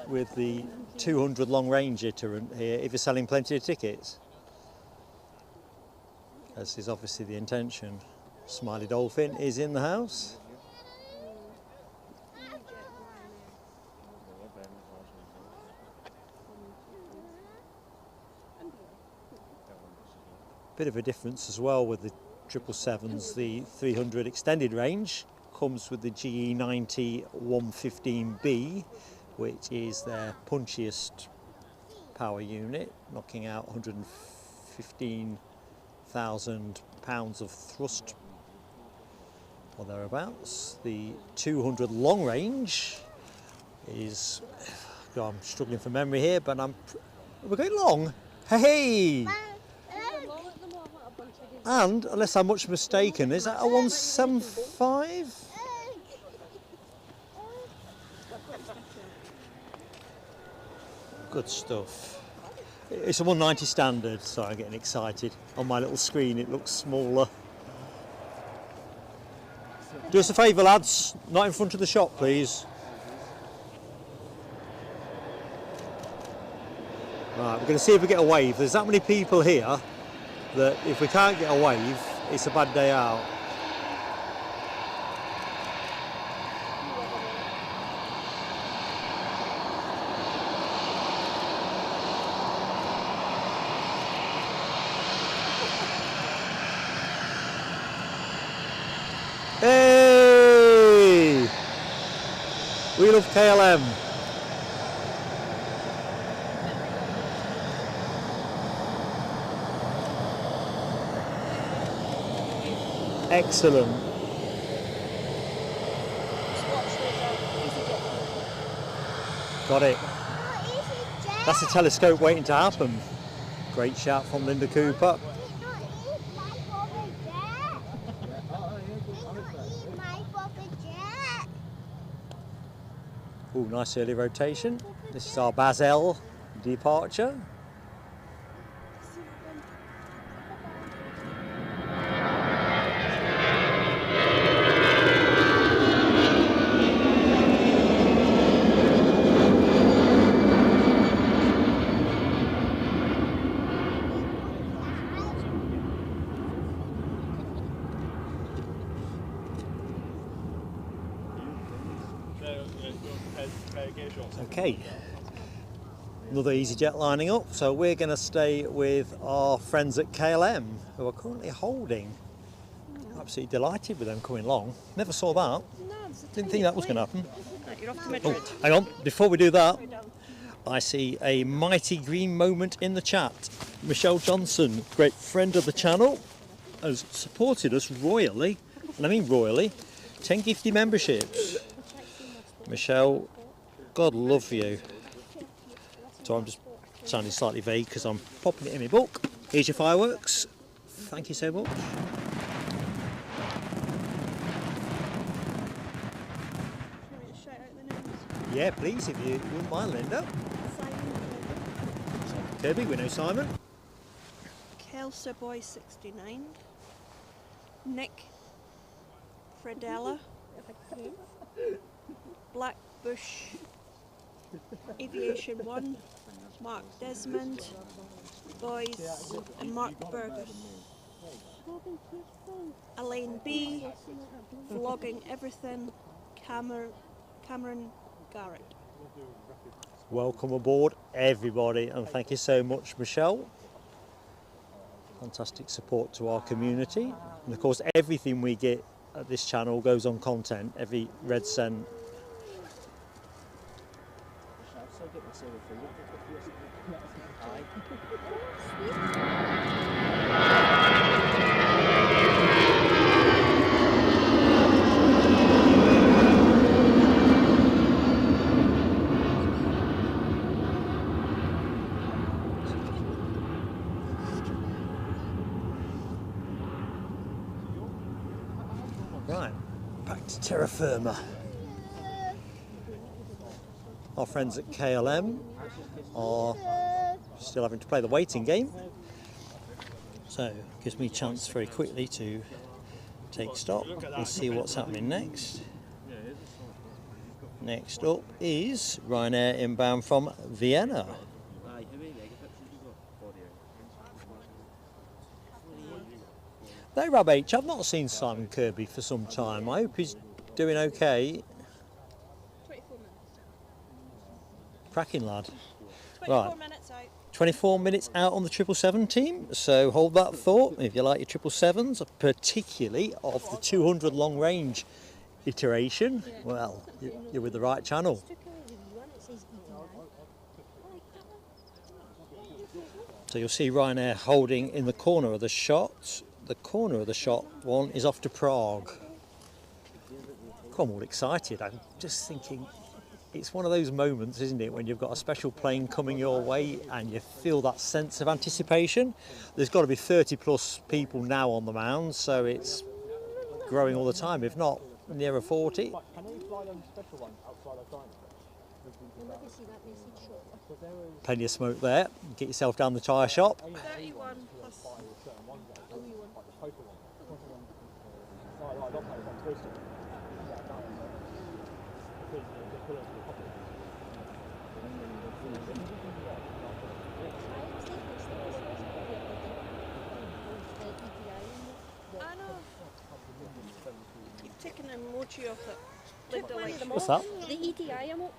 with the 200 long range iterant here if you're selling plenty of tickets. As is obviously the intention. Smiley Dolphin is in the house. Bit of a difference as well with the 777s, the 300 extended range comes with the GE90-115B, which is their punchiest power unit, knocking out 115,000 pounds of thrust or thereabouts. The 200 long range is, I'm struggling for memory here, but we're going long. Hey! And, unless I'm much mistaken, is that a 175? Good stuff. It's a 190 standard, so I'm getting excited. On my little screen it looks smaller. Do us a favour lads, not in front of the shop please. Right, we're going to see if we get a wave. There's that many people here that if we can't get a wave, it's a bad day out. We love KLM. Excellent. Got it. That's a telescope waiting to happen. Great shout from Linda Cooper. Oh, nice early rotation. This is our Basel departure. Okay, another EasyJet lining up, so we're going to stay with our friends at KLM who are currently holding. Absolutely delighted with them coming along. Never saw that. Didn't think that was going to happen. You're off to Madrid. Oh, hang on, before we do that, I see a mighty green moment in the chat. Michelle Johnson, great friend of the channel, has supported us royally, and I mean royally, 10 gifted memberships. Michelle, God love you. So I'm just sounding slightly vague because I'm popping it in my book. Here's your fireworks. Thank you so much. Yeah, please, if you wouldn't mind, Linda. Kirby, we know Simon. Kelsa Boy 69. Nick. Fredella. Black Bush. Aviation 1. Mark Desmond. Boys. And Mark Burgess. Elaine B. Vlogging Everything. Cameron Garrett. Welcome aboard, everybody, and thank you so much, Michelle. Fantastic support to our community, and of course everything we get at this channel goes on content. Every red cent. Right, back to terra firma. Our friends at KLM are still having to play the waiting game, so it gives me a chance very quickly to take stock and see what's happening next. Next up is Ryanair inbound from Vienna. No, Rob H, I've not seen Simon Kirby for some time. I hope he's doing okay. 24 minutes. Cracking lad. 24 Right. minutes out. 24 minutes out on the 777 team, so hold that thought if you like your 777s, particularly of the 200 long range iteration. Well, you're with the right channel. So you'll see Ryanair holding in the corner of the shot. The corner of the shot one is off to Prague. I'm all excited. I'm just thinking, it's one of those moments, isn't it, when you've got a special plane coming your way and you feel that sense of anticipation. There's got to be 30 plus people now on the mound, so it's growing all the time, if not nearer 40. Plenty of smoke there. Get yourself down the tyre shop. 31 plus. I know. You've taken an emoji off it. Linda likes it. What's that? The EDI emote.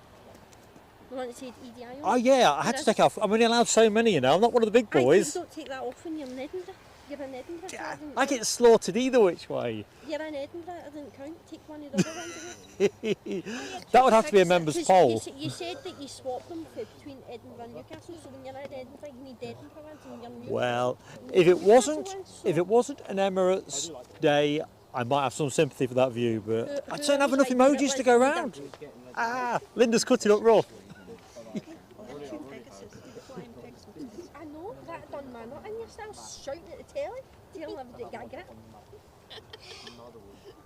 The one that said EDI on Oh yeah, I had to take off. I'm only allowed so many, you know. I'm not one of the big boys. You don't take that off when you're knitting. You're in Edinburgh. So that didn't I get slaughtered either which way. You're in Edinburgh. It didn't count. Take one of the other ones. That would have to be a members' poll. You said that you swapped them between Edinburgh and Newcastle. So when you're in Edinburgh, you need Edinburgh ones, and you're in Newcastle. Well, if it wasn't an Emirates day, I might have some sympathy for that view, but I don't have enough emojis to go around. Linda's cutting up raw. I know, that done man, and you're still shouting at the telly. Do you have to get a grip?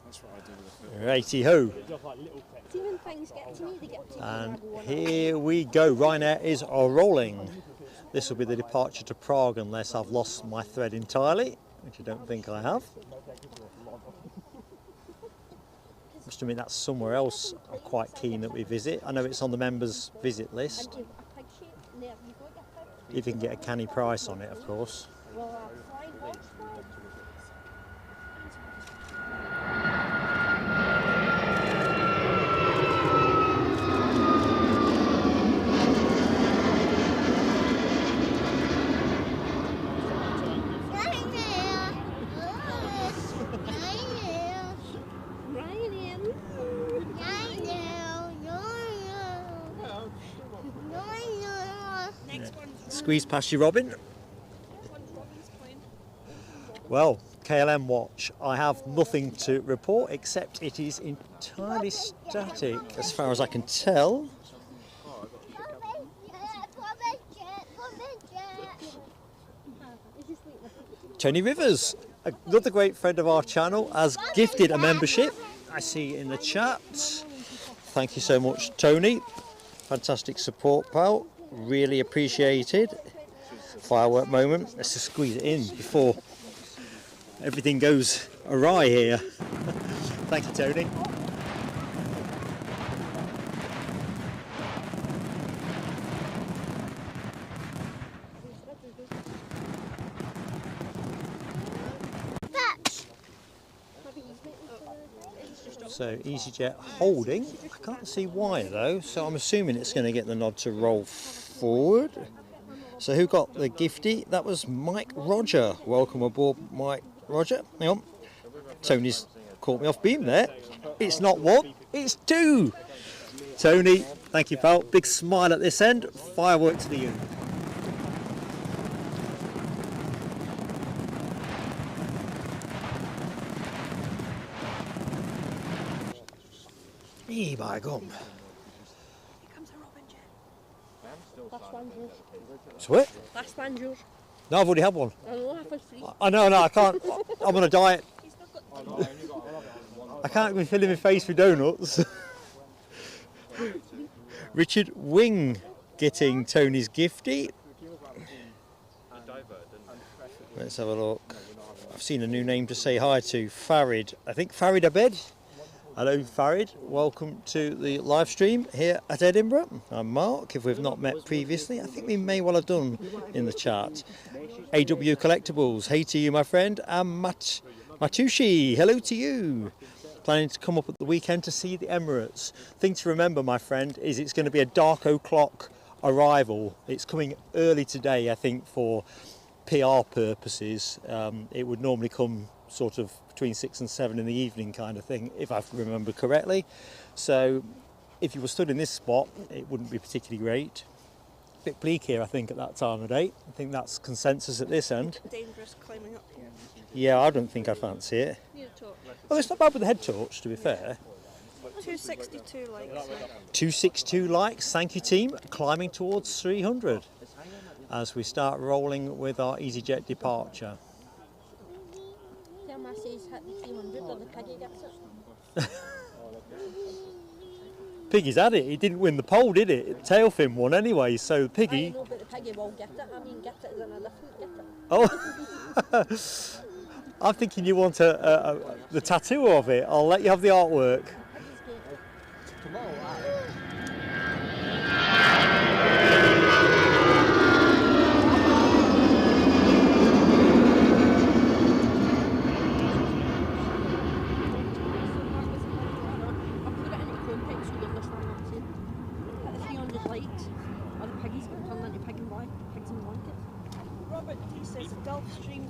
That's what I do with the Righty ho. See when things get to me, they get to me. And here we go. Ryanair is rolling. This will be the departure to Prague unless I've lost my thread entirely, which I don't think I have. Must admit that's somewhere else I'm quite keen that we visit. I know it's on the members visit list. If you can get a canny price on it, of course. Squeeze past you, Robin. Well, KLM watch, I have nothing to report except it is entirely static as far as I can tell. Tony Rivers, another great friend of our channel, has gifted a membership. I see in the chat. Thank you so much, Tony. Fantastic support, pal. Really appreciated. Firework moment. Let's just squeeze it in before everything goes awry here. Thank you, Tony. So EasyJet holding. I can't see why though, so I'm assuming it's going to get the nod to roll forward. So who got the gifty? That was Mike Roger. Welcome aboard, Mike Roger. Hang on. Tony's caught me off beam there. It's not one, it's two. Tony, thank you, pal. Big smile at this end. Fireworks to you. Hey, by gum. Here comes a Robin jet. Last one's yours. Sweet. Last one's yours. No, I've already had one. I know, half was free. I know, I can't. I'm on a diet. I can't be filling my face with donuts. Richard Wing getting Tony's gifty. Let's have a look. I've seen a new name to say hi to. Farid. I think Farid Abed. Hello Farid, welcome to the live stream here at Edinburgh. I'm Mark, if we've not met previously, I think we may well have done in the chat. AW Collectibles, hey to you my friend, and Matushi, hello to you. Planning to come up at the weekend to see the Emirates. Thing to remember my friend is it's going to be a dark o'clock arrival. It's coming early today I think for PR purposes. It would normally come sort of between 6 and 7 in the evening kind of thing, if I remember correctly. So if you were stood in this spot, it wouldn't be particularly great. A bit bleak here, I think, at that time of day. I think that's consensus at this end. Dangerous climbing up here. Yeah, I don't think I'd fancy it. Need a torch. Well, it's not bad with the head torch, to be fair. 262 likes. 262 likes, thank you team. Climbing towards 300 as we start rolling with our EasyJet departure. Tell says hit the 300 or the piggy gets it. Piggy's had it. He didn't win the poll, did it? Tail fin won anyway, so Piggy... I know, but the piggy will get it. I mean, get it as in a different get it. Oh, I'm thinking you want the tattoo of it. I'll let you have the artwork. Robert D says Gulfstream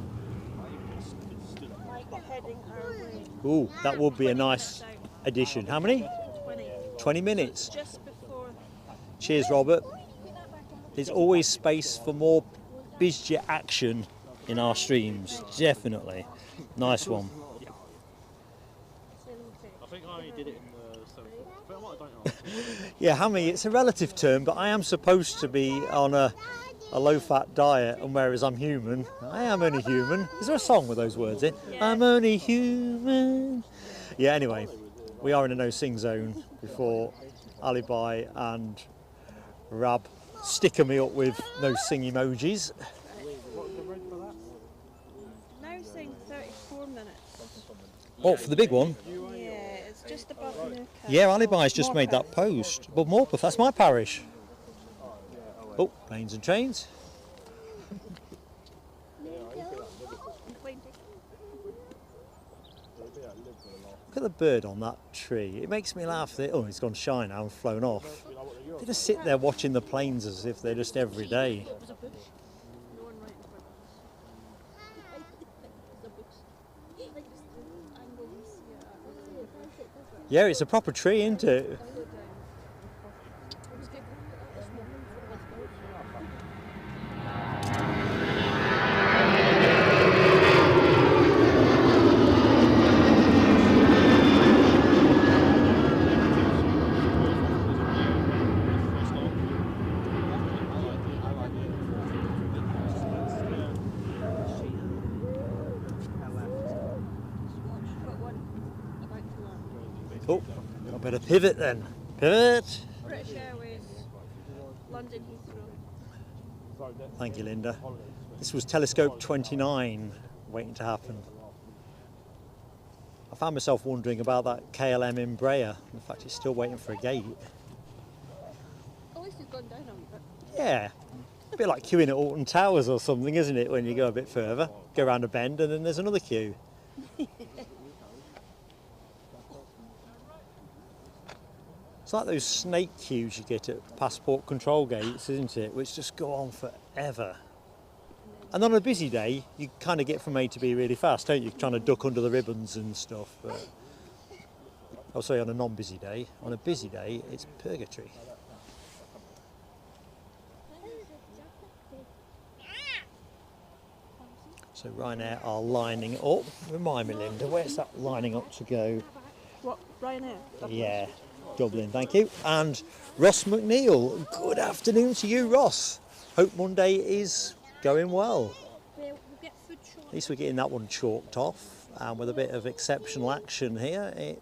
heading our way. Ooh, that would be a nice addition. How many? 20. 20 minutes. Just before. Cheers, Robert. There's always space for more busiest action in our streams. Definitely. Nice one. I think I only did it in the 74. But I might don't know. Yeah, Hammy, it's a relative term, but I am supposed to be on a low-fat diet, and whereas I'm human, I am only human. Is there a song with those words in? Yeah. I'm only human. Yeah, anyway, we are in a no-sing zone before Alibi and Rab sticker me up with no-sing emojis. Now saying 34 minutes. Oh, for the big one? Yeah, it's just above Newcastle. Yeah, Alibi's just made that post. But Morpeth, that's my parish. Oh, planes and trains. Look at the bird on that tree. It makes me laugh that, oh, it's gone shy now and flown off. They just sit there watching the planes as if they're just every day. Yeah, it's a proper tree, isn't it? Oh, I better pivot then. Pivot. British Airways, London Heathrow. Thank you, Linda. This was Telescope 29 waiting to happen. I found myself wondering about that KLM Embraer. In fact, it's still waiting for a gate. At least it's gone down a wee bit. Yeah, a bit like queuing at Alton Towers or something, isn't it? When you go a bit further, go around a bend and then there's another queue. It's like those snake queues you get at passport control gates, isn't it? Which just go on forever. And on a busy day, you kind of get from A to B really fast, don't you? Trying to duck under the ribbons and stuff. But I'll say on a non-busy day. On a busy day, it's purgatory. So Ryanair are lining up. Remind me, Linda, where's that lining up to go? What, Ryanair? Yeah, Dublin, thank you. And Ross McNeil, good afternoon to you, Ross. Hope Monday is going well. We'll get food short. At least we're getting that one chalked off, and with a bit of exceptional action here, it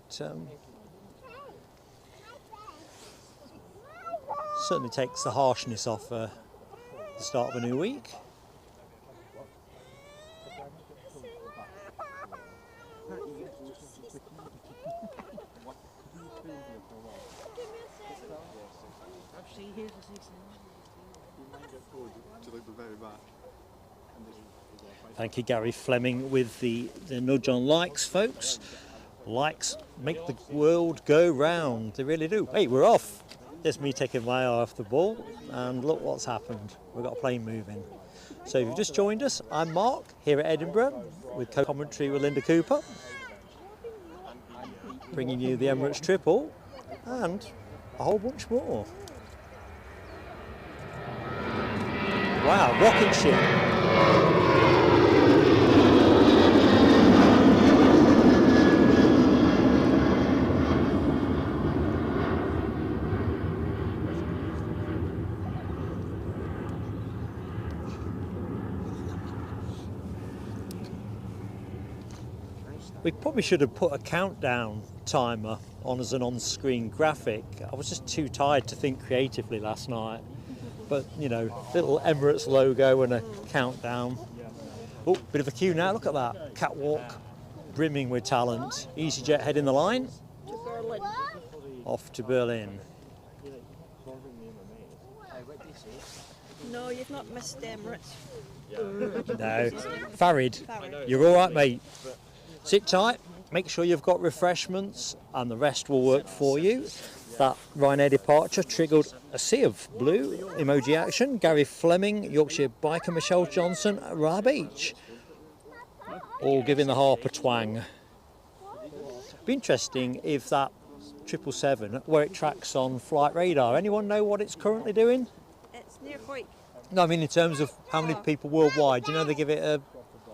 certainly takes the harshness off the start of a new week. Thank you, Gary Fleming, with the nudge on likes, folks. Likes make the world go round. They really do. Hey, we're off. There's me taking my eye off the ball, and look what's happened. We've got a plane moving. So if you've just joined us, I'm Mark, here at Edinburgh, with co-commentary with Linda Cooper, bringing you the Emirates triple, and a whole bunch more. Wow, rocket ship. We probably should have put a countdown timer on as an on-screen graphic. I was just too tired to think creatively last night. But, you know, little Emirates logo and a countdown. Oh, bit of a queue now. Look at that. Catwalk brimming with talent. EasyJet heading the line. To Berlin. Off to Berlin. No, you've not missed Emirates. No. Farid, you're all right, mate. Sit tight. Make sure you've got refreshments and the rest will work for you. That Ryanair departure triggered a sea of blue emoji action. Gary Fleming, Yorkshire biker Michelle Johnson, Rab H. all giving the harp a twang. Be interesting if that 777, where it tracks on flight radar. Anyone know what it's currently doing? It's near Hoyt. No, I mean in terms of how many people worldwide. Do you know they give it a...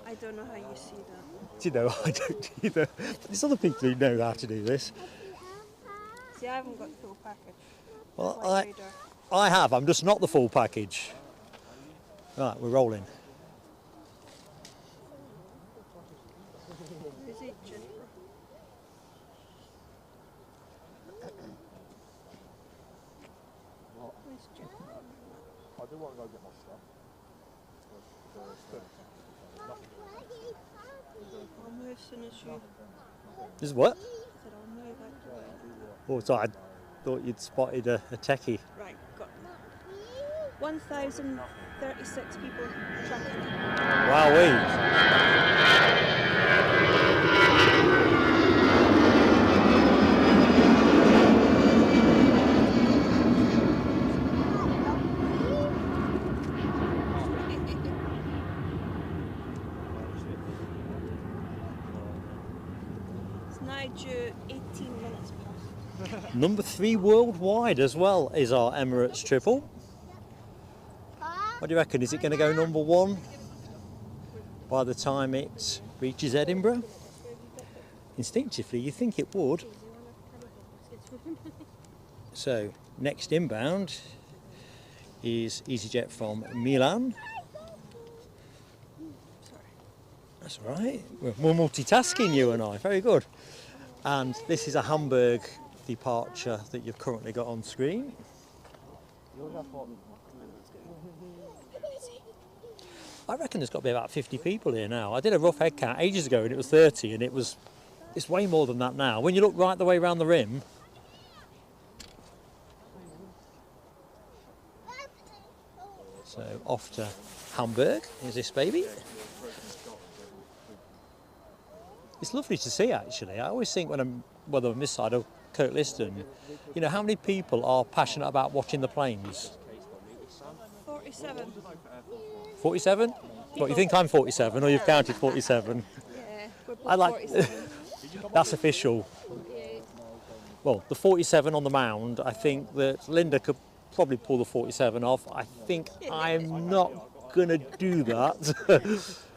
I don't know how you see that. Do you know? I don't either. There's other people who know how to do this. See, I haven't got the full package. Well, Flight radar. I have. I'm just not the full package. Right, we're rolling. Is it Jennifer? Where's Jennifer? I do want to go get my stuff. I'll move as soon as you... This is what? I said I'll move out the way. Oh, sorry, I thought you'd spotted a techie. Right, got them. 1,036 people tracking. Wowee. It's now due 18 minutes past. Number 3 worldwide as well is our Emirates triple. What do you reckon? Is it going to go number 1 by the time it reaches Edinburgh? Instinctively, you think it would. So, next inbound is EasyJet from Milan. That's all right. We're multitasking, you and I. Very good. And this is a Hamburg departure that you've currently got on screen. I reckon there's got to be about 50 people here now. I did a rough head count ages ago and it was 30, and it's way more than that now. When you look right the way around the rim, so off to Hamburg. Here's this baby. It's lovely to see, actually. I always think whether I'm on this side or Kirkliston, you know, how many people are passionate about watching the planes? 47. 47? What, you think I'm 47 or you've counted 47? Yeah, we're both I like 47. That's official. Well, the 47 on the mound, I think that Linda could probably pull the 47 off. I think I'm not going to do that.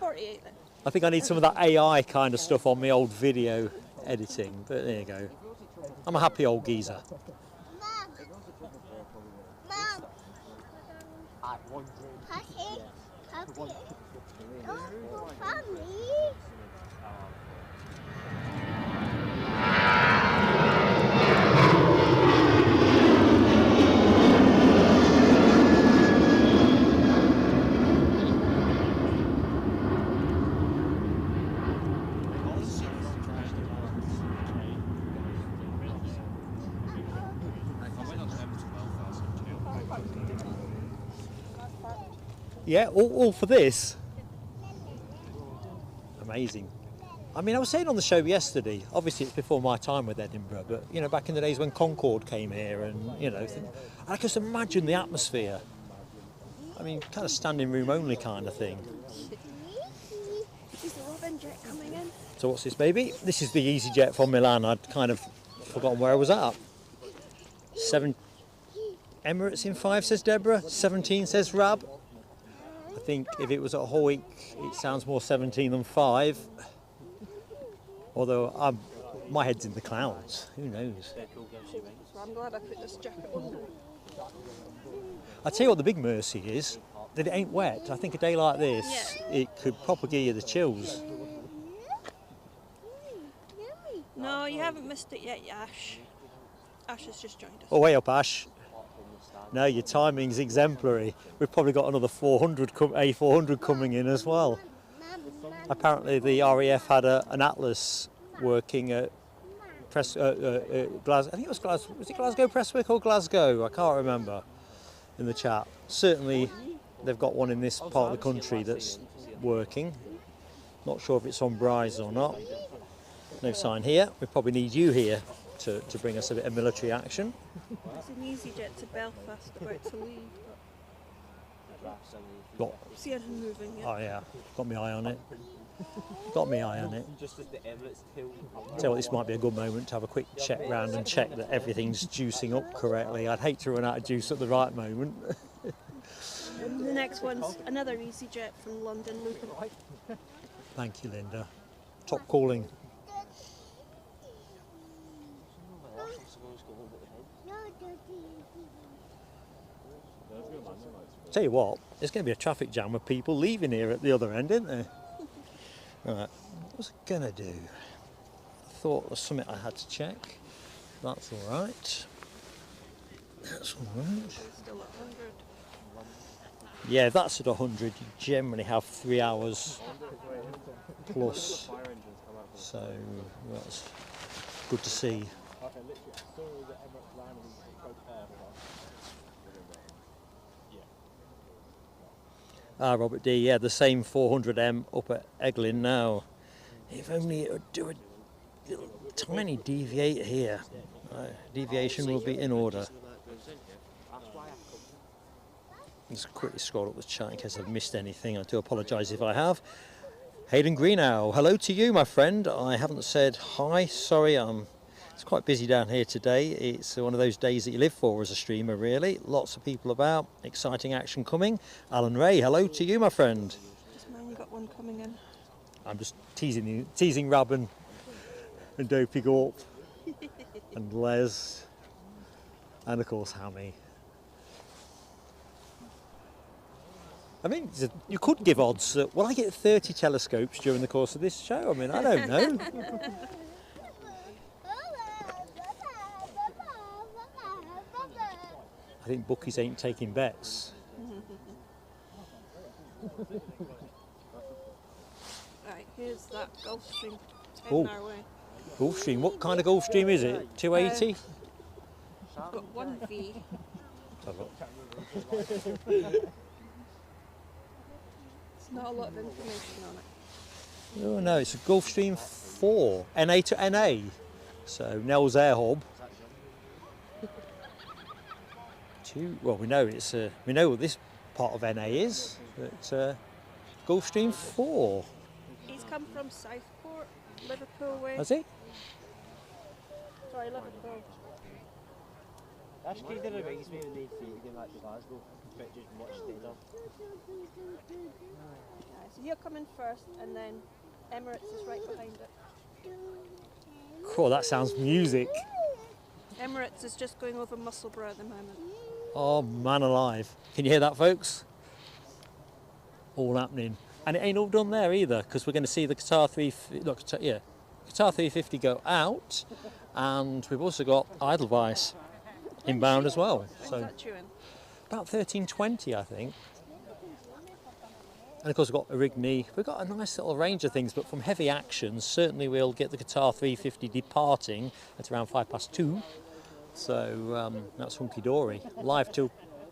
48 then. I think I need some of that AI kind of stuff on my old video editing, but there you go. I'm a happy old geezer. Yeah, all for this. Amazing. I mean, I was saying on the show yesterday, obviously it's before my time with Edinburgh, but, you know, back in the days when Concorde came here and, you know, I can just imagine the atmosphere. I mean, kind of standing room only kind of thing. Is the Robin jet coming in? So what's this, baby? This is the EasyJet from Milan. I'd kind of forgotten where I was at. 7 Emirates in 5, says Deborah. 17, says Rab. I think if it was at Hoyt, it sounds more 17 than 5. Although my head's in the clouds. Who knows? So I'm glad I put this jacket on. I tell you what the big mercy is, that it ain't wet. I think a day like this, it could probably give you the chills. No, you haven't missed it yet, Ash. Ash has just joined us. Oh, way up, Ash. No, your timing's exemplary. We've probably got another A400 coming in as well. Apparently the RAF had an Atlas working at Glasgow. I think it was Glasgow. Was it Glasgow Prestwick or Glasgow? I can't remember in the chat. Certainly they've got one in this part of the country that's working. Not sure if it's on Bryce or not. No sign here. We probably need you here to bring us a bit of military action. It's an EasyJet to Belfast about to leave. What? See anything moving yet? Oh yeah, got my eye on it. got my eye on it. Just as the Emirates tail. Tell you what, this might be a good moment to have a quick check round and check that everything's juicing up correctly. I'd hate to run out of juice at the right moment. And the next one's another EasyJet from London. Thank you, Linda. Top calling. Tell you what, there's going to be a traffic jam of people leaving here at the other end, isn't there? Right, what was I going to do? I thought there was something I had to check. That's all right. That's all right. Still at 100. Yeah, that's at 100. You generally have 3 hours plus. So that's good to see. Ah, Robert D, yeah, the same 400M up at Eglin now. If only it would do a little tiny deviate here. Deviation will be in order. Just quickly scroll up the chat in case I've missed anything. I do apologise if I have. Hayden Greenow, hello to you, my friend. I haven't said hi, sorry, it's quite busy down here today. It's one of those days that you live for as a streamer, really. Lots of people about, exciting action coming. Alan Ray, hello to you, my friend. Just mind you got one coming in. I'm just teasing Rab and Dopey Gorp and Les and of course Hammy. I mean, you could give odds. Will I get 30 telescopes during the course of this show? I mean, I don't know. I think bookies ain't taking bets. Right, here's that Gulfstream Oh. heading our way. Gulfstream, what kind of Gulfstream is it? 280? I've got one V. It's not a lot of information on it. Oh no, it's a Gulfstream 4, NA to NA. So Nels Air Hub. Well, we know we know what this part of NA is, but Gulfstream 4. He's come from Southport, Liverpool way. Has he? Sorry, Liverpool. That's kind of reminds me when they came back to Glasgow, but just much later. Yeah, so he'll come in first, and then Emirates is right behind it. Cool, that sounds music. Emirates is just going over Musselburgh at the moment. Oh man alive. Can you hear that, folks? All happening. And it ain't all done there either, because we're going to see the Qatar 350 go out, and we've also got Edelweiss inbound as well. When's So that due in? about 13:20, I think. And of course we've got Origny. We've got a nice little range of things, but from heavy action, certainly we'll get the Qatar 350 departing at around 2:05. So that's hunky-dory. Live till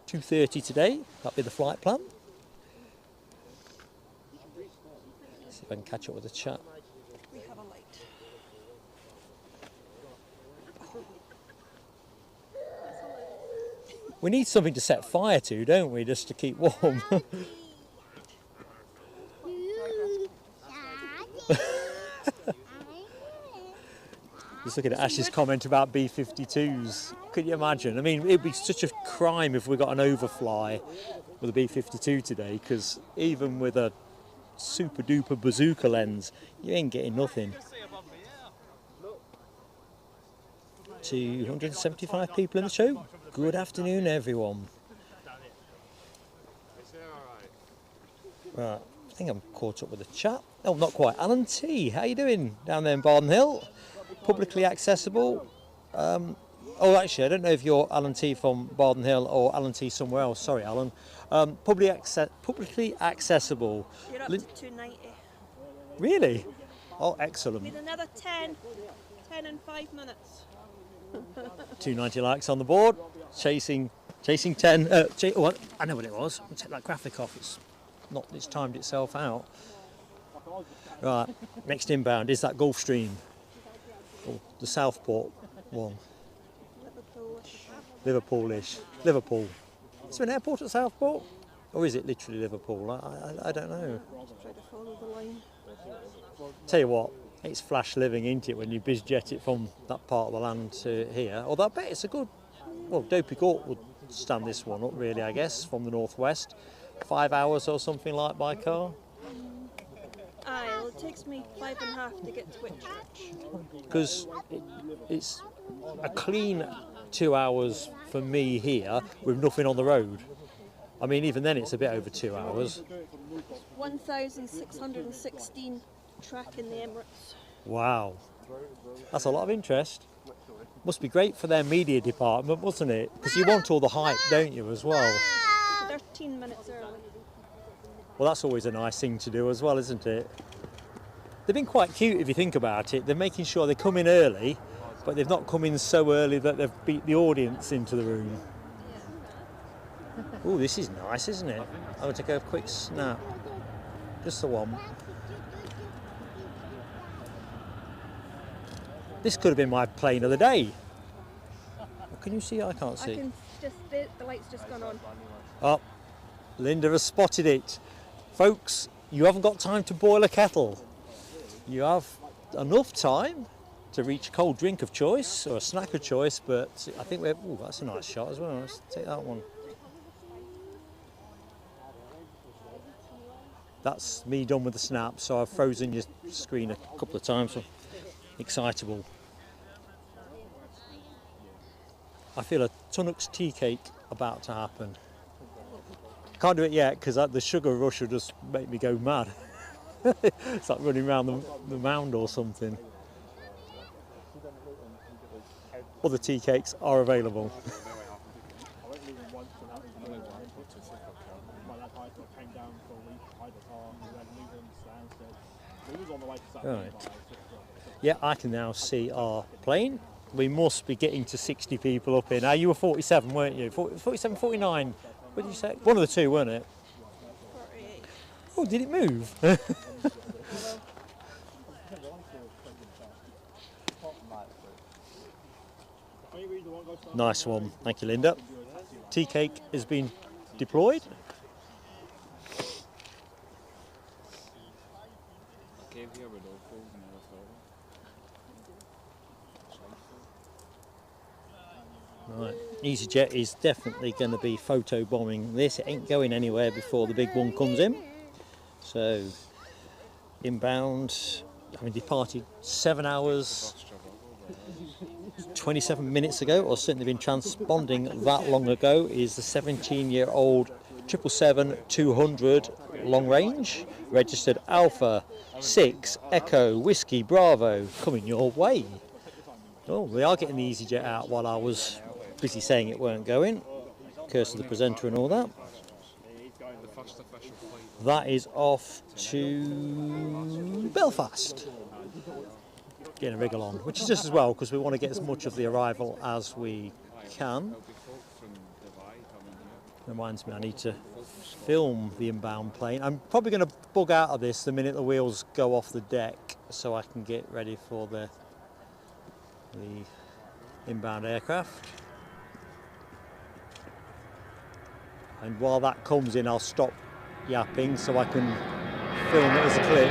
2:30 today. That'll be the flight plan. See if I can catch up with the chat. We have a light. We need something to set fire to, don't we, just to keep warm. Just looking at Ash's comment about B-52s. Could you imagine? I mean, it'd be such a crime if we got an overfly with a B-52 today, because even with a super duper bazooka lens, you ain't getting nothing. 275 people in the show. Good afternoon, everyone. Right, I think I'm caught up with the chat. Oh, not quite. Alan T, how you doing down there in Barden Hill? Publicly accessible. Oh, actually, I don't know if you're Alan T from Barden Hill or Alan T somewhere else. Sorry, Alan. Publicly accessible. You're up to 290. Really? Oh, excellent. Need another 10 in 5 minutes. 290 likes on the board. Chasing 10. Oh, I know what it was. I'll take that graphic off. It's timed itself out. Right, next inbound is that Gulfstream. Oh, the Southport one. Liverpoolish. Liverpool. Is there an airport at Southport? Or is it literally Liverpool? I don't know. Just try to follow the line. Tell you what, it's flash living, ain't it, when you bizjet it from that part of the land to here. Although I bet it's a good, well, Dopey Court would stand this one up really, I guess, from the northwest. 5 hours or something like by car. Aye, well, it takes me 5.5 to get to Whitchurch. Because it's a clean 2 hours for me here with nothing on the road. I mean, even then it's a bit over 2 hours. 1,616 track in the Emirates. Wow, that's a lot of interest. Must be great for their media department, mustn't it? Because you want all the hype, don't you, as well? 13 minutes early. Well, that's always a nice thing to do as well, isn't it? They've been quite cute if you think about it. They're making sure they come in early, but they've not come in so early that they've beat the audience into the room. Oh, this is nice, isn't it? I'm going to take a quick snap. Just the one. This could have been my plane of the day. Can you see? I can't see. I can just, the light's just gone on. Oh, Linda has spotted it. Folks, you haven't got time to boil a kettle. You have enough time to reach a cold drink of choice or a snack of choice, but I think we're, ooh, that's a nice shot as well. Let's take that one. That's me done with the snap, so I've frozen your screen a couple of times. So excitable. I feel a Tunnocks tea cake about to happen. Can't do it yet because the sugar rush will just make me go mad. It's like running around the mound or something. Other tea cakes are available. Right. Yeah, I can now see our plane. We must be getting to 60 people up here. Now, you were 47, weren't you? 47, 49? What did you say? One of the two, weren't it? 48. Oh, did it move? Nice one. Thank you, Linda. Tea cake has been deployed. Right, EasyJet is definitely going to be photo bombing this. It ain't going anywhere before the big one comes in. So, inbound, having departed 7 hours, 27 minutes ago, or certainly been transponding that long ago, is the 17-year-old 777-200 long range, registered Alpha 6 Echo Whiskey Bravo, coming your way. Oh, we are getting the EasyJet out while I was busy saying it weren't going. Curse of the presenter and all that. That is off to Belfast. Getting a wriggle on, which is just as well because we want to get as much of the arrival as we can. Reminds me I need to film the inbound plane. I'm probably going to bug out of this the minute the wheels go off the deck so I can get ready for the inbound aircraft. And while that comes in, I'll stop yapping so I can film it as a clip.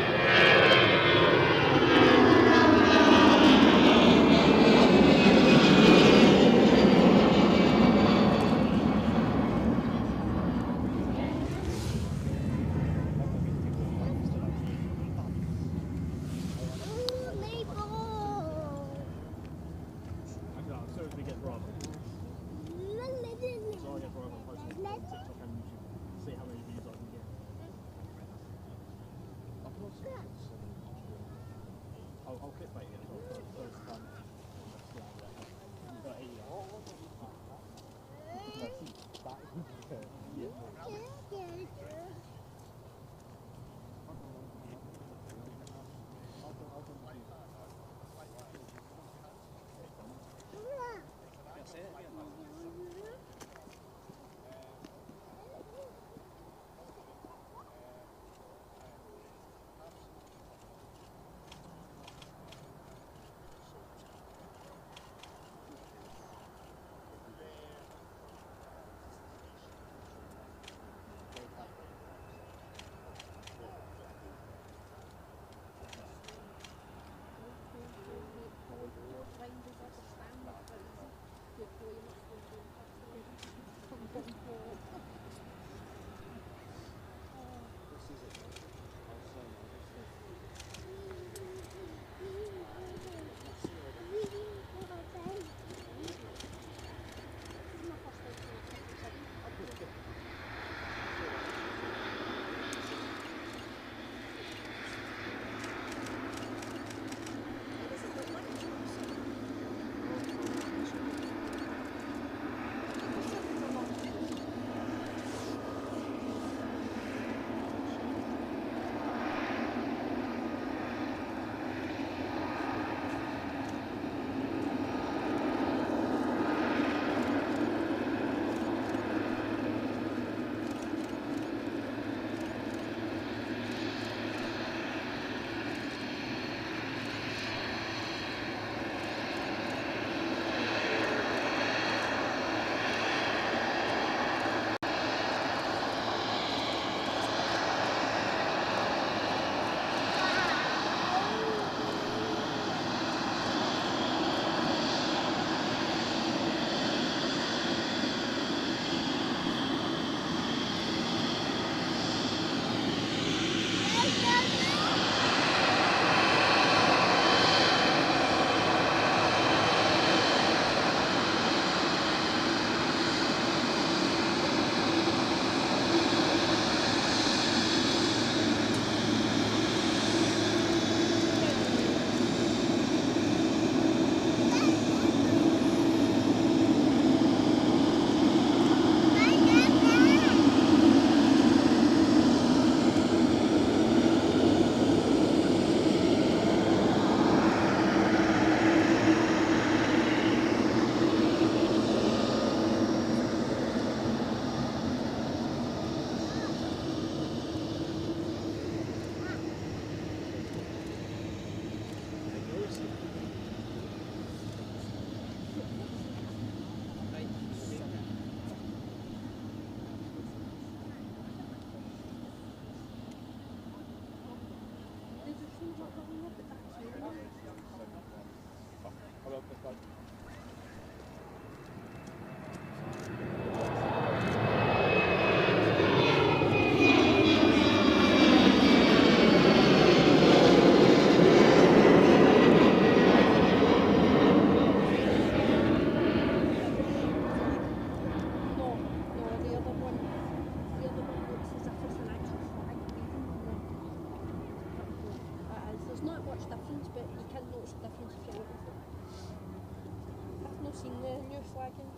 seen the new flagging?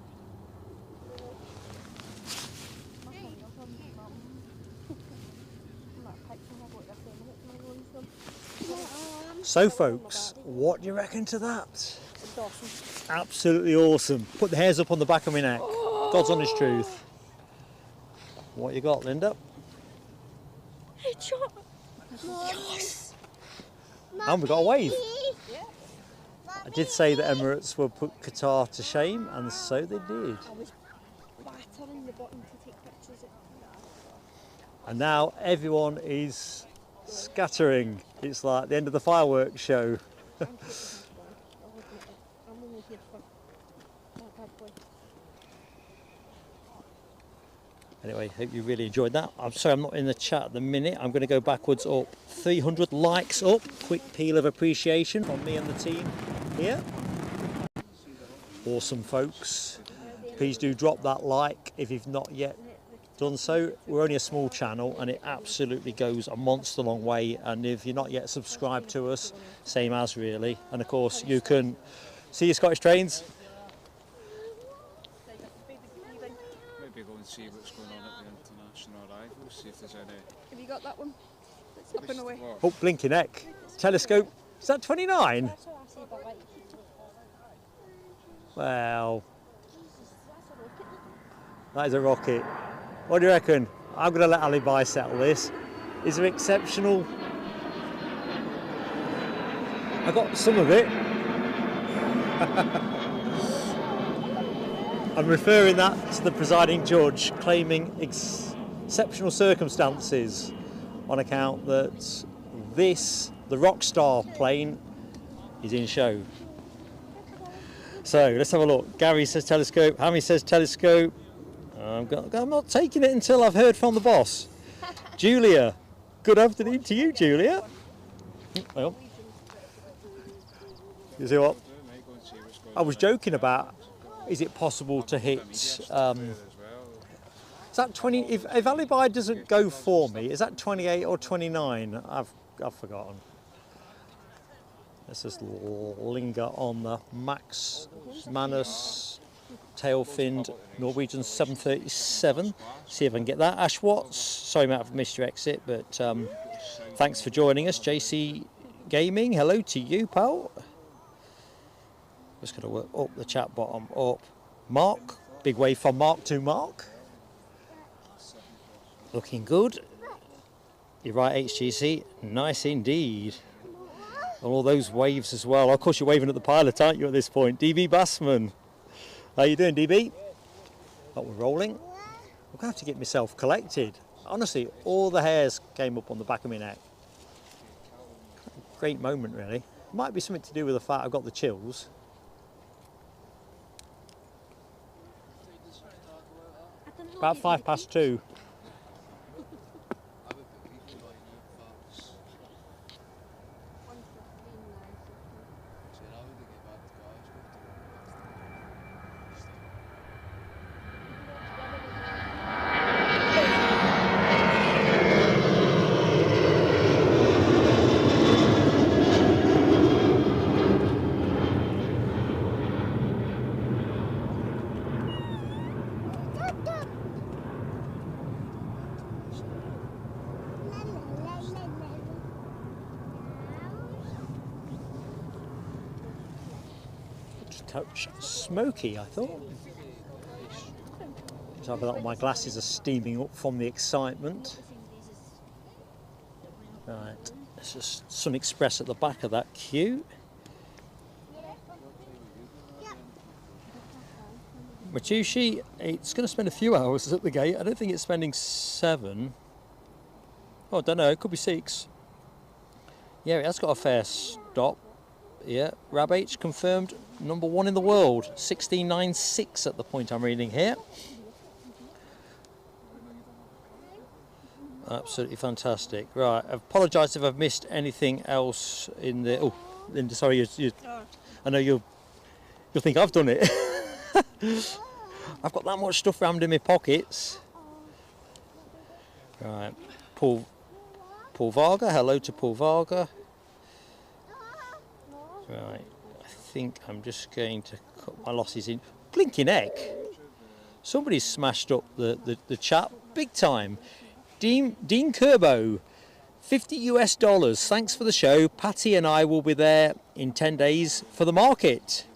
So folks, what do you reckon to that? It's awesome. Absolutely awesome. Put the hairs up on the back of my neck. God's honest truth. What you got, Linda? Headshot! Yes! And we got a wave. I did say that Emirates will put Qatar to shame, and so they did. I was battering the button to take pictures of And now everyone is scattering. It's like the end of the fireworks show. I'm only here for that bad boy. Anyway, hope you really enjoyed that. I'm sorry I'm not in the chat at the minute. I'm going to go backwards up. 300 likes up. Quick peal of appreciation from me and the team here. Awesome, folks. Please do drop that like if you've not yet done so. We're only a small channel and it absolutely goes a monster long way. And if you're not yet subscribed to us, same as really. And of course, you can see your Scottish trains. Maybe go and see what's going on at the international arrivals, see if there's any... Have you got that one? It's up and away. Oh, blinking neck. Telescope. Is that 29? That's what I say, but like, Well, that's a rocket. that is a rocket. What do you reckon? I'm going to let Ali Bai settle this. Is there exceptional? I got some of it. I'm referring that to the presiding judge claiming exceptional circumstances on account that this, the Rockstar plane, is in show. So let's have a look. Gary says telescope. Hammy says telescope. I'm not taking it until I've heard from the boss. Julia. Good afternoon to you, Julia. Hang on. You see what? I was joking about, is it possible to hit, is that 20, if Alibi doesn't go for me, is that 28 or 29? I've forgotten. Let's just linger on the Max Manus tail finned Norwegian 737. See if I can get that. Ash Watts, sorry I might have missed your exit, but thanks for joining us. JC Gaming, hello to you, pal. Just going to work up the chat bottom up. Mark, big wave from Mark to Mark. Looking good. You're right, HGC. Nice indeed. And all those waves as well. Of course, you're waving at the pilot, aren't you, at this point? DB Bassman. How you doing, DB? Oh, we're rolling. I'm going to have to get myself collected. Honestly, all the hairs came up on the back of my neck. Great moment, really. Might be something to do with the fact I've got the chills. About 2:05. Touch smoky, I thought. So that my glasses are steaming up from the excitement. Right, it's just Sun Express at the back of that queue. Matushi, it's going to spend a few hours at the gate. I don't think it's spending 7. Oh, I don't know, it could be 6. Yeah, it has got a fair stop. Yeah, Rab H confirmed #1 in the world, 1696 at the point I'm reading here. Absolutely fantastic. Right, I apologise if I've missed anything else in the. Oh, Linda, sorry, I know you'll think I've done it. I've got that much stuff rammed in my pockets. Right, Paul Varga. Hello to Paul Varga. Right. I think I'm just going to cut my losses in. Blinking heck! Somebody's smashed up the chat big time. Dean Kerbo, $50 US. Thanks for the show. Patty and I will be there in 10 days for the market.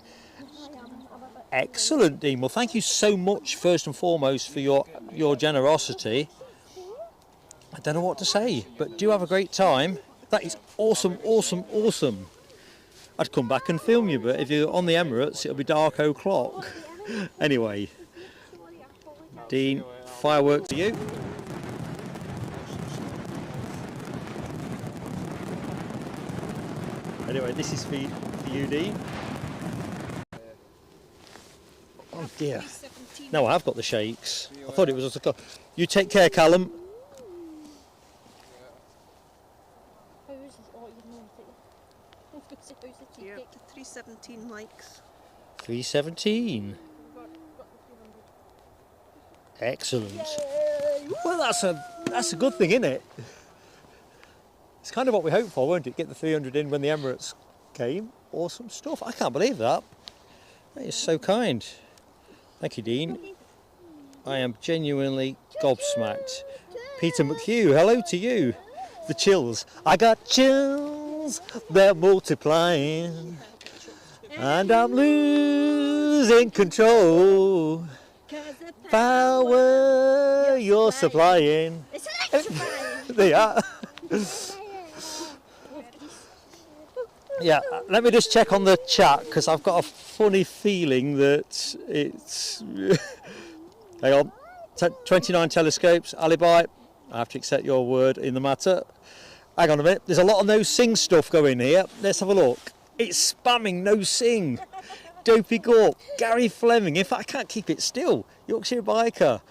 Excellent, Dean. Well, thank you so much, first and foremost, for your generosity. I don't know what to say, but do have a great time. That is awesome, awesome, awesome. I'd come back and film you, but if you're on the Emirates, it'll be dark o'clock. Anyway, Dean, fireworks for you. Anyway, this is for you, Dean. Oh dear. No, I have got the shakes. I thought it was just a... You take care, Callum. Yeah, 317 likes. 317. Excellent. Well, that's a good thing, isn't it? It's kind of what we hoped for, won't it? Get the 300 in when the Emirates came. Awesome stuff. I can't believe that. That is so kind. Thank you, Dean. I am genuinely gobsmacked. Peter McHugh, hello to you. The chills. I got chills, they're multiplying. And I'm losing control. Power you're supplying. They are. Yeah, let me just check on the chat because I've got a funny feeling that it's... Hang on. 29 telescopes, alibi. I have to accept your word in the matter. Hang on a minute. There's a lot of no sing stuff going here. Let's have a look. It's spamming no sing. Dopey Gorp, Gary Fleming. In fact, I can't keep it still. Yorkshire Biker.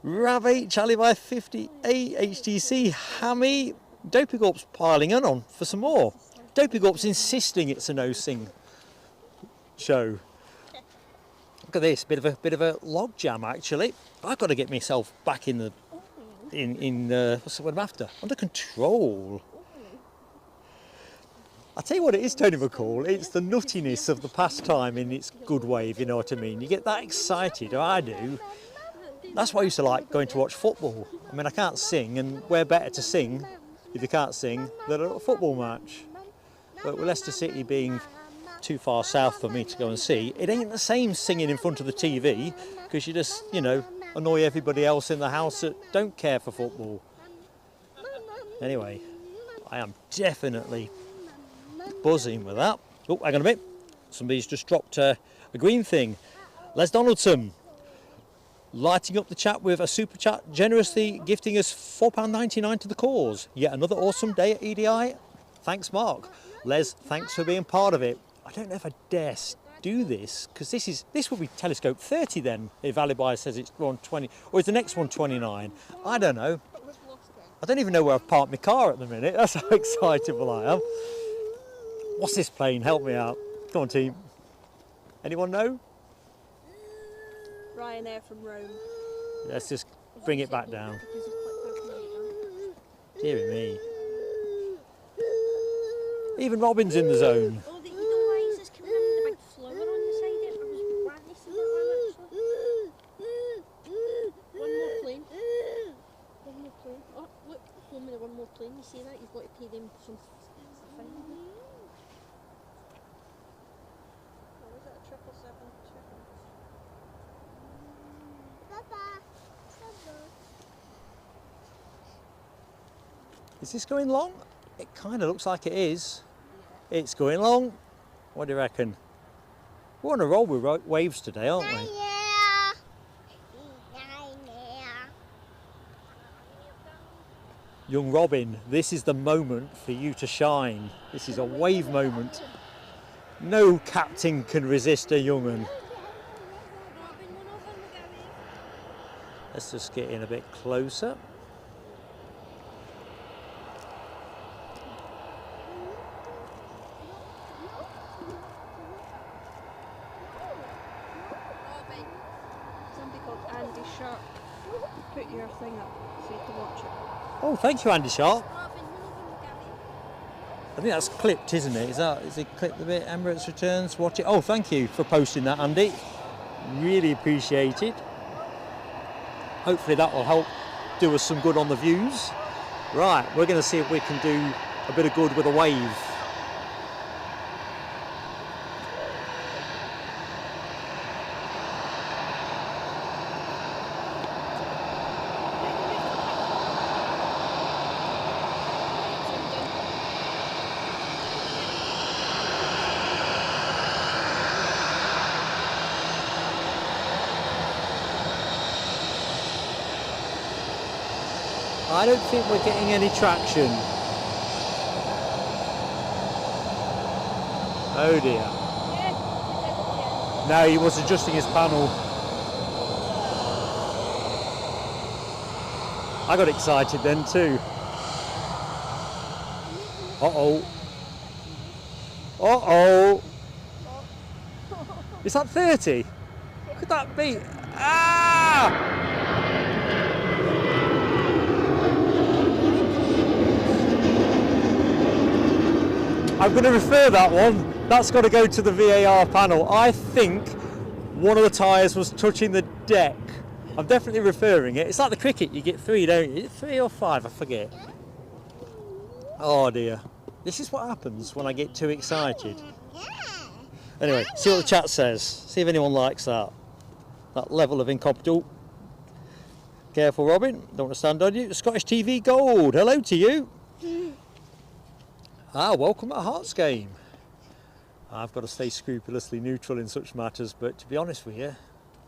Rav H, alibi 58, HTC, Hammy. Dopey Gorp's piling on for some more. Dopey Gorp's insisting it's a no-sing show. Look at this, bit of a log jam actually. I've got to get myself back in the what's the word I'm after? Under control. I tell you what it is, Tony McCall. It's the nuttiness of the pastime in its good way, if you know what I mean. You get that excited, or I do. That's why I used to like going to watch football. I mean, I can't sing, and where better to sing if you can't sing than at a football match. But with Leicester City being too far south for me to go and see, it ain't the same singing in front of the TV because you just, you know, annoy everybody else in the house that don't care for football. Anyway, I am definitely buzzing with that. Oh, hang on a minute. Somebody's just dropped a green thing. Les Donaldson, lighting up the chat with a super chat, generously gifting us £4.99 to the cause. Yet another awesome day at EDI. Thanks, Mark. Les, thanks for being part of it. I don't know if I dare do this because this will be telescope 30 then if Alibi says it's 120, or is the next one 29? I don't know. I don't even know where I've parked my car at the minute. That's how excitable I am. What's this plane? Help me out. Come on, team. Anyone know? Ryanair from Rome. Let's just bring it back down. Dear me. Even Robin's in the zone. Oh, the Edelweiss is coming in with a big flower on the side. It was wanting to see that one actually. One more plane. One more plane. Oh, look, home with one more plane. You see that? You've got to pay them some fine. What was it, a 777? Is this going long? It kind of looks like it is. It's going long. What do you reckon? We're on a roll with waves today, aren't we? Young Robin, this is the moment for you to shine. This is a wave moment. No captain can resist a young un. Let's just get in a bit closer. Somebody called Andy Sharp put your thing up so you can watch it. Oh, thank you, Andy Sharp. I think that's clipped, isn't it? Is it clipped a bit? Emirates returns, watch it. Oh, thank you for posting that, Andy. Really appreciated. Hopefully that will help do us some good on the views. Right, we're going to see if we can do a bit of good with a wave. I don't think we're getting any traction. Oh dear. No, he was adjusting his panel. I got excited then too. Uh-oh. Uh-oh. Is that 30? Could that be? Ah! I'm going to refer that one. That's got to go to the VAR panel. I think one of the tyres was touching the deck. I'm definitely referring it. It's like the cricket, you get 3, don't you? 3 or 5, I forget. Oh dear. This is what happens when I get too excited. Anyway, see what the chat says. See if anyone likes that. That level of incompetence. Careful, Robin. Don't want to stand on you. Scottish TV Gold. Hello to you. Welcome at Hearts game. I've got to stay scrupulously neutral in such matters, but to be honest with you,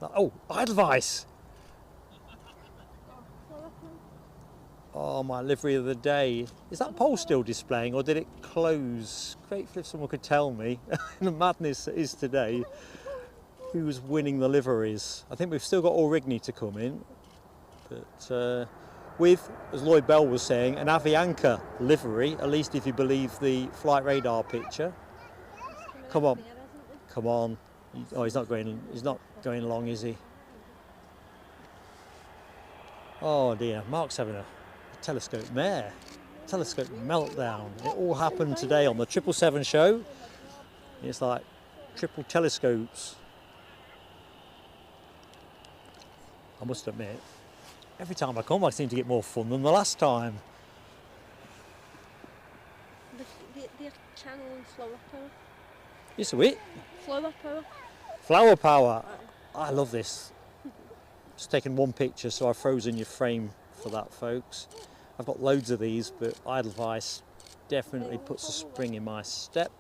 oh, Edelweiss! Oh, my livery of the day. Is that poll still displaying, or did it close? Grateful if someone could tell me. The madness that is today, who's winning the liveries. I think we've still got Origny to come in, but with, as Lloyd Bell was saying, an Avianca livery, at least if you believe the flight radar picture. Come on, come on. Oh, he's not going along, is he? Oh dear, Mark's having a telescope mare, telescope meltdown. It all happened today on the 777 show. It's like triple telescopes. I must admit, every time I come, I seem to get more fun than the last time. They're channeling flower power. Yes, wait. Flower power. Flower power. I love this. Just taking one picture, so I've frozen your frame for that, folks. I've got loads of these, but Edelweiss definitely puts a spring in my step.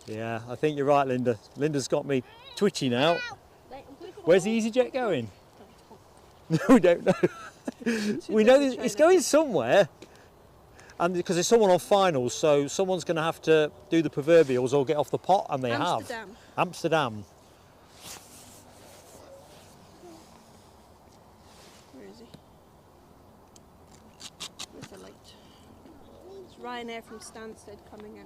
Yeah, I think you're right, Linda. Linda's got me twitchy now. Where's the EasyJet going? No, we don't know. We know it's going somewhere, and because there's someone on finals, so someone's going to have to do the proverbials or get off the pot, and they have. Amsterdam. Where is he? Where's the light? It's Ryanair from Stansted coming in.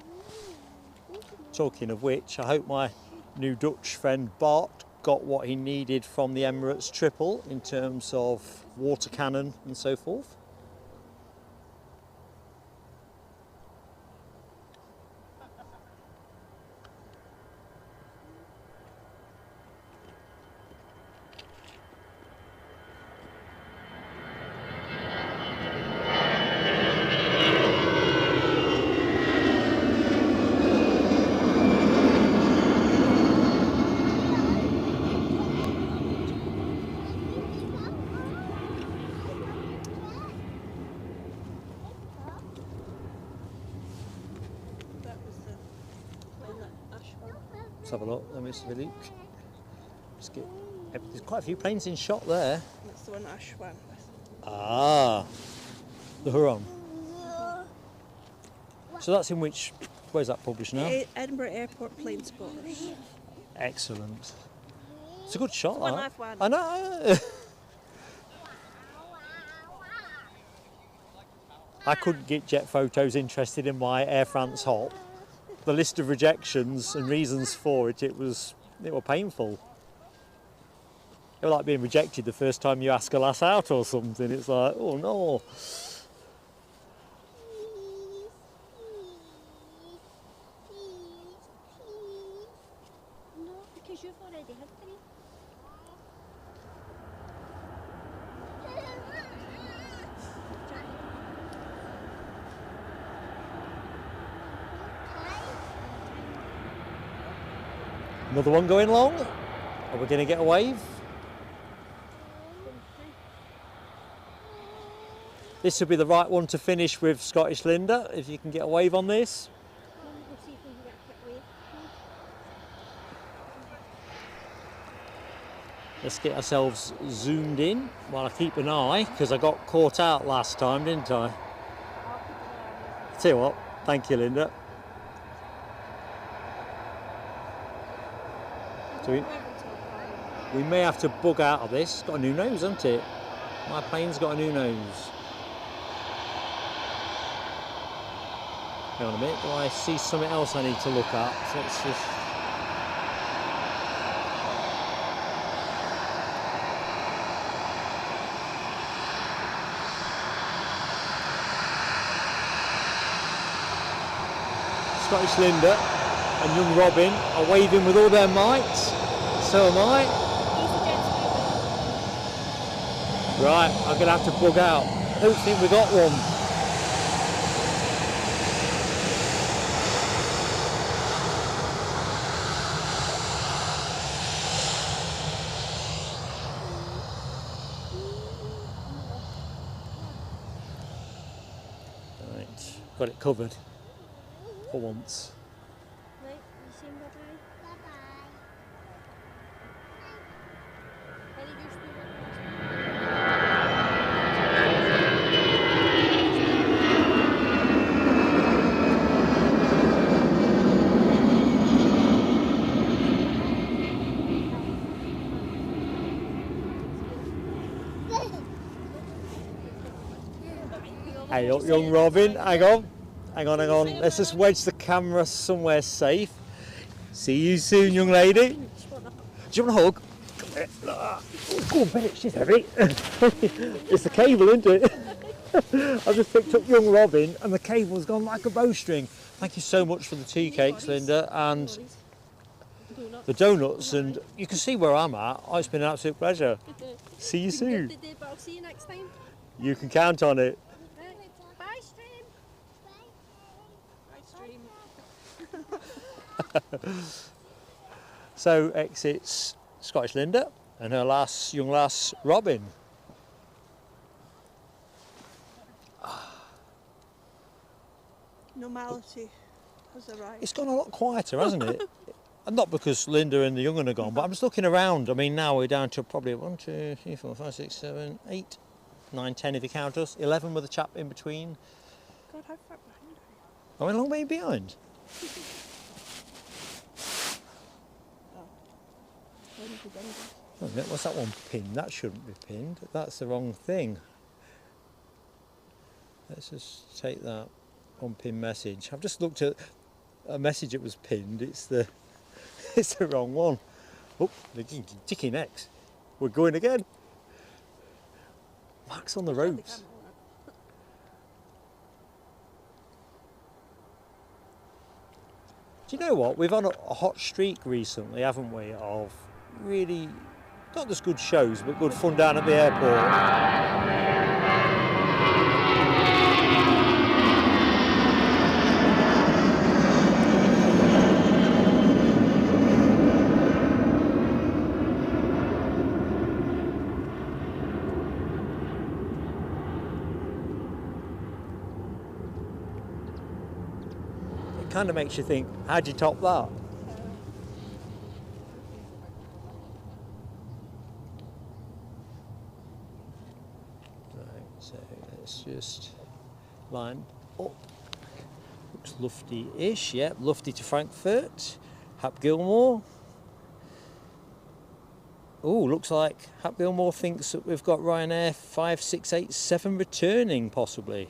Talking of which, I hope my new Dutch friend Bart got what he needed from the Emirates triple in terms of water cannon and so forth. Let's have a look. Let me have a look. Just get, there's quite a few planes in shot there. That's the one I swam with. Ah, the Huron. So that's in which, where's that published now? Edinburgh Airport Planespotters. Excellent. It's a good shot. It's the one I've won. I know. I couldn't get Jet Photos interested in my Air France hop. The list of rejections and reasons for it, it were painful. It was like being rejected the first time you ask a lass out or something. It's like, oh no. Because you've already had 3. Another one going long. Are we going to get a wave? This would be the right one to finish with, Scottish Linda, if you can get a wave on this. We'll see if we can get a quick wave. Let's get ourselves zoomed in while I keep an eye, because I got caught out last time, didn't I? Tell you what, thank you, Linda. So we may have to bug out of this. It's got a new nose, hasn't it? My plane's got a new nose. Hang on a minute, do I see something else I need to look at? So let's just... Scottish Linda and young Robin are waving with all their might. So am I. Right, I'm going to have to bug out. I don't think we got one. Right, got it covered for once. Right, you saying bye-bye? Bye-bye. What did you do? Hey up, young Robin, hang on. Hang on, hang on. Let's just wedge the camera somewhere safe. See you soon, young lady. Do you want a hug? Come here. Oh, go on, Bennett, she's heavy. It's the cable, isn't it? I've just picked up young Robin and the cable's gone like a bowstring. Thank you so much for the tea cakes, Linda, and the donuts. And you can see where I'm at. Oh, it's been an absolute pleasure. See you soon. I'll see you next time. You can count on it. Bye, Stream. Bye, Stream. So exits Scottish Linda and her young lass Robin. Normality has arrived. It's gone a lot quieter, hasn't it? And not because Linda and the young one are gone, but I'm just looking around. I mean, now we're down to probably 1, 2, 3, 4, 5, 6, 7, 8, 9, 10 if you count us. 11 with a chap in between. God, how far behind are you? Are we a long way behind? Oh, what's that one pinned? That shouldn't be pinned. That's the wrong thing. Let's just take that unpinned message. I've just looked at a message that was pinned. It's the wrong one. Oh, the dicky necks. We're going again. Mark's on the ropes. Do you know what? We've on a hot streak recently, haven't we, of really not just good shows, but good fun down at the airport. Kind of makes you think, how'd you top that? Right, so let's just line up. Looks lufty-ish, yeah, lufty to Frankfurt. Hap Gilmore. Oh, looks like Hap Gilmore thinks that we've got Ryanair 5687 returning, possibly.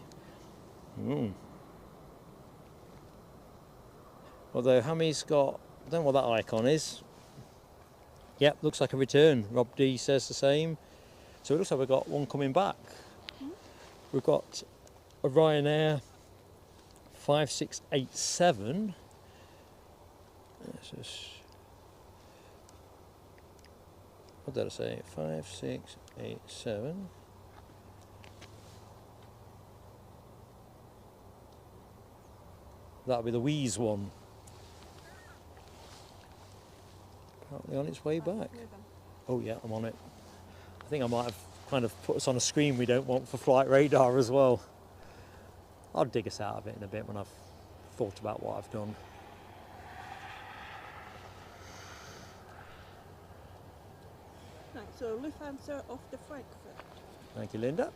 Although Hammy's got, I don't know what that icon is. Yep, looks like a return. Rob D says the same. So it looks like we've got one coming back. We've got a Ryanair 5687. Let's just what did I say? 5, 6, 8, 7. That'll be the wheeze one. Apparently on its way back. Oh yeah, I'm on it. I think I might have kind of put us on a screen we don't want for flight radar as well. I'll dig us out of it in a bit when I've thought about what I've done. Right, so Lufthansa off to Frankfurt. Thank you, Linda.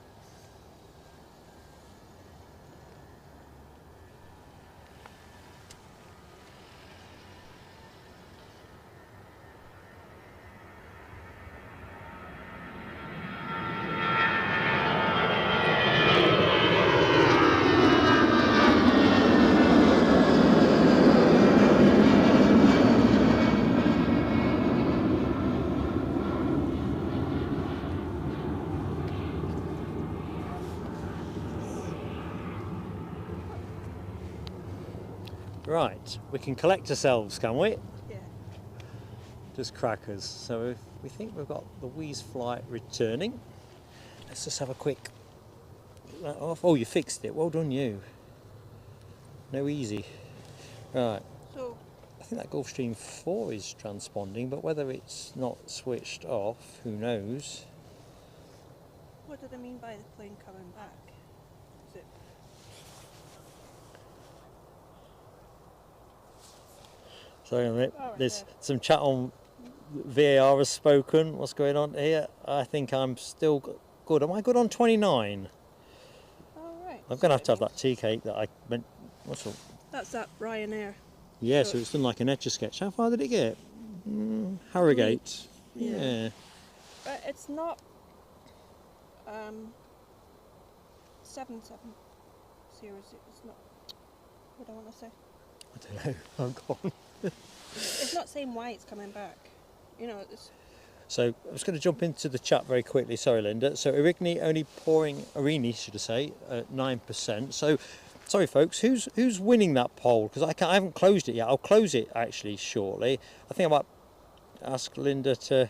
Right, we can collect ourselves, can we? Yeah. Just crackers. So if we think we've got the Wheeze flight returning, let's just have a quick that off. Oh, you fixed it. Well done, you. No easy. Right. So I think that Gulfstream 4 is transponding, but whether it's not switched off, who knows? what do they mean by the plane coming back? Is it Sorry, mate. Oh, right There's there. some chat on VAR has spoken. What's going on here? I think I'm still good. Am I good on 29? Oh, right. I'm going to have that tea cake that I meant. What's up? That's that Ryanair. Yeah, So so it's done like an Etch-a-Sketch. How far did it get? Harrogate. Yeah. Yeah. But it's not 770. It's not. What do I want to say? I don't know. Oh, God. It's not saying why it's coming back. You know, it's So I was going to jump into the chat very quickly. Sorry, Linda. So Irigny only pouring, Arini should I say, at 9%. So sorry, folks. Who's winning that poll? Because I haven't closed it yet. I'll close it actually shortly. I think I might ask Linda to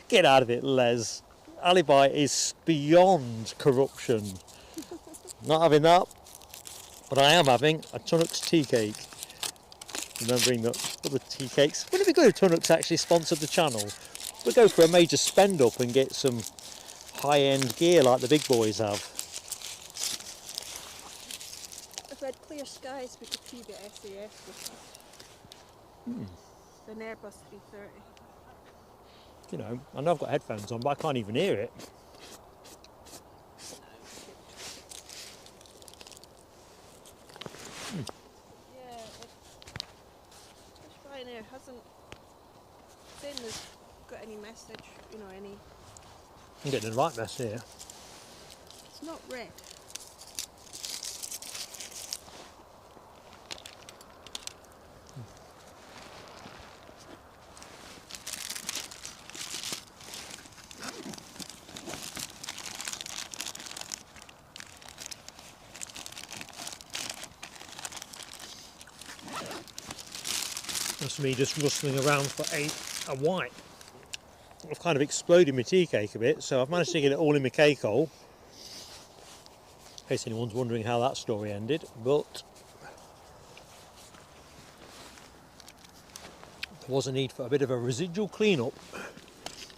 get out of it. Les, Alibi is beyond corruption. Not having that, but I am having a Tunnocks tea cake. Remembering that other tea cakes. Wouldn't it be good if Tunnocks actually sponsored the channel? We'll go for a major spend up and get some high-end gear like the big boys have. if we had clear skies, we could see the SAS with an Airbus 330. You know, I know I've got headphones on, but I can't even hear it. Yeah, this Ryanair hasn't saying there's got any message, you know, any. I'm getting the right mess here. It's not red. That's me just rustling around for a wipe. I've kind of exploded my tea cake a bit, so I've managed to get it all in my cake hole. In case anyone's wondering how that story ended, but there was a need for a bit of a residual clean-up.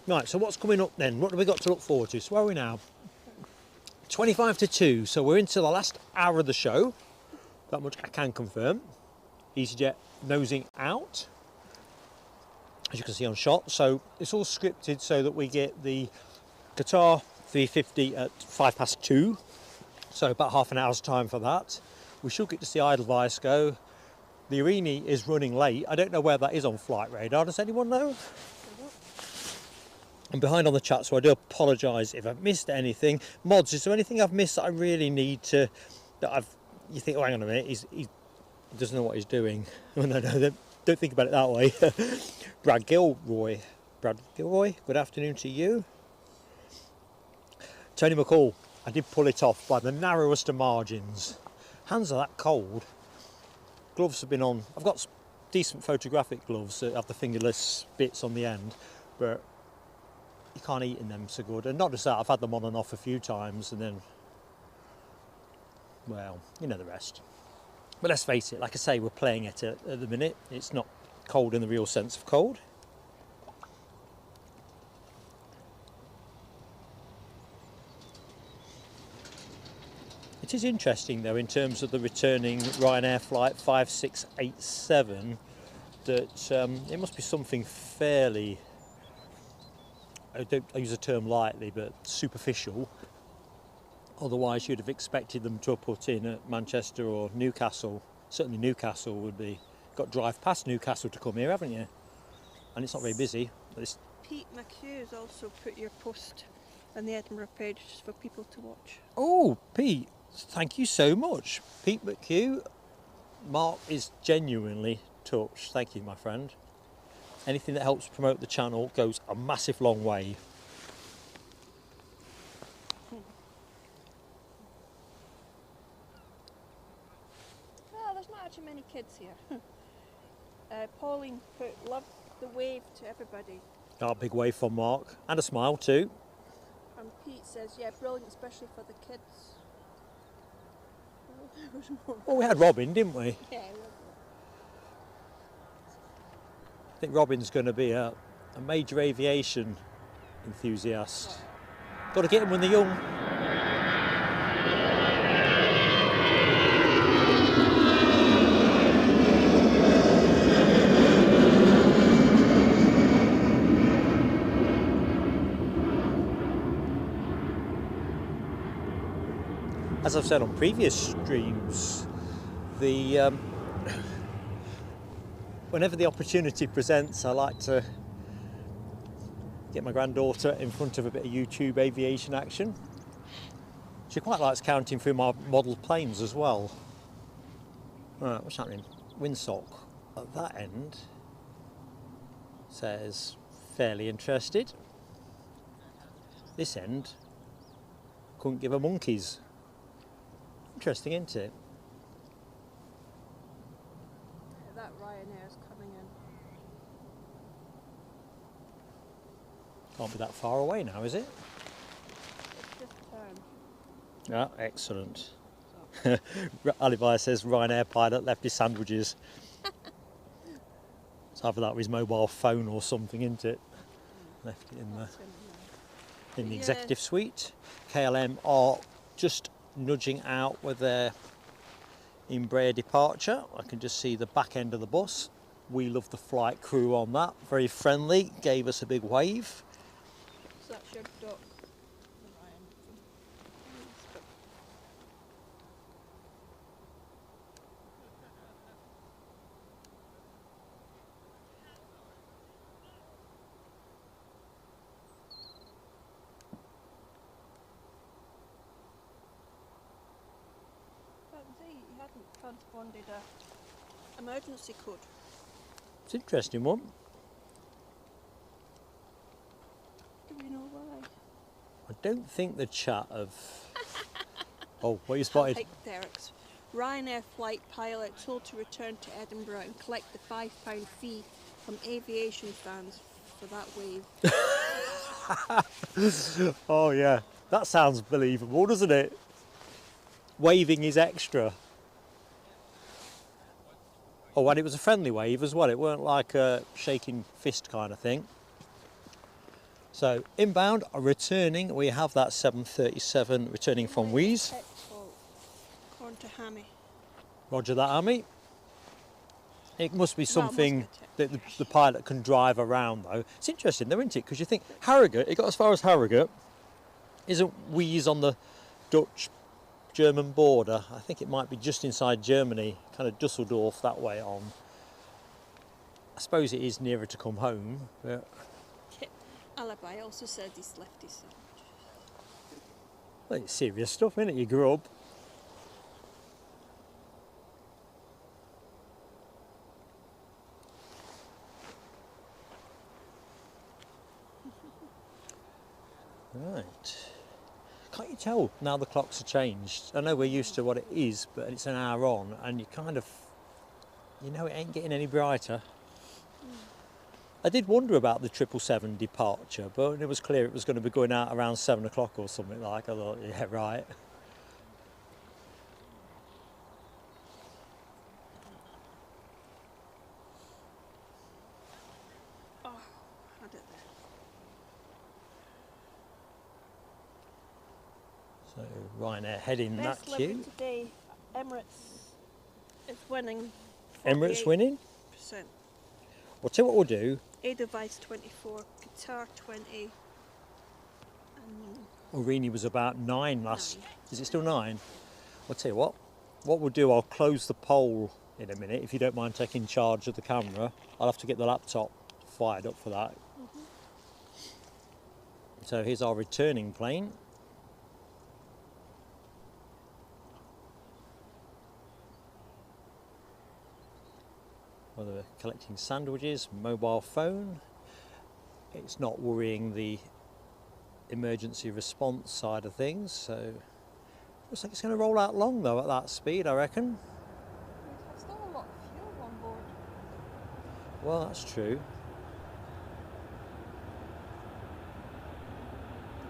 Right, so what's coming up then? What have we got to look forward to? So where are we now? 25 to 2, so we're into the last hour of the show. That much I can confirm. EasyJet nosing out, as you can see on shot. So it's all scripted so that we get the Qatar 350 at 2:05, so about half an hour's time for that. We should get to see Edelweiss go. The Arini is running late. I don't know where that is on flight radar. Does anyone know? I'm behind on the chat, so I do apologise if I've missed anything. Mods, is there anything I've missed that I really need to, you think, oh hang on a minute, he doesn't know what he's doing. Oh, no, don't think about it that way. Brad Gilroy, good afternoon to you. Tony McCall, I did pull it off by the narrowest of margins. Hands are that cold. Gloves have been on. I've got decent photographic gloves that have the fingerless bits on the end, but you can't eat in them so good. And not just that, I've had them on and off a few times, and then, well, you know the rest. But let's face it, like I say, we're playing it at the minute. It's not cold in the real sense of cold. It is interesting though, in terms of the returning Ryanair flight 5687, that it must be something fairly, I use the term lightly, but superficial. Otherwise you'd have expected them to have put in at Manchester or Newcastle. Certainly Newcastle would be, got to drive past Newcastle to come here, haven't you? And it's not very busy. Pete McHugh has also put your post on the Edinburgh page for people to watch. Oh, Pete, thank you so much. Pete McHugh, Mark is genuinely touched. Thank you, my friend. Anything that helps promote the channel goes a massive long way. Oh, there's not actually many kids here. Pauline put love the wave to everybody. A big wave from Mark, and a smile too. And Pete says, yeah, brilliant, especially for the kids. Oh, there was more. Well, we had Robin, didn't we? Yeah, I think Robin's going to be a major aviation enthusiast. Got to get him when they're young. As I've said on previous streams, whenever the opportunity presents, I like to get my granddaughter in front of a bit of YouTube aviation action. She quite likes counting through my model planes as well. Right, what's happening? Windsock at that end says fairly interested. This end couldn't give a monkey's. Interesting, isn't it? that Ryanair's coming in. Can't be that far away now, is it? It's just turned. Yeah, excellent. Alibi says Ryanair pilot left his sandwiches. It's either that or his mobile phone or something, isn't it? Left it in the executive suite. KLM are just nudging out with their Embraer departure. I can just see the back end of the bus. We love the flight crew on that. Very friendly, gave us a big wave. So that's your duck. He hadn't transponded a emergency code. It's an interesting one. Do we know why? I don't think the chat of... Oh, what you spotted? Like Derek's. Ryanair flight pilot told to return to Edinburgh and collect the £5 fee from aviation fans for that wave. Oh yeah, that sounds believable, doesn't it? Waving is extra. Oh, and it was a friendly wave as well. It weren't like a shaking fist kind of thing. So inbound, returning, we have that 737 returning from Wheeze. According to Hammy. Roger that, Amy. It must be something Well, that the pilot can drive around though. It's interesting though, isn't it? Because you think Harrogate, it got as far as Harrogate. Isn't Wheeze on the Dutch-German border? I think it might be just inside Germany, kind of Dusseldorf that way on. I suppose it is nearer to come home, but... Alibi also said he's left his sandwich. Well, it's serious stuff, isn't it, you grub? Right. Can't you tell now the clocks are changed? I know we're used to what it is, but it's an hour on and you kind of, you know, it ain't getting any brighter. I did wonder about the 777 departure, but when it was clear it was going to be going out around 7 o'clock or something like, I thought, yeah, right. Oh, had it there. So Ryanair heading that Best delivery queue. today, Emirates is winning. Emirates winning. 48%. Well, tell you what we'll do. Edelweiss 24, Qatar 20, and Aurigny was about 9 last. 9. Is it still 9? I'll tell you what. What we'll do, I'll close the poll in a minute. If you don't mind taking charge of the camera, I'll have to get the laptop fired up for that. So here's our returning plane. Well, they're collecting sandwiches, mobile phone. It's not worrying the emergency response side of things, so looks like it's going to roll out long though at that speed, I reckon. There's still a lot of fuel on board. Well, that's true.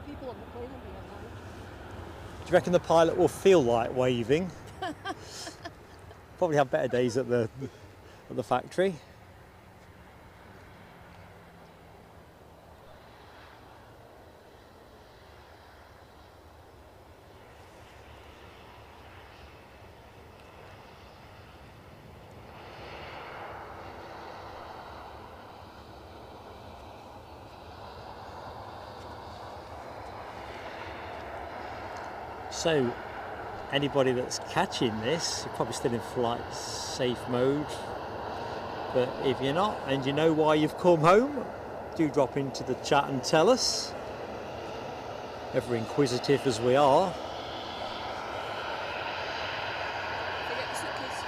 The people on the plane will be annoyed. Do you reckon the pilot will feel like waving? Probably have better days at the factory. So, anybody that's catching this, you're probably still in flight safe mode. But if you're not, and you know why you've come home, do drop into the chat and tell us. Ever inquisitive as we are. forget the suitcases.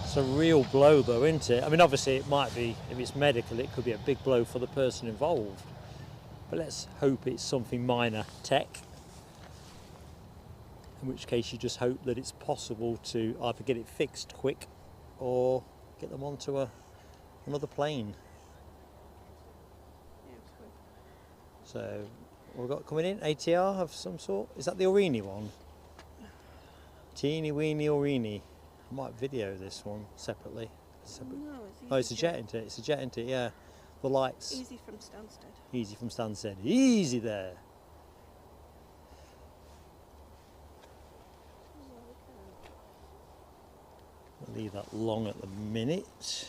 It's a real blow though, isn't it? I mean, obviously it might be, if it's medical, it could be a big blow for the person involved. But let's hope it's something minor tech. In which case you just hope that it's possible to either get it fixed quick or get them onto another plane. So, what we've got coming in, ATR of some sort. Is that the Aurigny one? Teeny weeny Aurigny. I might video this one separately. No, Oh, it's a jet, isn't it? It's a jet, isn't it? Yeah. The lights. Easy from Stansted. Easy from Stansted. Easy there. We'll leave that long at the minute.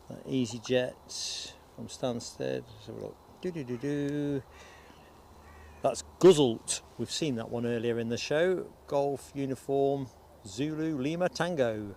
That EasyJet from Stansted. Let's have a look. Do. That's Guzzled. We've seen that one earlier in the show. Golf uniform Zulu Lima Tango.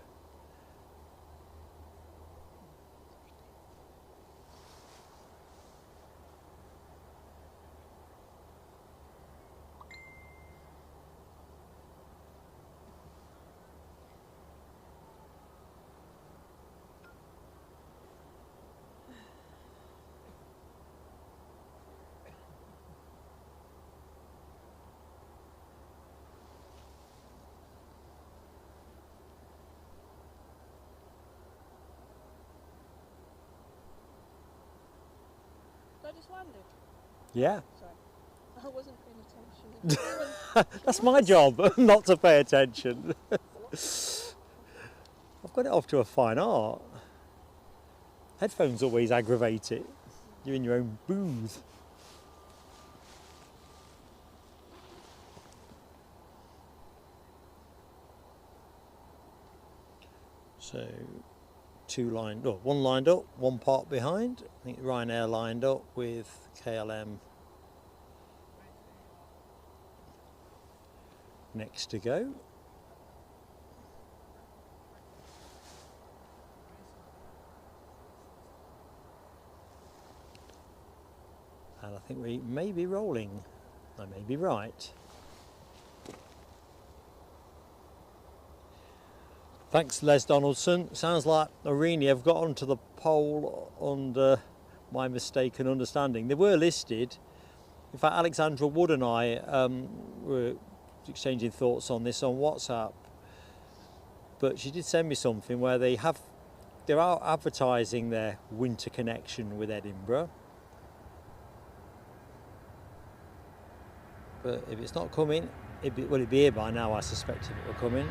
I just landed. Yeah. Sorry. I wasn't paying attention. That's my job, not to pay attention. I've got it off to a fine art. Headphones always aggravate it. You're in your own booth. So, one lined up, one part behind. I think Ryanair lined up with KLM next to go. And I think we may be rolling. I may be right. Thanks, Les Donaldson. Sounds like Arini have got onto the poll under my mistaken understanding. They were listed. In fact, Alexandra Wood and I were exchanging thoughts on this on WhatsApp. But she did send me something where they are advertising their winter connection with Edinburgh. But if it's not coming, will it be here by now? I suspect it will come in.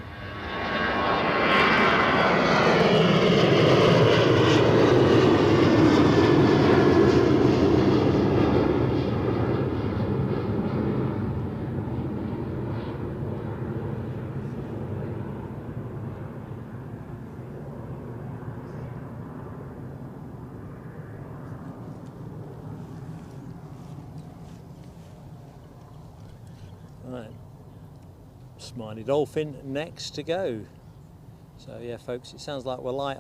Right, Smiley Dolphin next to go. So yeah, folks, it sounds like we're light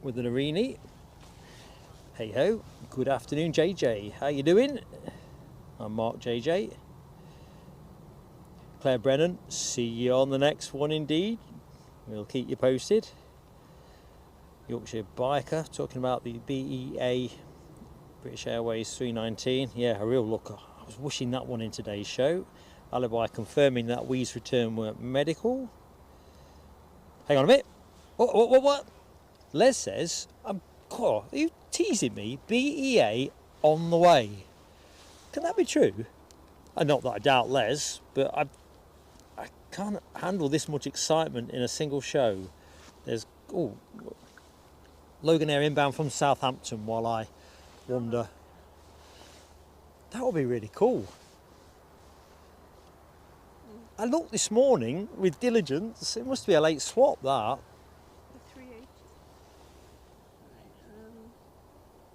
with an Arini. Hey ho, good afternoon, JJ. How you doing? I'm Mark JJ. Claire Brennan, see you on the next one indeed. We'll keep you posted. Yorkshire Biker talking about the BEA British Airways 319. Yeah, a real looker. I was wishing that one in today's show. Alibi confirming that Wee's return weren't medical. Hang on a minute. What? Les says, are you teasing me? BEA on the way. Can that be true? Not that I doubt Les, but I can't handle this much excitement in a single show. There's Logan Air inbound from Southampton while I wander. That would be really cool. I looked this morning with diligence. It must be a late swap, that. The 380.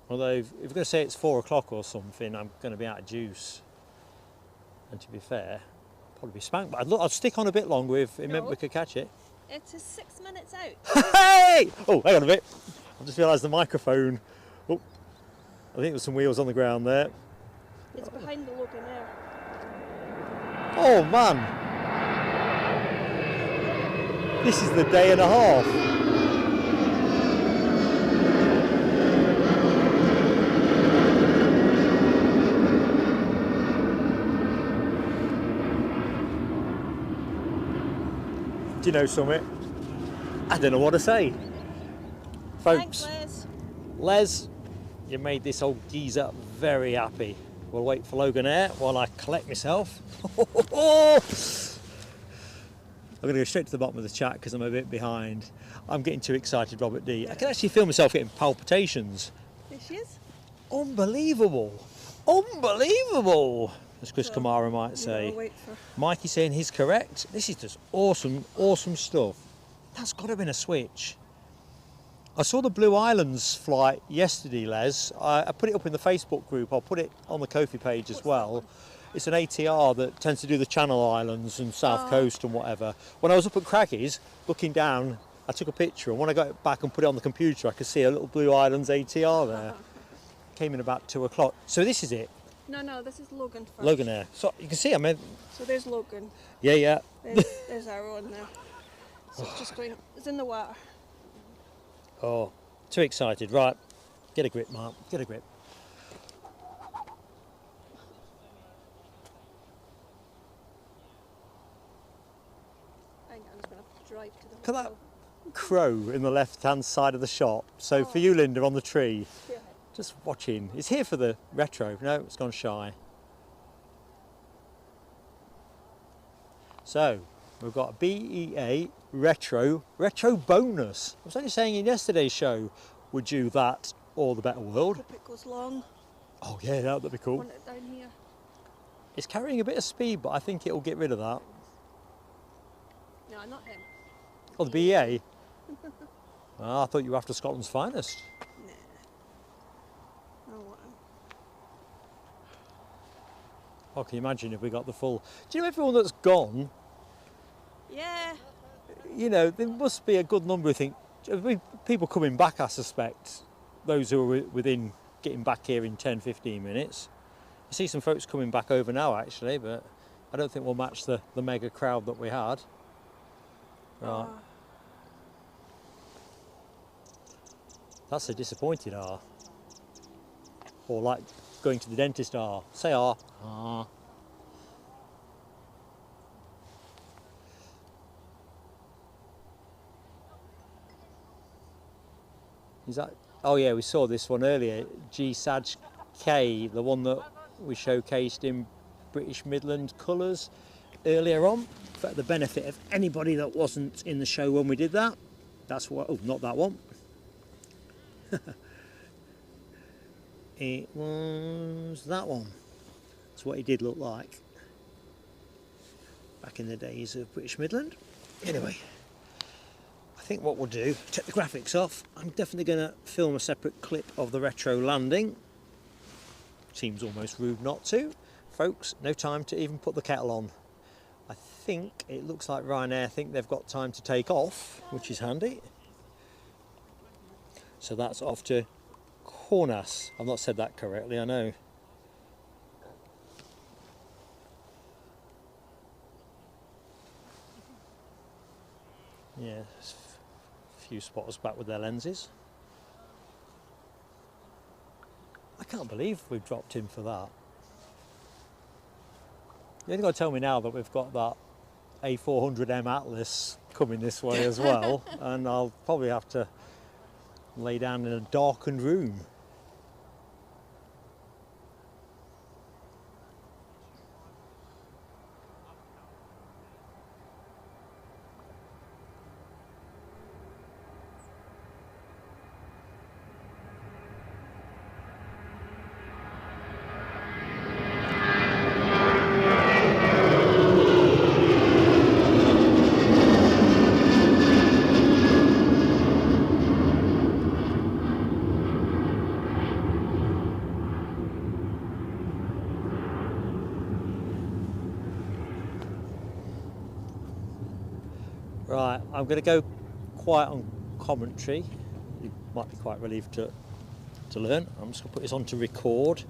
Although, if you're going to say it's 4 o'clock or something, I'm going to be out of juice. And to be fair, I'll probably be spanked. But I'd stick on a bit longer if it meant we could catch it. It is 6 minutes out. Hey! Oh, hang on a bit. I've just realised the microphone. Oh, I think there's some wheels on the ground there. It's behind the Logan Air. Oh man, this is the day and a half. Do you know something? I don't know what to say. Folks, Thanks, Les, you made this old geezer very happy. We'll wait for Logan Air while I collect myself. I'm going to go straight to the bottom of the chat because I'm a bit behind. I'm getting too excited, Robert D. I can actually feel myself getting palpitations. There she is. Unbelievable. Unbelievable, as Chris Kamara might say. Wait for... Mikey saying he's correct. This is just awesome, awesome stuff. That's got to have been a switch. I saw the Blue Islands flight yesterday, Les. I put it up in the Facebook group. I'll put it on the Kofi page as well. It's an ATR that tends to do the Channel Islands and South Coast and whatever. When I was up at Craggy's, looking down, I took a picture, and when I got it back and put it on the computer, I could see a little Blue Islands ATR there. Came in about 2 o'clock. So this is it? No, this is Logan first. Logan Air. So you can see, I mean... So there's Logan. Yeah. There's our one now. So it's just going... It's in the water. Oh, too excited. Right, get a grip, Mark, get a grip. Hang on, I'm just going to drive to the Look at that hotel. crow in the left-hand side of the shot. So for you, Linda, on the tree, just watching. It's here for the retro. No, it's gone shy. So, we've got a BEA retro bonus. I was only saying in yesterday's show, would you that or the better world? Hope it goes long. Oh yeah, that'd be I cool. want it down here. It's carrying a bit of speed, but I think it'll get rid of that. No, not him. Oh, the BEA? Ah, I thought you were after Scotland's finest. Nah. Oh, what? Oh, can you imagine if we got the full... Do you know everyone that's gone? Yeah. You know, there must be a good number, I think. People coming back, I suspect. Those who are within getting back here in 10, 15 minutes. I see some folks coming back over now, actually, but I don't think we'll match the mega crowd that we had. Right. Oh. That's a disappointed R. Or like going to the dentist R. Say R. R. Is that? Oh yeah, we saw this one earlier. G-Saj K, the one that we showcased in British Midland colours earlier on. For the benefit of anybody that wasn't in the show when we did that. That's what. Oh, not that one. It was that one. That's what he did look like back in the days of British Midland. Anyway, I think what we'll do, take the graphics off. I'm definitely going to film a separate clip of the retro landing. Seems almost rude not to. Folks, no time to even put the kettle on. I think it looks like Ryanair think they've got time to take off, which is handy. So that's off to Cornas. I've not said that correctly, I know. Yeah, there's a few spotters back with their lenses. I can't believe we've dropped in for that. You only got to tell me now that we've got that A400M Atlas coming this way as well, and I'll probably have to lay down in a darkened room. Right, I'm going to go quiet on commentary. You might be quite relieved to learn. I'm just going to put this on to record.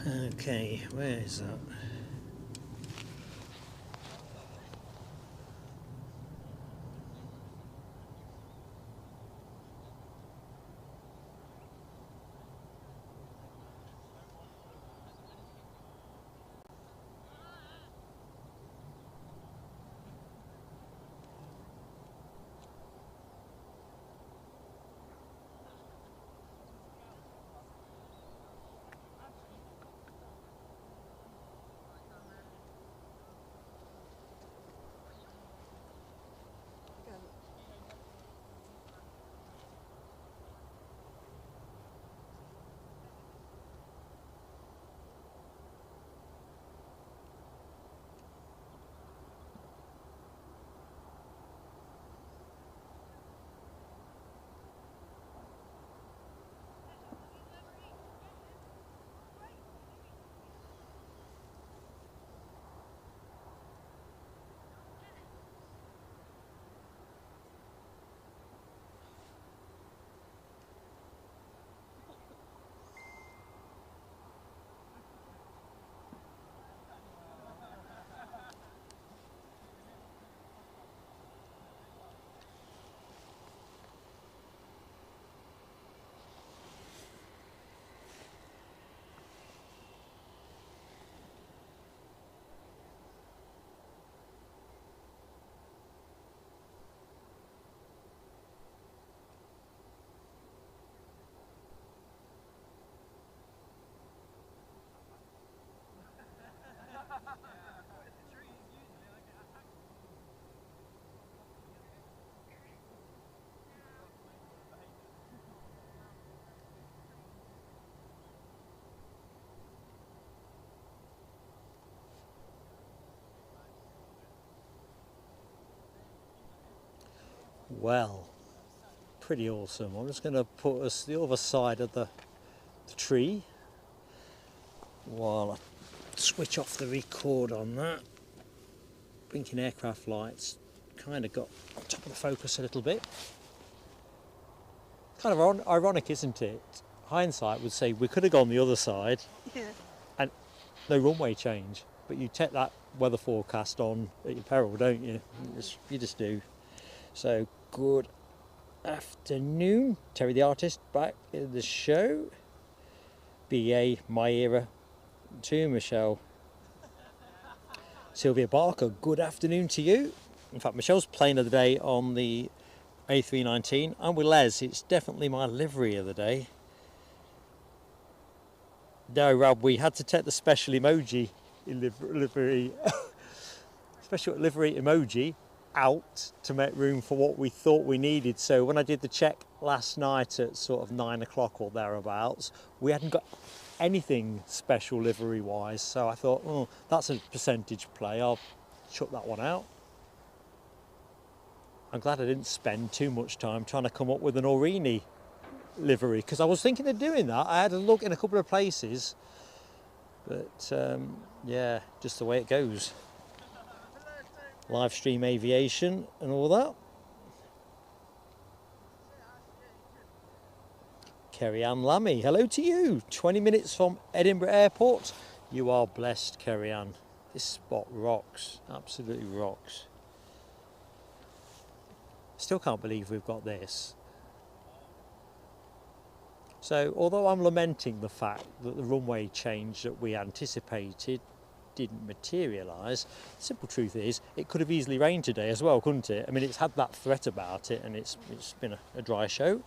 Okay, where is that? Well, pretty awesome. I'm just going to put us the other side of the tree while I switch off the record on that. Blinking aircraft lights kind of got on top of the focus a little bit. Kind of ironic, isn't it? Hindsight would say we could have gone the other side. Yeah. And no runway change, but you take that weather forecast on at your peril, don't you? You just do. So, good afternoon. Terry the artist back in the show. BA, my era 2, Michelle. Sylvia Barker, good afternoon to you. In fact, Michelle's plane of the day on the A319. I'm with Les, it's definitely my livery of the day. No, Rob, we had to take the special emoji livery, special livery emoji out to make room for what we thought we needed. So when I did the check last night at sort of 9 o'clock or thereabouts, we hadn't got anything special livery wise. So I thought, oh, that's a percentage play. I'll chuck that one out. I'm glad I didn't spend too much time trying to come up with an Aurigny livery, because I was thinking of doing that. I had a look in a couple of places, but yeah, just the way it goes. Live stream aviation and all that. Kerry Ann Lammy, hello to you. 20 minutes from Edinburgh Airport. You are blessed, Kerry Ann. This spot rocks, absolutely rocks. Still can't believe we've got this. So, although I'm lamenting the fact that the runway change that we anticipated didn't materialise, the simple truth is it could have easily rained today as well, couldn't it? I mean, it's had that threat about it, and it's been a dry show.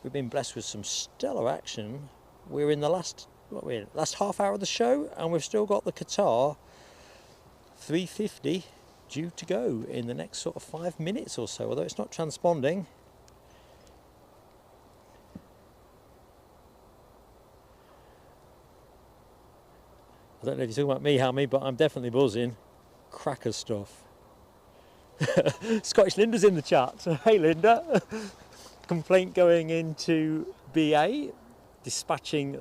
We've been blessed with some stellar action. We're in the last half hour of the show, and we've still got the Qatar 350 due to go in the next sort of 5 minutes or so, although it's not transponding. I don't know if you're talking about me, Hammy, but I'm definitely buzzing. Cracker stuff. Scottish Linda's in the chat. Hey, Linda. Complaint going into BA. Dispatching,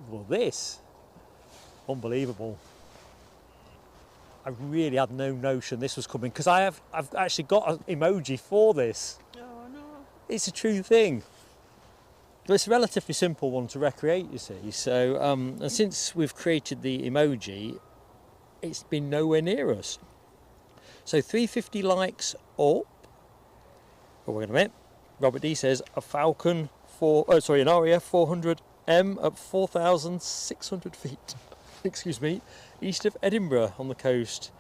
well, this. Unbelievable. I really had no notion this was coming, because I've actually got an emoji for this. Oh no. It's a true thing. But it's a relatively simple one to recreate, you see. So, and since we've created the emoji, it's been nowhere near us. So 350 likes up. Oh, wait a minute. Robert D says a Falcon an Aria 400M at 4,600 feet. Excuse me. East of Edinburgh on the coast.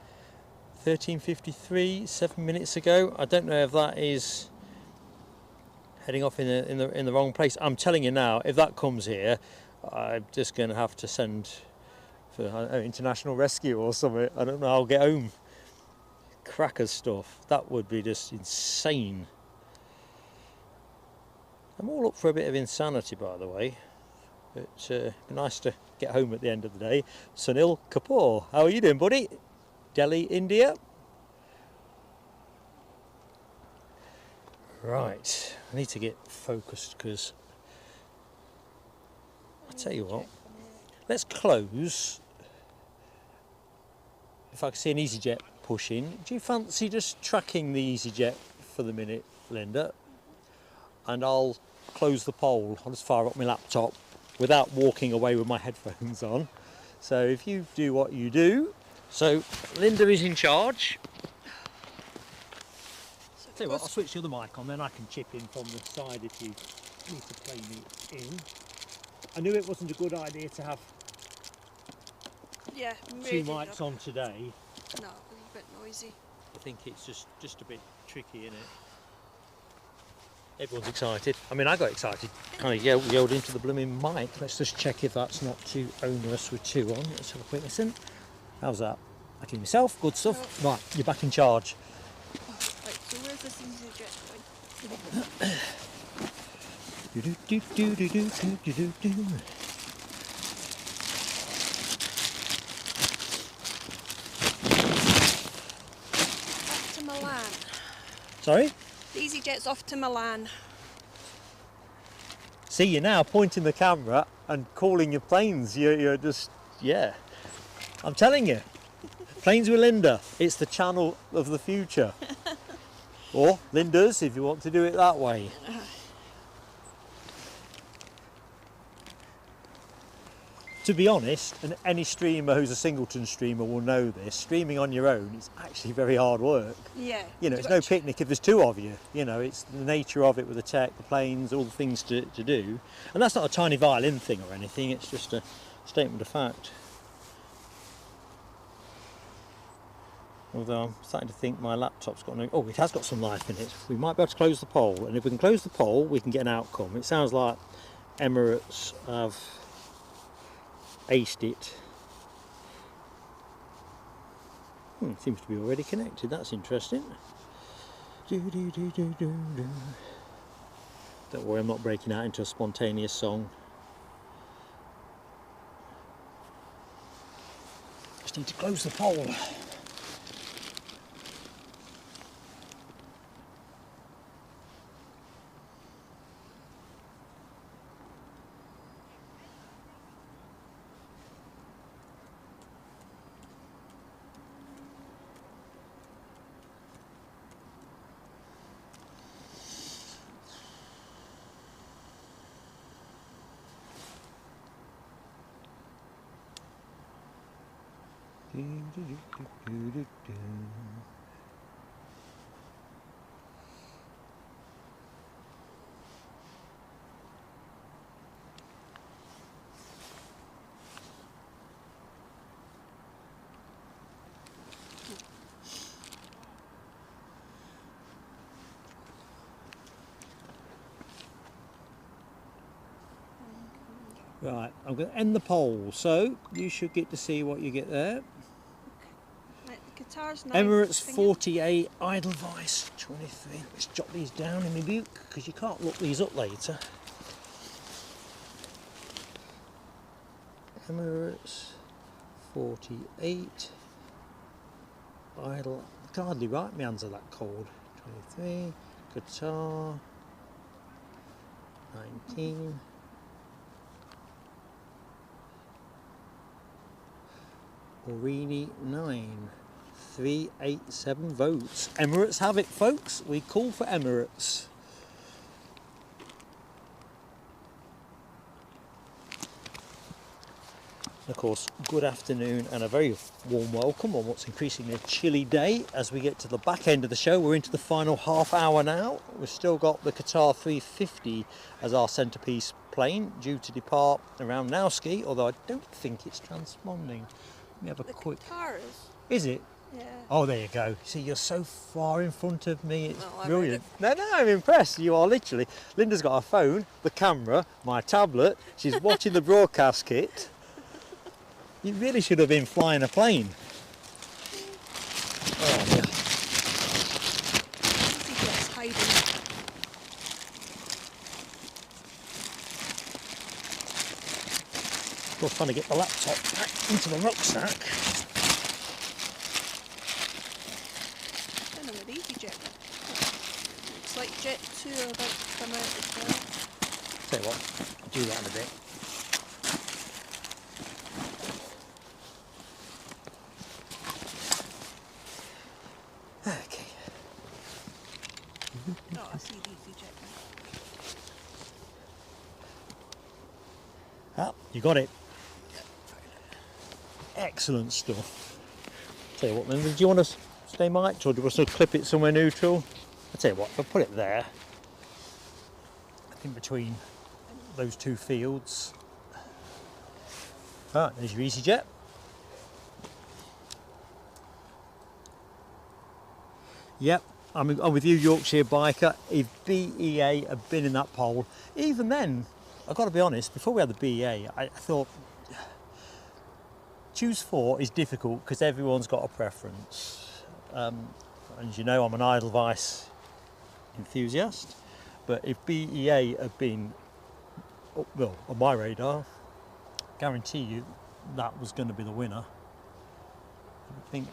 13:53, 7 minutes ago. I don't know if that is heading off in the wrong place. I'm telling you now, if that comes here, I'm just going to have to send for international rescue or something. I don't know how I'll get home. Cracker stuff. That would be just insane. I'm all up for a bit of insanity, by the way. But it'd be nice to get home at the end of the day. Sunil Kapoor, how are you doing, buddy? Delhi, India. Right, I need to get focused, because I tell you what, let's close. If I can see an EasyJet pushing, do you fancy just tracking the EasyJet for the minute, Linda? And I'll close the poll. I'll just fire up my laptop without walking away with my headphones on. So if you do what you do. So Linda is in charge. Tell you what, I'll switch the other mic on, then I can chip in from the side if you need to play me in. I knew it wasn't a good idea to have two mics on today. No, it was a bit noisy. I think it's just a bit tricky, isn't it? Everyone's excited. I mean, I got excited. Kind of yelled into the blooming mic. Let's just check if that's not too onerous with two on. Let's have a quick listen. How's that? I can myself. Good stuff. Right, you're back in charge. Right, so where's this EasyJet going? Back to Milan. Sorry? The EasyJet's off to Milan. See, you're now pointing the camera and calling your planes. You're just, yeah. I'm telling you, Planes with Linda. It's the channel of the future. Or Linda's, if you want to do it that way. To be honest, and any streamer who's a singleton streamer will know this, streaming on your own is actually very hard work. Yeah. You know, it's no picnic if there's two of you. You know, it's the nature of it with the tech, the planes, all the things to do. And that's not a tiny violin thing or anything, it's just a statement of fact. Although I'm starting to think my laptop's got no... Oh, it has got some life in it. We might be able to close the poll, and if we can close the poll, we can get an outcome. It sounds like Emirates have aced it. Seems to be already connected. That's interesting. Don't worry, I'm not breaking out into a spontaneous song. Just need to close the poll. Right, I'm going to end the poll, so you should get to see what you get there. Right, the Qatar's now Emirates thingy. 48, Edelweiss 23. Let's jot these down in my book because you can't look these up later. Emirates 48, Idle. I can hardly write my hands are that cold. 23, Qatar 19. Already 9, 387 votes. Emirates have it, folks. We call for Emirates. Of course, good afternoon and a very warm welcome on what's increasingly a chilly day as we get to the back end of the show. We're into the final half hour now. We've still got the Qatar 350 as our centrepiece plane due to depart around Nowski, although I don't think it's transponding. Let me have a quick... Qatar Is it? Yeah. Oh, there you go. See, you're so far in front of me. It's No, I read brilliant. No, I'm impressed. You are literally. Linda's got her phone, the camera, my tablet. She's watching the broadcast kit. You really should have been flying a plane. Oh, yeah. EasyJet's hiding. Of course, trying to get the laptop back into the rucksack. I don't know where the EasyJet went. Looks like Jet2 are about to come out as well. Tell you what, I'll do that in a bit. Okay. Oh, I see the EasyJet now. Ah, you got it. Excellent stuff. Tell you what, then, do you want to stay mic'd or do you want to clip it somewhere neutral? I'll tell you what, I'll put it there. In between those two fields. Ah, there's your EasyJet. Yep, I'm with you, Yorkshire biker. If BEA had been in that poll, even then, I've got to be honest, before we had the BEA, I thought choose 4 is difficult because everyone's got a preference. And as you know, I'm an Edelweiss enthusiast, but if BEA had been, well, on my radar, guarantee you that was going to be the winner. I think,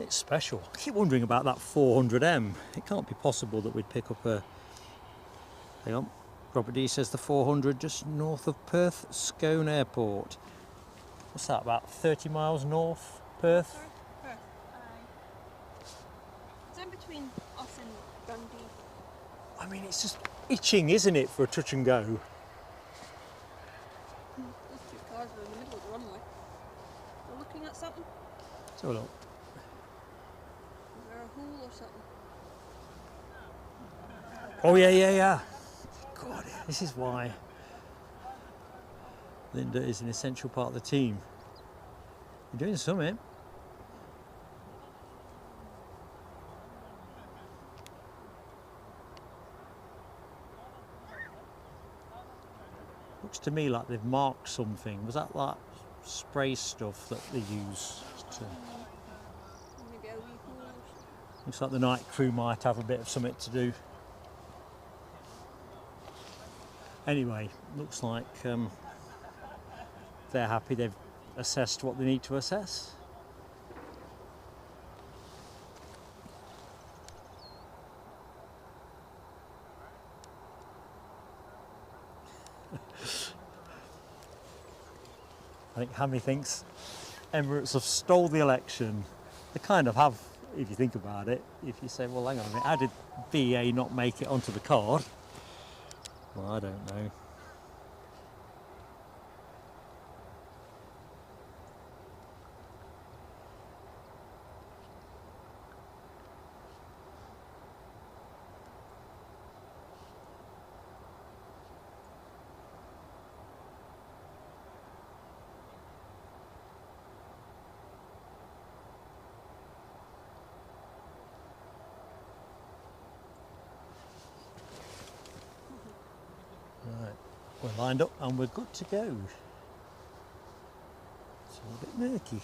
It's special. I keep wondering about that 400M. It can't be possible that we'd pick up a... Hang on. Robert D says the 400 just north of Perth Scone Airport. What's that, about 30 miles north, Perth? Sorry? Perth. Aye. It's in between us and Dundee. I mean, it's just itching, isn't it, for a touch and go? Those two cars are in the middle of the runway. They're looking at something. Let's have a look. Is there a hole or something? Oh, yeah. God, this is why Linda is an essential part of the team. You're doing something. Looks to me like they've marked something. Was that like spray stuff that they use to... Maybe a wee hole or something. Looks like the night crew might have a bit of something to do. Anyway, looks like they're happy they've assessed what they need to assess. I think Hammy thinks Emirates have stole the election. They kind of have, if you think about it. If you say, well, hang on a minute, how did BA not make it onto the card? Well, I don't know. Right, we're lined up and we're good to go. It's a little bit murky.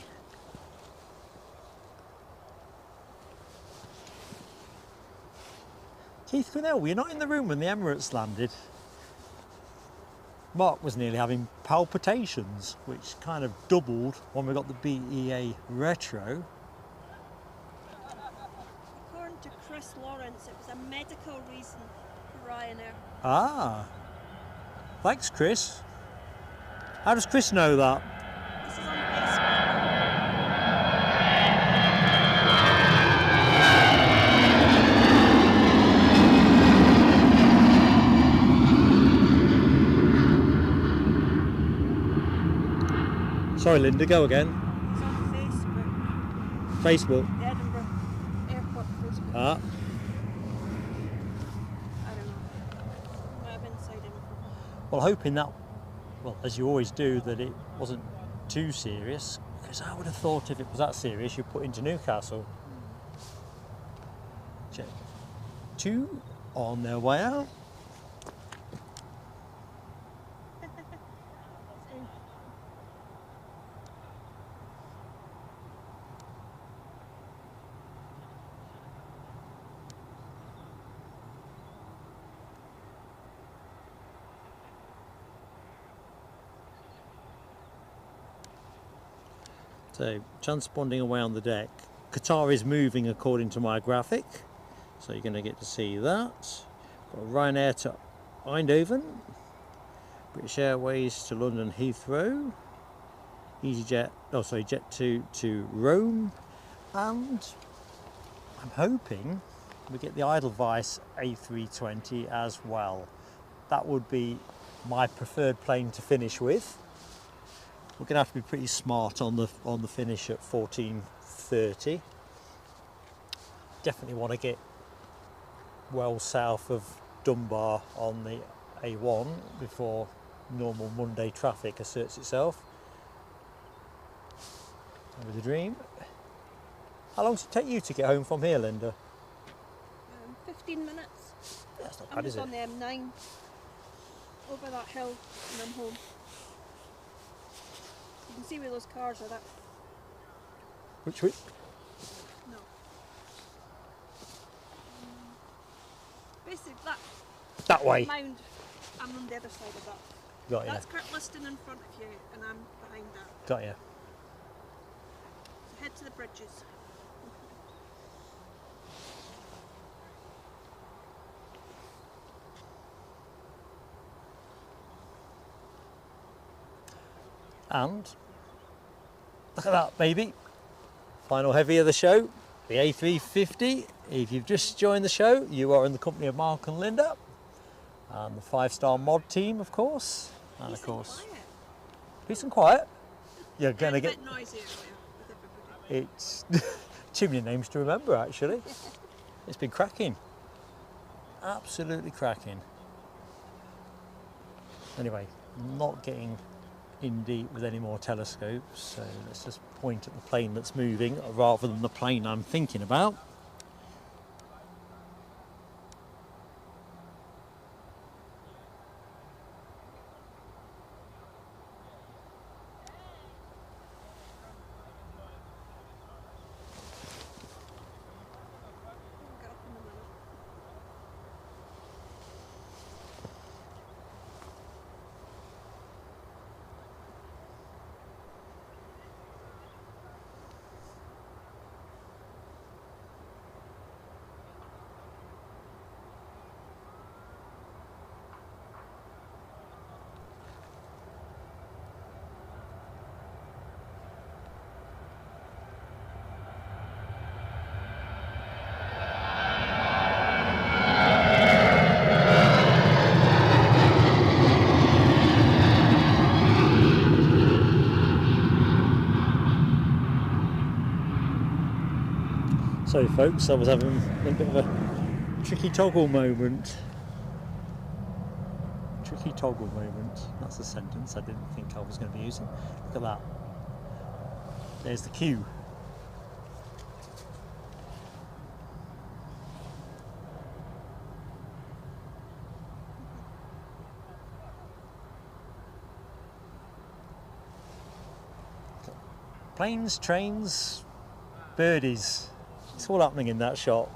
Keith Quinnell, were you not in the room when the Emirates landed? Mark was nearly having palpitations, which kind of doubled when we got the BEA Retro. According to Chris Lawrence, it was a medical reason for Ryanair. Ah, thanks Chris. How does Chris know that? This is on Facebook. Sorry Linda, go again. It's on Facebook. Facebook. The Edinburgh Airport Facebook. Ah, I don't know. I have inside info. well, hoping that, well, as you always do, that it wasn't too serious, because I would have thought if it was that serious, you'd put into Newcastle. Jet2 on their way out. So, transponding away on the deck. Qatar is moving according to my graphic, so you're going to get to see that. Got Ryanair to Eindhoven, British Airways to London Heathrow, EasyJet, Jet2 to Rome, and I'm hoping we get the Edelweiss A320 as well. That would be my preferred plane to finish with. We're going to have to be pretty smart on the finish at 14:30. Definitely want to get well south of Dunbar on the A1 before normal Monday traffic asserts itself. With the dream. How long does it take you to get home from here, Linda? 15 minutes. That's not I'm bad, is just it? on the M9 over that hill and I'm home. You can see where those cars are. That Which way? no. Basically, That way. mound. I'm on the other side of that. Got you. That's Kirkliston in front of you, and I'm behind that. Got you. So head to the bridges. And look at that, baby. Final heavy of the show, the A350. If you've just joined the show, you are in the company of Mark and Linda and the 5-star mod team, of course. And of course, peace and quiet. You're gonna get noisy with everybody. it's too many names to remember, actually. It's been cracking, absolutely cracking. Anyway, not getting in deep with any more telescopes, so let's just point at the plane that's moving rather than the plane I'm thinking about. So folks, I was having a bit of a tricky toggle moment. Tricky toggle moment. That's a sentence I didn't think I was going to be using. Look at that. There's the queue. Planes, trains, birdies. It's all happening in that shot.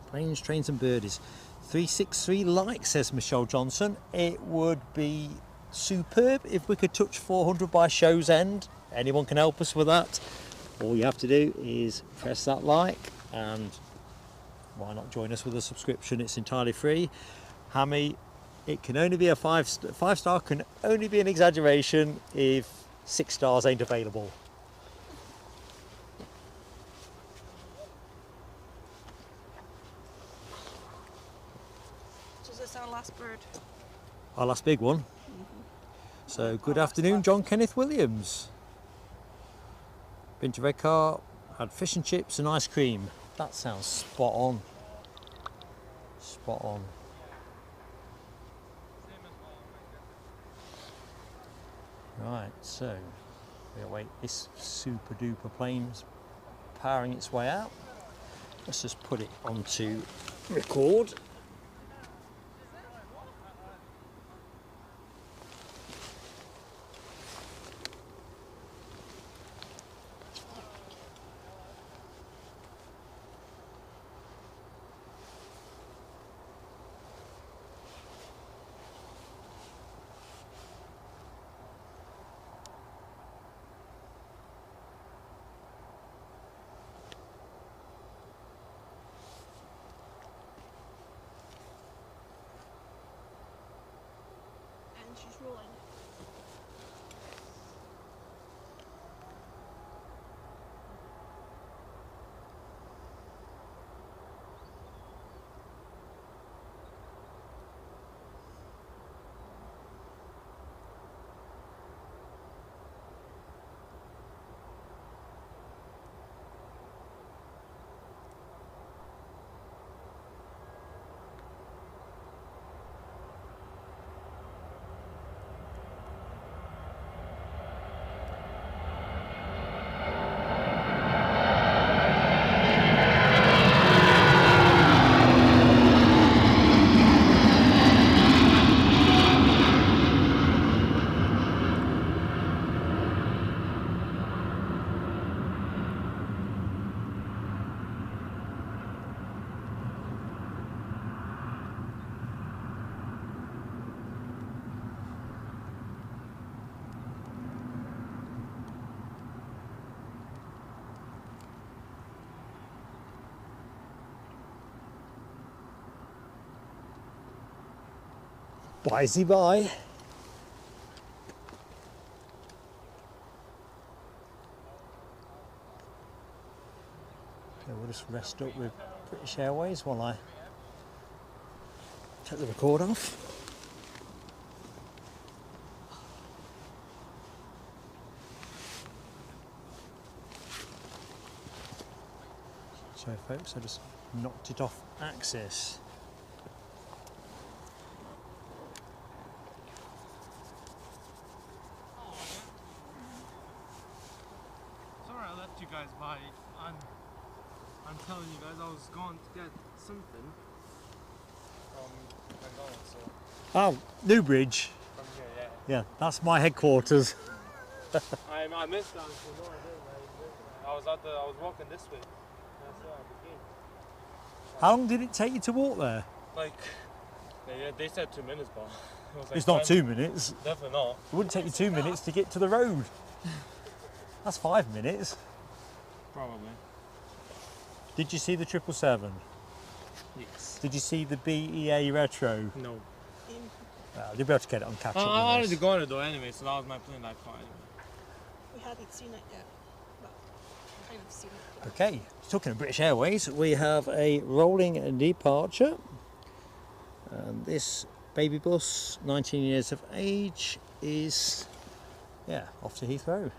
Planes, trains and birdies. 363 likes, says Michelle Johnson. It would be superb if we could touch 400 by show's end. Anyone can help us with that. All you have to do is press that like, and why not join us with a subscription? It's entirely free. Hammy, it can only be a 5-star can only be an exaggeration if 6 stars ain't available. Our last bird. Our last big one. So good afternoon, John Kenneth Williams. Been to Redcar, had fish and chips and ice cream. That sounds spot on. Spot on. Right, so we await this super duper plane's powering its way out. Let's just put it onto record. And she's rolling. Bye-zy bye. Okay, we'll just rest up with British Airways while I take the record off. So folks, I just knocked it off axis. Sorry I left you guys by. I'm telling you guys I was going to get something from McDonald's. So Oh, Newbridge. from here, yeah. Yeah, that's my headquarters. I missed that. So no, I didn't. I was walking this way. That's where I became. How long did it take you to walk there? Like, they said 2 minutes, but it was like It's not 10 2 minutes. Definitely not. It wouldn't take you 2 minutes to get to the road. That's 5 minutes. Probably. Did you see the 777? Yes. Did you see the BEA Retro? No. Well, you'll be able to get it on catch up. I already got it though anyway, so that was my plane that far anyway. We hadn't seen it yet, but kind of seen it. Okay, talking of British Airways, we have a rolling departure. And this baby bus, 19 years of age, is off to Heathrow.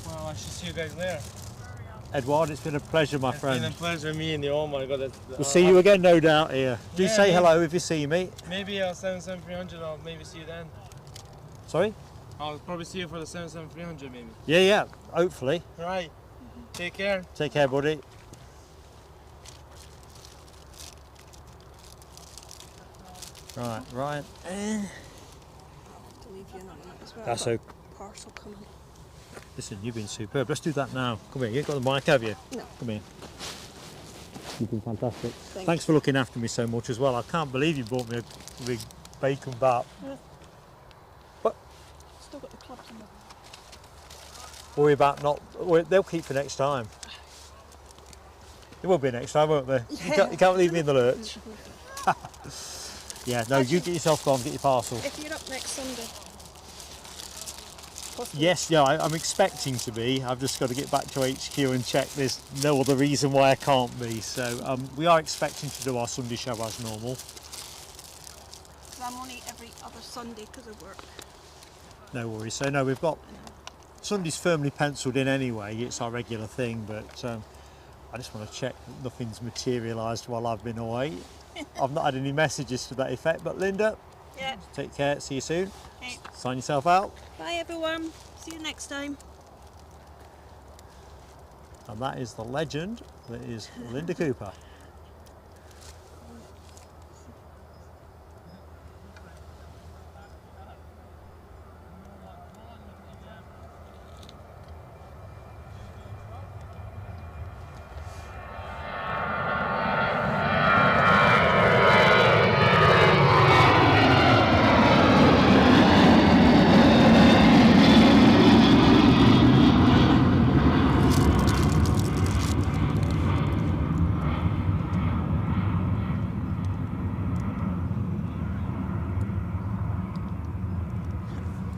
Well, I should see you guys later. Edward, it's been a pleasure, my friend. It's been a pleasure meeting you. Oh my god. We'll see you again, no doubt, here. Do Yeah, say maybe. hello if you see me. Maybe 77300, I'll maybe see you then. Sorry? I'll probably see you for the 77300 maybe. Yeah, hopefully. Right. Take care. Take care, buddy. Right. I have to leave you in a minute as well. That's I've okay. got a parcel coming. Listen, you've been superb. Let's do that now. Come here. You've got the mic, have you? No. Come here. You've been fantastic. Thanks. Thanks for looking after me so much as well. I can't believe you bought me a big bacon bat. Still got the clubs in there. Worry about not. They'll keep for next time. It will be next time, won't they? You can't leave me in the lurch. Yeah, no, you get yourself gone, get your parcel. If you're up next Sunday. Possibly. Yes, yeah, I'm expecting to be. I've just got to get back to HQ and check. There's no other reason why I can't be. So we are expecting to do our Sunday show as normal. 'Cause I'm only every other Sunday because of work. No worries. So no, we've got Sunday's firmly penciled in anyway. It's our regular thing, but I just want to check that nothing's materialised while I've been away. I've not had any messages to that effect, but Linda, Yeah. take care. See you soon. Okay. Sign yourself out. Bye everyone. See you next time. And that is the legend that is Linda Cooper.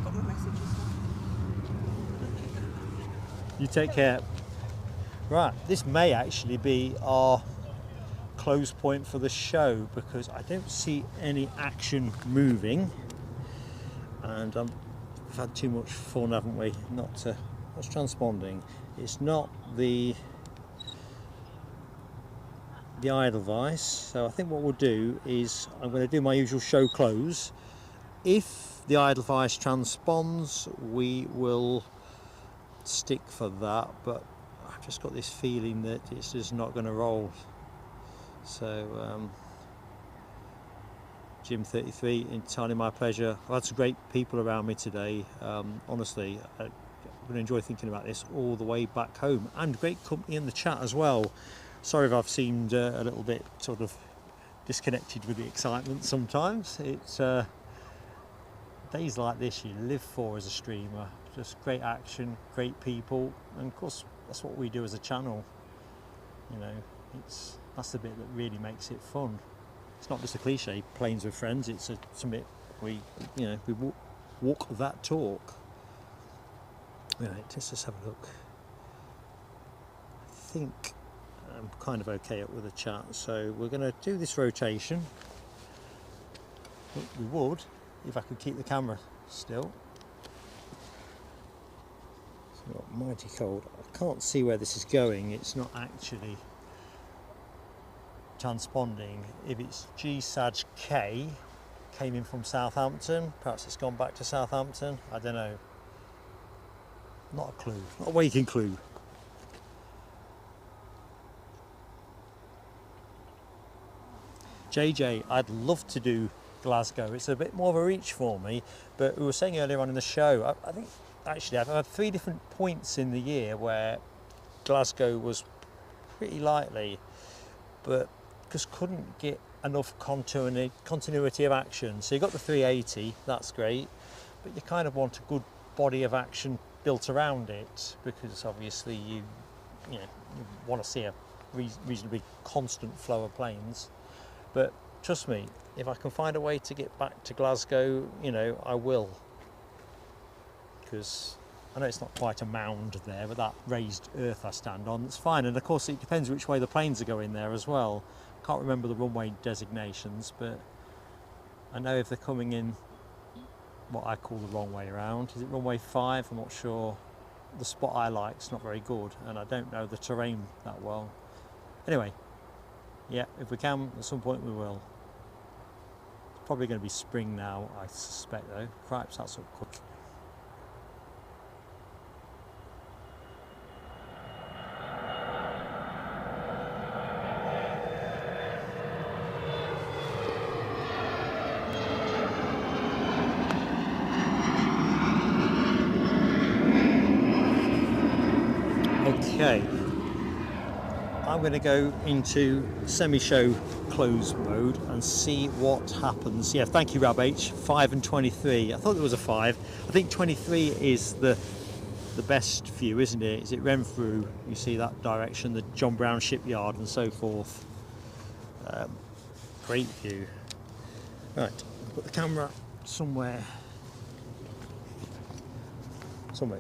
Got my messages now. You take care. Right, this may actually be our close point for the show because I don't see any action moving, and we've had too much fun, haven't we? What's transponding? It's not the idle vice. So I think what we'll do is I'm going to do my usual show close, if the Edelweiss transponds, we will stick for that, but I've just got this feeling that it's just not going to roll. So Jim 33, entirely my pleasure. I've had some great people around me today. Honestly, I'm going to enjoy thinking about this all the way back home, and great company in the chat as well. Sorry if I've seemed a little bit sort of disconnected with the excitement sometimes. It's days like this you live for as a streamer. Just great action, great people, and of course that's what we do as a channel. You know, that's the bit that really makes it fun. It's not just a cliche, planes with friends. It's something we walk that talk. Right, let's just have a look. I think I'm kind of okay up with the chat, so we're going to do this rotation. We would, if I could keep the camera still. It's not mighty cold. I can't see where this is going. It's not actually transponding. If it's GSAG K, came in from Southampton, perhaps it's gone back to Southampton, I don't know. Not a clue, not a waking clue. JJ, I'd love to do Glasgow. It's a bit more of a reach for me, but we were saying earlier on in the show, I think actually I've had 3 different points in the year where Glasgow was pretty likely, but just couldn't get enough continuity of action. So you got the 380, that's great, but you kind of want a good body of action built around it, because obviously you want to see a reasonably constant flow of planes. But trust me, if I can find a way to get back to Glasgow, I will, because I know it's not quite a mound there, but that raised earth I stand on, it's fine. And of course it depends which way the planes are going there as well. Can't remember the runway designations, but I know if they're coming in what I call the wrong way around. Is it runway 5? I'm not sure. The spot I like is not very good, and I don't know the terrain that well. Anyway, yeah, if we can, at some point we will. It's probably going to be spring now, I suspect, though. Cripes, that's up quick. Okay, I'm going to go into semi-show close mode and see what happens. Yeah, thank you, Rab H. 5 and 23. I thought there was a 5. I think 23 is the best view, isn't it? Is it Renfrew? You see that direction, the John Brown shipyard and so forth. Great view. Right, put the camera somewhere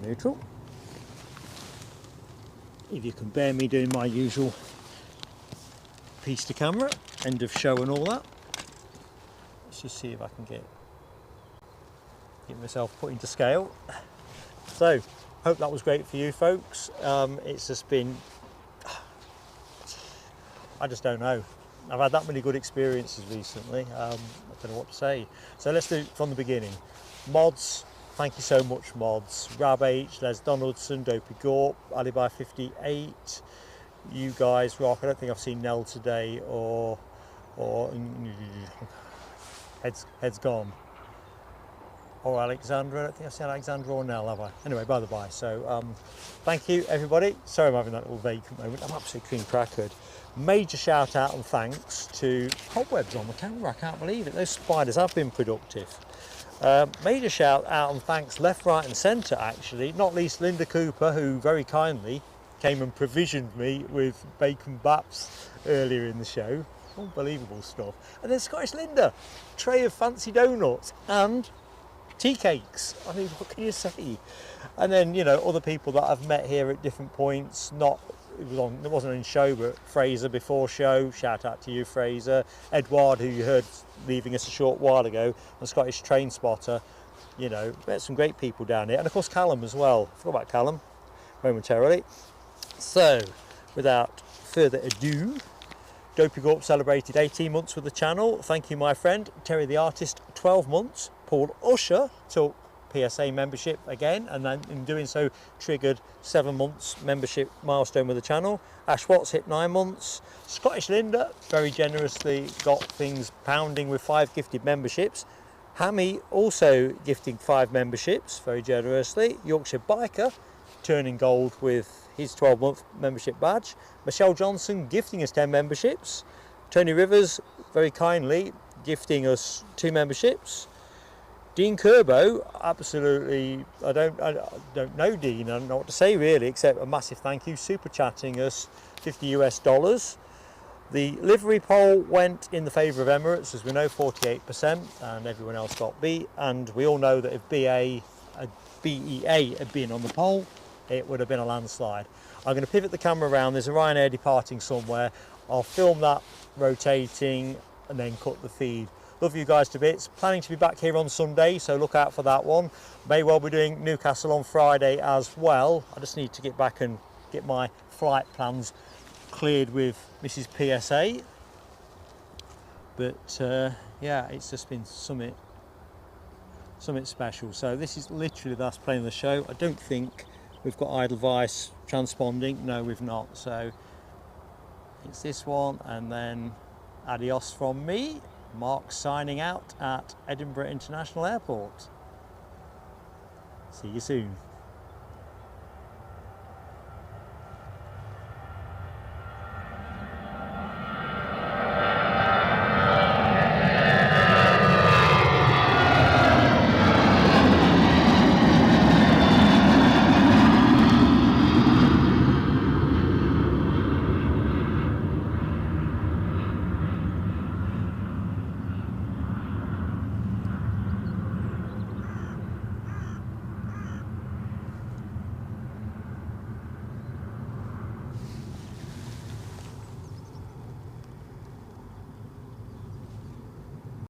neutral. If you can bear me doing my usual piece to camera, end of show and all that. Let's just see if I can get myself put into scale. So, hope that was great for you folks. It's just been, I just don't know. I've had that many good experiences recently. I don't know what to say. So let's do it from the beginning. Mods. Thank you so much, mods. Rab H, Les Donaldson, Dopey Gorp, Alibi 58. You guys rock. I don't think I've seen Nell today, or Head's gone. Or Alexandra. I don't think I've seen Alexandra or Nell, have I? Anyway, by the by. So thank you, everybody. Sorry I'm having that little vacant moment. I'm absolutely cream crackered. Major shout out and thanks to cobwebs on the camera. I can't believe it. Those spiders have been productive. Major shout out and thanks left, right and centre actually, not least Linda Cooper, who very kindly came and provisioned me with bacon baps earlier in the show. Unbelievable stuff. And then Scottish Linda, tray of fancy donuts and tea cakes. I mean, what can you say? And then, other people that I've met here at different points, it wasn't in show, but Fraser before show, shout out to you, Fraser. Edward, who you heard leaving us a short while ago, and Scottish Train Spotter. Met some great people down here, and of course Callum as well. I forgot about Callum momentarily. So, without further ado, Dopey Gorp celebrated 18 months with the channel. Thank you, my friend. Terry the Artist, 12 months. Paul Usher took PSA membership again, and then in doing so triggered 7 months membership milestone with the channel. Ash Watts hit 9 months. Scottish Linda very generously got things pounding with 5 gifted memberships. Hammy also gifting 5 memberships very generously. Yorkshire Biker turning gold with his 12-month membership badge. Michelle Johnson gifting us 10 memberships. Tony Rivers very kindly gifting us 2 memberships. Dean Kerbo, absolutely, I don't know Dean, I don't know what to say really, except a massive thank you, super chatting us $50 US. The livery poll went in the favour of Emirates, as we know, 48%, and everyone else got B, and we all know that if BEA had been on the poll, it would have been a landslide. I'm going to pivot the camera around, there's a Ryanair departing somewhere, I'll film that rotating and then cut the feed. Love you guys to bits. Planning to be back here on Sunday, so look out for that one. May well be doing Newcastle on Friday as well. I just need to get back and get my flight plans cleared with Mrs. PSA. But yeah, it's just been something special. So this is literally the last plane of the show. I don't think we've got Edelweiss transponding. No, we've not. So it's this one, and then adios from me. Mark signing out at Edinburgh International Airport. See you soon.